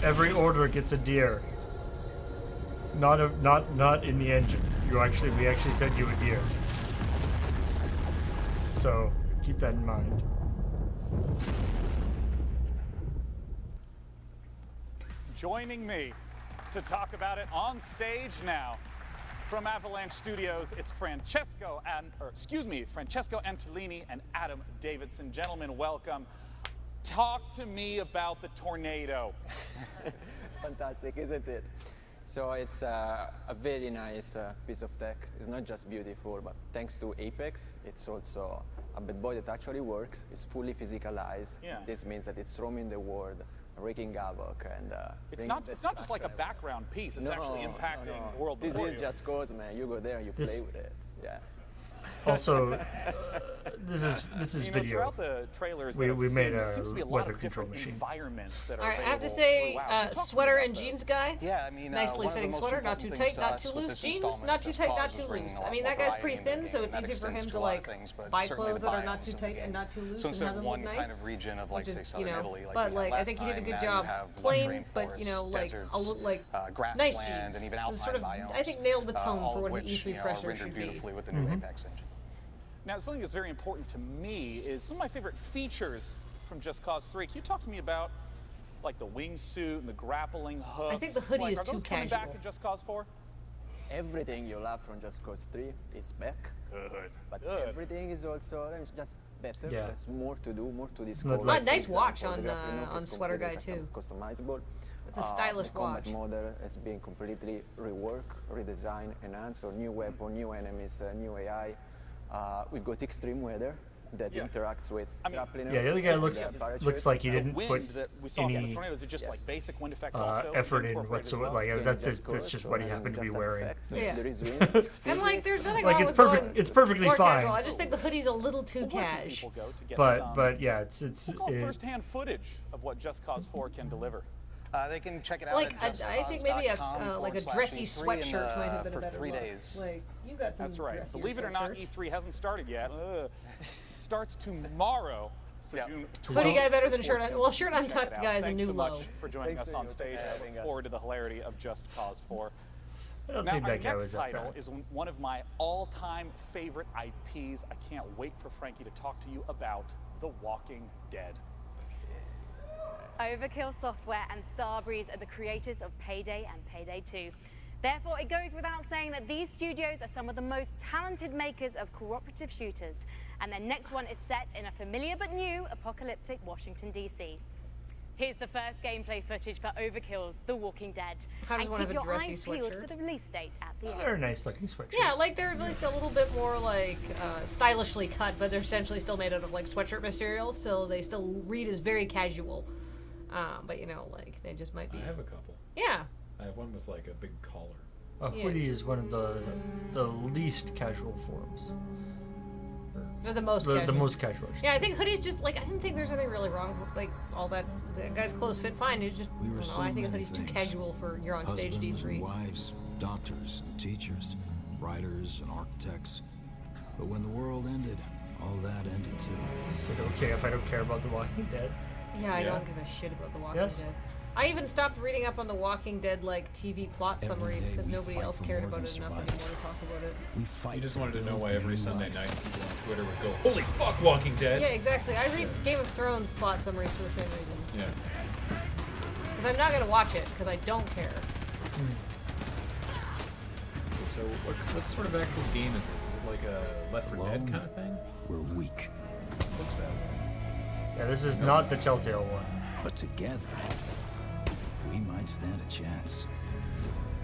S1: Every order gets a deer. Not in the engine. We actually sent you a deer. So keep that in mind.
S19: Joining me to talk about it on stage now from Avalanche Studios, it's Francesco Antolini and Adam Davidson. Gentlemen, welcome. Talk to me about the tornado.
S12: It's fantastic, isn't it? So it's a very nice piece of tech. It's not just beautiful, but thanks to Apex, it's also a bad boy that actually works. It's fully physicalized.
S19: Yeah.
S12: This means that it's roaming the world, wreaking havoc, and
S19: It's not just like a background piece. It's actually impacting the world
S12: This
S19: before
S12: is
S19: you.
S12: just cause, man. You go there and you play with it. Yeah.
S1: Also, this is
S19: You know,
S1: video.
S19: throughout the trailers
S1: We
S19: that I've
S1: made
S19: seen,
S1: a
S19: there seems to be a lot
S1: weather
S19: of
S1: control
S19: different
S1: machine.
S19: environments that are
S3: All right, I have to
S19: available
S3: say,
S19: throughout. Can you talk to me
S3: sweater
S19: about
S3: and
S19: those?
S3: jeans guy.
S5: Yeah, I mean,
S3: Nicely
S5: one of the
S3: fitting
S5: most
S3: sweater, not too
S5: important
S3: tight,
S5: things
S3: not
S5: to
S3: too
S5: us with
S3: loose.
S5: this
S3: Jeans,
S5: installment
S3: not
S5: of
S3: too
S5: Just
S3: tight,
S5: Cause
S3: not
S5: was
S3: too
S5: bringing
S3: loose.
S5: a lot
S3: I mean,
S5: more
S3: that guy's
S5: variety
S3: pretty
S5: into the
S3: thin,
S5: game,
S3: so
S5: and
S3: it's
S5: that
S3: easy for him
S5: extends
S3: to
S5: a lot of
S3: like
S5: things, but
S3: buy
S5: certainly
S3: clothes
S5: the
S3: that are
S5: buying
S3: not too
S5: is in the
S3: tight and
S5: game.
S3: not too loose,
S5: So
S3: and
S5: instead
S3: have
S5: of
S3: them look
S5: one
S3: nice.
S5: kind of region of, like,
S3: Which
S5: say,
S3: is,
S5: southern Italy, like
S3: but
S5: we had
S3: like I
S5: last
S3: think he did a
S5: time,
S3: good
S5: now you
S3: job.
S5: have lush
S3: Plain, but
S5: rainforests,
S3: like
S5: deserts,
S3: like
S5: grassland,
S3: nice jeans.
S5: and even
S3: It was
S5: alpine
S3: sort of,
S5: biomes,
S3: I think nailed the tone
S5: all
S3: for
S5: of
S3: what an
S5: which,
S3: E3
S5: are
S3: pressure
S5: rendered
S3: should
S5: beautifully
S3: be.
S5: with the new Apex engine.
S19: Now, something that's very important to me is some of my favorite features from Just Cause 3. Can you talk to me about like the wingsuit and the grappling hooks?
S3: I think the hoodie
S19: like,
S3: is
S19: are
S3: too
S19: those coming back
S3: casual.
S19: in Just Cause 4?
S12: Everything you love from Just Cause 3 is back.
S19: Good.
S12: But
S19: Good.
S12: everything is also just better.
S1: Yeah.
S12: There's more to do, more to discover.
S1: Not like-
S3: Nice
S12: For
S3: watch
S12: example, the
S3: on,
S12: grappling hook
S3: on
S12: is
S3: Sweater Guy,
S12: completely
S3: too.
S12: Customizable.
S3: It's a stylish
S12: the combat
S3: watch.
S12: model has been completely reworked, redesigned, enhanced. So new weapon, new enemies, new AI. We've got extreme weather that interacts with grappling
S1: Yeah, the other guy
S12: hooks,
S1: looks
S12: the parachute.
S1: looks like he
S19: The
S1: didn't
S19: wind
S1: put
S19: that we saw in
S1: any
S19: California, was it just like basic wind effects also
S1: effort in
S19: incorporated as
S1: whatsoever.
S19: well?
S1: Like
S12: Yeah,
S1: that's
S12: just
S1: that's just
S12: so
S1: what he
S12: having
S1: happened to be
S12: just
S1: wearing.
S12: effects, so
S3: Yeah.
S12: there is wind, it's
S3: And like, there's nothing
S1: Like
S3: wrong
S1: it's
S3: with
S1: perfect.
S3: going
S1: It's perfectly
S3: more
S1: fine.
S3: casual. I just think the hoodie's a little too
S19: Well, where can
S3: cash.
S19: people go to get some,
S1: But yeah, it's
S19: we'll call it first-hand footage of what Just Cause 4 can deliver.
S5: They can check it out
S3: Like
S5: at
S3: I think maybe
S5: justcause.com
S3: like a
S5: /E3
S3: dressy
S5: and,
S3: sweatshirt might have been a
S5: for
S3: better
S5: 3
S3: look.
S5: days.
S3: Like you got some.
S19: That's right.
S3: dressier
S19: Believe it or not,
S3: sweatshirts.
S19: E3 hasn't started yet. Starts tomorrow. So June
S3: Hoodie guy better than
S19: 14th.
S3: shirt. Well, shirt
S19: Check
S3: untucked
S19: it out.
S3: guy is a
S19: Thanks
S3: new
S19: so
S3: low.
S19: much for joining
S12: Thanks
S19: us
S12: to
S19: on
S12: you.
S19: stage.
S12: Thanks for
S19: I
S12: having
S19: look
S12: us.
S19: forward to the hilarity of Just Cause 4.
S1: I don't
S19: Now,
S1: think
S19: our
S1: that guy
S19: next
S1: was that
S19: title
S1: bad.
S19: is one of my all-time favorite IPs. I can't wait for Frankie to talk to you about The Walking Dead.
S20: Overkill Software and Starbreeze are the creators of Payday and Payday 2. Therefore, it goes without saying that these studios are some of the most talented makers of cooperative shooters, and their next one is set in a familiar but new apocalyptic Washington, D.C. Here's the first gameplay footage for Overkill's The Walking Dead.
S3: How does
S20: and
S3: one
S20: keep
S3: have a
S20: your
S3: dressy
S20: eyes peeled
S3: sweatshirt?
S20: for the release date at the end.
S1: They're nice looking sweatshirts.
S3: Yeah, like they're like a little bit more like stylishly cut, but they're essentially still made out of like sweatshirt material, so they still read as very casual. But you know, like they just might be.
S2: I have a couple.
S3: Yeah.
S2: I have one with like a big collar.
S1: A hoodie is one of the least casual forms.
S3: They're the most
S1: The
S3: casual.
S1: most casual. I should
S3: Yeah, I
S1: say.
S3: think hoodies just like I didn't think there's anything really wrong with like all that. The guy's clothes fit fine. It's just
S13: We were
S3: I don't
S13: so
S3: know, I think a
S13: many
S3: hoodie's too
S13: things.
S3: casual for you're on stage
S13: Husbands
S3: D3.
S13: and wives, doctors and teachers, writers and architects. But when the world ended, all that ended too.
S1: Is it okay if I don't care about The Walking Dead?
S3: Yeah, I don't give a shit about The Walking
S1: Yes.
S3: Dead. I even stopped reading up on The Walking Dead like TV plot
S13: Every
S3: summaries
S13: day
S3: because
S13: we
S3: nobody
S13: fight
S3: else
S13: for
S3: cared
S13: more
S3: about
S13: than
S3: it enough
S13: survival.
S3: anymore to talk about it.
S13: We fight
S2: You just
S13: to
S2: wanted to know
S13: build
S2: why
S13: a
S2: every
S13: new
S2: Sunday
S13: life.
S2: night people on Twitter would go, "Holy fuck, Walking Dead!"
S3: Yeah, exactly. I read Game of Thrones plot summaries for the same reason.
S2: Yeah.
S3: Because I'm not gonna watch it because I don't care.
S2: So what sort of actual game is it? Is it like a Left 4 Dead
S13: Alone,
S2: kind of thing?
S13: We're weak.
S2: Looks that way.
S1: Yeah, this is not the Telltale one.
S13: But together, we might stand a chance.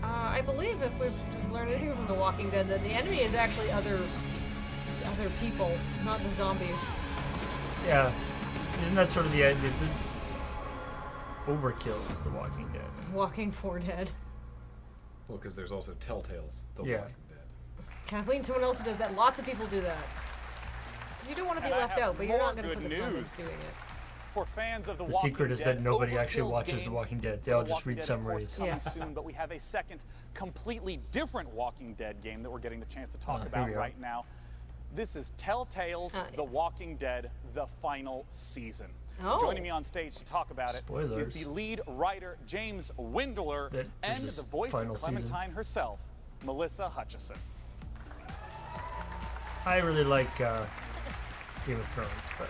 S3: I believe if we've learned anything from The Walking Dead, that the enemy is actually other people, not the zombies.
S1: Yeah, isn't that sort of the idea? Overkill is The Walking Dead.
S3: Walking 4 Dead.
S2: Well, because there's also Telltale's The
S1: Yeah.
S2: Walking Dead.
S3: Kathleen, someone else who does that. Lots of people do that. Because you don't want to be
S19: And I
S3: left
S19: have
S3: out, but you're
S19: more
S3: not going to
S19: good
S3: put the time into
S19: news.
S3: doing it.
S19: For fans of The
S1: The
S19: Walking
S1: secret is
S19: Dead,
S1: that nobody actually
S19: Overkill's
S1: watches The
S19: game
S1: Walking Dead. They
S19: for
S1: all
S19: The
S1: just
S19: Walking
S1: read
S19: Dead, of course,
S1: summaries.
S19: coming
S3: Yeah.
S19: soon, but we have a second, completely different Walking Dead game that we're getting the chance to talk
S1: here
S19: about
S1: we are.
S19: right now. This is Telltale's The Walking Dead: The Final Season.
S3: Oh.
S19: Joining me on stage to talk about it
S1: Spoilers.
S19: is the lead writer James Windler
S1: That
S19: and
S1: there's
S19: the
S1: a
S19: voice
S1: final
S19: of
S1: season.
S19: Clementine herself, Melissa Hutchison.
S1: I really like Game of Thrones, but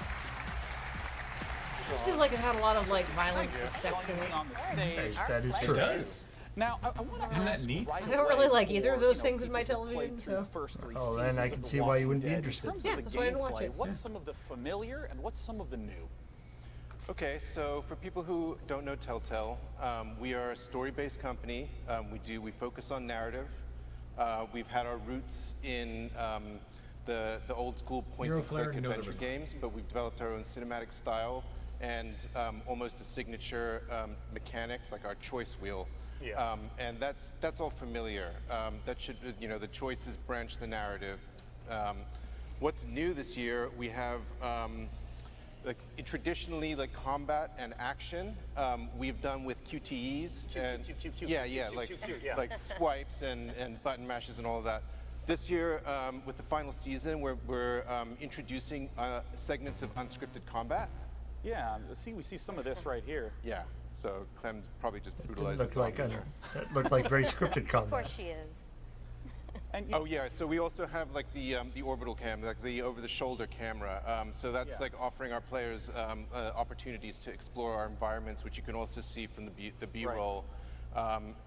S3: This just seems like it had a lot of like violence and sex in it.
S1: that is true.
S2: It does.
S19: Now, I want to
S2: Isn't that
S19: ask
S2: neat?
S19: right
S3: I don't
S19: away
S3: really like either of
S19: for,
S3: those
S19: you know,
S3: things in my
S19: people who've played
S3: television,
S19: through
S3: so.
S19: the first 3
S1: Oh, then
S19: seasons
S1: I
S19: of
S1: can
S19: The
S1: see why you
S19: Walking
S1: wouldn't be
S19: Dead.
S1: interested.
S19: In terms
S3: Yeah,
S19: of the
S3: that's why I didn't watch
S19: gameplay,
S3: it.
S19: what's some of the familiar and what's some of the new?
S21: Okay, so for people who don't know Telltale, we are a story-based company. We focus on narrative. We've had our roots in the old school point-and-click adventure games, but we've developed our own cinematic style and almost a signature mechanic, like our choice wheel.
S19: Yeah.
S21: And that's all familiar. That should, the choices branch the narrative. What's new this year? We have like traditionally like combat and action. We've done with QTEs and like swipes and button mashes and all of that. This year, with the final season, we're introducing segments of unscripted combat.
S19: Yeah, we see some of this right here.
S21: Yeah, so Clem's probably just brutalized.
S1: That looked like very scripted combat.
S20: Of course she is.
S21: And so we also have like the orbital cam, like the over-the-shoulder camera. So that's like offering our players opportunities to explore our environments, which you can also see from the B-roll.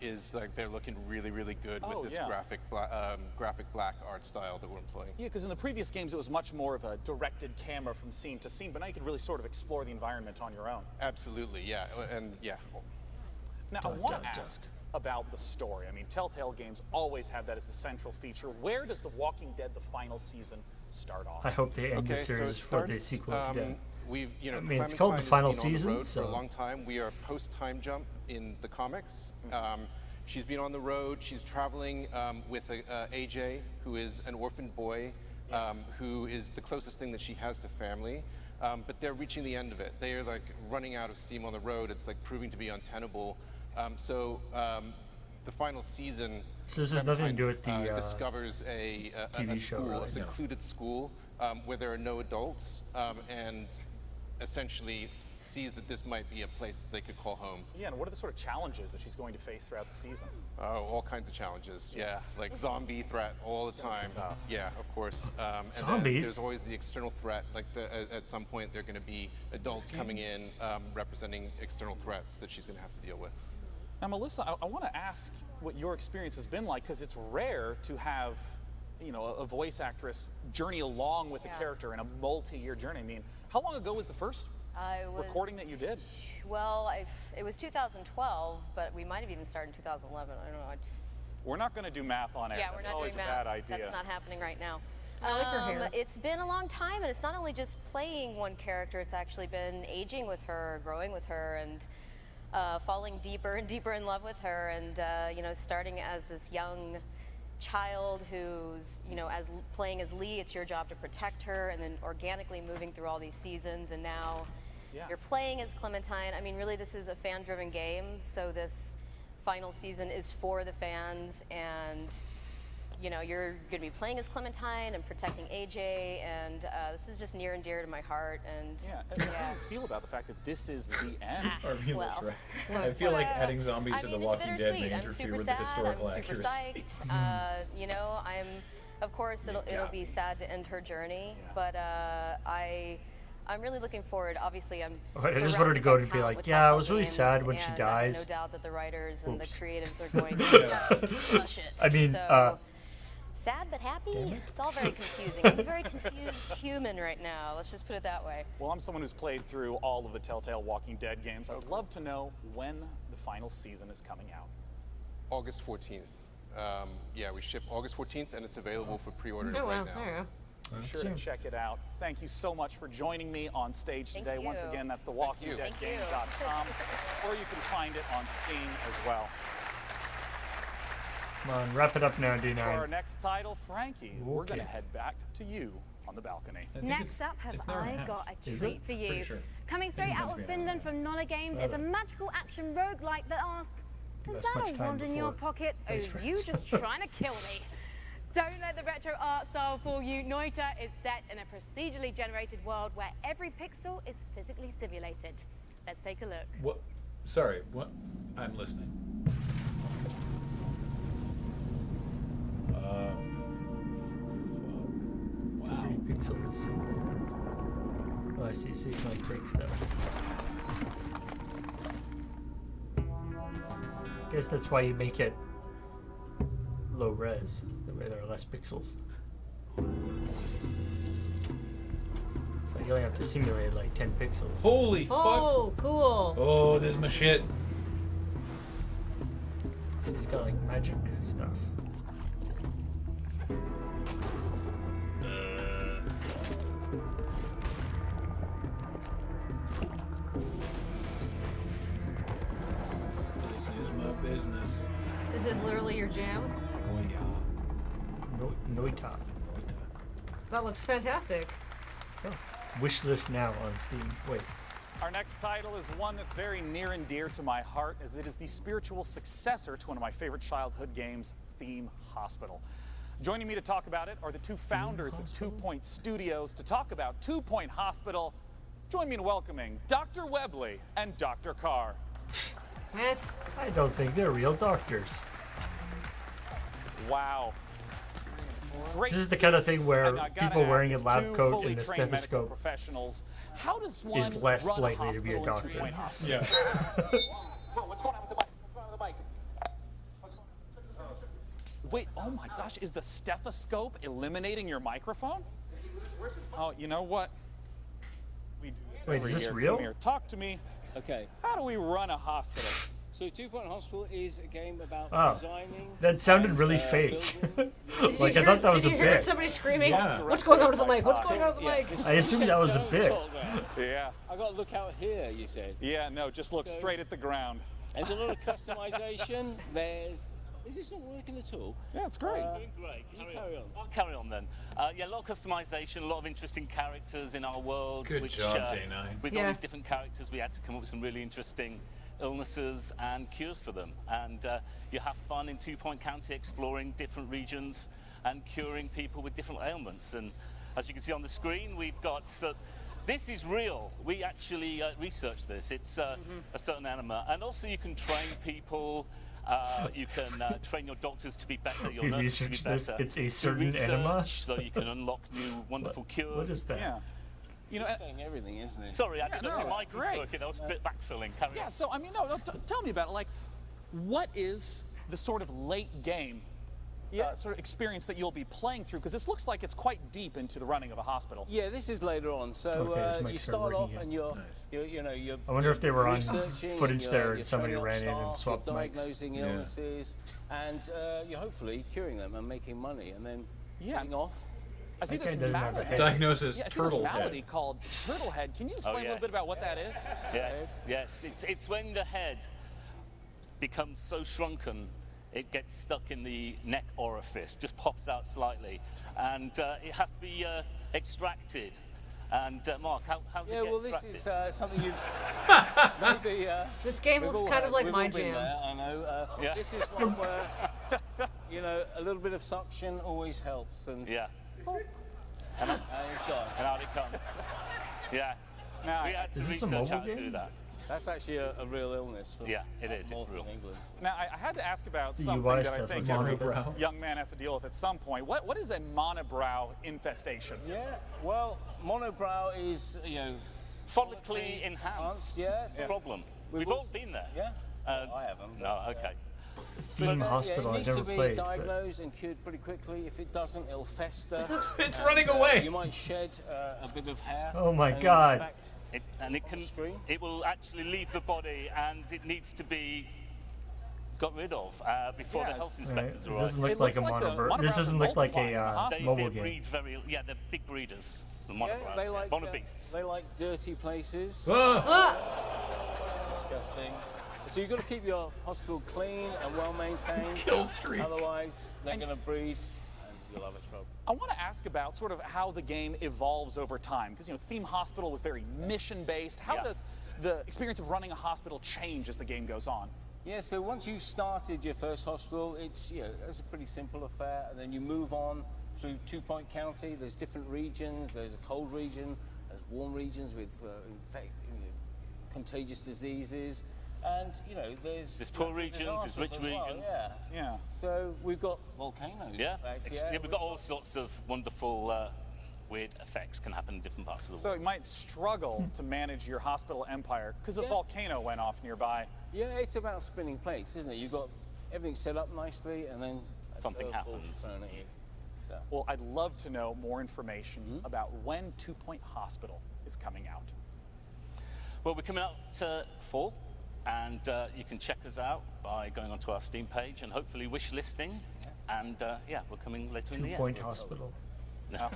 S21: Is like they're looking really, really good with this graphic black art style that we're employing.
S19: Yeah, because in the previous games it was much more of a directed camera from scene to scene, but now you can really sort of explore the environment on your own.
S21: Absolutely, yeah, and yeah.
S19: Now I want to ask about the story. I mean, Telltale games always have that as the central feature. Where does The Walking Dead, the final season, start off?
S1: I hope they end the series for the sequel to Dead.
S21: I
S1: mean, it's called the final season,
S21: on the road
S1: so
S21: for a long time. We are post-time jump in the comics. She's been on the road. She's traveling with AJ, who is an orphan boy, who is the closest thing that she has to family. But they're reaching the end of it. They are like running out of steam on the road. It's like proving to be untenable. The final season.
S1: So this has nothing to do with the
S21: discovers a
S1: TV show,
S21: school,
S1: really?
S21: a secluded school where there are no adults, and essentially sees that this might be a place that they could call home.
S19: Yeah, and what are the sort of challenges that she's going to face throughout the season?
S21: Oh, all kinds of challenges. Yeah, like zombie threat all the time. Yeah, of course. And
S1: Zombies?
S21: then there's always the external threat. Like at some point, there are going to be adults coming in representing external threats that she's going to have to deal with.
S19: Now, Melissa, I want to ask what your experience has been like, because it's rare to have, a voice actress journey along with the character in a multi-year journey. I mean, how long ago was the first recording that you did?
S9: Well, it was 2012, but we might have even started in 2011. I don't know.
S19: We're not going to do math on air.
S9: Yeah,
S19: That's
S9: we're not
S19: always
S9: doing
S19: a
S9: math.
S19: bad idea.
S9: That's not happening right now.
S3: I like her hair.
S9: It's been a long time, and it's not only just playing one character. It's actually been aging with her, growing with her, and falling deeper and deeper in love with her, and starting as this young child who's playing as Lee. It's your job to protect her, and then organically moving through all these seasons, and now you're playing as Clementine. I mean, really, this is a fan-driven game, so this final season is for the fans, and you're going to be playing as Clementine and protecting AJ, and this is just near and dear to my heart. And
S19: how do you feel about the fact that this is the end?
S2: I feel like adding zombies to The
S9: it's
S2: Walking Dead may
S9: bittersweet.
S2: interfere
S9: I'm
S2: with
S9: super
S2: the
S9: sad.
S2: historical
S9: I'm super
S2: accuracy.
S9: psyched. Of course, it'll be sad to end her journey, but I'm really looking forward. Obviously, I'm.
S1: I just wanted to go
S9: surrounded
S1: and
S9: by
S1: be
S9: talent
S1: like,
S9: with
S1: yeah, I
S9: Telltale
S1: was really
S9: games,
S1: sad when she
S9: and
S1: dies.
S9: no doubt that the writers and the
S1: Oops.
S9: creatives are going to crush it.
S1: I mean,
S9: so, sad but happy. It's all very confusing. I'm a very confused human right now. Let's just put it that way.
S19: Well, I'm someone who's played through all of the Telltale Walking Dead games. I would love to know when the final season is coming out.
S21: August 14th. We ship August 14th, and it's available for pre-order right now.
S3: There you go.
S19: Be sure to check it out. Thank you so much for joining me on stage today. Once again, that's thewalkingdeadgame.com, or you can find it on Steam as well.
S1: Come on, wrap it up now, D9.
S19: For our next title, Frankie, we're going to head back to you on the balcony.
S20: Next up, have I got a
S19: Is
S20: treat
S19: it?
S20: for you.
S19: Pretty sure.
S20: Coming straight out of Finland from Nolla Games is a magical action roguelike that asks, is
S1: That's
S20: that
S1: much
S20: a
S1: time
S20: wand in your
S1: before
S20: pocket? Oh,
S1: base
S20: you
S1: friends.
S20: just trying to kill me. Don't let the retro art style fool you. Noita is set in a procedurally generated world where every pixel is physically simulated. Let's take a look.
S2: What? Sorry, what? I'm listening.
S1: Wow. Every pixel is simple. Oh, I see. So you can like break stuff. Guess that's why you make it low res. That way there are less pixels. So you only have to simulate like 10 pixels.
S2: Holy fuck!
S3: Oh, cool.
S2: Oh, this is my shit.
S1: So he's got like magic stuff.
S2: This is my business.
S3: This is literally your jam.
S2: Oh yeah.
S1: Noita.
S3: That looks fantastic.
S1: Oh. Wish list now on Steam. Wait.
S19: Our next title is one that's very near and dear to my heart, as it is the spiritual successor to one of my favorite childhood games, Theme Hospital. Joining me to talk about it are the two founders of 2 Point Studios to talk about 2 Point Hospital. Join me in welcoming Dr. Webley and Dr. Carr.
S1: I don't think they're real doctors.
S19: Wow.
S1: This is the kind of thing where people wearing a
S19: ask,
S1: lab
S19: two
S1: coat
S19: fully
S1: and a
S19: trained medical
S1: stethoscope
S19: professionals, how does one
S1: is less
S19: run
S1: likely to be a
S19: hospital in
S1: doctor.
S19: 2 Point Hospital?
S1: Yeah.
S19: What's going on with the mic? What's going on with the mic? Wait, oh my gosh, is the stethoscope eliminating your microphone? Oh, you know what? We do this
S1: Wait,
S19: every
S1: is this
S19: year.
S1: real?
S19: Come here, talk to me.
S6: Okay.
S19: How do we run a hospital?
S6: So 2 Point Hospital is a game about
S1: Oh,
S6: designing.
S1: that sounded
S6: and,
S1: really fake.
S3: Did
S1: Like,
S3: you
S1: I thought that was a
S3: Did you hear
S1: bit.
S3: somebody screaming?
S1: Yeah.
S3: What's going on with the mic? What's going on with the mic?
S1: I assumed that was a bit.
S19: Yeah.
S6: I got to look out here, you said.
S19: Yeah, no, just look
S6: So-
S19: straight at the ground.
S6: There's a lot of customization. Is this not working at all?
S19: Yeah, it's great.
S6: Uh,
S11: Doing great.
S6: Carry on.
S11: I'll carry on then. Yeah, a lot of customization, a lot of interesting characters in our world.
S2: Good
S11: which,
S2: job, Day9.
S11: With
S3: Yeah.
S11: all these different characters, we had to come up with some really interesting illnesses and cures for them. And you have fun in 2 Point County exploring different regions and curing people with different ailments. And as you can see on the screen, we've got... this is real. We actually researched this. It's a certain enema. And also you can train people. You can train your doctors to be better, your
S1: We
S11: nurses to be
S1: researched this.
S11: better.
S1: It's a
S11: Do
S1: certain
S11: research
S1: enema?
S11: So you can unlock new wonderful cures.
S1: What is that?
S19: Yeah. You know,
S6: He's saying everything, isn't he?
S11: Sorry, I didn't know
S19: no,
S11: your
S19: it's
S11: mic was
S19: great.
S11: working. I was a bit backfilling. Carry
S19: Yeah,
S11: on.
S19: so I mean, no, tell me about it. Like, what is the sort of late game sort of experience that you'll be playing through? Because this looks like it's quite deep into the running of a hospital.
S6: Yeah, this is later on. So
S1: Okay, this mic
S6: you
S1: started
S6: start off
S1: working
S6: and you're
S1: I wonder if they were on
S6: researching
S1: footage
S6: and
S1: there
S6: you're
S1: and somebody
S6: training up
S1: ran in and
S6: staff,
S1: swapped
S6: you're
S1: mics.
S6: diagnosing
S1: Yeah.
S6: illnesses, and you're hopefully curing them and making money, and then getting off.
S19: I see
S1: That
S19: this
S1: guy doesn't have a
S19: malady.
S1: head.
S2: Diagnosis,
S19: Yeah, I see
S2: turtle
S19: this
S2: head.
S19: malady called turtle head. Can you explain a
S11: yes.
S19: little bit about what that is?
S11: Yes. It's when the head becomes so shrunken, it gets stuck in the neck orifice, just pops out slightly, and it has to be extracted. And Mark, how's it
S6: Yeah,
S11: get
S6: well, this
S11: extracted?
S6: is something you've maybe.
S3: This game
S6: we've
S3: looks
S6: all
S3: kind of
S6: had.
S3: like
S6: We've
S3: my
S6: all been
S3: jam.
S6: there, I know.
S11: Yeah.
S6: This is one where a little bit of suction always helps, and
S11: Yeah.
S6: and it's gone.
S11: And out it comes. Yeah.
S19: Now,
S11: We had to
S1: Is this a
S11: research
S1: mobile
S11: how to do
S1: game?
S11: that.
S6: That's actually a real illness. For
S11: Yeah, it is. It's
S6: north
S11: real.
S6: of England.
S19: now I had to ask about
S1: the
S19: something
S1: UI
S19: that I
S1: stuff,
S19: think
S1: like
S19: every
S2: monobrow.
S19: young man has to deal with at some point. What is a monobrow infestation?
S6: Yeah. Well, monobrow is
S11: Follically enhanced.
S6: Yeah.
S11: Problem.
S6: We've
S11: We've all
S6: also-
S11: been there.
S6: Yeah.
S11: I
S6: haven't.
S11: No,
S6: but,
S11: okay.
S1: Theme Hospital,
S6: it
S1: I
S6: needs
S1: never
S6: to be
S1: played. But
S6: diagnosed and cured pretty quickly. If it doesn't, it'll fester.
S2: It's
S6: and,
S2: running away.
S6: You might shed a bit of hair.
S1: Oh my
S6: and in
S1: God.
S6: fact,
S11: It will actually leave the body, and it needs to be got rid of before the health inspectors
S1: It
S11: arrive.
S1: doesn't look like a monobrow. This doesn't look like a
S11: They
S1: mobile
S11: breed
S1: game.
S11: they're big breeders. The
S6: yeah,
S11: monobrows.
S6: they like
S11: monobeasts.
S6: they like dirty places.
S1: Ah!
S6: Disgusting. So you've got to keep your hospital clean and well maintained.
S2: Kill streak.
S6: Otherwise, they're going to breed, and you'll have a trouble.
S19: I want to ask about sort of how the game evolves over time, because Theme Hospital was very mission-based. How does the experience of running a hospital change as the game goes on?
S6: Yeah, so once you've started your first hospital, it's it's a pretty simple affair, and then you move on through 2 Point County. There's different regions. There's a cold region. There's warm regions with contagious diseases, and there's
S11: poor regions, there's rich
S6: disasters as well,
S11: regions.
S6: Yeah. So we've got volcanoes.
S11: Yeah,
S6: in fact,
S11: we've got all sorts of wonderful, weird effects can happen in different parts of the
S19: So
S11: world.
S19: you might struggle to manage your hospital empire because a volcano went off nearby.
S6: Yeah, it's about spinning plates, isn't it? You've got everything set up nicely, and then
S11: Something
S6: curveball's
S11: happens.
S6: thrown at you. So.
S19: Well, I'd love to know more information about when 2 Point Hospital is coming out.
S11: Well, we're coming out to fall, and you can check us out by going onto our Steam page and hopefully wish listing. And we're coming later in the
S1: 2
S11: year.
S1: Point Hospital.
S11: No.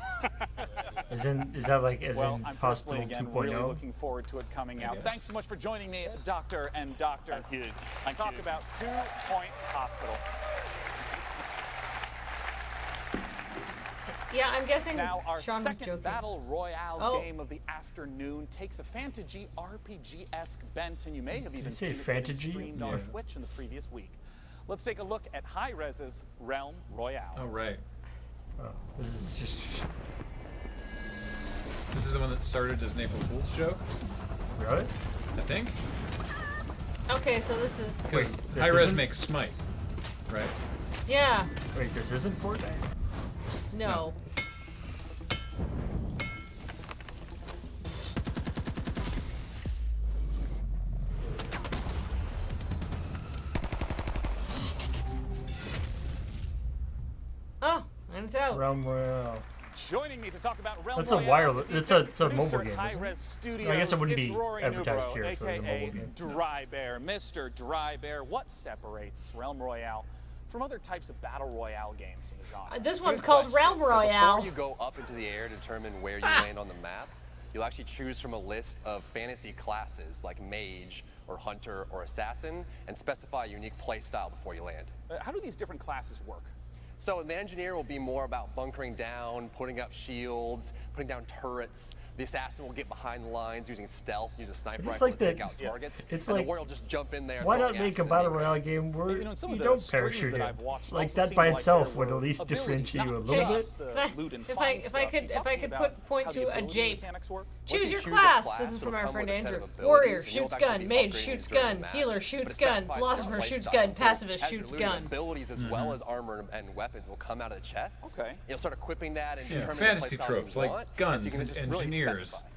S1: Is that like as
S19: well,
S1: in
S19: I'm
S1: Hospital
S19: personally again
S1: 2.0?
S19: really looking forward to it coming out.
S1: Yes.
S19: Thanks so much for joining me, Doctor and Doctor.
S11: Thank you. Thank
S19: Talk
S11: you.
S19: about 2 Point Hospital.
S3: Yeah, I'm guessing
S6: Now, our
S3: Sean was
S6: second
S3: joking.
S6: Battle Royale
S3: Oh.
S6: game of the afternoon takes a fantasy RPG-esque bent, and you may have
S1: Did
S6: even
S1: you say
S6: seen it getting
S1: fantasy?
S6: streamed
S1: Yeah.
S6: on Twitch in the previous week. Let's take a look at Hi-Rez's Realm Royale.
S2: Oh, right.
S1: Oh, this is just...
S2: This is the one that started as an April Fool's joke?
S1: Really?
S2: I think.
S3: Okay, so this is.
S2: Because
S1: this
S2: Hi-Rez
S1: isn't-
S2: makes Smite, right?
S3: Yeah.
S1: Wait, this isn't Fortnite?
S3: No. Oh, and it's out.
S1: Realm Royale.
S6: Joining me to talk about Realm
S1: That's a
S6: Royale
S1: wireless.
S6: is
S1: It's
S6: the
S1: a mobile
S6: producer
S1: game.
S6: at
S1: Isn't
S6: Hi-Rez
S1: it?
S6: Studios.
S1: I guess it wouldn't
S6: It's
S1: be
S6: Rory
S1: advertised
S6: Newbro,
S1: here for the
S6: aka
S1: mobile game.
S6: Dry Bear, Mr. Dry Bear. What separates Realm Royale from other types of battle royale games in the genre?
S3: This one's
S10: Good
S3: called
S10: question.
S3: Realm Royale.
S10: So before you go up into the air to determine where you land on the map, you'll actually choose from a list of fantasy classes like mage or hunter or assassin and specify a unique play style before you land.
S6: How do these different classes work?
S10: So the engineer will be more about bunkering down, putting up shields, putting down turrets. The assassin will get behind the lines using stealth, use a sniper
S1: It's
S10: rifle
S1: like
S10: to take
S1: the-
S10: out targets.
S1: it's
S10: and
S1: like-
S10: the warrior will just jump in there.
S1: Why
S10: throwing
S1: not make a
S10: axes
S1: battle
S10: and
S1: royale game where
S6: You know, some
S1: you
S6: of the
S1: don't
S6: streams
S1: parachute
S6: that
S1: in?
S6: I've watched
S1: Like
S6: also
S1: that
S6: seem
S1: by
S6: like
S1: itself
S6: there
S1: would
S6: were
S1: at least
S6: abilities,
S1: differentiate you a
S6: not
S1: little bit.
S6: just the loot and
S3: If
S6: find
S3: I
S6: stuff.
S3: could
S6: Can you talk to me about
S3: point
S6: how
S3: to
S6: the
S3: a
S6: ability
S3: Jape.
S6: mechanics work?
S3: Choose your
S10: choose a
S3: class.
S10: class,
S3: This is
S10: it'll
S3: from our
S10: come
S3: friend
S10: with a set
S3: Andrew.
S10: of abilities,
S3: Warrior
S10: and you'll
S3: shoots
S10: actually
S3: gun,
S10: be
S3: mage
S10: upgrading
S3: shoots
S10: these during
S3: gun,
S10: the match.
S3: healer
S10: But
S3: shoots
S10: it's
S3: gun,
S10: specified for
S3: philosopher
S10: a
S3: shoots
S10: playstyle.
S3: gun,
S10: So
S3: pacifist
S10: as you're
S3: shoots
S10: looting,
S3: gun.
S10: abilities as well as armor and weapons will come out of the chest.
S6: Okay.
S10: You'll start equipping that and
S2: Yeah,
S10: determine
S2: fantasy
S10: the playstyle
S2: tropes
S10: you
S2: like
S10: want,
S2: guns
S10: you can
S2: and
S10: just really
S2: engineers.
S10: specify.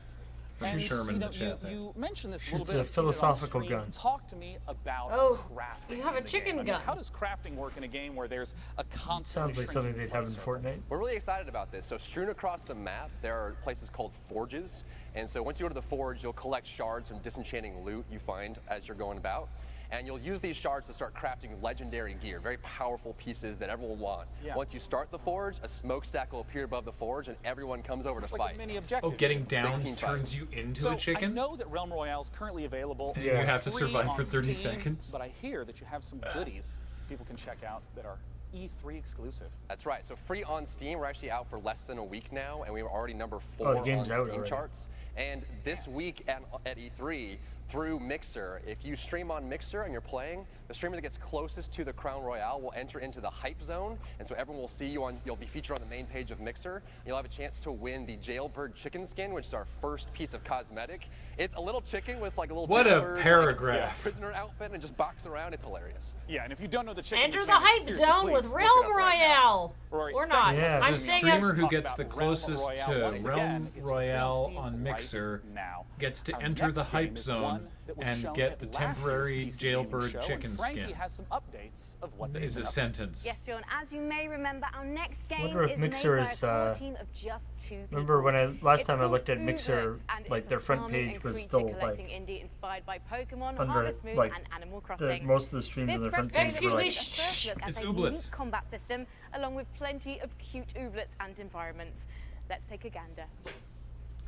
S6: And
S2: Sherman in the
S6: you
S2: chat there.
S6: you mentioned this a little
S1: It's
S6: bit.
S1: a
S6: I've seen it on
S1: philosophical
S6: stream.
S1: gun.
S6: Talk to me about
S3: Oh,
S6: crafting.
S3: you have a
S6: in the
S3: chicken
S6: game. I mean,
S3: gun.
S6: how does crafting work in a game where there's a constant?
S1: Sounds like something they'd have in Fortnite.
S10: We're really excited about this. So strewn across the map, there are places called forges. And so once you go to the forge, you'll collect shards from disenchanting loot you find as you're going about. And you'll use these shards to start crafting legendary gear, very powerful pieces that everyone will want.
S6: Yeah.
S10: Once you start the forge, a smokestack will appear above the forge and everyone comes over to
S6: Like
S10: fight.
S6: a mini objective.
S2: Oh, getting
S10: Big
S2: down
S10: team
S2: turns
S10: fight.
S2: you into
S6: So
S2: a chicken?
S6: I know that Realm Royale is currently available.
S2: And you have to
S6: free
S2: survive for
S6: on
S2: 30
S6: Steam,
S2: seconds.
S6: But I hear that you have some goodies people can check out that are E3 exclusive.
S10: That's right. So free on Steam. We're actually out for less than a week now, and we were already number 4
S1: Oh, the
S10: on
S1: game's out
S10: Steam
S1: already.
S10: charts. And this week at E3, through Mixer, if you stream on Mixer and you're playing, the streamer that gets closest to the Crown Royale will enter into the hype zone, and so everyone will see you on. You'll be featured on the main page of Mixer. You'll have a chance to win the Jailbird chicken skin, which is our first piece of cosmetic. It's a little chicken with like a little
S2: What a
S10: jailbird,
S2: paragraph.
S10: prisoner outfit, and just box around. It's hilarious.
S6: Yeah, and if you don't know the chicken
S3: Enter the
S6: mechanics,
S3: hype
S6: seriously,
S3: zone
S6: please
S3: with
S6: look it
S3: Realm
S6: up right now.
S3: Royale.
S6: Rory,
S3: Or
S6: thanks
S3: not.
S6: so
S2: Yeah,
S6: much
S3: I'm
S2: the
S6: for
S3: staying
S2: streamer
S3: up.
S2: who
S6: talk
S2: gets
S6: about
S2: the
S6: Realm
S2: closest
S6: Royale.
S2: to
S6: Once again,
S2: Realm
S6: it's
S2: Royale
S6: free
S2: on
S6: right
S2: Mixer
S6: now.
S2: gets to
S6: Our
S2: enter
S6: next
S2: the
S6: game
S2: hype
S6: is
S2: zone
S6: one that was
S2: and
S6: shown
S2: get
S6: at
S2: the
S6: last year's
S2: temporary
S6: PC Gaming
S2: jailbird
S6: Show,
S2: chicken
S6: and Frankie
S2: skin.
S6: has some updates of what they've
S2: Is a
S6: been up to.
S2: sentence.
S20: Yes, John. As you may remember, our next game
S1: Wonder if
S20: is
S1: Mixer
S20: made by
S1: is,
S20: a core team of just 2 people.
S1: Remember when last
S20: It's
S1: time I
S20: called
S1: looked at Mixer,
S20: Ubisoft, and
S1: like
S20: it's
S1: their
S20: a
S1: front
S20: farming
S1: page
S20: and
S1: was
S20: creature
S1: still
S20: collecting
S1: like
S20: indie inspired by Pokemon,
S1: under
S20: Harvest Moon,
S1: like
S20: and Animal
S1: the,
S20: Crossing.
S1: most of the streams
S20: This
S1: on their front
S20: fresh
S1: page
S20: game
S1: were
S20: is
S1: like,
S20: a first look at
S2: it's
S20: a
S2: Ooblets.
S20: unique combat system, along with plenty of cute ooblets and environments. Let's take a gander.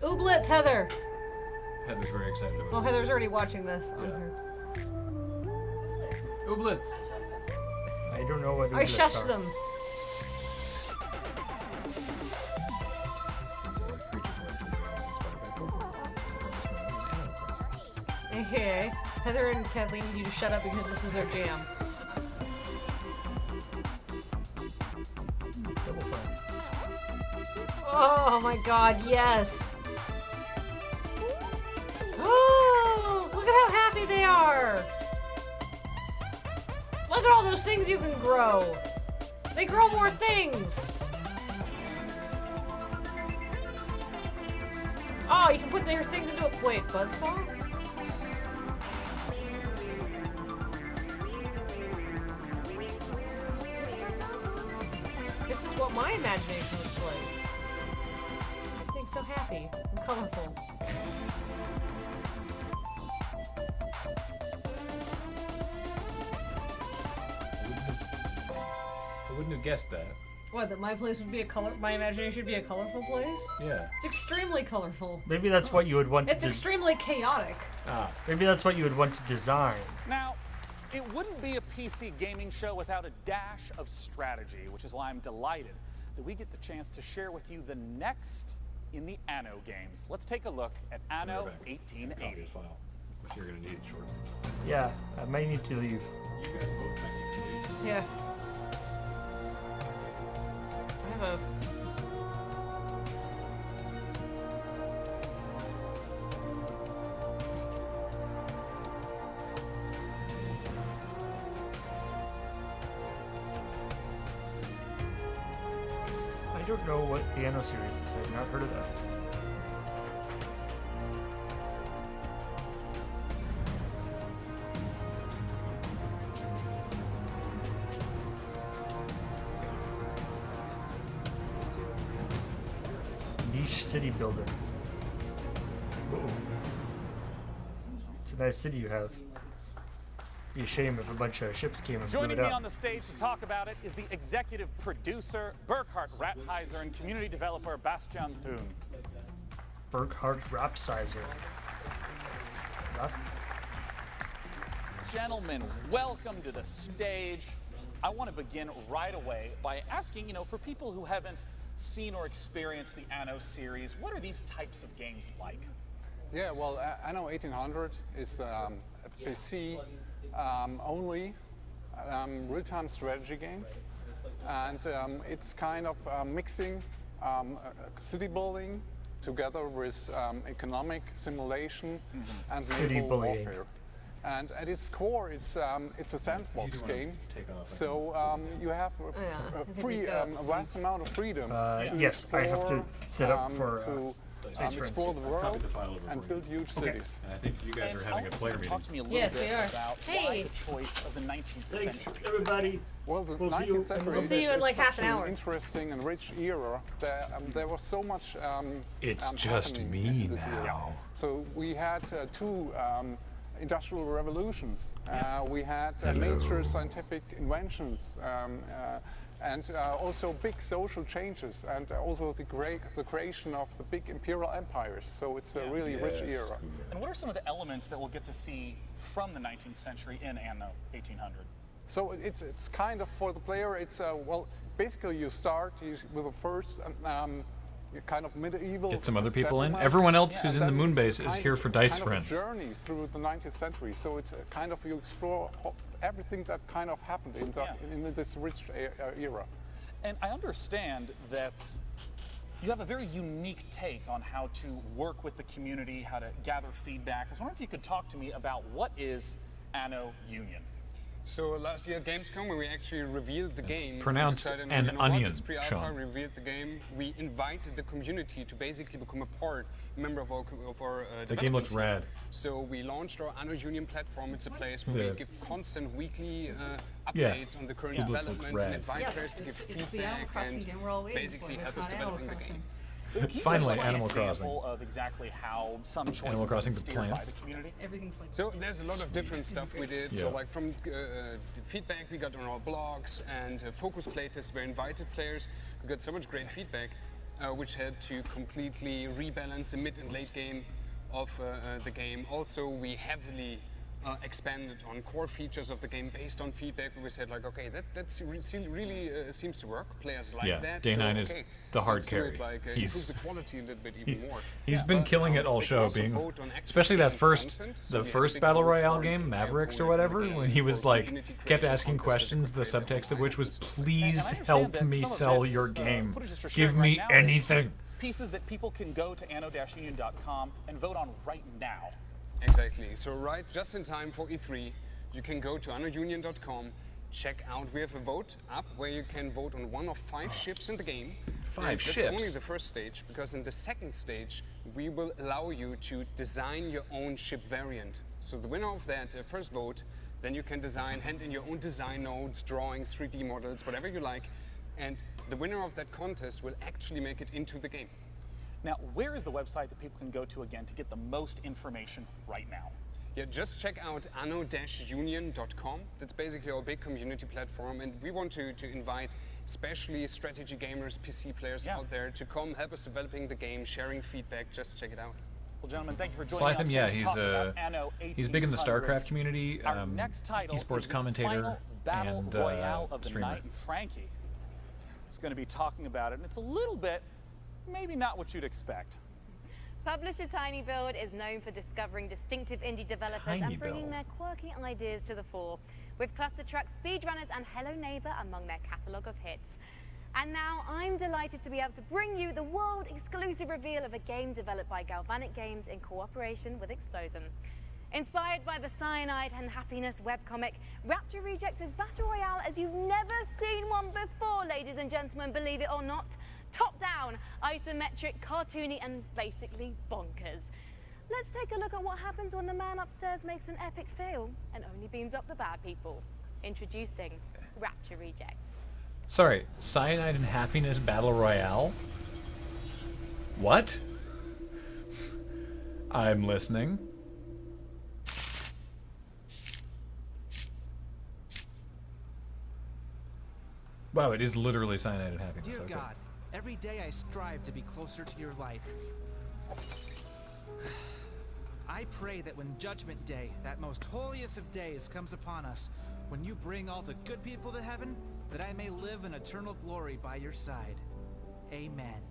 S3: Ooblets, Heather.
S2: Heather's very excited about
S3: Well,
S2: it.
S3: Heather's already watching this on
S2: Yeah.
S3: her.
S2: Ooblets.
S1: I don't know what
S3: I
S1: ooblets
S3: shushed
S1: are.
S3: them. Okay. Heather and Kathleen need you to shut up because this is our jam.
S1: Double fine.
S3: Oh my god, yes. Oh, look at how happy they are. Look at all those things you can grow. They grow more things. Oh, you can put their things into a... Wait, buzzsaw? This is what my imagination looks like. Everything's so happy and colorful.
S2: I wouldn't have guessed that.
S3: What, that my place would be a color... My imagination would be a colorful place?
S2: Yeah.
S3: It's extremely colorful.
S1: Maybe that's what you would want
S3: It's
S1: to
S3: extremely chaotic.
S1: Maybe that's what you would want to design.
S19: Now, it wouldn't be a PC gaming show without a dash of strategy, which is why I'm delighted that we get the chance to share with you the next in the Anno games. Let's take a look at Anno 1880.
S2: Which you're going to need shortly.
S1: Yeah, I might need to leave.
S2: You guys both might need to leave.
S3: Yeah. I have a...
S1: I don't know what the Anno series is. I've not heard of that. Niche city builder. Whoa. It's a nice city you have. Be a shame if a bunch of ships came and blew
S19: Joining
S1: it
S19: me
S1: up.
S19: on the stage to talk about it is the executive producer, Burkhard Rappheiser, and community developer, Bastian Thun.
S1: Burkhard Rappheiser.
S19: Gentlemen, welcome to the stage. I want to begin right away by asking, for people who haven't seen or experienced the Anno series, what are these types of games like?
S4: Yeah, well, Anno 1800 is a PC only real-time strategy game, and it's kind of mixing city building together with economic simulation and
S1: City
S4: naval
S1: bullying.
S4: warfare. And at its core, it's a sandbox game. So you have a vast amount of freedom. to
S1: Yes, I have to
S4: explore,
S1: set up for
S4: to
S1: Thanks,
S4: explore the
S1: Francis.
S4: world
S2: Copied the file over
S4: and
S2: for you.
S4: build huge
S1: Okay.
S4: cities.
S2: And I think you guys are having a player meeting.
S19: Talk to me a little
S3: Yes,
S19: bit
S3: we are.
S19: about
S3: Hey.
S19: why the choice of the 19th
S1: Thanks,
S19: century.
S1: everybody.
S4: Well, the
S1: We'll see
S4: 19th
S1: you-
S4: century
S1: we'll
S3: see you in
S4: it's
S3: like half
S4: such
S3: an hour.
S4: interesting and rich era. There was so much.
S2: It's just
S4: happening
S2: me
S4: in this era.
S2: now.
S4: So we had two industrial revolutions. We had
S2: Hello.
S4: major scientific inventions. And also big social changes, and also the creation of the big imperial empires. So it's a really rich era.
S19: And what are some of the elements that we'll get to see from the 19th century in Anno 1800?
S4: So it's kind of for the player. It's well, basically you start with the first kind of medieval.
S2: Get some other people in.
S4: settlements.
S2: Everyone else who's
S4: and
S2: in the
S4: then
S2: moon
S4: it's
S2: base is
S4: kind
S2: here
S4: of-
S2: for Dice
S4: kind
S2: Friends.
S4: Of a journey through the 19th century. So it's kind of you explore everything that kind of happened in this rich era.
S19: And I understand that you have a very unique take on how to work with the community, how to gather feedback. I was wondering if you could talk to me about what is Anno Union.
S17: So last year at Gamescom, when we actually revealed the
S2: It's
S17: game, we
S2: pronounced
S17: decided,
S2: an
S17: you know what,
S2: onion,
S17: it's pre-alpha,
S2: Sean.
S17: revealed the game. We invited the community to basically become a member of our
S2: The game looks
S17: development team.
S2: rad.
S17: So we launched our Anno Union platform. It's a place where
S2: Yeah.
S17: we give constant weekly
S2: Yeah.
S17: updates on the current
S2: It looks
S17: developments and
S2: rad.
S17: invite
S3: Yes,
S17: players to give
S3: it's the Animal
S17: feedback
S3: Crossing
S17: and
S3: game we're all waiting
S17: basically
S3: for,
S17: help
S3: but
S17: us
S3: it's not
S17: developing the
S3: Animal
S17: game.
S19: Can you
S2: Finally,
S19: give an
S2: Animal
S19: example of exactly how some choices
S2: Animal Crossing
S19: have
S2: with
S19: been steered
S2: plants.
S19: by the community?
S3: Everything's like...
S17: So there's a lot of different stuff we did.
S2: Yeah.
S17: So like from the feedback we got on our blogs and focus playtests where invited players, we got so much great feedback, which had to completely rebalance the mid and late game of the game. Also, we heavily expanded on core features of the game based on feedback. We said like, okay, really seems to work. Players like
S2: Yeah,
S17: that.
S2: Day
S17: so,
S2: 9 is
S17: okay,
S2: the hard
S17: let's do
S2: carry.
S17: it, like,
S2: He's-
S17: improve the quality a little bit even more.
S2: He's been killing it all
S17: they can
S2: show,
S17: also
S2: being
S17: vote on extra
S2: especially that
S17: game
S2: first
S17: content. So
S2: the
S17: we had a
S2: first
S17: big
S2: battle
S17: vote
S2: royale
S17: for
S2: game,
S17: the
S2: Mavericks or
S17: opponent of the
S2: whatever,
S17: game,
S2: when he was
S17: for
S2: like
S17: community
S2: kept
S17: creation
S2: asking
S17: contest
S2: questions, the subtext of which was, "Please
S19: And I
S2: help
S19: understand
S2: me
S19: that some of
S2: sell
S19: this,
S2: your game.
S19: footage that you're
S2: Give
S19: sharing right
S2: me
S19: now is
S2: anything."
S19: Pieces that people can go to anno-union.com and vote on right now.
S17: Exactly. So right just in time for E3, you can go to announion.com, check out, we have a vote up where you can vote on one of 5 ships in the game.
S2: 5
S17: And
S2: ships?
S17: That's only the first stage, because in the second stage, we will allow you to design your own ship variant. So the winner of that first vote, then you can hand in your own design notes, drawings, 3D models, whatever you like, and the winner of that contest will actually make it into the game.
S19: Now, where is the website that people can go to again to get the most information right now?
S17: Yeah, just check out anno-union.com. That's basically our big community platform, and we want to invite especially strategy gamers, PC players out there to come help us developing the game, sharing feedback. Just check it out.
S19: Well, gentlemen, thank you for joining us.
S2: Slythem, yeah,
S19: to talk about Anno
S2: he's big in the
S19: 1800.
S2: StarCraft community,
S19: Our next title is
S2: esports
S19: the
S2: commentator,
S19: final battle
S2: and
S19: royale of the
S2: streamer.
S19: night. Frankie, is going to be talking about it, and it's a little bit, maybe not what you'd expect.
S20: Publisher Tiny Build is known for discovering distinctive indie developers and bringing their quirky ideas to the fore, with Cluster Truck, Speedrunners, and Hello Neighbor among their catalogue of hits. And now I'm delighted to be able to bring you the world-exclusive reveal of a game developed by Galvanic Games in cooperation with Explosion. Inspired by the Cyanide and Happiness webcomic, Rapture Rejects is Battle Royale as you've never seen one before, ladies and gentlemen, believe it or not. Top-down, isometric, cartoony, and basically bonkers. Let's take a look at what happens when the man upstairs makes an epic fail and only beams up the bad people. Introducing Rapture Rejects.
S2: Sorry, Cyanide and Happiness Battle Royale? What? I'm listening. Wow, it is literally Cyanide and Happiness.
S15: Dear
S2: Okay.
S15: God, every day I strive to be closer to your light. I pray that when Judgment Day, that most holiest of days, comes upon us, when you bring all the good people to heaven, that I may live in eternal glory by your side. Amen.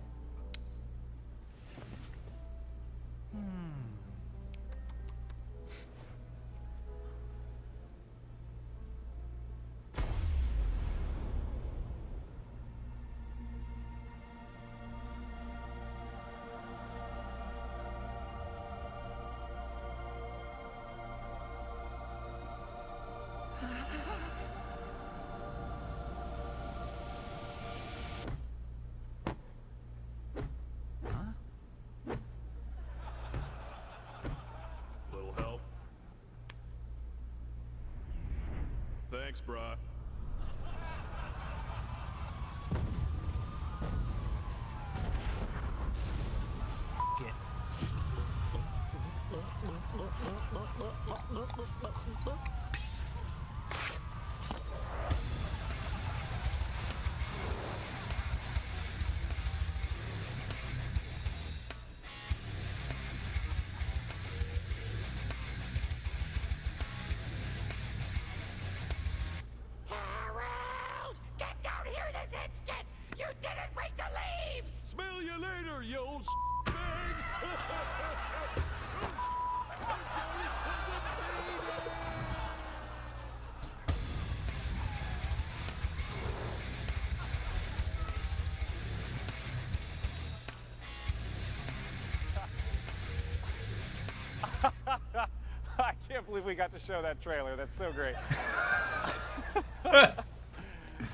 S22: Little help? Thanks, brah.
S23: Harold! Get down here this instant! You didn't bring the leaves!
S22: Smell you later, you old bag!
S19: I can't believe we got to show that trailer. That's so great.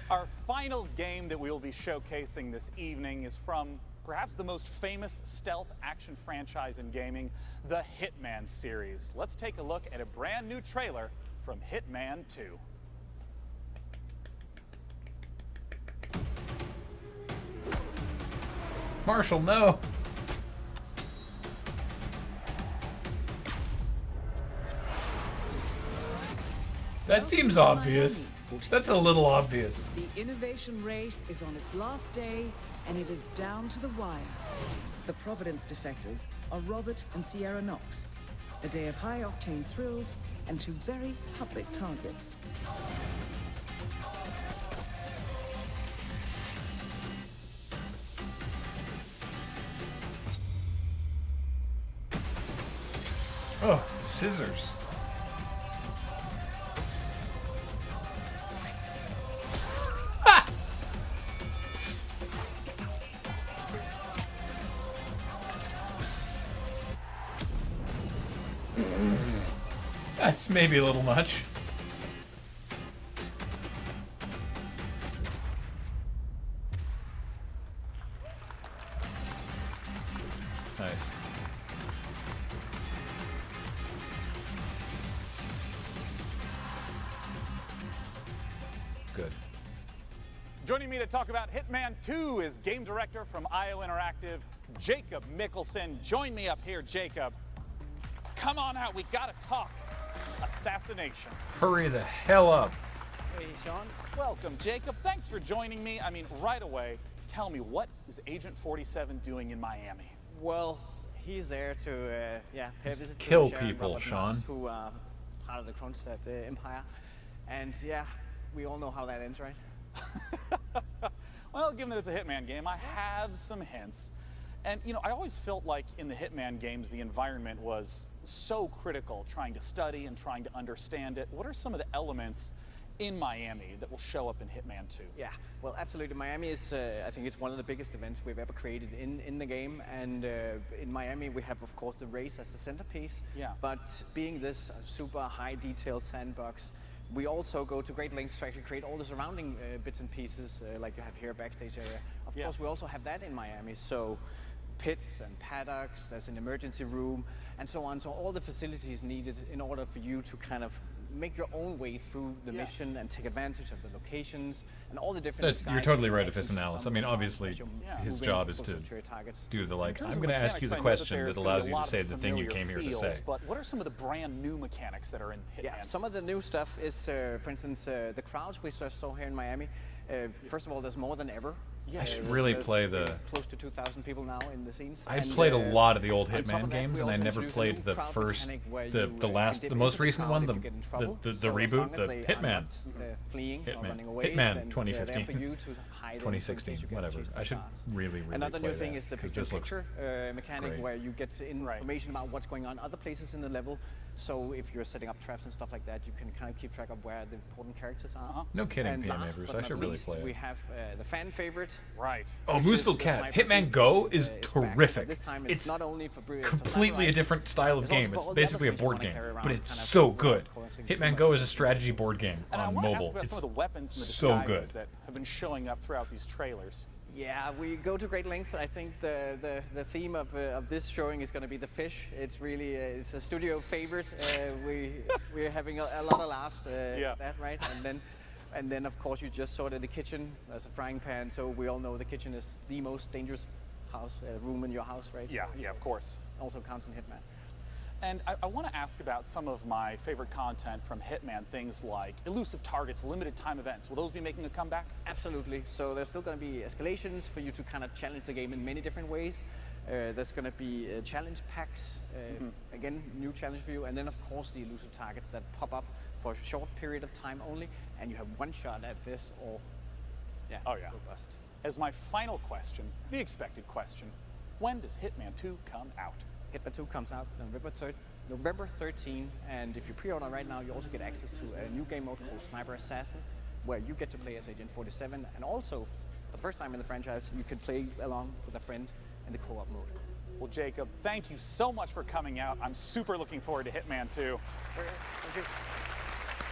S19: Our final game that we will be showcasing this evening is from perhaps the most famous stealth action franchise in gaming, the Hitman series. Let's take a look at a brand new trailer from Hitman 2.
S2: Marshall, no! That seems obvious. That's a little obvious.
S24: The innovation race is on its last day, and it is down to the wire. The Providence defectors are Robert and Sierra Knox. A day of high-octane thrills and two very public targets.
S2: Oh, scissors. That's maybe a little much. Nice. Good.
S19: Joining me to talk about Hitman 2 is game director from IO Interactive, Jacob Mickelson. Join me up here, Jacob. Come on out, we gotta talk. Assassination.
S2: Hurry the hell up.
S19: Hey, Sean. Welcome, Jacob. Thanks for joining me. I mean, right away, tell me, what is Agent 47 doing in Miami?
S25: Well, he's there to, pay a visit to
S2: kill
S25: Sharon
S2: people,
S25: Robert
S2: Sean.
S25: Knox, who are part of the Kronstadt Empire. And yeah, we all know how that ends, right?
S19: Well, Well, given that it's a Hitman game, I have some hints. And, you know, I always felt like in the Hitman games, the environment was so critical, trying to study and trying to understand it. What are some of the elements in Miami that will show up in Hitman 2?
S25: Yeah, well, absolutely. Miami is, I think it's one of the biggest events we've ever created in the game. And in Miami, we have, of course, the race as the centerpiece.
S19: Yeah.
S25: But being this super high detailed sandbox, we also go to great lengths to actually create all the surrounding bits and pieces, like you have here, backstage area. Of course, we also have that in Miami. So pits and paddocks, there's an emergency room, and so on. So all the facilities needed in order for you to kind of make your own way through the mission and take advantage of the locations and all the different.
S2: You're totally right, Epistanalis. I mean, obviously, his job is to do the like. I'm going to ask you the question that allows you to say the thing you came here to say.
S19: But what are some of the brand new mechanics that are in Hitman?
S25: Yeah, some of the new stuff is, for instance, the crowds we just saw here in Miami. First of all, there's more than ever.
S2: I should really play the.
S25: Close to 2,000 people now in the scenes.
S2: I played a lot of the old Hitman games, and I never played the first, the most recent one, the reboot, the Hitman. Hitman 2015, 2016, whatever. I should really
S25: Another
S2: play
S25: new thing
S2: that,
S25: is the
S2: 'cause this looks
S25: picture mechanic,
S2: great.
S25: where you get information about what's going on other places in the level. So if you're setting up traps and stuff like that, you can kind of keep track of where the important characters are.
S2: No kidding,
S25: And
S2: PM
S25: last
S2: Avers.
S25: but
S2: I
S25: not
S2: should really
S25: least,
S2: play it.
S25: We have the fan favorite.
S19: Right.
S2: Oh, Mooseville Cat. Hitman Go is terrific. It's
S25: not only for
S2: completely a different style of game. It's basically a board game, but it's so good. Hitman Go is a strategy board game
S19: And I
S2: on
S19: want to ask
S2: mobile.
S19: about
S2: It's
S19: some of the weapons and the
S2: so
S19: disguises
S2: good.
S19: that have been showing up throughout these trailers.
S25: Yeah, we go to great lengths. I think the theme of this showing is going to be the fish. It's really it's a studio favorite. We're having a lot of laughs at that, right? And then of course you just saw it in the kitchen as a frying pan. So we all know the kitchen is the most dangerous room in your house, right?
S19: Yeah, yeah, of course.
S25: Also counts in Hitman.
S19: And I want to ask about some of my favorite content from Hitman, things like elusive targets, limited time events. Will those be making a comeback?
S25: Absolutely. So there's still going to be escalations for you to kind of challenge the game in many different ways. There's going to be challenge packs, again, new challenge for you. And then, of course, the elusive targets that pop up for a short period of time only. And you have one shot at this or,
S19: Oh, yeah.
S25: go bust.
S19: As my final question, the expected question, when does Hitman 2 come out?
S25: Hitman 2 comes out November 13, and if you pre-order right now, you also get access to a new game mode called Sniper Assassin, where you get to play as Agent 47, and also, for the first time in the franchise, you can play along with a friend in the co-op mode.
S19: Well, Jacob, thank you so much for coming out. I'm super looking forward to Hitman 2.
S25: Thank you.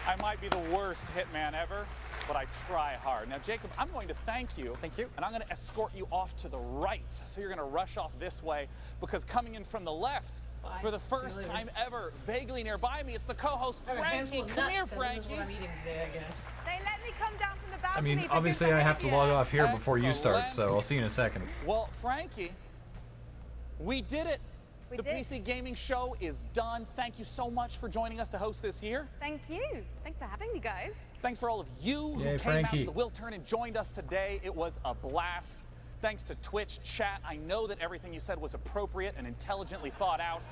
S19: I might be the worst Hitman ever, but I try hard. Now, Jacob, I'm going to thank you.
S25: Thank you.
S19: And I'm going to escort you off to the right. So you're going to rush off this way, because coming in from the left, for the first time ever, vaguely nearby me, it's the co-host, Frankie. Come here, Frankie.
S3: This is what I'm eating today, I guess.
S20: They let me come down from the balcony.
S2: I mean,
S20: because
S2: obviously I have to log off here before you start, so
S19: Excellent.
S2: I'll see you in a second.
S19: Well, Frankie, we did it. The PC Gaming Show is done. Thank you so much for joining us to host this year.
S20: Thank you. Thanks for having me, guys.
S19: Thanks for all of you who
S2: Yay,
S19: came out
S2: Frankie.
S19: to the Will Turn and joined us today. It was a blast. Thanks to Twitch chat. I know that everything you said was appropriate and intelligently thought out.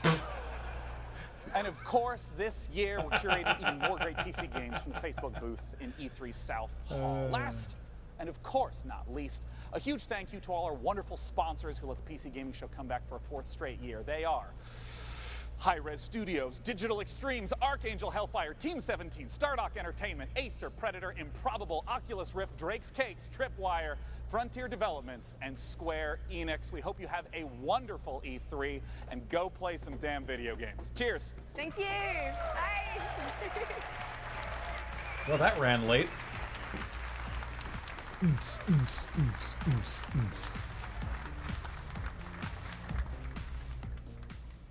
S19: And of course, this year we're curating even more great PC games from the Facebook booth in E3 South Hall. Last, and of course not least, a huge thank you to all our wonderful sponsors who let the PC Gaming Show come back for a fourth straight year. They are Hi-Res Studios, Digital Extremes, Archangel Hellfire, Team 17, Stardock Entertainment, Acer, Predator, Improbable, Oculus Rift, Drake's Cakes, Tripwire, Frontier Developments, and Square Enix. We hope you have a wonderful E3 and go play some damn video games. Cheers.
S20: Thank you. Bye.
S2: Well, that ran late.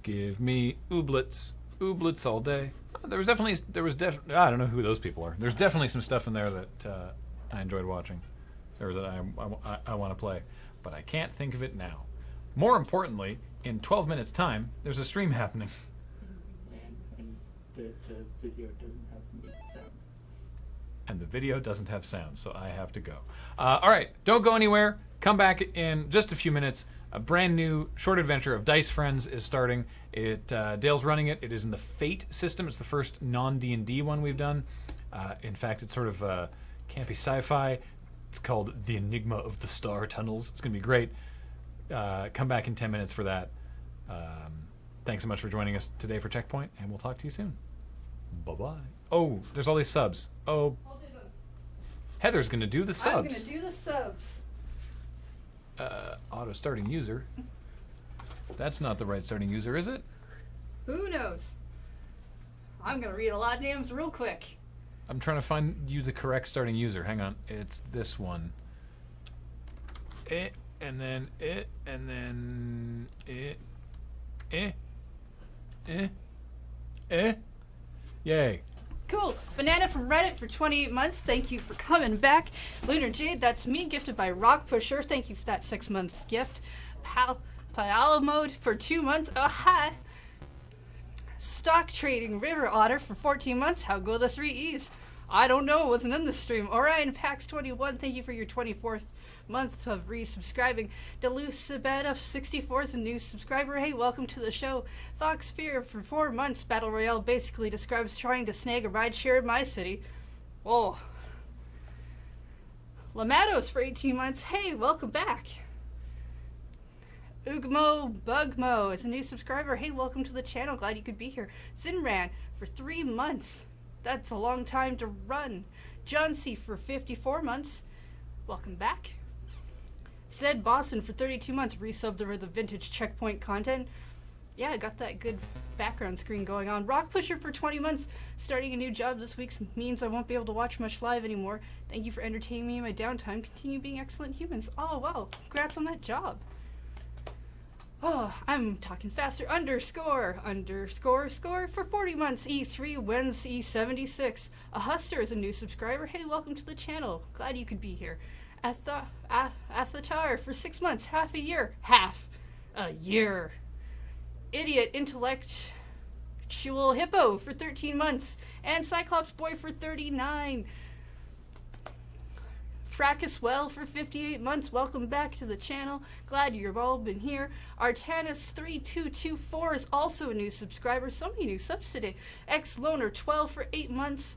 S2: Give me ooblets. Ooblets all day. I don't know who those people are. There's definitely some stuff in there that I enjoyed watching, or that I want to play, but I can't think of it now. More importantly, in 12 minutes' time, there's a stream happening.
S1: And the video doesn't have sound.
S2: And the video doesn't have sound, so I have to go. All right, don't go anywhere. Come back in just a few minutes. A brand new short adventure of Dice Friends is starting. Dale's running it. It is in the Fate system. It's the first non-D&D one we've done. In fact, it's sort of campy sci-fi. It's called The Enigma of the Star Tunnels. It's going to be great. Come back in 10 minutes for that. Thanks so much for joining us today for Checkpoint, and we'll talk to you soon. Bye-bye. Oh, there's all these subs. Oh,
S7: I'll do them.
S2: Heather's going to do the subs.
S7: I'm going to do the subs.
S2: Auto starting user. That's not the right starting user, is it?
S7: Who knows? I'm going to read a lot of names real quick.
S2: I'm trying to find you the correct starting user. Hang on. It's this one. And then Yay.
S7: Cool. Banana from Reddit for 28 months. Thank you for coming back. Lunar Jade, that's me, gifted by Rock Pusher. Thank you for that 6 months gift. Palo Mode for 2 months. Oh, hi. Stock Trading River Otter for 14 months. How go the 3 E's? I don't know. Wasn't in the stream. Orion Pax 21. Thank you for your 24th month of resubscribing. Delucibeta 64 is a new subscriber. Hey, welcome to the show. Fox Fear for 4 months. Battle Royale basically describes trying to snag a rideshare in my city. Whoa. Lamatos for 18 months. Hey, welcome back. Ugmo Bugmo is a new subscriber. Hey, welcome to the channel. Glad you could be here. Zinran for 3 months. That's a long time to run. John C for 54 months. Welcome back. Zed Boston for 32 months. Resubbed over the vintage Checkpoint content. Yeah, I got that good background screen going on. Rock Pusher for 20 months. Starting a new job this week means I won't be able to watch much live anymore. Thank you for entertaining me in my downtime. Continue being excellent humans. Oh, wow. Congrats on that job. Oh, I'm talking faster. Underscore score for 40 months. E3 wins E76. A Huster is a new subscriber. Hey, welcome to the channel. Glad you could be here. Athatar for 6 months. Half a year. Half a year. Idiot Intellectual Hippo for 13 months. And Cyclops Boy for 39. Fracaswell for 58 months. Welcome back to the channel. Glad you've all been here. Artanis3224 is also a new subscriber. So many new subs today. X Loner 12 for 8 months.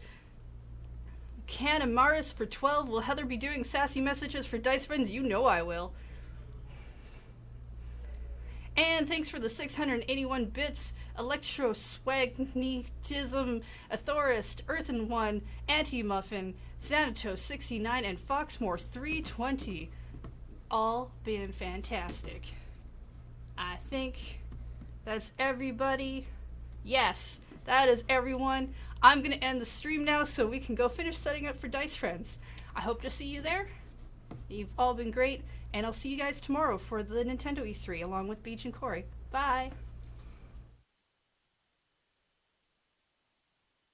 S7: Canamaris for 12. Will Heather be doing sassy messages for Dice Friends? You know I will. And thanks for the 681 bits. Electroswagnetism, Athorist, Earthen 1, Anti-Muffin, Xanatos 69, and Foxmore 320. All been fantastic. I think that's everybody. Yes, that is everyone. I'm going to end the stream now so we can go finish setting up for Dice Friends. I hope to see you there. You've all been great. And I'll see you guys tomorrow for the Nintendo E3 along with Beach and Corey. Bye.